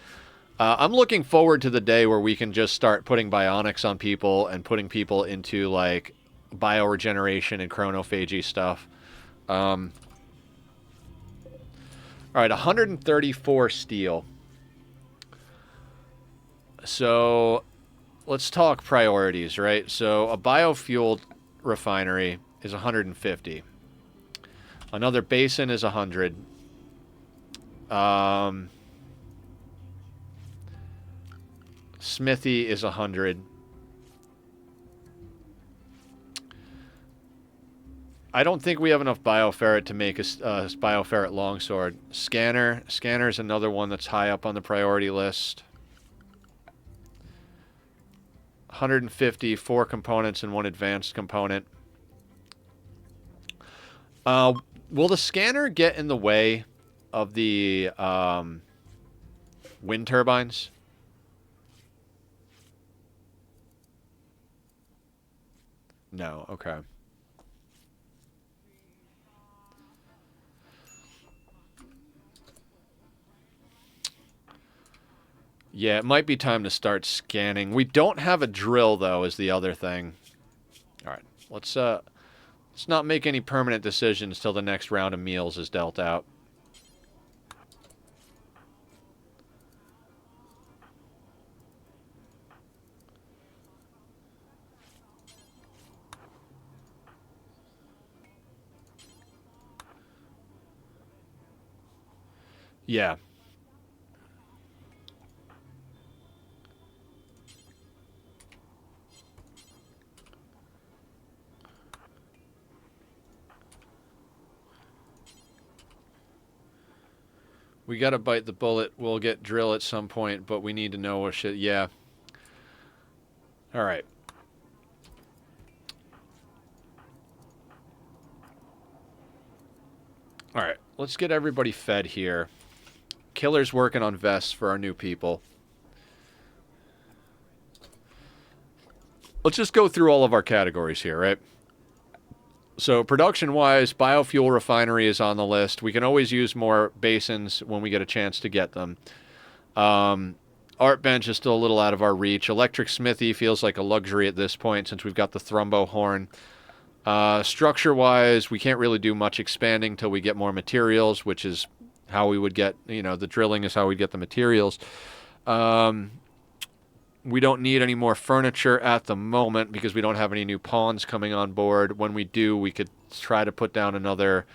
I'm looking forward to the day where we can just start putting bionics on people and putting people into, like, bioregeneration and chronophagy stuff. Alright, 134 steel. So, let's talk priorities, right? So, a biofueled refinery is 150. Another basin is 100. Smithy is 100. I don't think we have enough bioferret to make a bioferret longsword. Scanner's another one that's high up on the priority list. 150, 4 components and 1 advanced component. Will the scanner get in the way of the wind turbines? No, okay. Yeah, it might be time to start scanning. We don't have a drill, though, is the other thing. All right, let's not make any permanent decisions till the next round of meals is dealt out. Yeah. We gotta bite the bullet. We'll get drill at some point, but we need to know what shit. Yeah. All right. All right. Let's get everybody fed here. Killer's working on vests for our new people. Let's just go through all of our categories here, right? So production-wise, biofuel refinery is on the list. We can always use more basins when we get a chance to get them. Art bench is still a little out of our reach. Electric smithy feels like a luxury at this point since we've got the thrumbo horn. Structure-wise, we can't really do much expanding till we get more materials, which is how we would get, the drilling is how we get the materials. We don't need any more furniture at the moment because we don't have any new pawns coming on board. When we do, we could try to put down another...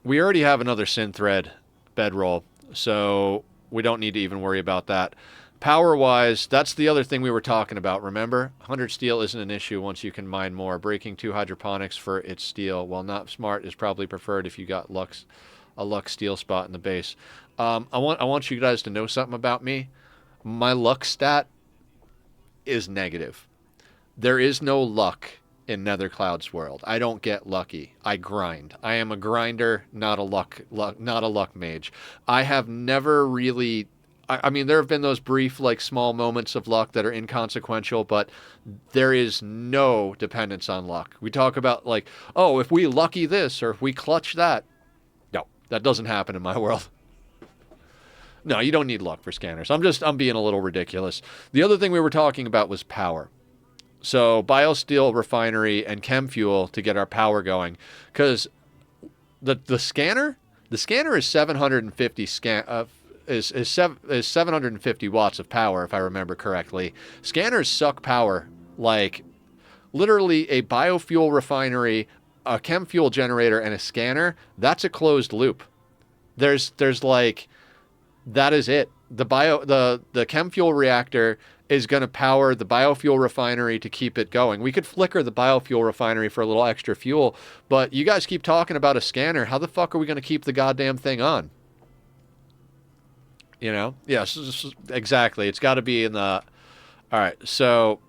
we already have another synthread bedroll, so we don't need to even worry about that. Power-wise, that's the other thing we were talking about, remember? 100 steel isn't an issue once you can mine more. Breaking 2 hydroponics for its steel, while not smart, is probably preferred if you got a luck steel spot in the base. I want you guys to know something about me. My luck stat is negative. There is no luck in Nethercloud's world. I don't get lucky. I grind. I am a grinder, not a luck mage. I have never really... I mean, there have been those brief, small moments of luck that are inconsequential, but there is no dependence on luck. We talk about, oh, if we lucky this or if we clutch that. No, that doesn't happen in my world. No, you don't need luck for scanners. I'm being a little ridiculous. The other thing we were talking about was power. So biosteel refinery and chem fuel to get our power going, because the scanner is 750 is 750 watts of power, if I remember correctly. Scanners suck power like literally a biofuel refinery, a chem fuel generator, and a scanner. That's a closed loop. There's that is it. The chem fuel reactor is going to power the biofuel refinery to keep it going. We could flicker the biofuel refinery for a little extra fuel, but you guys keep talking about a scanner. How the fuck are we going to keep the goddamn thing on? Yes, exactly. It's got to be in the... All right, so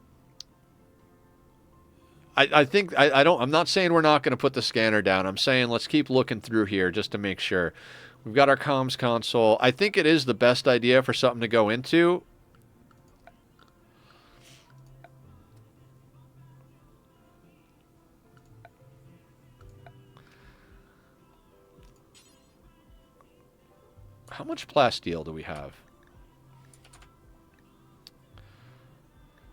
I think I'm not saying we're not going to put the scanner down. I'm saying let's keep looking through here just to make sure. We've got our comms console. I think it is the best idea for something to go into. How much plasteel do we have?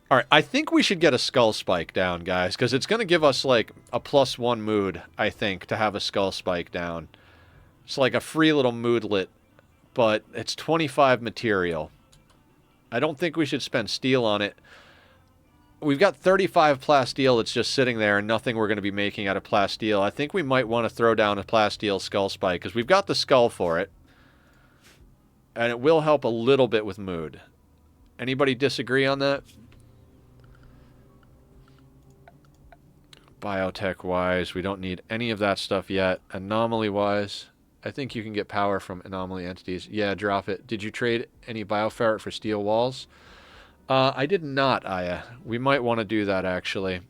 All right, I think we should get a skull spike down, guys, because it's going to give us, a +1 mood, I think, to have a skull spike down. It's like a free little moodlet, but it's 25 material. I don't think we should spend steel on it. We've got 35 plasteel that's just sitting there and nothing we're going to be making out of plasteel. I think we might want to throw down a plasteel skull spike because we've got the skull for it. And it will help a little bit with mood. Anybody disagree on that? Biotech-wise, we don't need any of that stuff yet. Anomaly-wise, I think you can get power from anomaly entities. Yeah, drop it. Did you trade any bioferret for steel walls? I did not, Aya. We might want to do that, actually.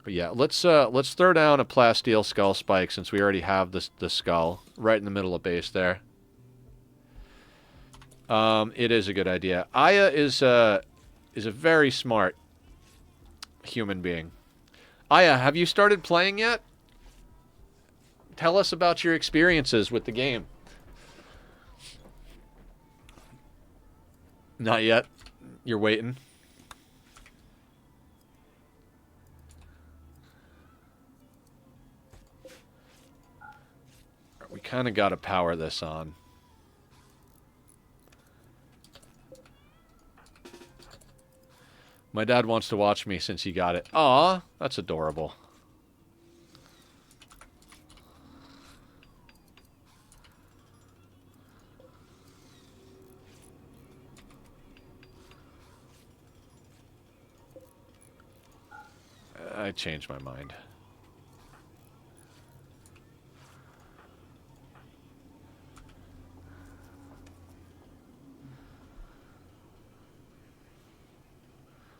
But yeah, let's throw down a plasteel skull spike since we already have the skull right in the middle of base there. It is a good idea. Aya is a very smart human being. Aya, have you started playing yet? Tell us about your experiences with the game. Not yet. You're waiting. We kind of got to power this on. My dad wants to watch me since he got it. Aw, that's adorable. I changed my mind.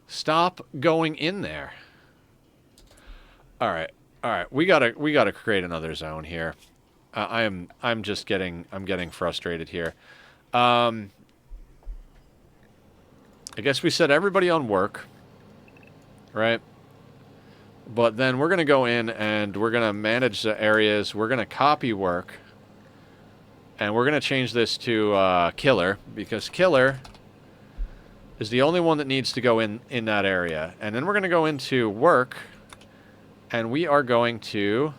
Stop going in there. All right. We gotta create another zone here. I'm getting frustrated here. I guess we set everybody on work, right? But then we're gonna go in and we're gonna manage the areas. We're gonna copy work, and we're gonna change this to killer, because killer is the only one that needs to go in that area. And then we're going to go into work, and we are going to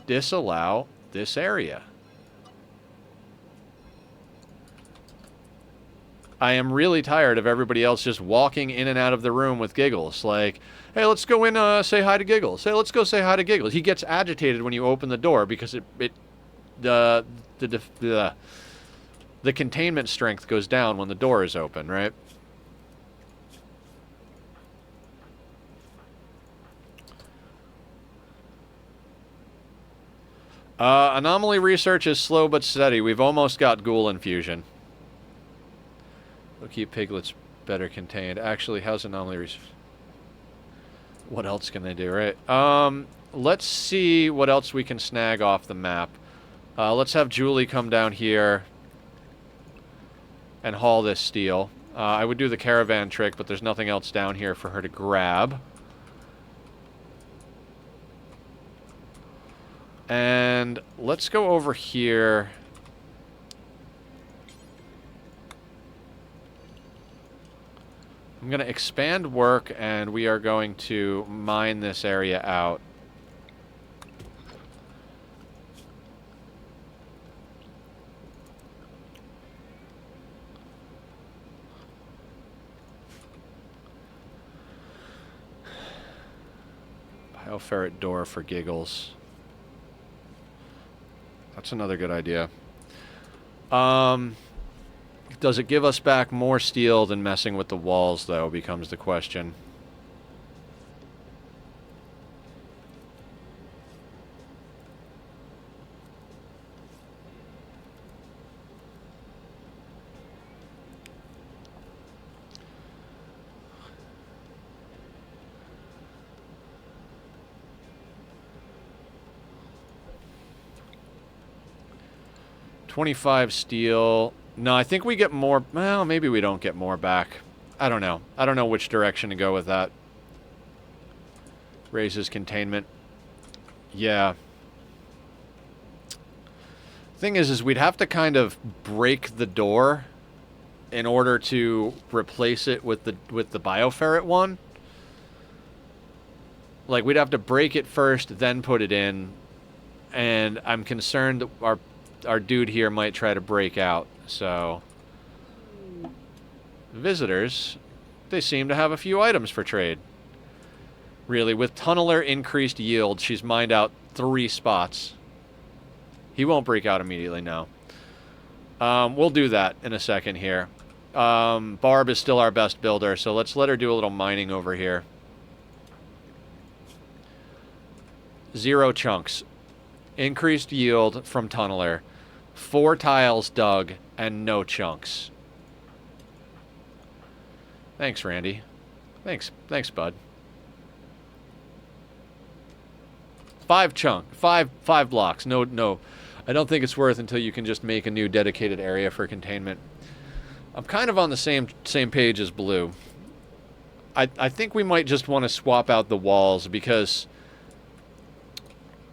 disallow this area. I am really tired of everybody else just walking in and out of the room with Giggles. Like, hey, let's go in, say hi to Giggles. Hey, let's go say hi to Giggles. He gets agitated when you open the door because the containment strength goes down when the door is open, right? Anomaly research is slow but steady. We've almost got ghoul infusion. We'll keep piglets better contained. Actually, how's anomaly research? What else can they do, right? Let's see what else we can snag off the map. Let's have Julie come down here and haul this steel. I would do the caravan trick, but there's nothing else down here for her to grab. And let's go over here. I'm going to expand work, and we are going to mine this area out. Bioferret door for Giggles. That's another good idea. Does it give us back more steel than messing with the walls, though, becomes the question. $25 steel. No, I think we get more. Well, maybe we don't get more back. I don't know. I don't know which direction to go with that. Raises containment. Yeah. Thing is we'd have to kind of break the door in order to replace it with the bioferret one. Like, we'd have to break it first, then put it in. And I'm concerned that our dude here might try to break out. So, visitors, they seem to have a few items for trade. Really, with Tunneler increased yield, she's mined out 3 spots. He won't break out immediately, no. We'll do that in a second here. Barb is still our best builder, so let's let her do a little mining over here. 0 chunks. Increased yield from Tunneler. 4 tiles dug, and no chunks. Thanks, Randy. Thanks, bud. Five blocks. No, no. I don't think it's worth until you can just make a new dedicated area for containment. I'm kind of on the same page as Blue. I think we might just want to swap out the walls because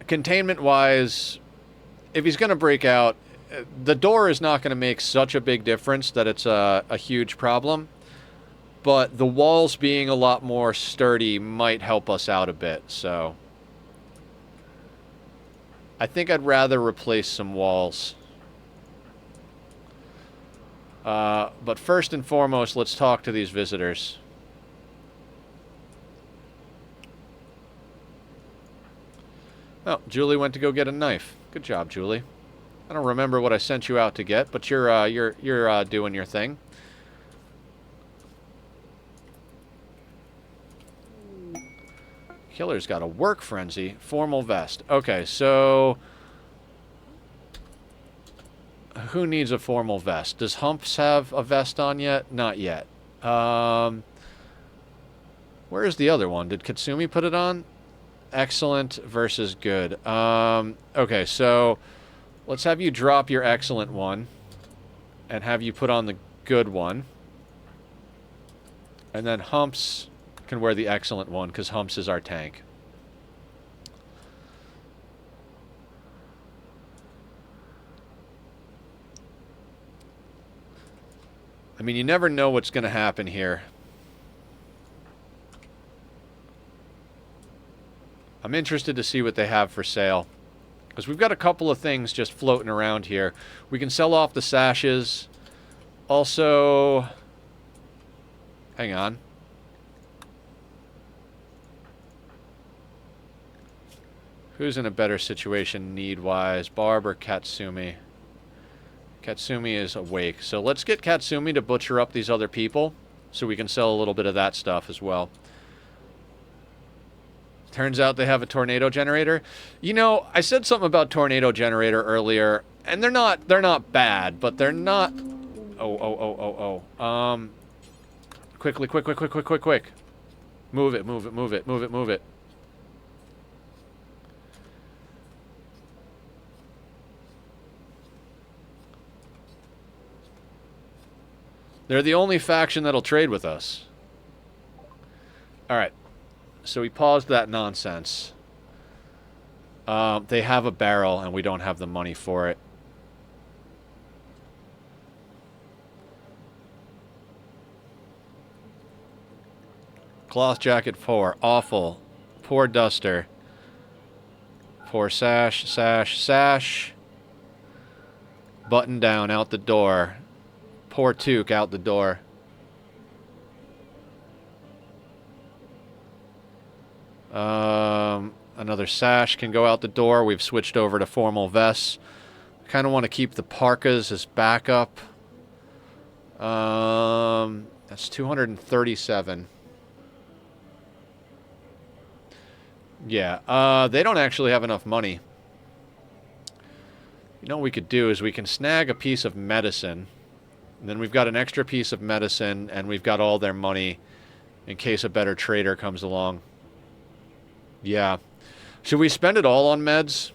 containment-wise, if he's going to break out, the door is not going to make such a big difference that it's a huge problem. But the walls being a lot more sturdy might help us out a bit, so I think I'd rather replace some walls. But first and foremost, let's talk to these visitors. Oh, Julie went to go get a knife. Good job, Julie. I don't remember what I sent you out to get, but you're doing your thing. Killer's got a work frenzy. Formal vest. Okay, so who needs a formal vest? Does Humps have a vest on yet? Not yet. Where is the other one? Did Katsumi put it on? Excellent versus good. Okay, so let's have you drop your excellent one and have you put on the good one. And then Humps can wear the excellent one because Humps is our tank. I mean, you never know what's going to happen here. I'm interested to see what they have for sale. Because we've got a couple of things just floating around here. We can sell off the sashes. Also, hang on. Who's in a better situation need-wise? Barb or Katsumi? Katsumi is awake. So let's get Katsumi to butcher up these other people so we can sell a little bit of that stuff as well. Turns out they have a tornado generator. You know, I said something about tornado generator earlier, and they're not bad, but they're not... Quickly, quick. Move it. They're the only faction that'll trade with us. Alright. So we paused that nonsense. They have a barrel, and we don't have the money for it. Cloth jacket 4. Awful. Poor duster. Poor sash. Button down, out the door. Poor toque, out the door. Another sash can go out the door. We've switched over to formal vests. Kind of want to keep the parkas as backup. That's 237. Yeah, they don't actually have enough money. You know what we could do is we can snag a piece of medicine. And then we've got an extra piece of medicine, and we've got all their money in case a better trader comes along. Yeah. Should we spend it all on meds?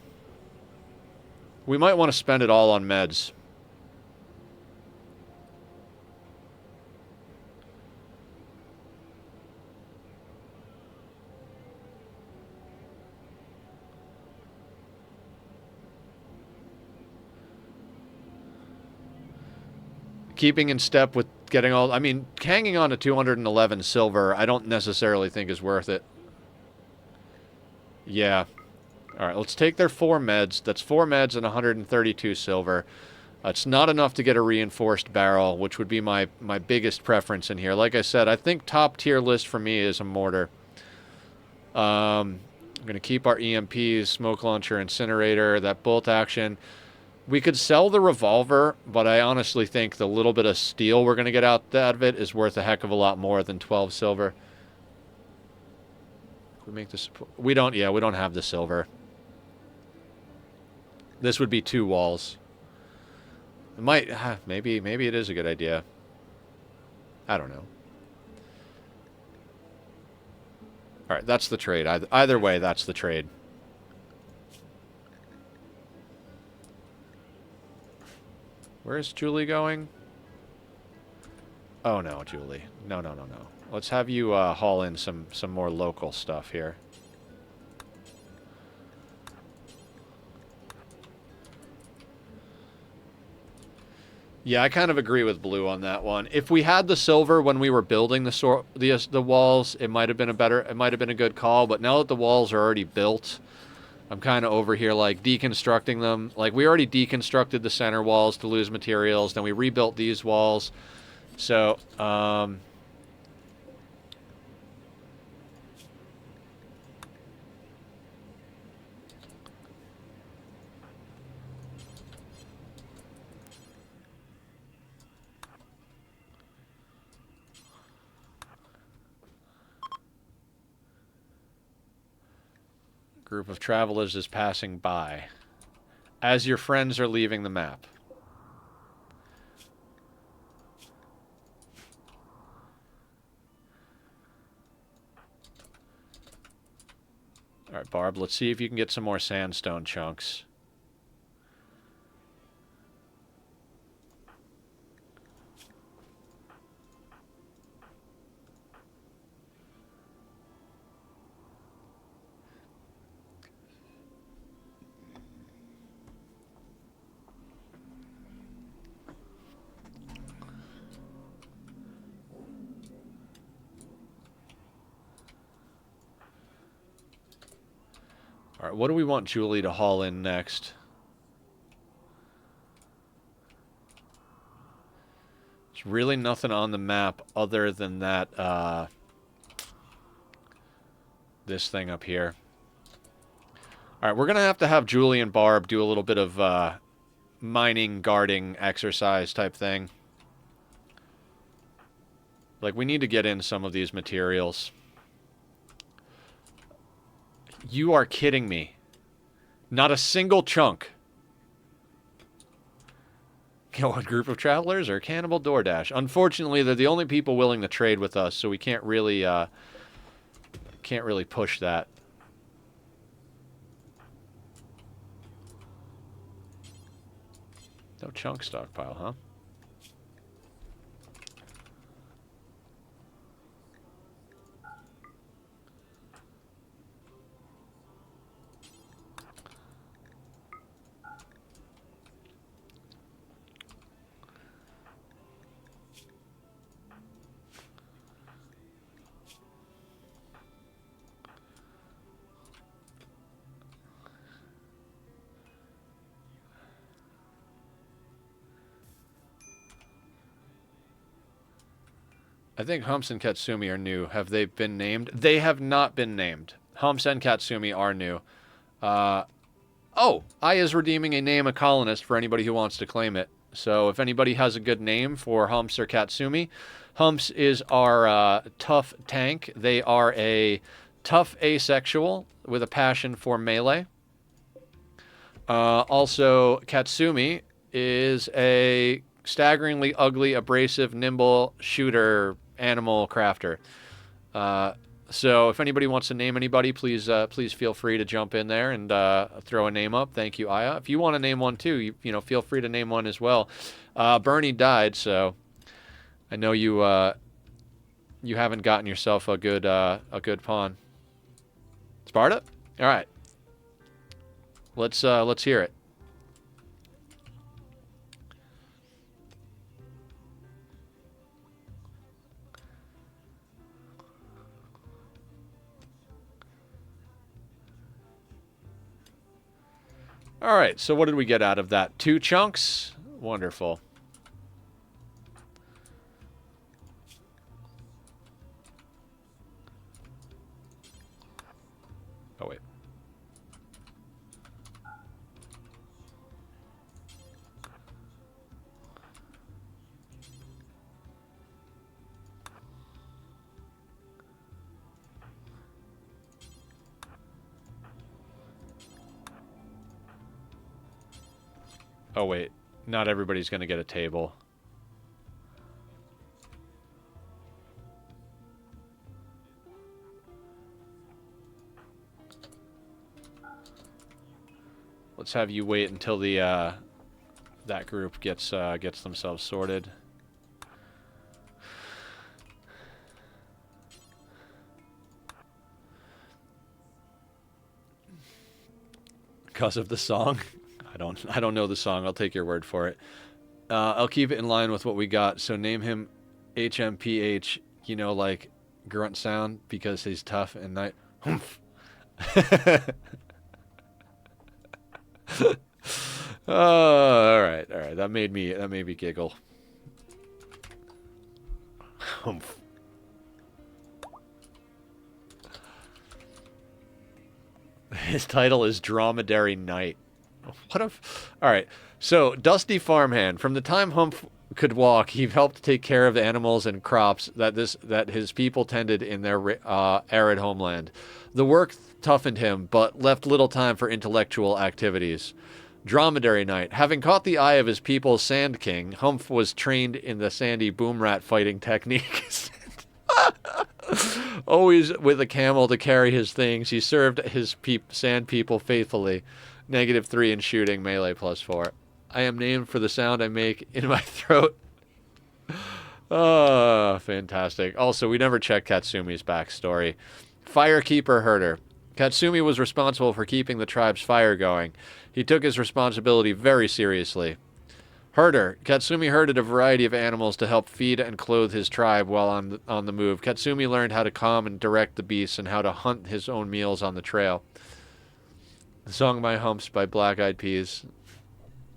We might want to spend it all on meds. Keeping in step with getting all... I mean, hanging on to 211 silver, I don't necessarily think is worth it. Yeah. Alright, let's take their 4 meds. That's 4 meds and 132 silver. It's not enough to get a reinforced barrel, which would be my biggest preference in here. Like I said, I think top tier list for me is a mortar. I'm going to keep our EMPs, smoke launcher, incinerator, that bolt action. We could sell the revolver, but I honestly think the little bit of steel we're going to get out of it is worth a heck of a lot more than 12 silver. We make this... We don't have the silver. This would be 2 walls. It might... Maybe it is a good idea. I don't know. Alright, that's the trade. Either way, that's the trade. Where's Julie going? Oh no, Julie. No, no, no, no. Let's have you haul in some more local stuff here. Yeah, I kind of agree with Blue on that one. If we had the silver when we were building the walls, it might have been a good call. But now that the walls are already built, I'm kind of over here like deconstructing them. Like we already deconstructed the center walls to lose materials, then we rebuilt these walls. So, group of travelers is passing by as your friends are leaving the map. All right, Barb, let's see if you can get some more sandstone chunks. All right, what do we want Julie to haul in next? There's really nothing on the map other than that, this thing up here. All right, we're going to have Julie and Barb do a little bit of mining, guarding exercise type thing. Like, we need to get in some of these materials. You are kidding me. Not a single chunk. What group of travelers or Cannibal DoorDash? Unfortunately, they're the only people willing to trade with us, so we can't really push that. No chunk stockpile, huh? I think Humps and Katsumi are new. Have they been named? They have not been named. Humps and Katsumi are new. Oh, I is redeeming a name a colonist for anybody who wants to claim it. So if anybody has a good name for Humps or Katsumi, Humps is our tough tank. They are a tough asexual with a passion for melee. Also, Katsumi is a staggeringly ugly, abrasive, nimble shooter animal crafter. So if anybody wants to name anybody, please feel free to jump in there and throw a name up. Thank you, Aya. If you want to name one too, you know, feel free to name one as well. Bernie died, so I know you you haven't gotten yourself a good pawn. Sparta? All right. Let's hear it. All right, so what did we get out of that? 2 chunks? Wonderful. Oh, wait. Oh, wait. Not everybody's going to get a table. Let's have you wait until the that group gets themselves sorted. Because of the song? I don't know the song. I'll take your word for it. I'll keep it in line with what we got. So name him HMPH, you know, like grunt sound, because he's tough and night. Humph. All right. That made me giggle. Humph. His title is Dromedary Knight. What a... All right. So, Dusty Farmhand. From the time Humph could walk, he helped take care of the animals and crops that his people tended in their arid homeland. The work toughened him, but left little time for intellectual activities. Dromedary Knight. Having caught the eye of his people's Sand King, Humph was trained in the sandy boom rat fighting techniques. Always with a camel to carry his things, he served his sand people faithfully. -3 in shooting, melee +4. I am named for the sound I make in my throat. Oh, fantastic. Also, we never checked Katsumi's backstory. Firekeeper Herder. Katsumi was responsible for keeping the tribe's fire going. He took his responsibility very seriously. Herder. Katsumi herded a variety of animals to help feed and clothe his tribe while on the move. Katsumi learned how to calm and direct the beasts and how to hunt his own meals on the trail. Song by Humps by Black Eyed Peas.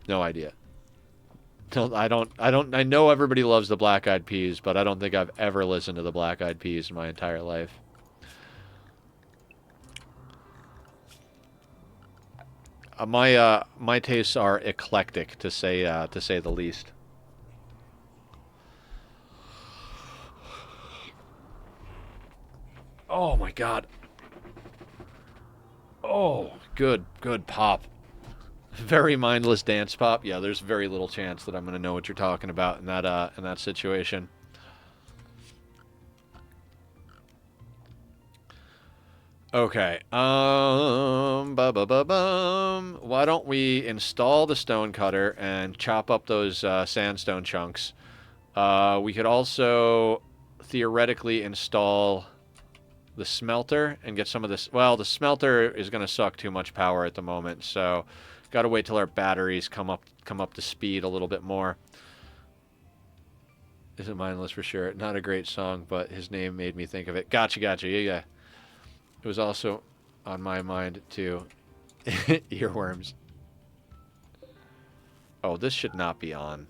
No idea. I know everybody loves the Black Eyed Peas, but I don't think I've ever listened to the Black Eyed Peas in my entire life. My tastes are eclectic, to say the least. Oh my god. Oh, good pop. Very mindless dance pop. Yeah, there's very little chance that I'm going to know what you're talking about in that situation. Okay. Why don't we install the stone cutter and chop up those sandstone chunks? We could also theoretically install the smelter and get some of this. Well, the smelter is going to suck too much power at the moment, so got to wait till our batteries come up to speed a little bit more. Isn't mindless for sure. Not a great song, but his name made me think of it. Gotcha. Yeah. It was also on my mind, too. Earworms. Oh, this should not be on.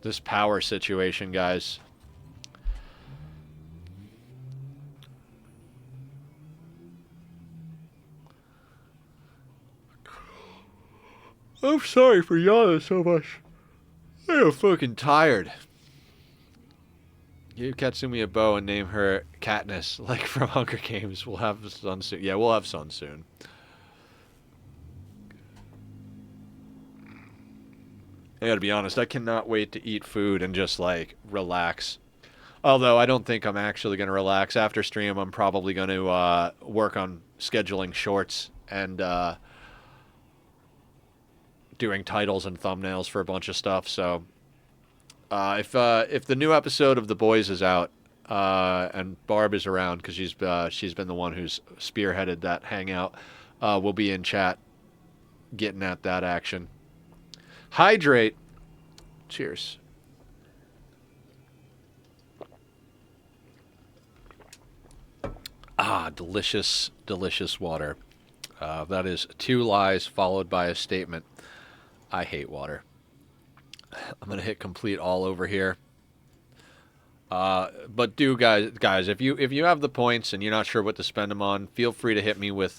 This power situation, guys. I'm sorry for yawning so much. I am fucking tired. Give Katsumi a bow and name her Katniss, like from Hunger Games. We'll have sun soon. Yeah, we'll have sun soon. I gotta be honest, I cannot wait to eat food and just, like, relax. Although, I don't think I'm actually going to relax. After stream, I'm probably going to work on scheduling shorts and doing titles and thumbnails for a bunch of stuff. So, if the new episode of The Boys is out, and Barb is around, because she's been the one who's spearheaded that hangout, we'll be in chat getting at that action. Hydrate. Cheers. Ah, delicious, delicious water. That is 2 lies followed by a statement. I hate water. I'm going to hit complete all over here. But guys, if you have the points and you're not sure what to spend them on, feel free to hit me with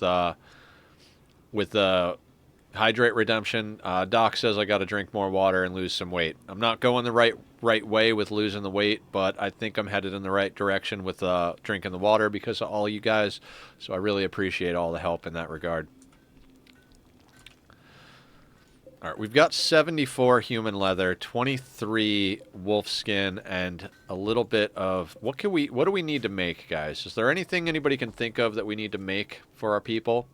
Hydrate Redemption. Doc says I got to drink more water and lose some weight. I'm not going the right way with losing the weight, but I think I'm headed in the right direction with drinking the water because of all you guys. So I really appreciate all the help in that regard. All right, we've got 74 human leather, 23 wolf skin, and a little bit of what do we need to make, guys? Is there anything anybody can think of that we need to make for our people?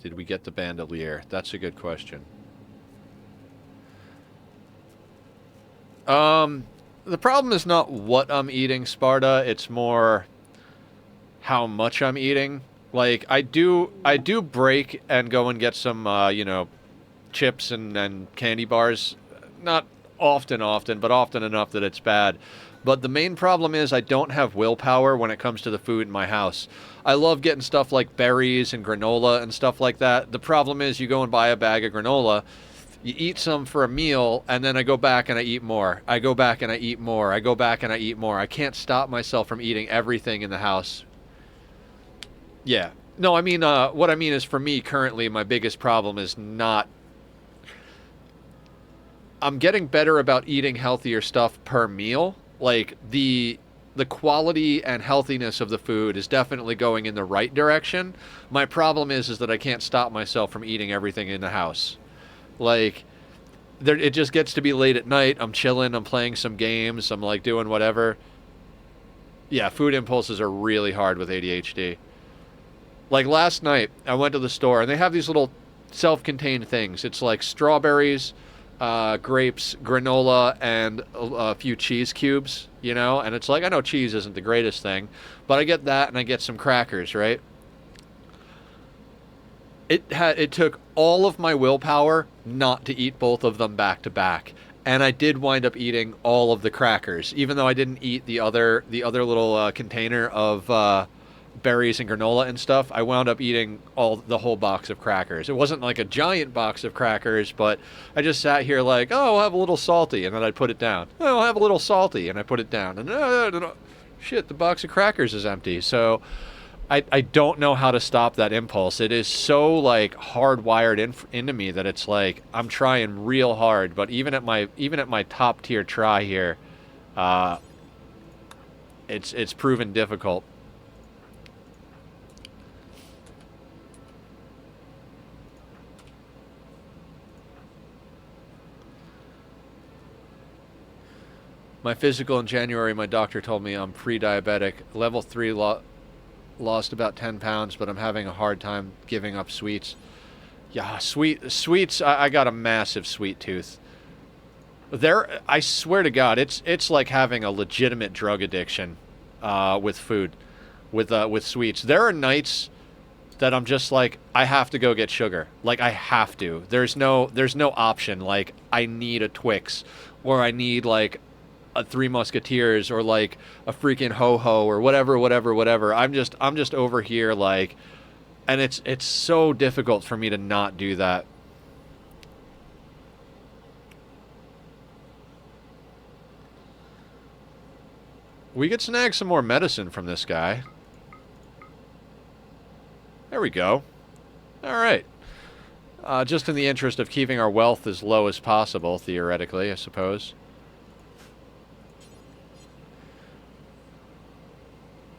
Did we get the bandolier? That's a good question. The problem is not what I'm eating, Sparta. It's more how much I'm eating. Like I do break and go and get some, chips and candy bars. Not often, but often enough that it's bad. But the main problem is I don't have willpower when it comes to the food in my house. I love getting stuff like berries and granola and stuff like that. The problem is you go and buy a bag of granola, you eat some for a meal, and then I go back and I eat more. I go back and I eat more. I go back and I eat more. I can't stop myself from eating everything in the house. Yeah. No, I mean, what I mean is for me currently, my biggest problem is not. I'm getting better about eating healthier stuff per meal. Like the quality and healthiness of the food is definitely going in the right direction. My problem is that I can't stop myself from eating everything in the house. Like there, it just gets to be late at night. I'm chilling. I'm playing some games. I'm like doing whatever. Yeah, food impulses are really hard with ADHD. Like last night, I went to the store and they have these little self-contained things. It's like strawberries, grapes, granola, and a few cheese cubes, And it's like, I know cheese isn't the greatest thing, but I get that and I get some crackers, right? It took all of my willpower not to eat both of them back to back. And I did wind up eating all of the crackers, even though I didn't eat the other little container of berries and granola and stuff. I wound up eating the whole box of crackers. It wasn't like a giant box of crackers, but I just sat here like, oh, I'll have a little salty, and then I'd put it down. Oh, I'll have a little salty, and I put it down. And shit, the box of crackers is empty. So I don't know how to stop that impulse. It is so like hardwired into me that it's like I'm trying real hard, but even at my top tier try here, it's proven difficult. My physical in January, my doctor told me I'm pre-diabetic. Level 3 lost about 10 pounds, but I'm having a hard time giving up sweets. Yeah, sweets, I got a massive sweet tooth. I swear to God, it's like having a legitimate drug addiction with food, with sweets. There are nights that I'm just like, I have to go get sugar. Like, I have to. There's no option. Like, I need a Twix, or I need, like, a Three Musketeers, or like a freaking ho-ho, or whatever. I'm just over here like, and it's so difficult for me to not do that. We could snag some more medicine from this guy. There we go. All right. Just in the interest of keeping our wealth as low as possible, theoretically, I suppose.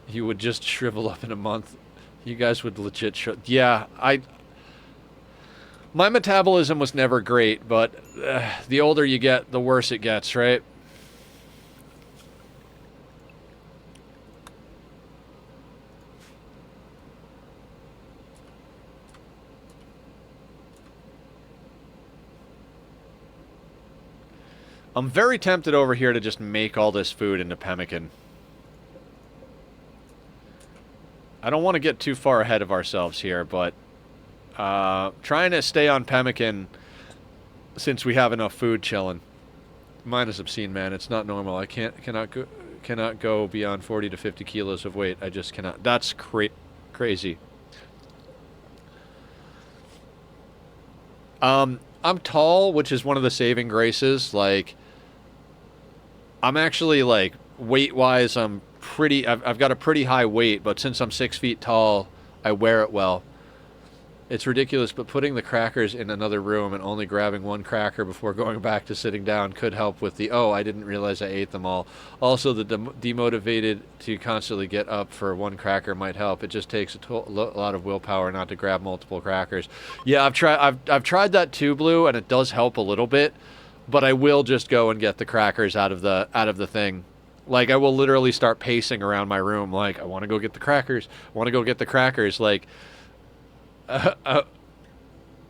You would just shrivel up in a month. You guys would legit yeah, my metabolism was never great, but the older you get, the worse it gets, right? I'm very tempted over here to just make all this food into pemmican. I don't want to get too far ahead of ourselves here, but trying to stay on pemmican since we have enough food chilling. Mine is obscene, man. It's not normal. I cannot go beyond 40 to 50 kilos of weight. I just cannot. That's crazy. I'm tall, which is one of the saving graces. Like, I'm actually like weight-wise, I've got a pretty high weight, but since I'm 6 feet tall, I wear it well. It's ridiculous, but putting the crackers in another room and only grabbing one cracker before going back to sitting down could help with the, oh, I didn't realize I ate them all. Also, the demotivated to constantly get up for one cracker might help. It just takes a lot of willpower not to grab multiple crackers. Yeah, I've tried that too, Blue, and it does help a little bit, but I will just go and get the crackers out of the thing. Like, I will literally start pacing around my room like, I want to go get the crackers. I want to go get the crackers. Like, I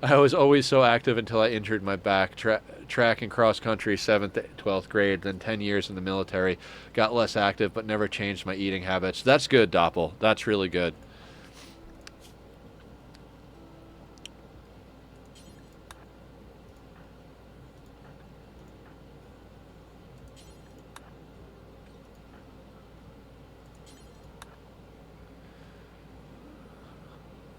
was always so active until I injured my back. Track and cross country, 7th, 12th grade, then 10 years in the military. Got less active, but never changed my eating habits. That's good, Doppel. That's really good.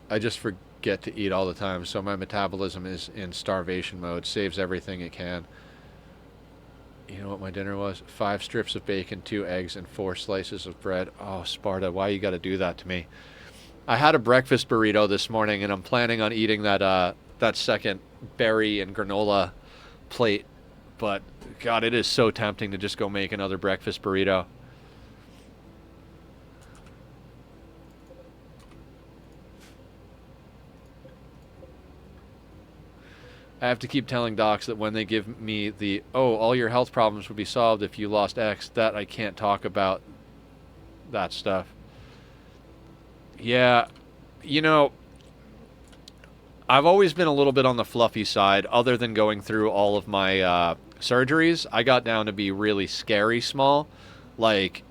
I just forget to eat all the time, so my metabolism is in starvation mode. Saves everything it can. You know what my dinner was? 5 strips of bacon, 2 eggs, and 4 slices of bread. Oh, Sparta, why you got to do that to me? I had a breakfast burrito this morning, and I'm planning on eating that second berry and granola plate. But, God, it is so tempting to just go make another breakfast burrito. I have to keep telling docs that when they give me the, oh, all your health problems would be solved if you lost X, that I can't talk about that stuff. Yeah, you know, I've always been a little bit on the fluffy side, other than going through all of my surgeries. I got down to be really scary small, like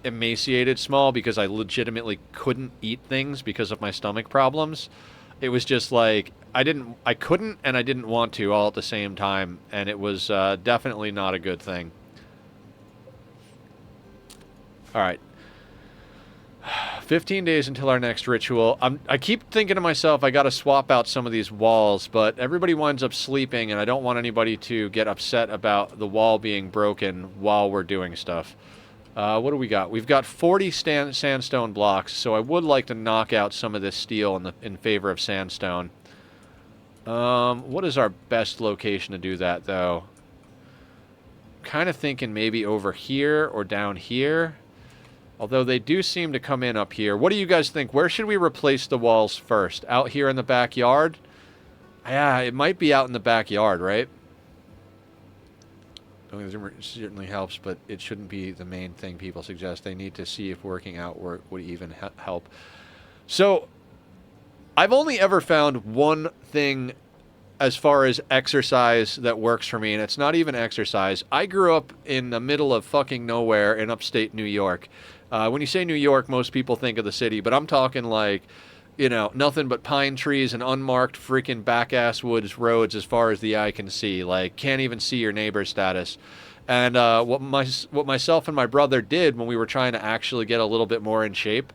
emaciated small, because I legitimately couldn't eat things because of my stomach problems. It was just like, I couldn't and I didn't want to all at the same time, and it was definitely not a good thing. All right. 15 days until our next ritual. I keep thinking to myself, I got to swap out some of these walls, but everybody winds up sleeping, and I don't want anybody to get upset about the wall being broken while we're doing stuff. What do we got? We've got 40 sandstone blocks, so I would like to knock out some of this steel in favor of sandstone. What is our best location to do that, though? Kind of thinking maybe over here or down here. Although they do seem to come in up here. What do you guys think? Where should we replace the walls first? Out here in the backyard? Yeah, it might be out in the backyard, right? It certainly helps, but it shouldn't be the main thing people suggest. They need to see if working out would even help. So, I've only ever found one thing as far as exercise that works for me, and it's not even exercise. I grew up in the middle of fucking nowhere in upstate New York. When you say New York, most people think of the city, but I'm talking like, you know, nothing but pine trees and unmarked freaking back-ass woods roads as far as the eye can see. Like, can't even see your neighbor's status. And what myself and my brother did when we were trying to actually get a little bit more in shape,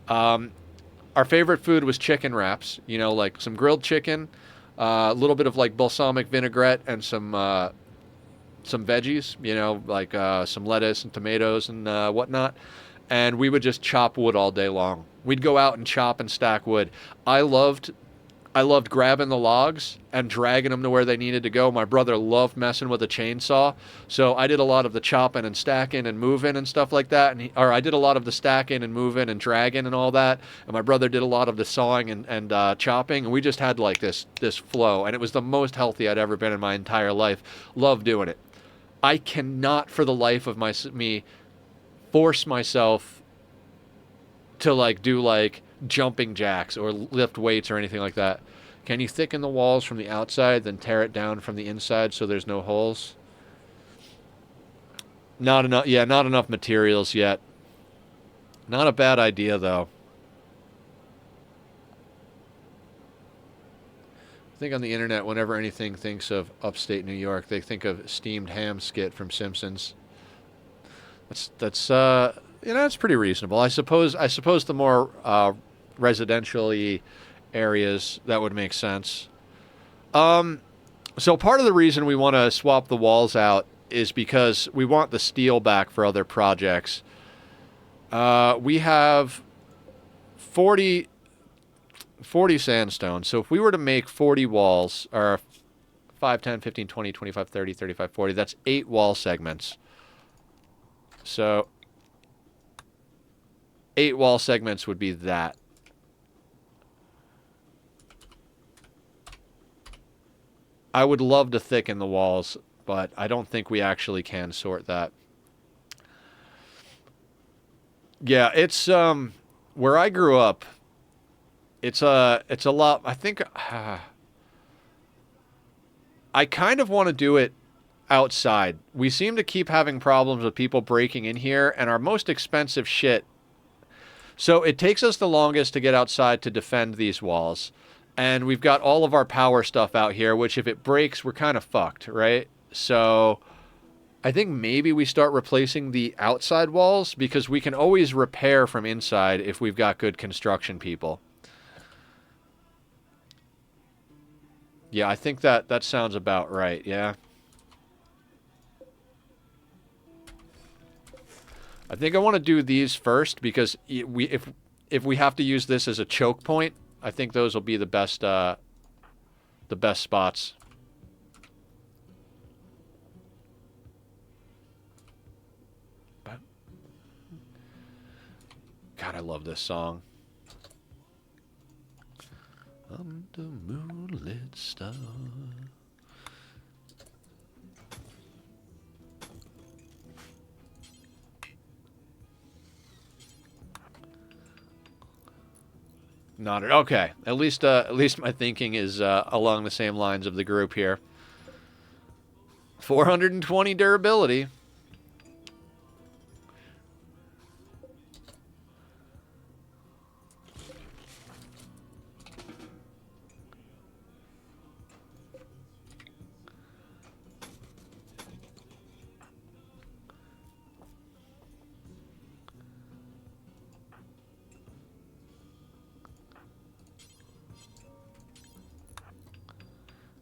our favorite food was chicken wraps. You know, like some grilled chicken, a little bit of like balsamic vinaigrette, and some veggies. You know, like some lettuce and tomatoes and whatnot. And we would just chop wood all day long. We'd go out and chop and stack wood. I loved grabbing the logs and dragging them to where they needed to go. My brother loved messing with a chainsaw, so I did a lot of the chopping and stacking and moving and stuff like that. Or I did a lot of the stacking and moving and dragging and all that. And my brother did a lot of the sawing and chopping. And we just had like this flow, and it was the most healthy I'd ever been in my entire life. Loved doing it. I cannot, for the life of me, force myself to like do like jumping jacks or lift weights or anything like that. Can you thicken the walls from the outside, then tear it down from the inside so there's no holes? Not enough. Yeah, not enough materials yet. Not a bad idea though. I think on the internet, whenever anything thinks of upstate New York, they think of steamed ham skit from Simpsons. That's you know, it's pretty reasonable. I suppose the more residentially areas, that would make sense. So part of the reason we want to swap the walls out is because we want the steel back for other projects. We have 40 40 sandstone. So if we were to make 40 walls, or 5, 10, 15, 20, 25, 30, 35, 40, that's 8 wall segments. So 8 wall segments would be that. I would love to thicken the walls, but I don't think we actually can sort that. Yeah, it's where I grew up. It's a lot. I think I kind of want to do it outside. We seem to keep having problems with people breaking in here, and our most expensive shit. So it takes us the longest to get outside to defend these walls. And we've got all of our power stuff out here, which if it breaks, we're kind of fucked, right? So I think maybe we start replacing the outside walls because we can always repair from inside if we've got good construction people. Yeah, I think that sounds about right, yeah. I think I want to do these first because if we have to use this as a choke point, I think those will be the best spots. God, I love this song. Under moonlit star. Nodded. Okay. At least my thinking is along the same lines of the group here. 420 durability.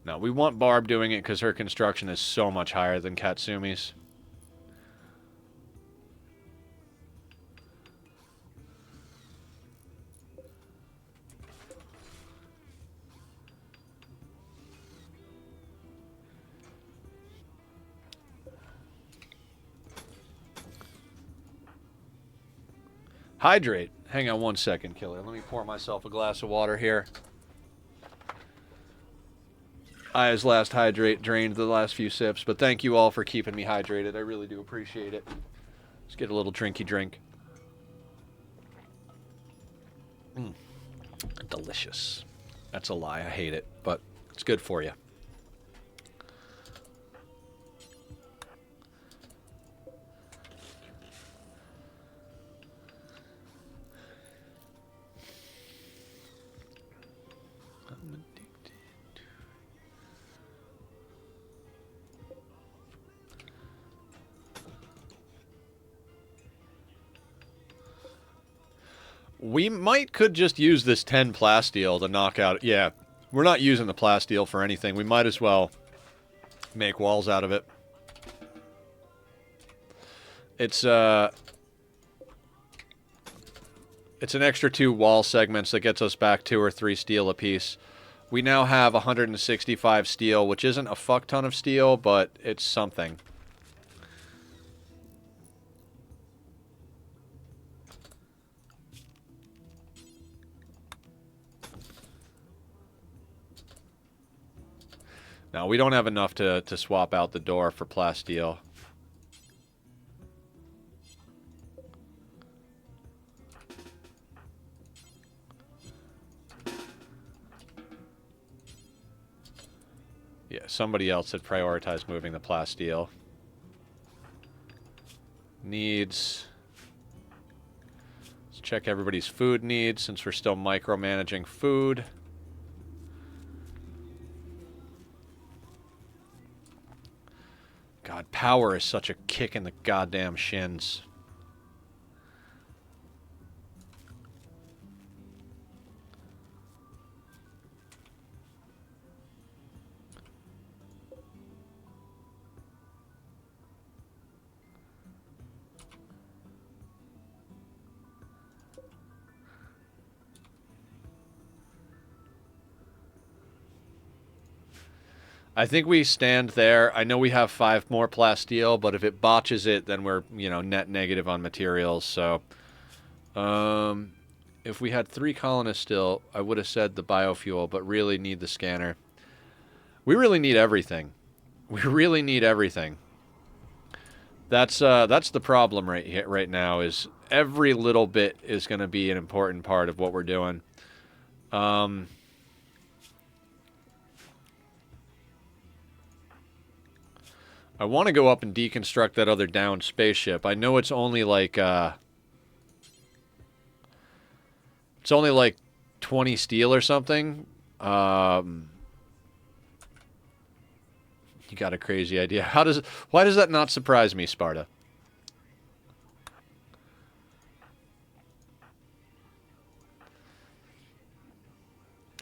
No, we want Barb doing it because her construction is so much higher than Katsumi's. Hydrate. Hang on one second, Killer. Let me pour myself a glass of water here. His last hydrate drained the last few sips, but thank you all for keeping me hydrated. I really do appreciate it. Let's get a little drinky drink. Delicious. That's a lie. I hate it, but it's good for you. We could just use this 10 plasteel to knock out... Yeah, we're not using the plasteel for anything. We might as well make walls out of it. It's an extra 2 wall segments that gets us back 2 or 3 steel apiece. We now have 165 steel, which isn't a fuck ton of steel, but it's something. No, we don't have enough to swap out the door for plasteel. Yeah, somebody else had prioritized moving the plasteel. Needs. Let's check everybody's food needs since we're still micromanaging food. God, power is such a kick in the goddamn shins. I think we stand there. I know we have 5 more plasteel, but if it botches it, then we're, you know, net negative on materials. So, if we had 3 colonists still, I would have said the biofuel, but really need the scanner. We really need everything. We really need everything. That's the problem right now. Is every little bit is going to be an important part of what we're doing. I want to go up and deconstruct that other downed spaceship. I know it's only like 20 steel or something. You got a crazy idea. Why does that not surprise me, Sparta?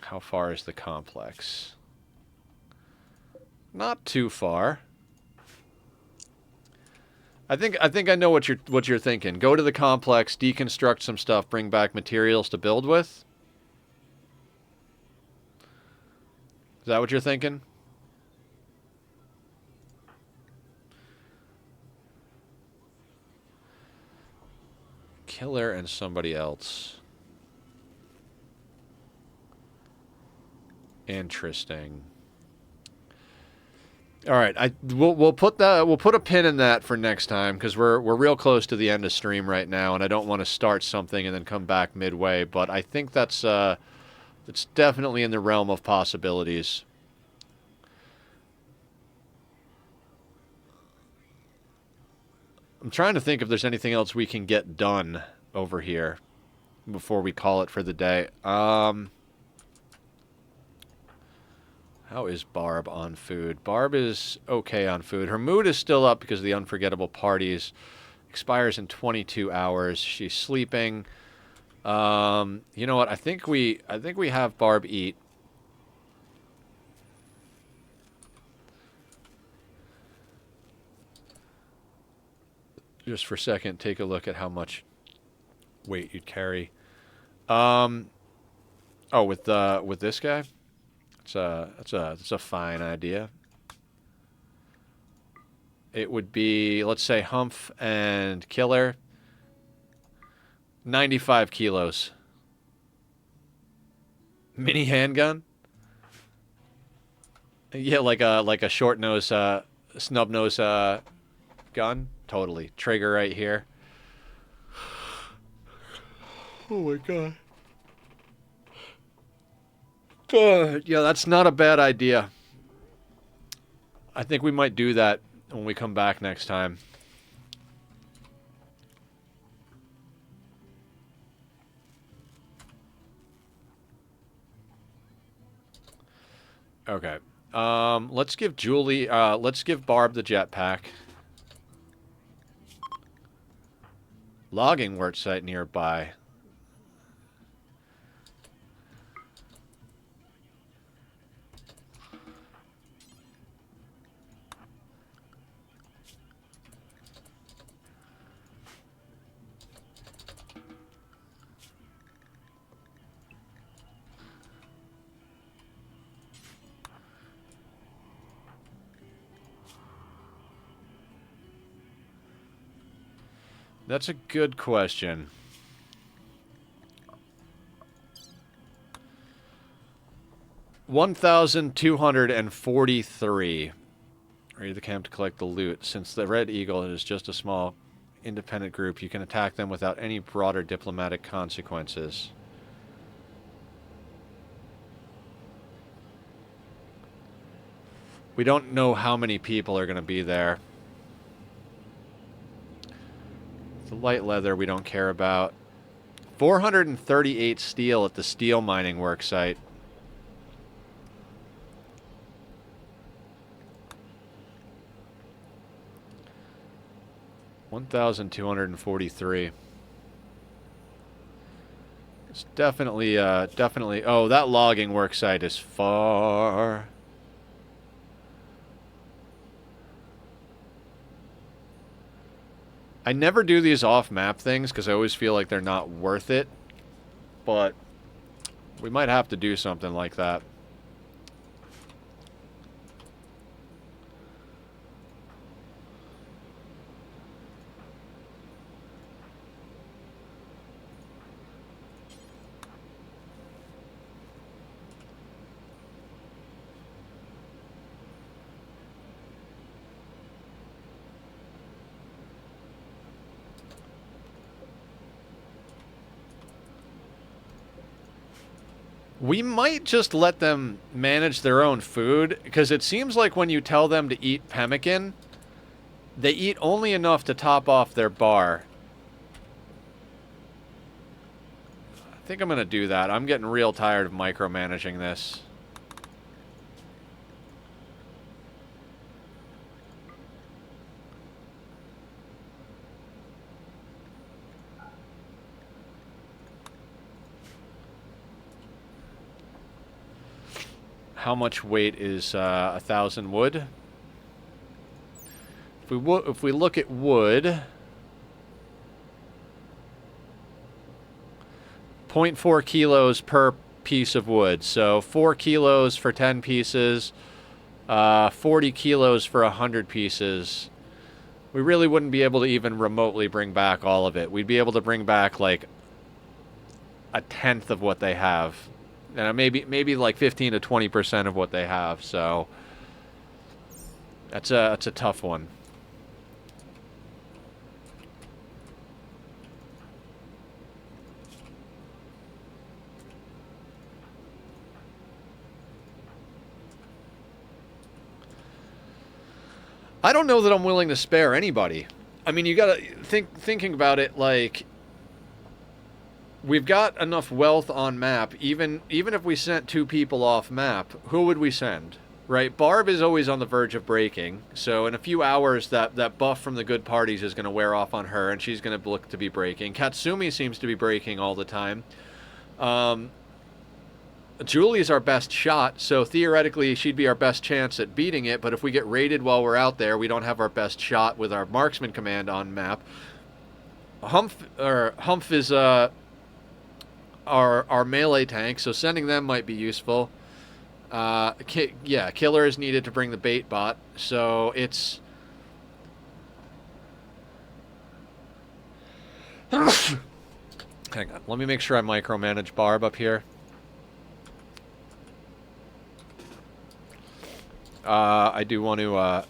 How far is the complex? Not too far. I think I know what you're thinking. Go to the complex, deconstruct some stuff, bring back materials to build with. Is that what you're thinking? Killer and somebody else. Interesting. All right, we'll put a pin in that for next time because we're real close to the end of stream right now, and I don't want to start something and then come back midway. But I think that's it's definitely in the realm of possibilities. I'm trying to think if there's anything else we can get done over here before we call it for the day. How is Barb on food? Barb is okay on food. Her mood is still up because of the unforgettable parties. Expires in 22 hours. She's sleeping. You know what? I think we have Barb eat. Just for a second, take a look at how much weight you'd carry. Oh, with this guy? That's a fine idea. It would be, let's say, Humph and Killer. 95 kilos. Mini handgun? Yeah, like a short nose, snub nose gun. Totally. Trigger right here. Oh my god. Yeah, that's not a bad idea. I think we might do that when we come back next time. Okay. Let's give let's give Barb the jetpack. Logging work site nearby. That's a good question. $1,243. Ready the camp to collect the loot. Since the Red Eagle is just a small independent group, you can attack them without any broader diplomatic consequences. We don't know how many people are going to be there. The light leather we don't care about. 438 steel at the steel mining work site. $1,243. It's definitely, definitely... Oh, that logging work site is far. I never do these off-map things because I always feel like they're not worth it. But we might have to do something like that. We might just let them manage their own food, because it seems like when you tell them to eat pemmican, they eat only enough to top off their bar. I think I'm going to do that. I'm getting real tired of micromanaging this. How much weight is 1,000 wood? If we look at wood, 0.4 kilos per piece of wood. So 4 kilos for 10 pieces, 40 kilos for 100 pieces. We really wouldn't be able to even remotely bring back all of it. We'd be able to bring back like a tenth of what they have. Maybe like 15 to 20% of what they have. So that's a tough one. I don't know that I'm willing to spare anybody. I mean, you gotta thinking about it, like, we've got enough wealth on map. Even if we sent 2 people off map, who would we send? Right? Barb is always on the verge of breaking. So in a few hours, that buff from the good parties is going to wear off on her, and she's going to look to be breaking. Katsumi seems to be breaking all the time. Julie's our best shot, so theoretically she'd be our best chance at beating it, but if we get raided while we're out there, we don't have our best shot with our marksman command on map. Humph is our melee tank, so sending them might be useful. Killer is needed to bring the bait bot, so it's... Hang on, let me make sure I micromanage Barb up here. I do want to,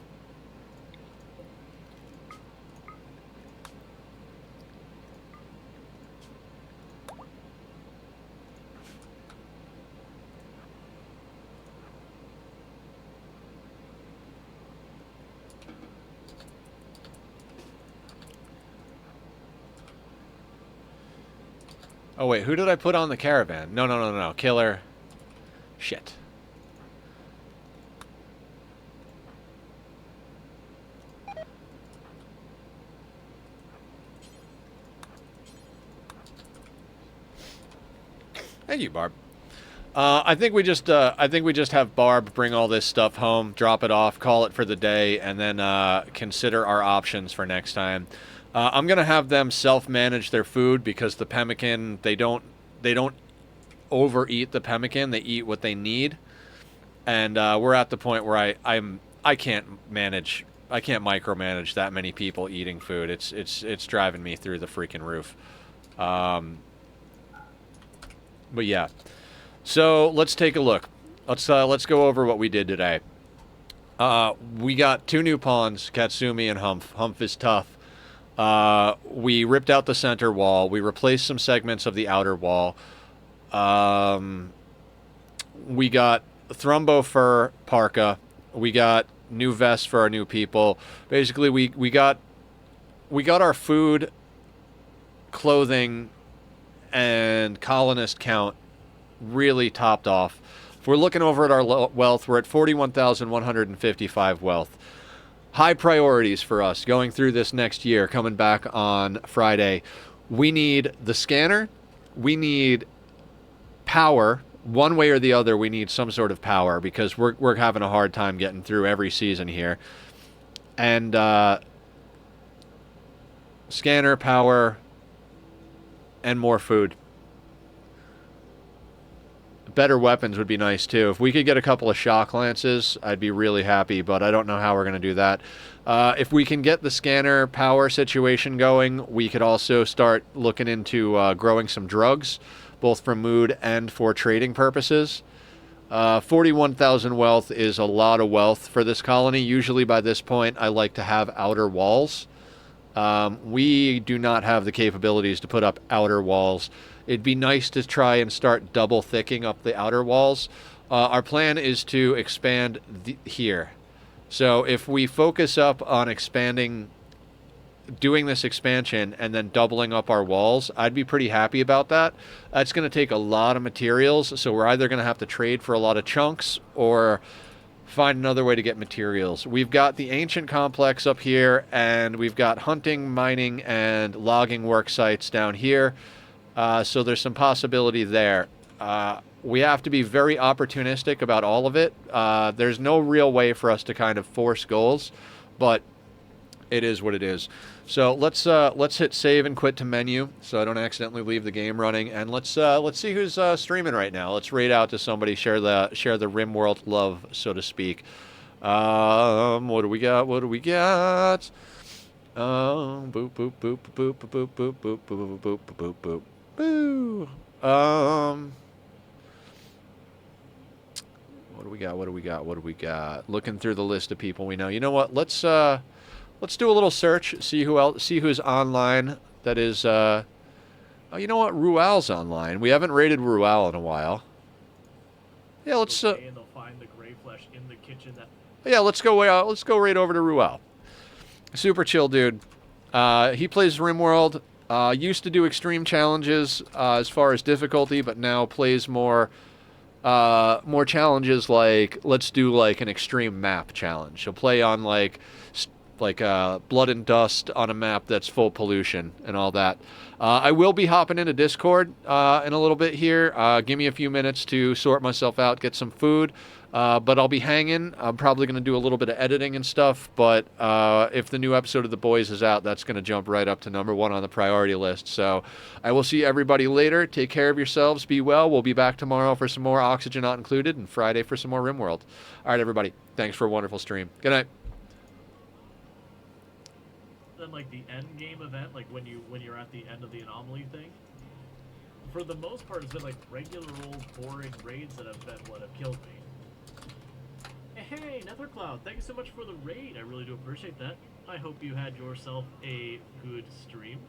Oh, wait, who did I put on the caravan? No. Killer. Shit. Thank you, Barb. I think we just have Barb bring all this stuff home, drop it off, call it for the day, and then consider our options for next time. I'm gonna have them self-manage their food, because the pemmican, they don't overeat the pemmican. They eat what they need, and we're at the point where I can't micromanage that many people eating food. It's driving me through the freaking roof. But yeah, so let's take a look. Let's go over what we did today. We got 2 new pawns, Katsumi and Humph. Humph is tough. We ripped out the center wall. We replaced some segments of the outer wall. We got Thrumbo fur parka. We got new vests for our new people. Basically, we got our food, clothing, and colonist count really topped off. If we're looking over at our wealth, we're at 41,155 wealth. High priorities for us going through this next year, coming back on Friday. We need the scanner. We need power. One way or the other, we need some sort of power, because we're having a hard time getting through every season here. And scanner, power, and more food. Better weapons would be nice too. If we could get a couple of shock lances, I'd be really happy, but I don't know how we're going to do that. If we can get the scanner power situation going, we could also start looking into growing some drugs, both for mood and for trading purposes. 41,000 wealth is a lot of wealth for this colony. Usually by this point, I like to have outer walls. We do not have the capabilities to put up outer walls. It'd be nice to try and start double thicking up the outer walls. Our plan is to expand here. So if we focus up on expanding, doing this expansion and then doubling up our walls, I'd be pretty happy about that. That's going to take a lot of materials, so we're either going to have to trade for a lot of chunks or find another way to get materials. We've got the ancient complex up here, and we've got hunting, mining, and logging work sites down here. So there's some possibility there. We have to be very opportunistic about all of it. There's no real way for us to kind of force goals, but it is what it is. So let's hit save and quit to menu, so I don't accidentally leave the game running. And let's see who's streaming right now. Let's raid out to somebody, share the Rimworld love, so to speak. What do we got? What do we got? Boop boop boop boop boop boop boop boop boop boop boop boo. What do we got? What do we got? What do we got? Looking through the list of people we know. You know what? Let's do a little search. See who else. See who's online. That is. Oh, you know what? Rual's online. We haven't raided Rual in a while. Yeah, let's. And they'll find the gray flesh in the kitchen. Yeah, let's go. Let's go right over to Rual. Super chill dude. He plays Rimworld. Used to do extreme challenges as far as difficulty, but now plays more challenges like, let's do like an extreme map challenge. He'll play on like blood and dust on a map that's full pollution and all that. I will be hopping into Discord in a little bit here. Give me a few minutes to sort myself out, get some food. But I'll be hanging. I'm probably going to do a little bit of editing and stuff. But if the new episode of The Boys is out, that's going to jump right up to #1 on the priority list. So I will see everybody later. Take care of yourselves. Be well. We'll be back tomorrow for some more Oxygen Not Included, and Friday for some more Rimworld. All right, everybody. Thanks for a wonderful stream. Good night. Then like the end game event, like when you're at the end of the anomaly thing, for the most part, it's been like regular old boring raids that have been what have killed me. Hey, Nethercloud, thank you so much for the raid. I really do appreciate that. I hope you had yourself a good stream.